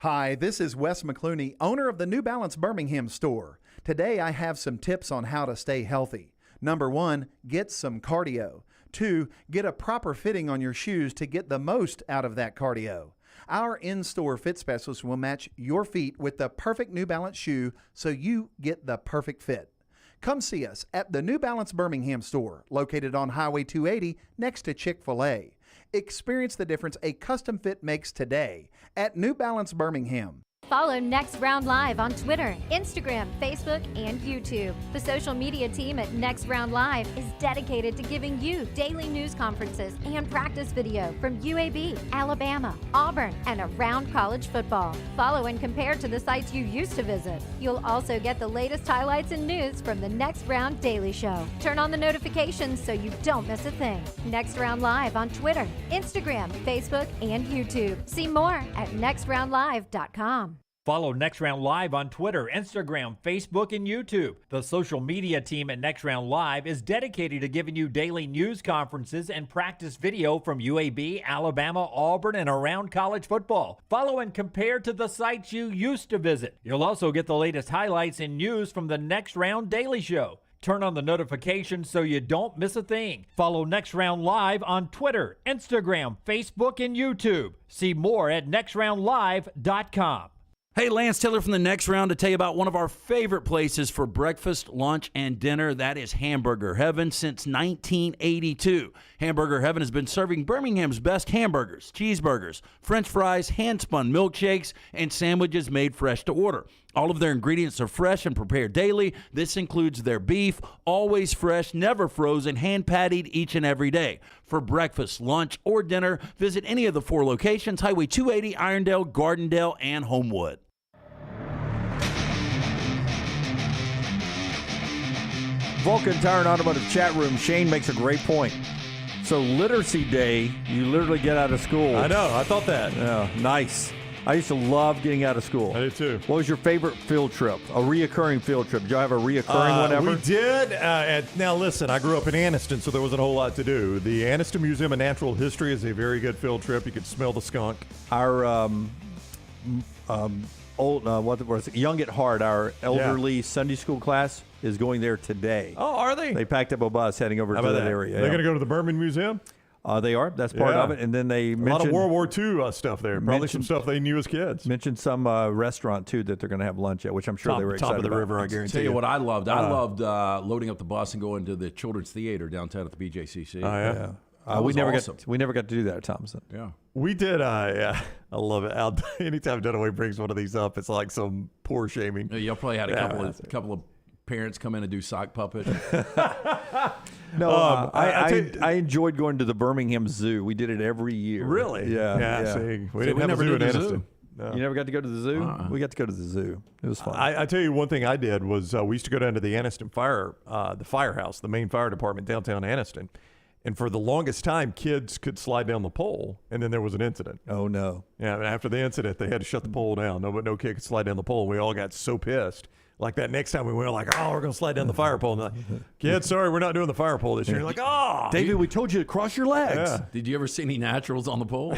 Speaker 10: Hi, this is Wes McClooney, owner of the New Balance Birmingham store. Today I have some tips on how to stay healthy. Number 1, get some cardio. 2, get a proper fitting on your shoes to get the most out of that cardio. Our in-store fit specialist will match your feet with the perfect New Balance shoe so you get the perfect fit. Come see us at the New Balance Birmingham store, located on Highway 280 next to Chick-fil-A. Experience the difference a custom fit makes today at New Balance Birmingham.
Speaker 18: Follow Next Round Live on Twitter, Instagram, Facebook, and YouTube. The social media team at Next Round Live is dedicated to giving you daily news conferences and practice video from UAB, Alabama, Auburn, and around college football. Follow and compare to the sites you used to visit. You'll also get the latest highlights and news from the Next Round Daily Show. Turn on the notifications so you don't miss a thing. Next Round Live on Twitter, Instagram, Facebook, and YouTube. See more at nextroundlive.com.
Speaker 3: Follow Next Round Live on Twitter, Instagram, Facebook, and YouTube. The social media team at Next Round Live is dedicated to giving you daily news conferences and practice video from UAB, Alabama, Auburn, and around college football. Follow and compare to the sites you used to visit. You'll also get the latest highlights and news from the Next Round Daily Show. Turn on the notifications so you don't miss a thing. Follow Next Round Live on Twitter, Instagram, Facebook, and YouTube. See more at nextroundlive.com.
Speaker 19: Hey, Lance Taylor from the Next Round to tell you about one of our favorite places for breakfast, lunch, and dinner. That is Hamburger Heaven since 1982. Hamburger Heaven has been serving Birmingham's best hamburgers, cheeseburgers, French fries, hand-spun milkshakes, and sandwiches made fresh to order. All of their ingredients are fresh and prepared daily. This includes their beef, always fresh, never frozen, hand-pattied each and every day. For breakfast, lunch, or dinner, visit any of the 4 locations, Highway 280, Irondale, Gardendale, and Homewood.
Speaker 4: Vulcan Tire and Automotive chat room. Shane makes a great point. So Literacy Day, you literally get out of school.
Speaker 2: I know. I thought that.
Speaker 4: Yeah, nice. I used to love getting out of school.
Speaker 2: I did too.
Speaker 4: What was your favorite field trip? A reoccurring field trip? Did y'all have a reoccurring one ever?
Speaker 2: We did. Now listen, I grew up in Anniston, so there wasn't a whole lot to do. The Anniston Museum of Natural History is a very good field trip. You could smell the skunk.
Speaker 4: Our Young at Heart, our elderly Sunday school class is going there today.
Speaker 2: Oh, are they?
Speaker 4: They packed up a bus heading over to that area.
Speaker 2: They're going to go to the Berman Museum?
Speaker 4: They are. That's part of it. And then they mentioned
Speaker 2: a lot of World War II stuff there. Probably some stuff they knew as kids.
Speaker 4: Mentioned some restaurant, too, that they're going to have lunch at, which I'm sure they were excited
Speaker 2: about. Top of the river, I guarantee
Speaker 5: Tell you what I loved. I loved loading up the bus and going to the Children's Theater downtown at the BJCC.
Speaker 2: Oh, yeah.
Speaker 4: We never got to do that at Thompson.
Speaker 5: Yeah.
Speaker 2: We did. I love it. Anytime Dunaway brings one of these up, it's like some poor shaming.
Speaker 5: Y'all probably had a couple of parents come in and do sock puppet.
Speaker 4: No, I enjoyed going to the Birmingham Zoo. We did it every year.
Speaker 2: Really?
Speaker 4: Yeah.
Speaker 2: See, we didn't have a zoo in Anniston. No.
Speaker 4: You never got to go to the zoo? We got to go to the zoo. It was fun.
Speaker 2: I tell you one thing I did was we used to go down to the Anniston the firehouse, the main fire department downtown Anniston. And for the longest time, kids could slide down the pole, and then there was an incident.
Speaker 4: Oh, no.
Speaker 2: Yeah, and after the incident, they had to shut the pole down. No kid could slide down the pole. We all got so pissed. Like that next time we were like, we're going to slide down the fire pole. And like, kids, sorry, we're not doing the fire pole this year. You're like,
Speaker 4: David, we told you to cross your legs.
Speaker 2: Yeah.
Speaker 5: Did you ever see any naturals on the pole?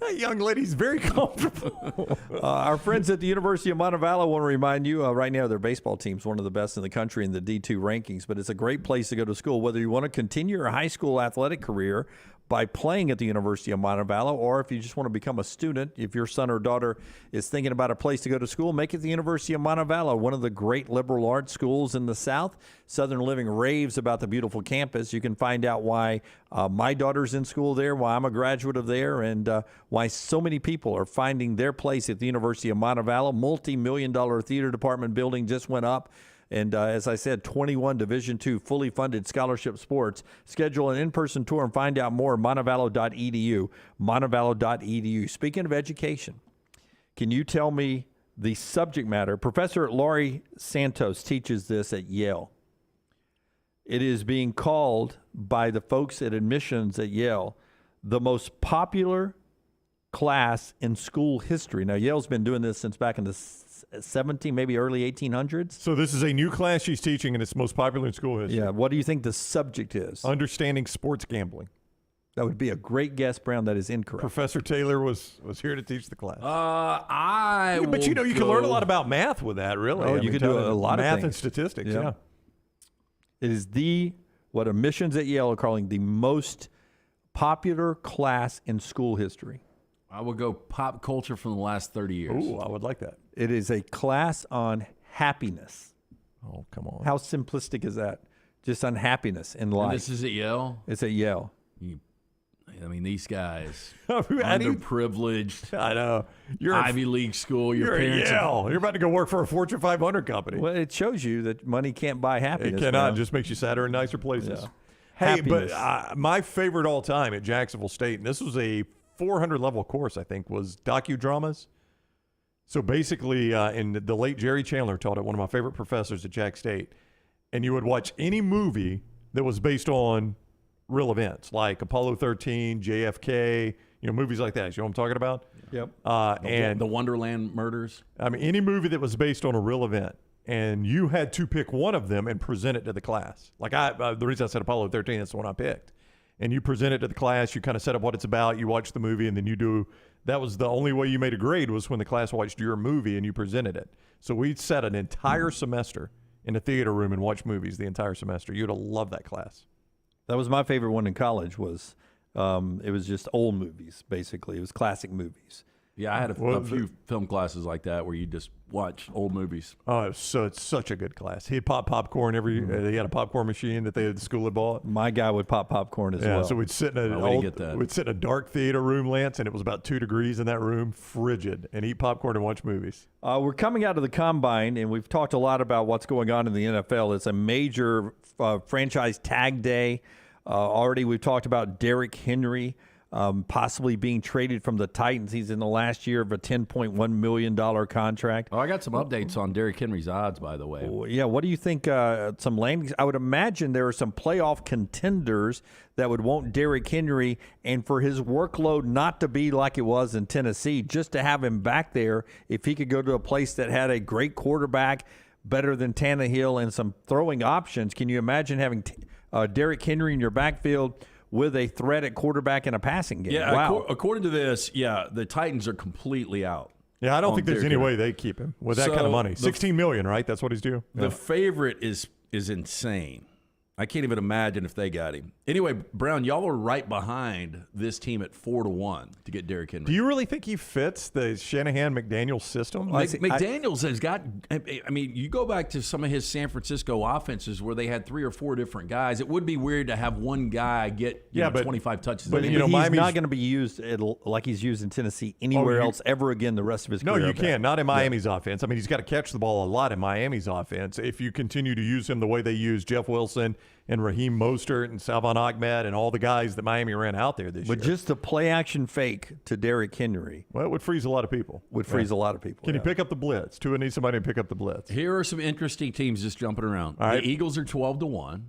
Speaker 2: That young lady's very comfortable.
Speaker 4: Our friends at the University of Montevallo want to remind you, right now their baseball team's one of the best in the country in the D2 rankings, but it's a great place to go to school, whether you want to continue your high school athletic career by playing at the University of Montevallo, or if you just want to become a student, if your son or daughter is thinking about a place to go to school, make it the University of Montevallo, one of the great liberal arts schools in the South. Southern Living raves about the beautiful campus. You can find out why my daughter's in school there, why I'm a graduate of there, and why so many people are finding their place at the University of Montevallo. Multi-million-dollar theater department building just went up. And as I said, 21 Division II fully funded scholarship sports. Schedule an in-person tour and find out more at montevallo.edu. Montevallo.edu. Speaking of education, can you tell me the subject matter? Professor Laurie Santos teaches this at Yale. It is being called by the folks at admissions at Yale the most popular class in school history. Now, Yale's been doing this since back in the 17, maybe early 1800s.
Speaker 2: So this is a new class she's teaching, and it's most popular in school history.
Speaker 4: Yeah. What do you think the subject is?
Speaker 2: Understanding sports gambling.
Speaker 4: That would be a great guess, Brown. That is incorrect.
Speaker 2: Professor Taylor was here to teach the class.
Speaker 5: But
Speaker 2: you can learn a lot about math with that, really.
Speaker 4: Oh, you can do a lot of
Speaker 2: math
Speaker 4: things.
Speaker 2: and statistics. Yeah.
Speaker 4: It is what admissions at Yale are calling the most popular class in school history.
Speaker 5: I would go pop culture from the last 30 years.
Speaker 2: Ooh, I would like that.
Speaker 4: It is a class on happiness.
Speaker 2: Oh, come on.
Speaker 4: How simplistic is that? Just on happiness in life.
Speaker 5: And this is at Yale?
Speaker 4: It's at Yale.
Speaker 5: These guys, underprivileged.
Speaker 2: I know.
Speaker 5: You're Ivy League school. Your parents
Speaker 2: at Yale. You're about to go work for a Fortune 500 company.
Speaker 4: Well, it shows you that money can't buy happiness.
Speaker 2: It cannot. It just makes you sadder in nicer places.
Speaker 4: Yeah.
Speaker 2: Hey,
Speaker 4: Happiness.
Speaker 2: but my favorite all time at Jacksonville State, and this was a 400-level course, I think, was docudramas. So basically, in the late Jerry Chandler taught it, one of my favorite professors at Jack State, and you would watch any movie that was based on real events, like Apollo 13, JFK, movies like that. You know what I'm talking about?
Speaker 4: Yep.
Speaker 2: And
Speaker 19: the Wonderland murders.
Speaker 2: I mean, any movie that was based on a real event, and you had to pick one of them and present it to the class. Like the reason I said Apollo 13, that's the one I picked. And you present it to the class, you kind of set up what it's about, you watch the movie, and then you do. That was the only way you made a grade was when the class watched your movie and you presented it. So we sat an entire semester in a theater room and watched movies the entire semester. You'd have loved that class.
Speaker 4: That was my favorite one in college. Was it was just old movies, basically. It was classic movies.
Speaker 19: Yeah, I had a few film classes like that where you just watch old movies.
Speaker 2: Oh, it's such a good class. He'd pop popcorn they had a popcorn machine that the school had bought.
Speaker 4: My guy would pop popcorn as well.
Speaker 2: So we'd sit in a dark theater room, Lance, and it was about 2 degrees in that room, frigid, and eat popcorn and watch movies.
Speaker 4: We're coming out of the combine, and we've talked a lot about what's going on in the NFL. It's a major franchise tag day. Already we've talked about Derrick Henry possibly being traded from the Titans. He's in the last year of a $10.1 million contract.
Speaker 19: Oh, I got some updates on Derrick Henry's odds, by the way.
Speaker 4: Yeah, what do you think? Some landings? I would imagine there are some playoff contenders that would want Derrick Henry, and for his workload not to be like it was in Tennessee, just to have him back there. If he could go to a place that had a great quarterback, better than Tannehill, and some throwing options, can you imagine having Derrick Henry in your backfield with a threat at quarterback in a passing game?
Speaker 19: Yeah,
Speaker 4: wow.
Speaker 19: According to this, the Titans are completely out.
Speaker 2: Yeah, I don't think there's any way they keep him with that kind of money. $16 million, right? That's what he's due.
Speaker 19: The favorite is insane. I can't even imagine if they got him. Anyway, Brown, y'all were right behind this team at 4-1 to get Derrick Henry.
Speaker 2: Do you really think he fits the Shanahan-McDaniels system?
Speaker 19: McDaniels has got – I mean, you go back to some of his San Francisco offenses where they had 3 or 4 different guys. It would be weird to have one guy get 25 touches.
Speaker 4: But he's not going to be used like he's used in Tennessee anywhere else ever again the rest of his career.
Speaker 2: No, you can't. Not in Miami's offense. I mean, he's got to catch the ball a lot in Miami's offense. If you continue to use him the way they use Jeff Wilson and Raheem Mostert and Salvon Ahmed and all the guys that Miami ran out there this year.
Speaker 4: But just the play-action fake to Derrick Henry.
Speaker 2: Well, it would freeze a lot of people. Can he pick up the blitz? Tua needs somebody to pick up the blitz.
Speaker 19: Here are some interesting teams just jumping around. All right. The Eagles are 12-1.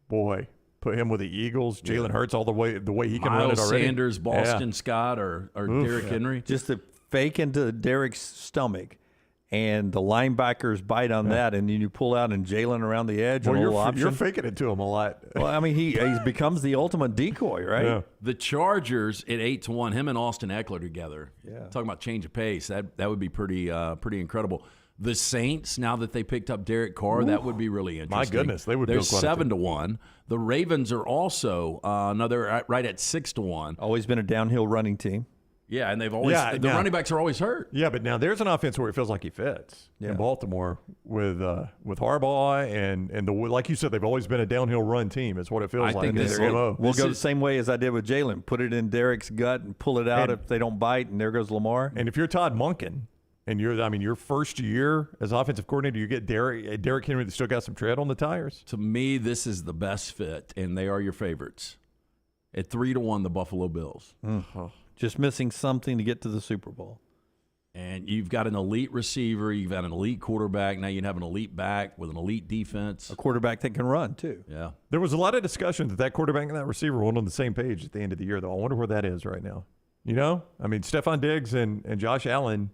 Speaker 2: Boy, put him with the Eagles. Jalen Hurts all the way he can run it
Speaker 19: Miles
Speaker 2: already.
Speaker 19: Sanders, Boston Scott, or Derrick Henry.
Speaker 4: Just a fake into Derrick's stomach. And the linebackers bite on that, and then you pull out and Jalen around the edge.
Speaker 2: Well, you're faking it to him a lot.
Speaker 4: Well, I mean, he becomes the ultimate decoy, right?
Speaker 2: Yeah.
Speaker 19: The Chargers at 8-1. Him and Austin Eckler together. Yeah. Talking about change of pace. That would be pretty incredible. The Saints, now that they picked up Derek Carr, that would be really interesting.
Speaker 2: My goodness, they would.
Speaker 19: They're 7-1. The Ravens are also right at 6-1.
Speaker 4: Always been a downhill running team.
Speaker 19: Yeah, and they've always the running backs are always hurt.
Speaker 2: Yeah, but now there's an offense where it feels like he fits in Baltimore with Harbaugh and the like you said, they've always been a downhill run team. Is what it feels like.
Speaker 4: We'll go the same way as I did with Jalen. Put it in Derek's gut and pull it out if they don't bite, and there goes Lamar.
Speaker 2: And if you're Todd Monken and your first year as offensive coordinator, you get Derrick Henry that still got some tread on the tires.
Speaker 19: To me, this is the best fit, and they are your favorites. At 3-1, the Buffalo Bills.
Speaker 4: Just missing something to get to the Super Bowl.
Speaker 19: And you've got an elite receiver. You've got an elite quarterback. Now you have an elite back with an elite defense.
Speaker 4: A quarterback that can run, too.
Speaker 19: Yeah.
Speaker 2: There was a lot of discussion that quarterback and that receiver weren't on the same page at the end of the year, though. I wonder where that is right now. You know? I mean, Stephon Diggs and Josh Allen,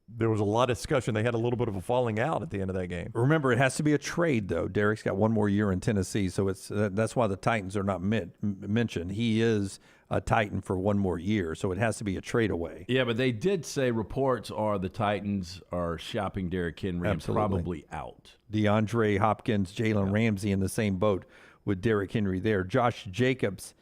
Speaker 2: there was a lot of discussion. They had a little bit of a falling out at the end of that game.
Speaker 4: Remember, it has to be a trade, though. Derek's got one more year in Tennessee, so that's why the Titans are not mentioned. He is a Titan for one more year, so it has to be a trade away.
Speaker 19: Yeah, but they did say reports are the Titans are shopping Derrick Henry and probably out.
Speaker 4: DeAndre Hopkins, Jalen Ramsey in the same boat with Derrick Henry there. Josh Jacobs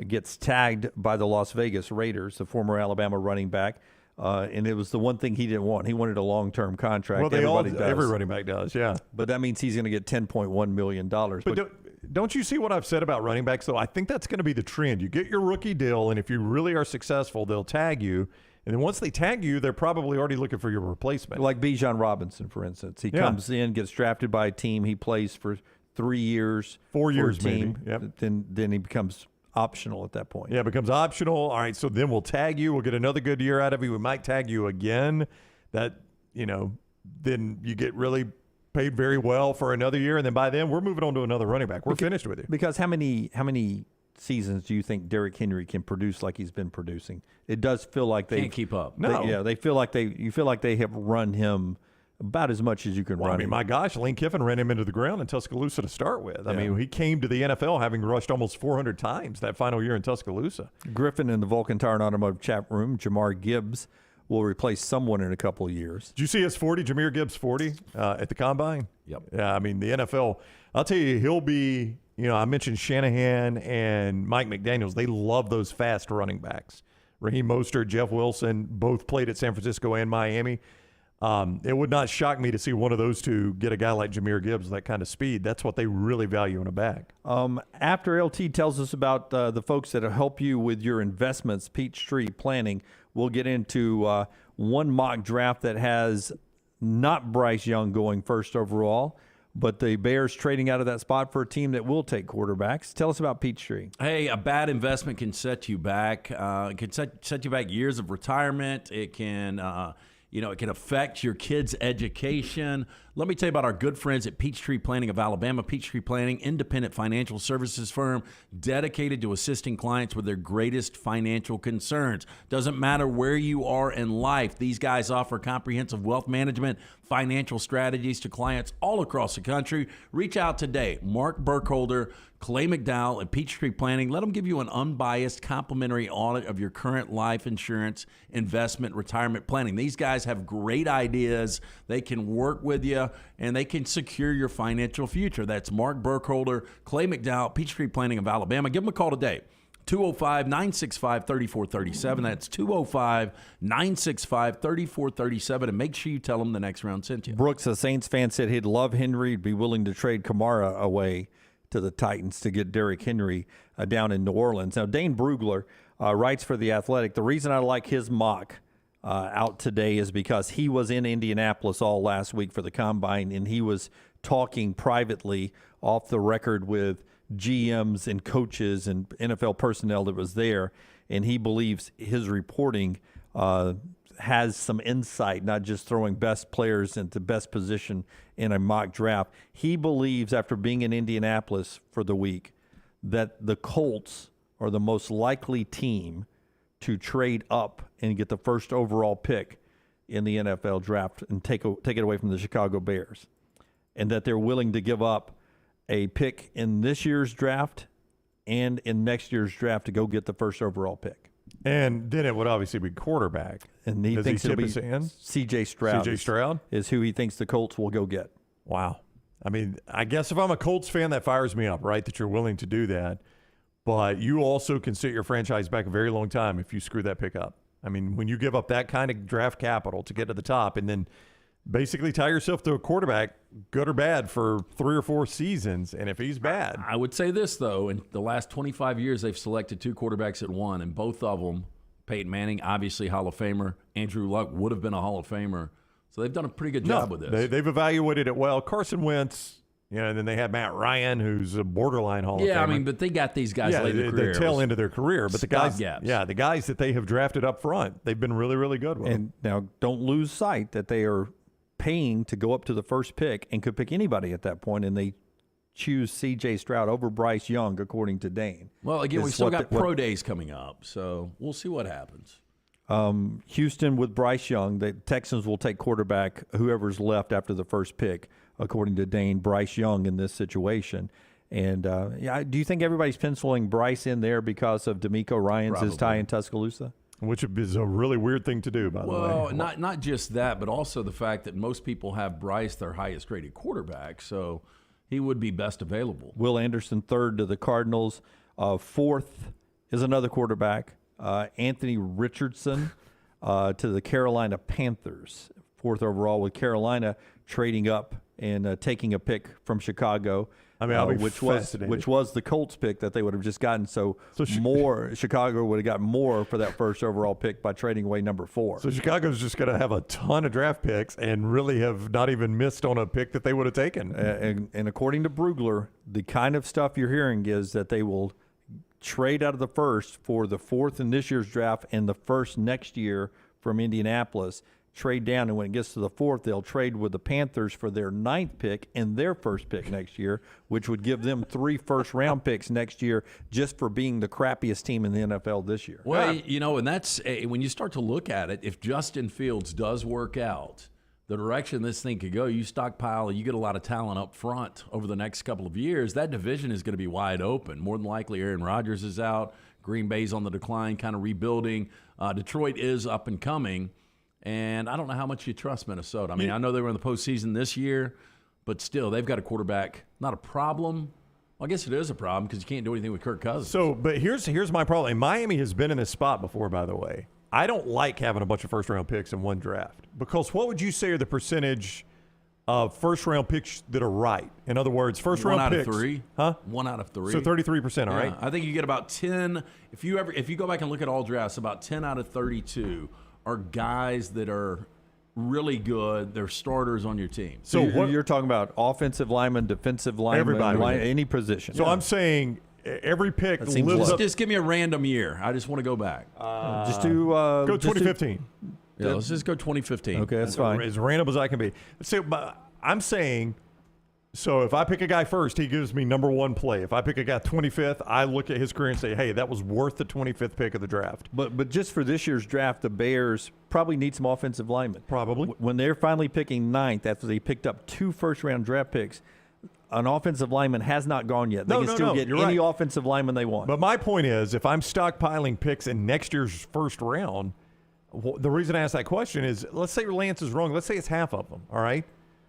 Speaker 4: gets tagged by the Las Vegas Raiders, the former Alabama running back. And it was the one thing he didn't want. He wanted a long-term contract.
Speaker 2: Well, every running back does, yeah.
Speaker 4: But that means he's going to get $10.1 million.
Speaker 2: But don't you see what I've said about running backs, though? I think that's going to be the trend. You get your rookie deal, and if you really are successful, they'll tag you. And then once they tag you, they're probably already looking for your replacement.
Speaker 4: Like Bijan Robinson, for instance. He comes in, gets drafted by a team. He plays for 3 years.
Speaker 2: 4 years,
Speaker 4: maybe.
Speaker 2: Yep.
Speaker 4: Then he becomes optional at that point.
Speaker 2: Yeah, it becomes optional. All right, so then we'll tag you. We'll get another good year out of you. We might tag you again. That, then you get really paid very well for another year, and then by then we're moving on to another running back. We're finished with you.
Speaker 4: Because how many seasons do you think Derrick Henry can produce like he's been producing? It does feel like they
Speaker 3: can't keep up.
Speaker 2: No.
Speaker 4: They feel like you feel like they have run him about as much as you can run
Speaker 2: I mean,
Speaker 4: him.
Speaker 2: my gosh, Lane Kiffin ran him into the ground in Tuscaloosa to start with. I
Speaker 4: Yeah.
Speaker 2: mean, he came to the NFL having rushed almost 400 times that final year in Tuscaloosa.
Speaker 4: Griffin in the Vulcan Tire and Automotive chat room, Jamar Gibbs will replace someone in a couple of years.
Speaker 2: Did you see his 40, Jahmyr Gibbs 40 at the Combine?
Speaker 3: Yep.
Speaker 2: Yeah, I mean, the NFL, I'll tell you, he'll be, I mentioned Shanahan and Mike McDaniels. They love those fast running backs. Raheem Mostert, Jeff Wilson, both played at San Francisco and Miami. It would not shock me to see one of those two get a guy like Jahmyr Gibbs, that kind of speed. That's what they really value in a back.
Speaker 4: After LT tells us about the folks that help you with your investments, Peachtree Planning, we'll get into one mock draft that has not Bryce Young going first overall, but the Bears trading out of that spot for a team that will take quarterbacks. Tell us about Peachtree.
Speaker 3: Hey, a bad investment can set you back. It can set you back years of retirement. It can it can affect your kids' education. Let me tell you about our good friends at Peachtree Planning of Alabama. Peachtree Planning, independent financial services firm dedicated to assisting clients with their greatest financial concerns. Doesn't matter where you are in life, these guys offer comprehensive wealth management, financial strategies to clients all across the country. Reach out today. Mark Burkholder, Clay McDowell at Peachtree Planning. Let them give you an unbiased complimentary audit of your current life insurance, investment, retirement planning. These guys have great ideas. They can work with you, and they can secure your financial future. That's Mark Burkholder, Clay McDowell, Peachtree Planning of Alabama. Give them a call today. 205-965-3437. That's 205-965-3437. And make sure you tell them the next round sent you.
Speaker 4: Brooks, a Saints fan, said he'd love Henry, he'd be willing to trade Kamara away to the Titans to get Derrick Henry down in New Orleans. Now, Dane Brugler writes for The Athletic. The reason I like his mock out today is because he was in Indianapolis all last week for the Combine, and he was talking privately off the record with GMs and coaches and NFL personnel that was there, and he believes his reporting has some insight, not just throwing best players into best position in a mock draft. He believes, after being in Indianapolis for the week, that the Colts are the most likely team to trade up and get the first overall pick in the NFL draft and take it away from the Chicago Bears, and that they're willing to give up a pick in this year's draft and in next year's draft to go get the first overall pick.
Speaker 2: And then it would obviously be quarterback.
Speaker 4: And he thinks it'll be C.J. Stroud.
Speaker 2: C.J. Stroud
Speaker 4: is who he thinks the Colts will go get.
Speaker 2: Wow. I mean, I guess if I'm a Colts fan, that fires me up, right, that you're willing to do that. But you also can set your franchise back a very long time if you screw that pick up. I mean, when you give up that kind of draft capital to get to the top and then basically tie yourself to a quarterback, good or bad, for 3 or 4 seasons, and if he's bad.
Speaker 3: I would say this, though. In the last 25 years, they've selected 2 quarterbacks at one, and both of them, Peyton Manning, obviously Hall of Famer. Andrew Luck would have been a Hall of Famer. So they've done a pretty good job with this.
Speaker 2: They've evaluated it well. Carson Wentz, and then they had Matt Ryan, who's a borderline Hall of Famer.
Speaker 3: Yeah, I mean, but they got these guys late in their career.
Speaker 2: The tail end of their career. But the guys,
Speaker 3: gaps.
Speaker 2: the guys that they have drafted up front, they've been really, really good with.
Speaker 4: And now don't lose sight that they are paying to go up to the first pick and could pick anybody at that point, and they choose C.J. Stroud over Bryce Young, according to Dane.
Speaker 3: Well, again, we've still got pro days coming up, so we'll see what happens.
Speaker 4: Houston with Bryce Young, the Texans will take quarterback whoever's left after the first pick, according to Dane. Bryce Young in this situation. And do you think everybody's penciling Bryce in there because of D'Amico Ryans' tie in Tuscaloosa?
Speaker 2: Which is a really weird thing to do, by the way.
Speaker 3: Well, not just that, but also the fact that most people have Bryce their highest rated quarterback, so he would be best available.
Speaker 4: Will Anderson, third to the Cardinals. Fourth is another quarterback, Anthony Richardson, to the Carolina Panthers. Fourth overall, with Carolina trading up and taking a pick from Chicago.
Speaker 2: I mean, which
Speaker 4: was the Colts pick that they would have just gotten. So Chicago would have got more for that first overall pick by trading away number 4.
Speaker 2: So Chicago's just going to have a ton of draft picks and really have not even missed on a pick that they would have taken.
Speaker 4: And according to Brugler, the kind of stuff you're hearing is that they will trade out of the first for the 4th in this year's draft and the first next year from Indianapolis, trade down, and when it gets to the 4th, they'll trade with the Panthers for their 9th pick and their first pick next year, which would give them 3 first-round picks next year just for being the crappiest team in the NFL this year.
Speaker 5: Well, you know, and that's when you start to look at it, if Justin Fields does work out, the direction this thing could go, you stockpile, you get a lot of talent up front over the next couple of years, that division is going to be wide open. More than likely, Aaron Rodgers is out. Green Bay's on the decline, kind of rebuilding. Detroit is up and coming. And I don't know how much you trust Minnesota. I mean, I know they were in the postseason this year, but still, they've got a quarterback, not a problem. Well, I guess it is a problem because you can't do anything with Kirk Cousins.
Speaker 2: So, but here's my problem. And Miami has been in this spot before, by the way. I don't like having a bunch of first-round picks in one draft because what would you say are the percentage of first-round picks that are right? In other words, first-round picks.
Speaker 5: 1 out of 3.
Speaker 2: Huh?
Speaker 5: 1 out of 3.
Speaker 2: So 33%, all right?
Speaker 5: I think you get about 10. If you go back and look at all drafts, about 10 out of 32 are guys that are really good. They're starters on your team.
Speaker 4: So you're talking about offensive lineman, defensive lineman, any position.
Speaker 2: So I'm saying every pick lives up.
Speaker 5: Just give me a random year. I just want to go back.
Speaker 4: Just do
Speaker 2: go 2015.
Speaker 5: Yeah, let's just go 2015.
Speaker 4: Okay, that's fine.
Speaker 2: As random as I can be. So I'm saying, so if I pick a guy first, he gives me number 1 play. If I pick a guy 25th, I look at his career and say, hey, that was worth the 25th pick of the draft.
Speaker 4: But just for this year's draft, the Bears probably need some offensive linemen.
Speaker 2: Probably.
Speaker 4: When they're finally picking 9th after they picked up 2 first-round draft picks, an offensive lineman has not gone yet. They can still get any offensive lineman they want.
Speaker 2: But my point is, if I'm stockpiling picks in next year's first round, the reason I ask that question is, let's say Lance is wrong. Let's say it's half of them, all right?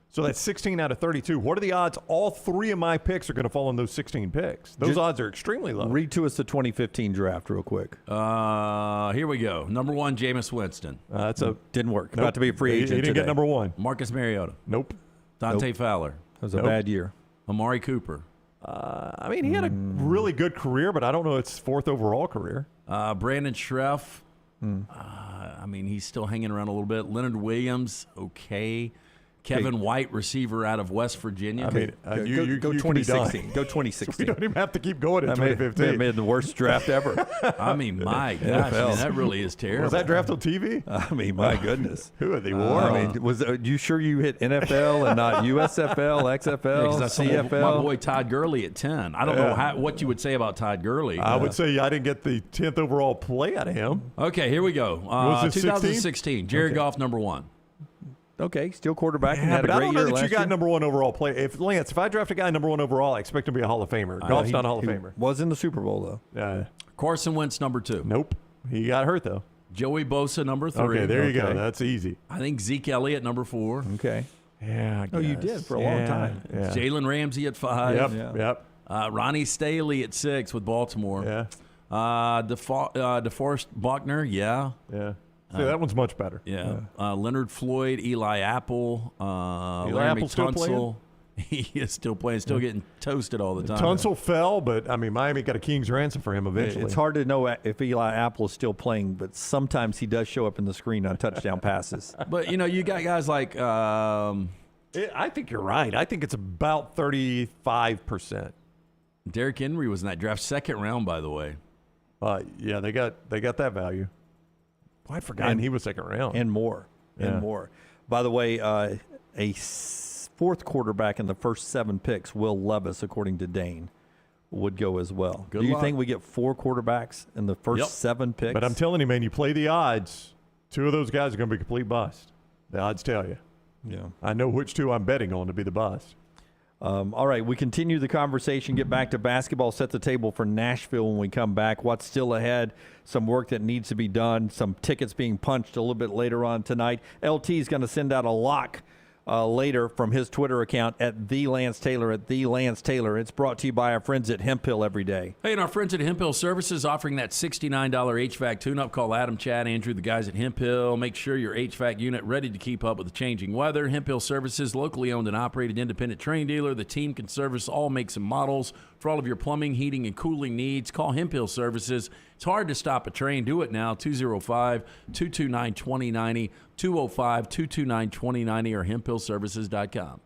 Speaker 2: So that's 16 out of 32. What are the odds all 3 of my picks are going to fall in those 16 picks? Those odds are extremely low.
Speaker 4: Read to us the 2015 draft real quick.
Speaker 5: Here we go. Number 1, Jameis Winston.
Speaker 4: Didn't work.
Speaker 2: Nope.
Speaker 4: About to be a free agent
Speaker 2: He didn't
Speaker 4: today.
Speaker 2: get number 1.
Speaker 5: Marcus Mariota.
Speaker 2: Nope.
Speaker 5: Dante Fowler.
Speaker 4: That was a bad year.
Speaker 5: Amari Cooper.
Speaker 2: I mean, he had a really good career, but I don't know it's 4th overall career.
Speaker 5: Brandon Schreff. I mean, he's still hanging around a little bit. Leonard Williams, okay. Kevin White, receiver out of West Virginia.
Speaker 2: I mean,
Speaker 4: go 2016. Go 2016.
Speaker 2: We don't even have to keep going in 2015.
Speaker 4: May have been the worst draft ever.
Speaker 5: I mean, my gosh, man, that really is terrible.
Speaker 2: Was that draft on TV?
Speaker 4: I mean, my goodness.
Speaker 2: Who are they? I
Speaker 4: mean, was you sure you hit NFL and not USFL, XFL,
Speaker 5: I
Speaker 4: CFL?
Speaker 5: My boy Todd Gurley at 10. I don't know what you would say about Todd Gurley.
Speaker 2: I would say I didn't get the 10th overall play out of him.
Speaker 5: Okay, here we go.
Speaker 2: Was it
Speaker 5: 2016, Jared Goff, number 1.
Speaker 4: Okay, still quarterback and
Speaker 2: Yeah,
Speaker 4: had
Speaker 2: but
Speaker 4: a
Speaker 2: I
Speaker 4: great
Speaker 2: don't know
Speaker 4: year
Speaker 2: that
Speaker 4: last
Speaker 2: you got
Speaker 4: year.
Speaker 2: number 1 overall play. If I draft a guy number 1 overall, I expect him to be a Hall of Famer. Goff's not a Hall of Famer.
Speaker 4: Was in the Super Bowl though.
Speaker 5: Carson Wentz, number 2.
Speaker 2: Nope, he got hurt though.
Speaker 5: Joey Bosa, number 3.
Speaker 2: Okay, there you go. That's easy.
Speaker 5: I think Zeke Elliott, number 4.
Speaker 4: Okay.
Speaker 2: Yeah, I guess.
Speaker 4: Oh, you did for a long time.
Speaker 2: Yeah.
Speaker 5: Jalen Ramsey at 5.
Speaker 2: Yep.
Speaker 5: Ronnie Staley at 6 with Baltimore.
Speaker 2: Yeah.
Speaker 5: DeForest Buckner, yeah.
Speaker 2: See, that one's much better.
Speaker 5: Yeah. Leonard Floyd, Eli Apple,
Speaker 2: Apple still playing?
Speaker 5: He is still playing, still getting toasted all the time.
Speaker 2: Tunsil fell, but I mean, Miami got a king's ransom for him eventually.
Speaker 4: It's hard to know if Eli Apple is still playing, but sometimes he does show up in the screen on touchdown passes.
Speaker 5: But, you know, you got guys like
Speaker 2: I think you're right. I think it's about 35%.
Speaker 5: Derrick Henry was in that draft, 2nd round, by the way.
Speaker 2: Yeah, they got that value. I'd forgotten he was 2nd round.
Speaker 4: And more. By the way, a 4th quarterback in the first 7 picks, Will Levis, according to Dane, would go as well.
Speaker 5: Good
Speaker 4: Do you
Speaker 5: luck.
Speaker 4: think we get 4 quarterbacks in the first 7 picks?
Speaker 2: But I'm telling you, man, you play the odds, 2 of those guys are going to be complete bust. The odds tell you.
Speaker 4: Yeah.
Speaker 2: I know which 2 I'm betting on to be the bust.
Speaker 4: All right, we continue the conversation, get back to basketball, set the table for Nashville when we come back. What's still ahead, some work that needs to be done, some tickets being punched a little bit later on tonight. LT is going to send out a lock later from his Twitter account at The Lance Taylor, It's brought to you by our friends at Hemp Hill every day.
Speaker 5: Hey, and our friends at Hemp Hill Services offering that $69 HVAC tune-up. Call Adam, Chad, Andrew, the guys at Hemp Hill. Make sure your HVAC unit ready to keep up with the changing weather. Hemp Hill Services, locally owned and operated independent train dealer. The team can service all makes and models. For all of your plumbing, heating, and cooling needs, call Hemp Hill Services. It's hard to stop a train. Do it now, 205-229-2090, 205-229-2090, or hemphillservices.com.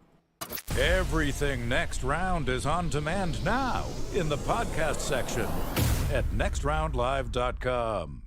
Speaker 6: Everything Next Round is on demand now in the podcast section at nextroundlive.com.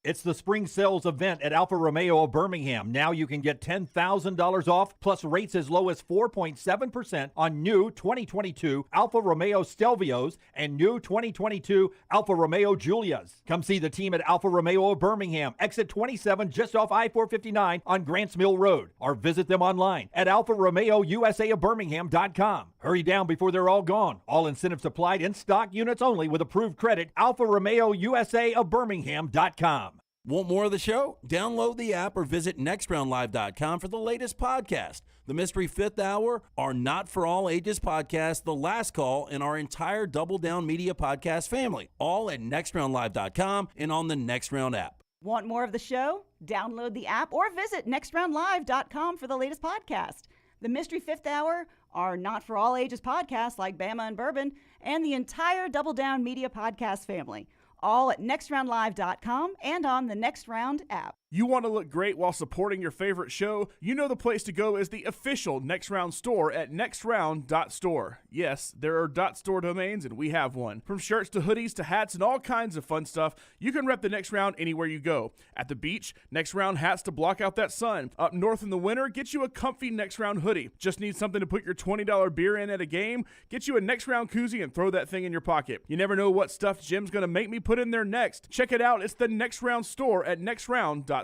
Speaker 3: It's the spring sales event at Alfa Romeo of Birmingham. Now you can get $10,000 off plus rates as low as 4.7% on new 2022 Alfa Romeo Stelvios and new 2022 Alfa Romeo Giulias. Come see the team at Alfa Romeo of Birmingham, exit 27 just off I-459 on Grants Mill Road, or visit them online at alfaromeousaofbirmingham.com. Hurry down before they're all gone. All incentives applied, in stock units only with approved credit. Alfa Romeo USA of Birmingham.com.
Speaker 19: Want more of the show? Download the app or visit nextroundlive.com for the latest podcast. The Mystery Fifth Hour, our Not For All Ages podcast, The Last Call, and our entire Double Down Media podcast family. All at nextroundlive.com and on the Next Round app.
Speaker 8: Want more of the show? Download the app or visit nextroundlive.com for the latest podcast. The Mystery Fifth Hour, our Not For All Ages podcast like Bama and Bourbon, and the entire Double Down Media podcast family. All at nextroundlive.com and on the Next Round app.
Speaker 1: You want to look great while supporting your favorite show? You know the place to go is the official Next Round store at nextround.store. Yes, there are .store domains, and we have one. From shirts to hoodies to hats and all kinds of fun stuff, you can rep the Next Round anywhere you go. At the beach, Next Round hats to block out that sun. Up north in the winter, get you a comfy Next Round hoodie. Just need something to put your $20 beer in at a game? Get you a Next Round koozie and throw that thing in your pocket. You never know what stuff Jim's going to make me put in there next. Check it out. It's the Next Round store at nextround.store.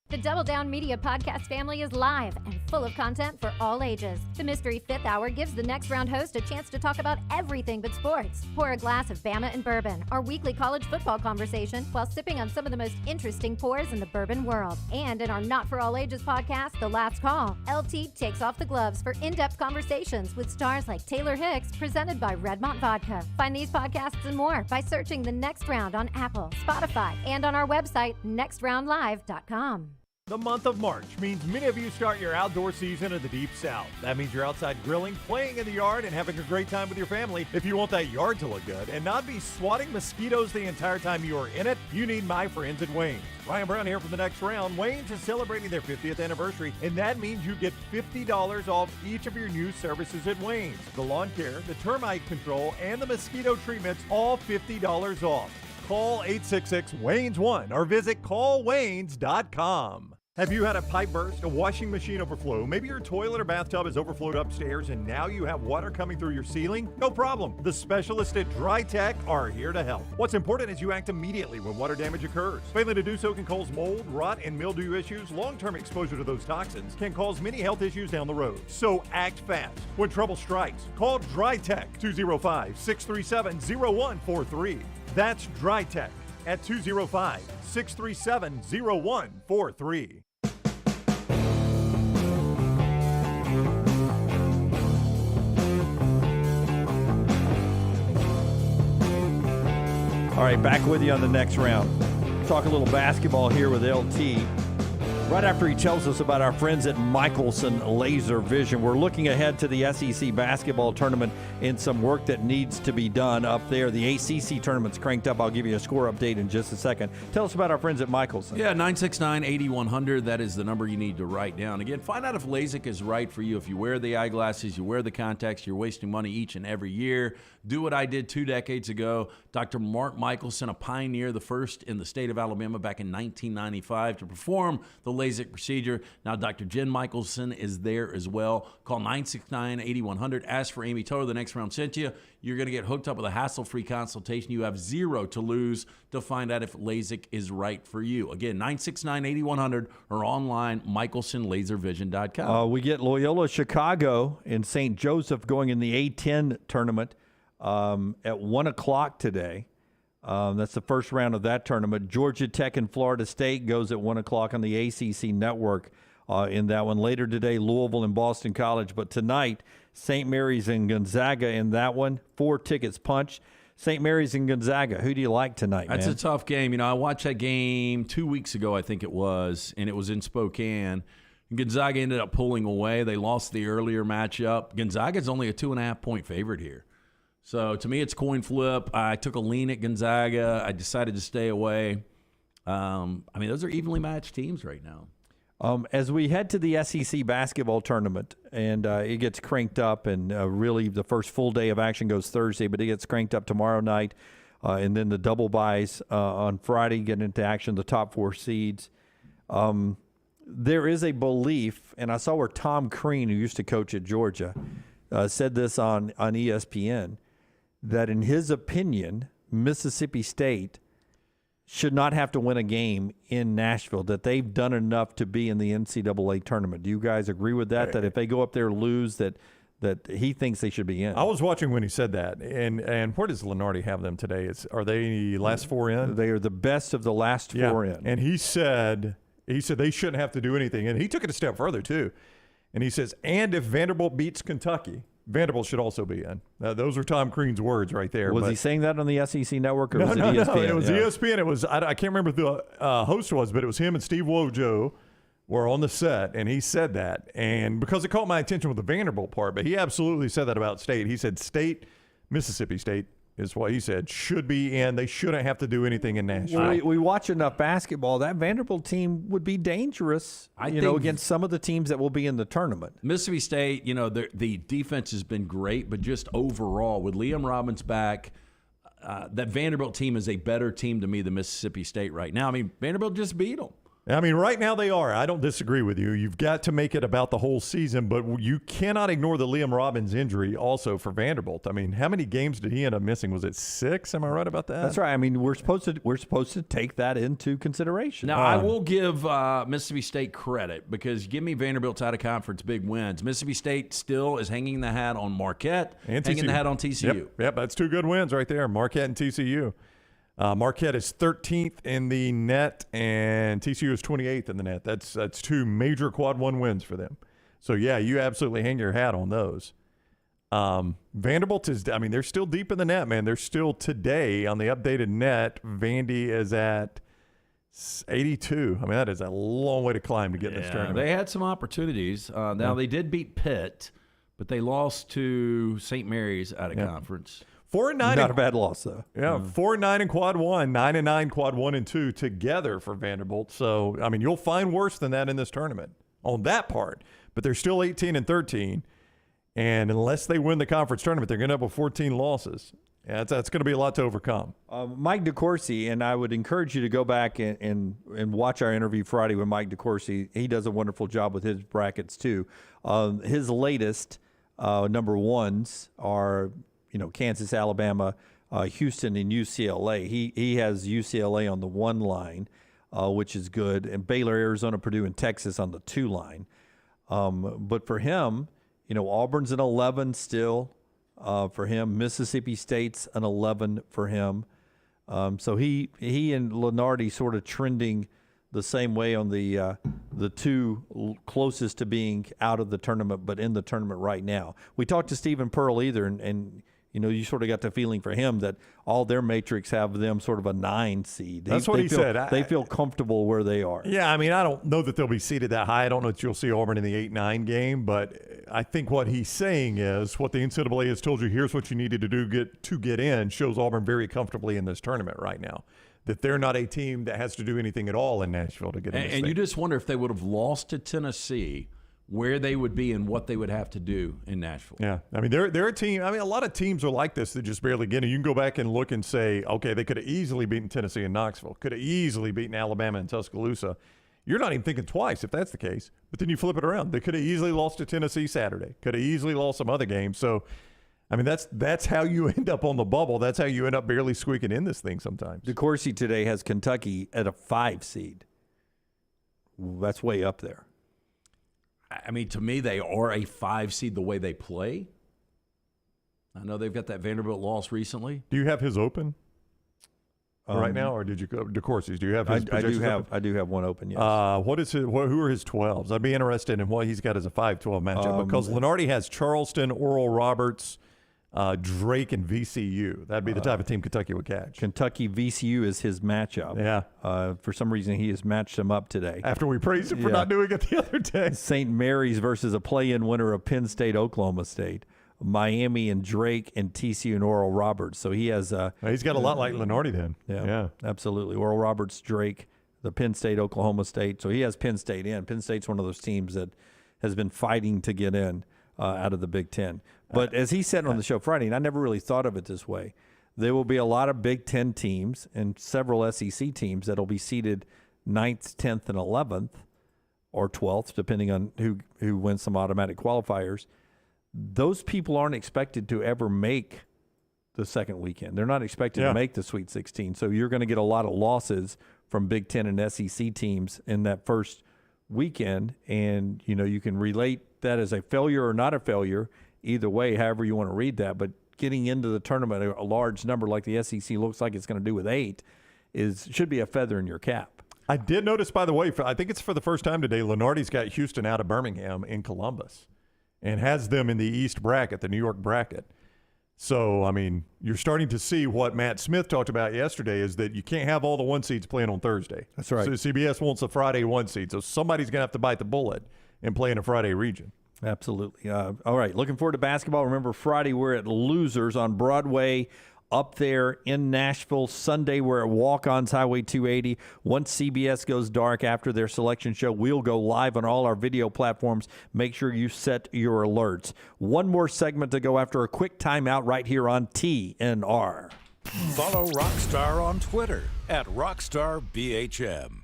Speaker 18: The Double Down Media podcast family is live and full of content for all ages. The Mystery Fifth Hour gives the Next Round host a chance to talk about everything but sports. Pour a glass of Bama and Bourbon, our weekly college football conversation, while sipping on some of the most interesting pours in the bourbon world. And in our Not For All Ages podcast, The Last Call, LT takes off the gloves for in-depth conversations with stars like Taylor Hicks, presented by Redmont Vodka. Find these podcasts and more by searching The Next Round on Apple, Spotify, and on our website, nextroundlive.com.
Speaker 2: The month of March means many of you start your outdoor season in the Deep South. That means you're outside grilling, playing in the yard, and having a great time with your family. If you want that yard to look good and not be swatting mosquitoes the entire time you are in it, you need my friends at Wayne's. Ryan Brown here from the Next Round. Wayne's is celebrating their 50th anniversary, and that means you get $50 off each of your new services at Wayne's. The lawn care, the termite control, and the mosquito treatments, all $50 off. Call 866-WAYNES1 or visit callwaynes.com. Have you had a pipe burst, a washing machine overflow? Maybe your toilet or bathtub is overflowed upstairs and now you have water coming through your ceiling? No problem. The specialists at Dry Tech are here to help. What's important is you act immediately when water damage occurs. Failing to do so can cause mold, rot, and mildew issues. Long-term exposure to those toxins can cause many health issues down the road. So act fast. When trouble strikes, call Dry Tech 205-637-0143. That's Dry Tech at 205-637-0143.
Speaker 4: All right, back with you on the Next Round. Talk a little basketball here with LT. Right after he tells us about our friends at Michelson Laser Vision, we're looking ahead to the SEC basketball tournament and some work that needs to be done up there. The ACC tournament's cranked up. I'll give you a score update in just a second. Tell us about our friends at Michelson.
Speaker 5: Yeah, 969-8100. That is the number you need to write down. Again, find out if LASIK is right for you. If you wear the eyeglasses, you wear the contacts, you're wasting money each and every year. Do what I did 2 decades ago. Dr. Mark Michelson, a pioneer, the first in the state of Alabama back in 1995 to perform the LASIK procedure. Now Dr. Jen Michelson is there as well. Call 969-8100. Ask for Amy Toter. The Next Round sent you. You're going to get hooked up with a hassle-free consultation. You have zero to lose to find out if LASIK is right for you. Again, 969-8100 or online, michelsonlaservision.com.
Speaker 4: We get Loyola Chicago and St. Joseph going in the A-10 tournament at 1 o'clock today. That's the first round of that tournament. Georgia Tech and Florida State goes at 1 o'clock on the ACC network in that one. Later today, Louisville and Boston College. But tonight, St. Mary's and Gonzaga in that one. 4 tickets punched. St. Mary's and Gonzaga. Who do you like tonight, man?
Speaker 5: That's a tough game. You know, I watched that game 2 weeks ago, I think it was, and it was in Spokane. Gonzaga ended up pulling away. They lost the earlier matchup. Gonzaga's only a 2.5-point favorite here. So, to me, it's coin flip. I took a lean at Gonzaga. I decided to stay away. I mean, those are evenly matched teams right now.
Speaker 4: As we head to the SEC basketball tournament, and it gets cranked up, and really the first full day of action goes Thursday, but it gets cranked up tomorrow night. and then the double buys on Friday, getting into action, the top 4 seeds. There is a belief, and I saw where Tom Crean, who used to coach at Georgia, said this on ESPN, that in his opinion, Mississippi State should not have to win a game in Nashville, that they've done enough to be in the NCAA tournament. Do you guys agree with that, that if they go up there and lose, that he thinks they should be in?
Speaker 2: I was watching when he said that. And where does Lenardi have them today? Are they last 4 in?
Speaker 4: They are the best of the last 4 in.
Speaker 2: And he said they shouldn't have to do anything. And he took it a step further, too. And he says, and if Vanderbilt beats Kentucky, Vanderbilt should also be in. Those are Tom Crean's words right there.
Speaker 4: Was he saying that on the SEC network, or
Speaker 2: no,
Speaker 4: was it
Speaker 2: no,
Speaker 4: ESPN?
Speaker 2: No, it was ESPN. It was I can't remember who the host was, but it was him and Steve Wojo were on the set, and he said that. And because it caught my attention with the Vanderbilt part, but he absolutely said that about State. He said Mississippi State is what he said, should be in. They shouldn't have to do anything in Nashville.
Speaker 4: Well, we watch enough basketball. That Vanderbilt team would be dangerous, against some of the teams that will be in the tournament.
Speaker 3: Mississippi State, the defense has been great, but just overall, with Liam Robbins back, that Vanderbilt team is a better team to me than Mississippi State right now. I mean, Vanderbilt just beat them.
Speaker 2: I mean, right now they are. I don't disagree with you. You've got to make it about the whole season, but you cannot ignore the Liam Robbins injury also for Vanderbilt. I mean, how many games did he end up missing? Was it 6? Am I right about that?
Speaker 4: That's right. I mean, we're supposed to take that into consideration.
Speaker 3: Now, I will give Mississippi State credit, because give me Vanderbilt's out of conference big wins. Mississippi State still is hanging the hat on Marquette and hanging the hat on TCU.
Speaker 2: Yep, that's 2 good wins right there, Marquette and TCU. Marquette is 13th in the net, and TCU is 28th in the net. That's 2 major quad 1 wins for them. So, yeah, you absolutely hang your hat on those. Vanderbilt is, I mean, they're still deep in the net, man. They're still today on the updated net. Vandy is at 82. I mean, that is a long way to climb to get in this tournament.
Speaker 3: They had some opportunities. Now, they did beat Pitt, but they lost to St. Mary's out of conference.
Speaker 2: 4-9.
Speaker 4: Not a bad loss, though.
Speaker 2: Yeah, 4-9 in quad 1, 9-9 quad 1 and 2 together for Vanderbilt. So, I mean, you'll find worse than that in this tournament on that part. But they're still 18 and 13. And unless they win the conference tournament, they're going to have 14 losses. Yeah, that's going to be a lot to overcome.
Speaker 4: Mike DeCourcy, and I would encourage you to go back and watch our interview Friday with Mike DeCourcy. He does a wonderful job with his brackets, too. His latest number ones are – Kansas, Alabama, Houston, and UCLA. He has UCLA on the 1 line, which is good, and Baylor, Arizona, Purdue, and Texas on the 2 line. But for him, Auburn's an 11 still for him. Mississippi State's an 11 for him. So he and Lenardi sort of trending the same way on the 2 closest to being out of the tournament, but in the tournament right now. We talked to Stephen Pearl either, and you sort of got the feeling for him that all their matrix have them sort of a 9 seed.
Speaker 2: That's what he said.
Speaker 4: They feel comfortable where they are.
Speaker 2: Yeah, I mean, I don't know that they'll be seeded that high. I don't know that you'll see Auburn in the 8-9 game, but I think what he's saying is what the NCAA has told you, here's what you needed to do to get in, shows Auburn very comfortably in this tournament right now. That they're not a team that has to do anything at all in Nashville to get in this thing.
Speaker 3: And you just wonder if they would have lost to Tennessee, where they would be and what they would have to do in Nashville.
Speaker 2: Yeah. I mean, they're a team. I mean, a lot of teams are like this that just barely get in. You can go back and look and say, okay, they could have easily beaten Tennessee and Knoxville, could have easily beaten Alabama and Tuscaloosa. You're not even thinking twice if that's the case. But then you flip it around. They could have easily lost to Tennessee Saturday, could have easily lost some other games. So, I mean, that's how you end up on the bubble. That's how you end up barely squeaking in this thing sometimes.
Speaker 4: DeCourcy today has Kentucky at a 5 seed. That's way up there.
Speaker 3: I mean, to me, they are a 5 seed the way they play. I know they've got that Vanderbilt loss recently.
Speaker 2: Do you have his open right now, or did you go DeCourcy's? Do you have his?
Speaker 4: I do have one open. Yes.
Speaker 2: Who are his 12s? I'd be interested in what he's got as a 5-12 matchup because Lenardi has Charleston, Oral Roberts, Drake, and VCU. That'd be the type of team Kentucky would catch.
Speaker 4: Kentucky VCU is his matchup.
Speaker 2: Yeah.
Speaker 4: For some reason, he has matched them up today.
Speaker 2: After we praised him for not doing it the other day.
Speaker 4: St. Mary's versus a play-in winner of Penn State, Oklahoma State. Miami and Drake and TCU and Oral Roberts. So he has
Speaker 2: he's got a lot like Lenardi then.
Speaker 4: Yeah, absolutely. Oral Roberts, Drake, the Penn State, Oklahoma State. So he has Penn State in. Penn State's one of those teams that has been fighting to get in out of the Big Ten. But as he said on the show Friday, and I never really thought of it this way, there will be a lot of Big Ten teams and several SEC teams that will be seeded 9th, 10th, and 11th, or 12th, depending on who wins some automatic qualifiers. Those people aren't expected to ever make the second weekend. They're not expected to make the Sweet 16. So you're going to get a lot of losses from Big Ten and SEC teams in that first weekend. And, you can relate that as a failure or not a failure, either way, however you want to read that. But getting into the tournament, a large number like the SEC looks like it's going to do with 8, should be a feather in your cap.
Speaker 2: I did notice, by the way, I think it's for the first time today, Lenardi's got Houston out of Birmingham in Columbus and has them in the East bracket, the New York bracket. So, I mean, you're starting to see what Matt Smith talked about yesterday is that you can't have all the 1 seeds playing on Thursday.
Speaker 4: That's right.
Speaker 2: So CBS wants a Friday 1 seed. So somebody's going to have to bite the bullet and play in a Friday region.
Speaker 4: Absolutely. All right. Looking forward to basketball. Remember, Friday we're at Losers on Broadway up there in Nashville. Sunday we're at Walk-Ons Highway 280. Once CBS goes dark after their selection show, we'll go live on all our video platforms. Make sure you set your alerts. One more segment to go after a quick timeout right here on TNR.
Speaker 6: Follow Rockstar on Twitter @RockstarBHM.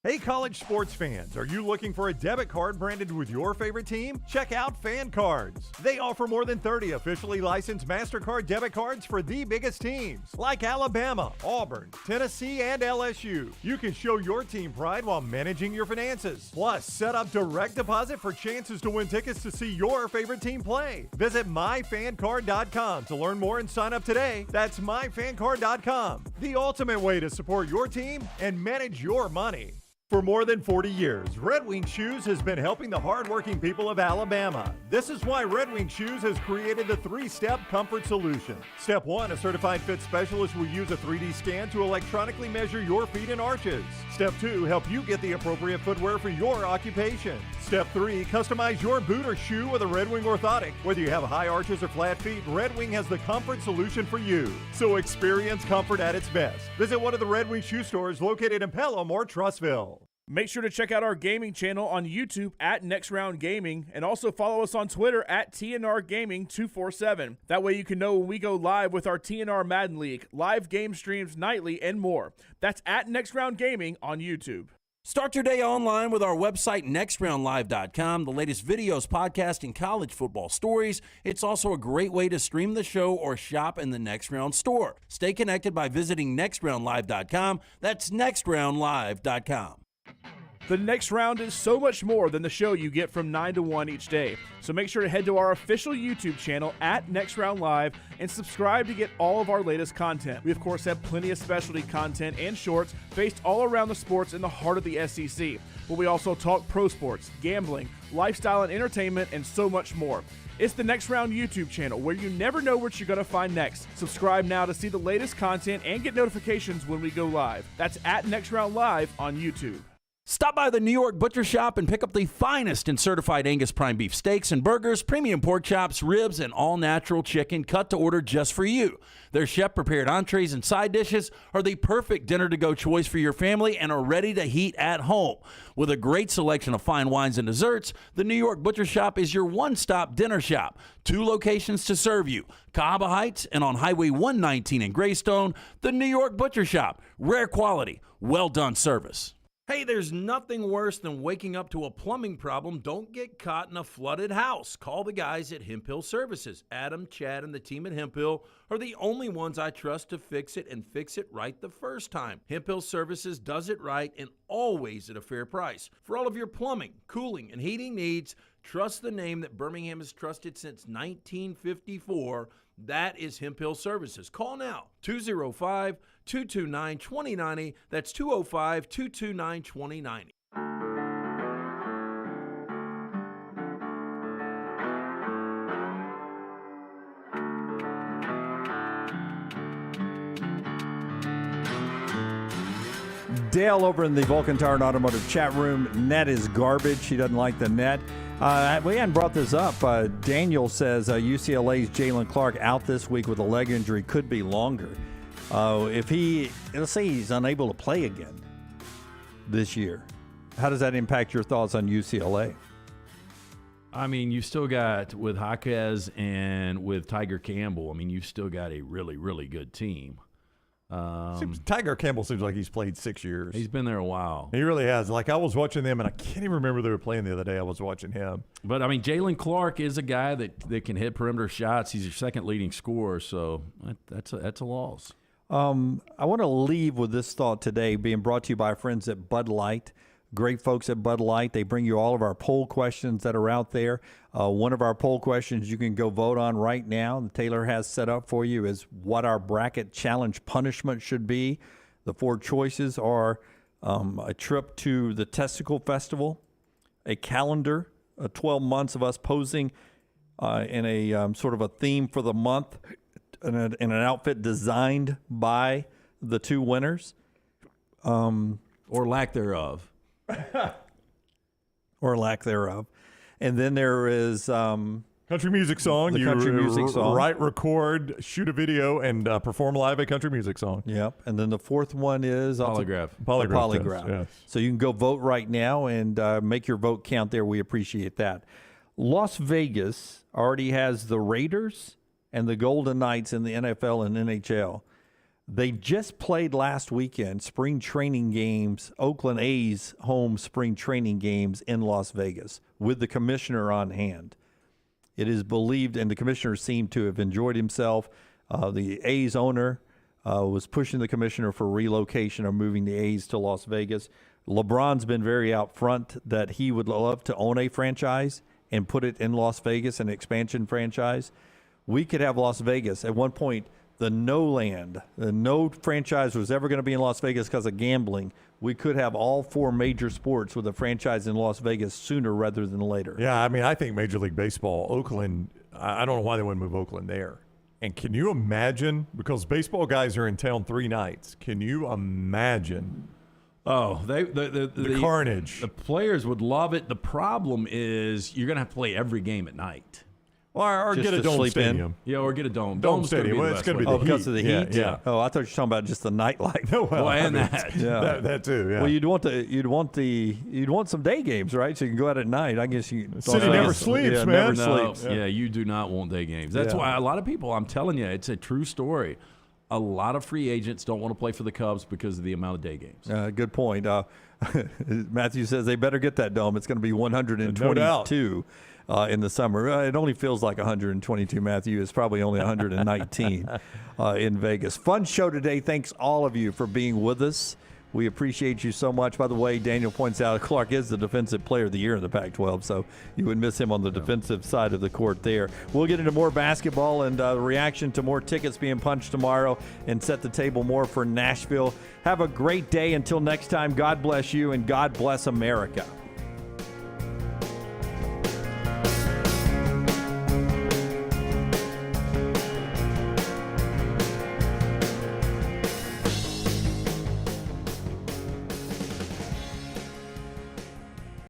Speaker 2: Hey, college sports fans, are you looking for a debit card branded with your favorite team? Check out Fan Cards. They offer more than 30 officially licensed MasterCard debit cards for the biggest teams, like Alabama, Auburn, Tennessee, and LSU. You can show your team pride while managing your finances. Plus, set up direct deposit for chances to win tickets to see your favorite team play. Visit myfancard.com to learn more and sign up today. That's myfancard.com, the ultimate way to support your team and manage your money. For more than 40 years, Red Wing Shoes has been helping the hardworking people of Alabama. This is why Red Wing Shoes has created the 3-step comfort solution. Step 1, a certified fit specialist will use a 3D scan to electronically measure your feet and arches. Step 2, help you get the appropriate footwear for your occupation. Step 3, customize your boot or shoe with a Red Wing orthotic. Whether you have high arches or flat feet, Red Wing has the comfort solution for you. So experience comfort at its best. Visit one of the Red Wing shoe stores located in Pelham or Trussville.
Speaker 1: Make sure to check out our gaming channel on YouTube Next Round Gaming, and also follow us on Twitter TNR Gaming 247. That way you can know when we go live with our TNR Madden League, live game streams nightly, and more. That's Next Round Gaming on YouTube.
Speaker 19: Start your day online with our website, nextroundlive.com, the latest videos, podcasts, and college football stories. It's also a great way to stream the show or shop in the Next Round store. Stay connected by visiting nextroundlive.com. That's nextroundlive.com.
Speaker 1: The Next Round is so much more than the show you get from 9 to 1 each day. So make sure to head to our official YouTube channel Next Round Live and subscribe to get all of our latest content. We, of course, have plenty of specialty content and shorts based all around the sports in the heart of the SEC. But we also talk pro sports, gambling, lifestyle and entertainment, and so much more. It's the Next Round YouTube channel where you never know what you're going to find next. Subscribe now to see the latest content and get notifications when we go live. That's Next Round Live on YouTube.
Speaker 19: Stop by the New York Butcher Shop and pick up the finest in certified Angus prime beef steaks and burgers, premium pork chops, ribs, and all-natural chicken cut to order just for you. Their chef-prepared entrees and side dishes are the perfect dinner-to-go choice for your family and are ready to heat at home. With a great selection of fine wines and desserts, the New York Butcher Shop is your one-stop dinner shop. 2 locations to serve you, Cahaba Heights and on Highway 119 in Greystone. The New York Butcher Shop, rare quality, well-done service. Hey, there's nothing worse than waking up to a plumbing problem. Don't get caught in a flooded house. Call the guys at Hemp Hill Services. Adam, Chad, and the team at Hemp Hill are the only ones I trust to fix it and fix it right the first time. Hemp Hill Services does it right and always at a fair price. For all of your plumbing, cooling, and heating needs, trust the name that Birmingham has trusted since 1954. That is Hemp Hill Services. Call now, 205-229-2090. That's 205-229-2090.
Speaker 4: Dale over in the Vulcan Tire and Automotive chat room, net is garbage. She doesn't like the net. We hadn't brought this up. Daniel says UCLA's Jalen Clark out this week with a leg injury, could be longer. Let's say he's unable to play again this year. How does that impact your thoughts on UCLA?
Speaker 5: I mean, you've still got, with Jaquez and with Tiger Campbell, I mean, you've still got a really, really good team.
Speaker 2: Tiger Campbell seems like he's played 6 years.
Speaker 5: He's been there a while.
Speaker 2: He really has. Like, I was watching them, and I can't even remember they were playing the other day. I was watching him.
Speaker 5: But, I mean, Jalen Clark is a guy that can hit perimeter shots. He's your second leading scorer, so that's a loss.
Speaker 4: I want to leave with this thought today, being brought to you by our friends at Bud Light. Great folks at Bud Light. They bring you all of our poll questions that are out there. One of our poll questions you can go vote on right now, that Taylor has set up for you, is what our bracket challenge punishment should be. The 4 choices are a trip to the Testicle Festival, a calendar, 12 months of us posing in a sort of a theme for the month, in an outfit designed by the 2 winners.
Speaker 5: Or lack thereof.
Speaker 4: Or lack thereof. And then there is
Speaker 2: country music song.
Speaker 4: The country music song.
Speaker 2: Write, record, shoot a video, and perform live a country music song.
Speaker 4: Yep. And then the 4th one is
Speaker 5: polygraph.
Speaker 4: Polygraph.
Speaker 2: Yes.
Speaker 4: So you can go vote right now and make your vote count there. We appreciate that. Las Vegas already has the Raiders and the Golden Knights in the NFL and NHL. They just played last weekend spring training games, Oakland A's home spring training games in Las Vegas with the commissioner on hand. It is believed, and the commissioner seemed to have enjoyed himself. The A's owner was pushing the commissioner for relocation or moving the A's to Las Vegas. LeBron's been very out front that he would love to own a franchise and put it in Las Vegas, an expansion franchise. We could have Las Vegas at one point. The no franchise was ever going to be in Las Vegas because of gambling. We could have all 4 major sports with a franchise in Las Vegas sooner rather than later.
Speaker 2: Yeah, I mean, I think Major League Baseball, Oakland, I don't know why they wouldn't move Oakland there. And can you imagine, because baseball guys are in town 3 nights, can you imagine the carnage?
Speaker 5: The players would love it. The problem is you're going to have to play every game at night.
Speaker 2: Or
Speaker 4: Just
Speaker 2: get a
Speaker 4: to
Speaker 2: dome
Speaker 4: sleep
Speaker 2: stadium.
Speaker 4: in?
Speaker 5: Yeah, or get a dome.
Speaker 2: Dome stadium. Well, it's going to be the heat.
Speaker 4: Because of the heat?
Speaker 2: Yeah.
Speaker 4: Oh, I thought you were talking about just the nightlife.
Speaker 2: Well,
Speaker 5: and that.
Speaker 4: Yeah.
Speaker 2: that too, yeah.
Speaker 4: Well, you'd want some day games, right? So you can go out at night. I guess you.
Speaker 2: City never sleeps, man.
Speaker 5: Never sleeps. Yeah, you do not want day games. That's why a lot of people, I'm telling you, it's a true story. A lot of free agents don't want to play for the Cubs because of the amount of day games.
Speaker 4: Good point. Matthew says they better get that dome. It's going to be 122 in the summer. It only feels like 122, Matthew. It's probably only 119 in Vegas. Fun show today. Thanks all of you for being with us. We appreciate you so much. By the way, Daniel points out Clark is the Defensive Player of the Year in the Pac-12, so you would miss him on the defensive side of the court there. We'll get into more basketball and reaction to more tickets being punched tomorrow and set the table more for Nashville. Have a great day. Until next time, God bless you and God bless America.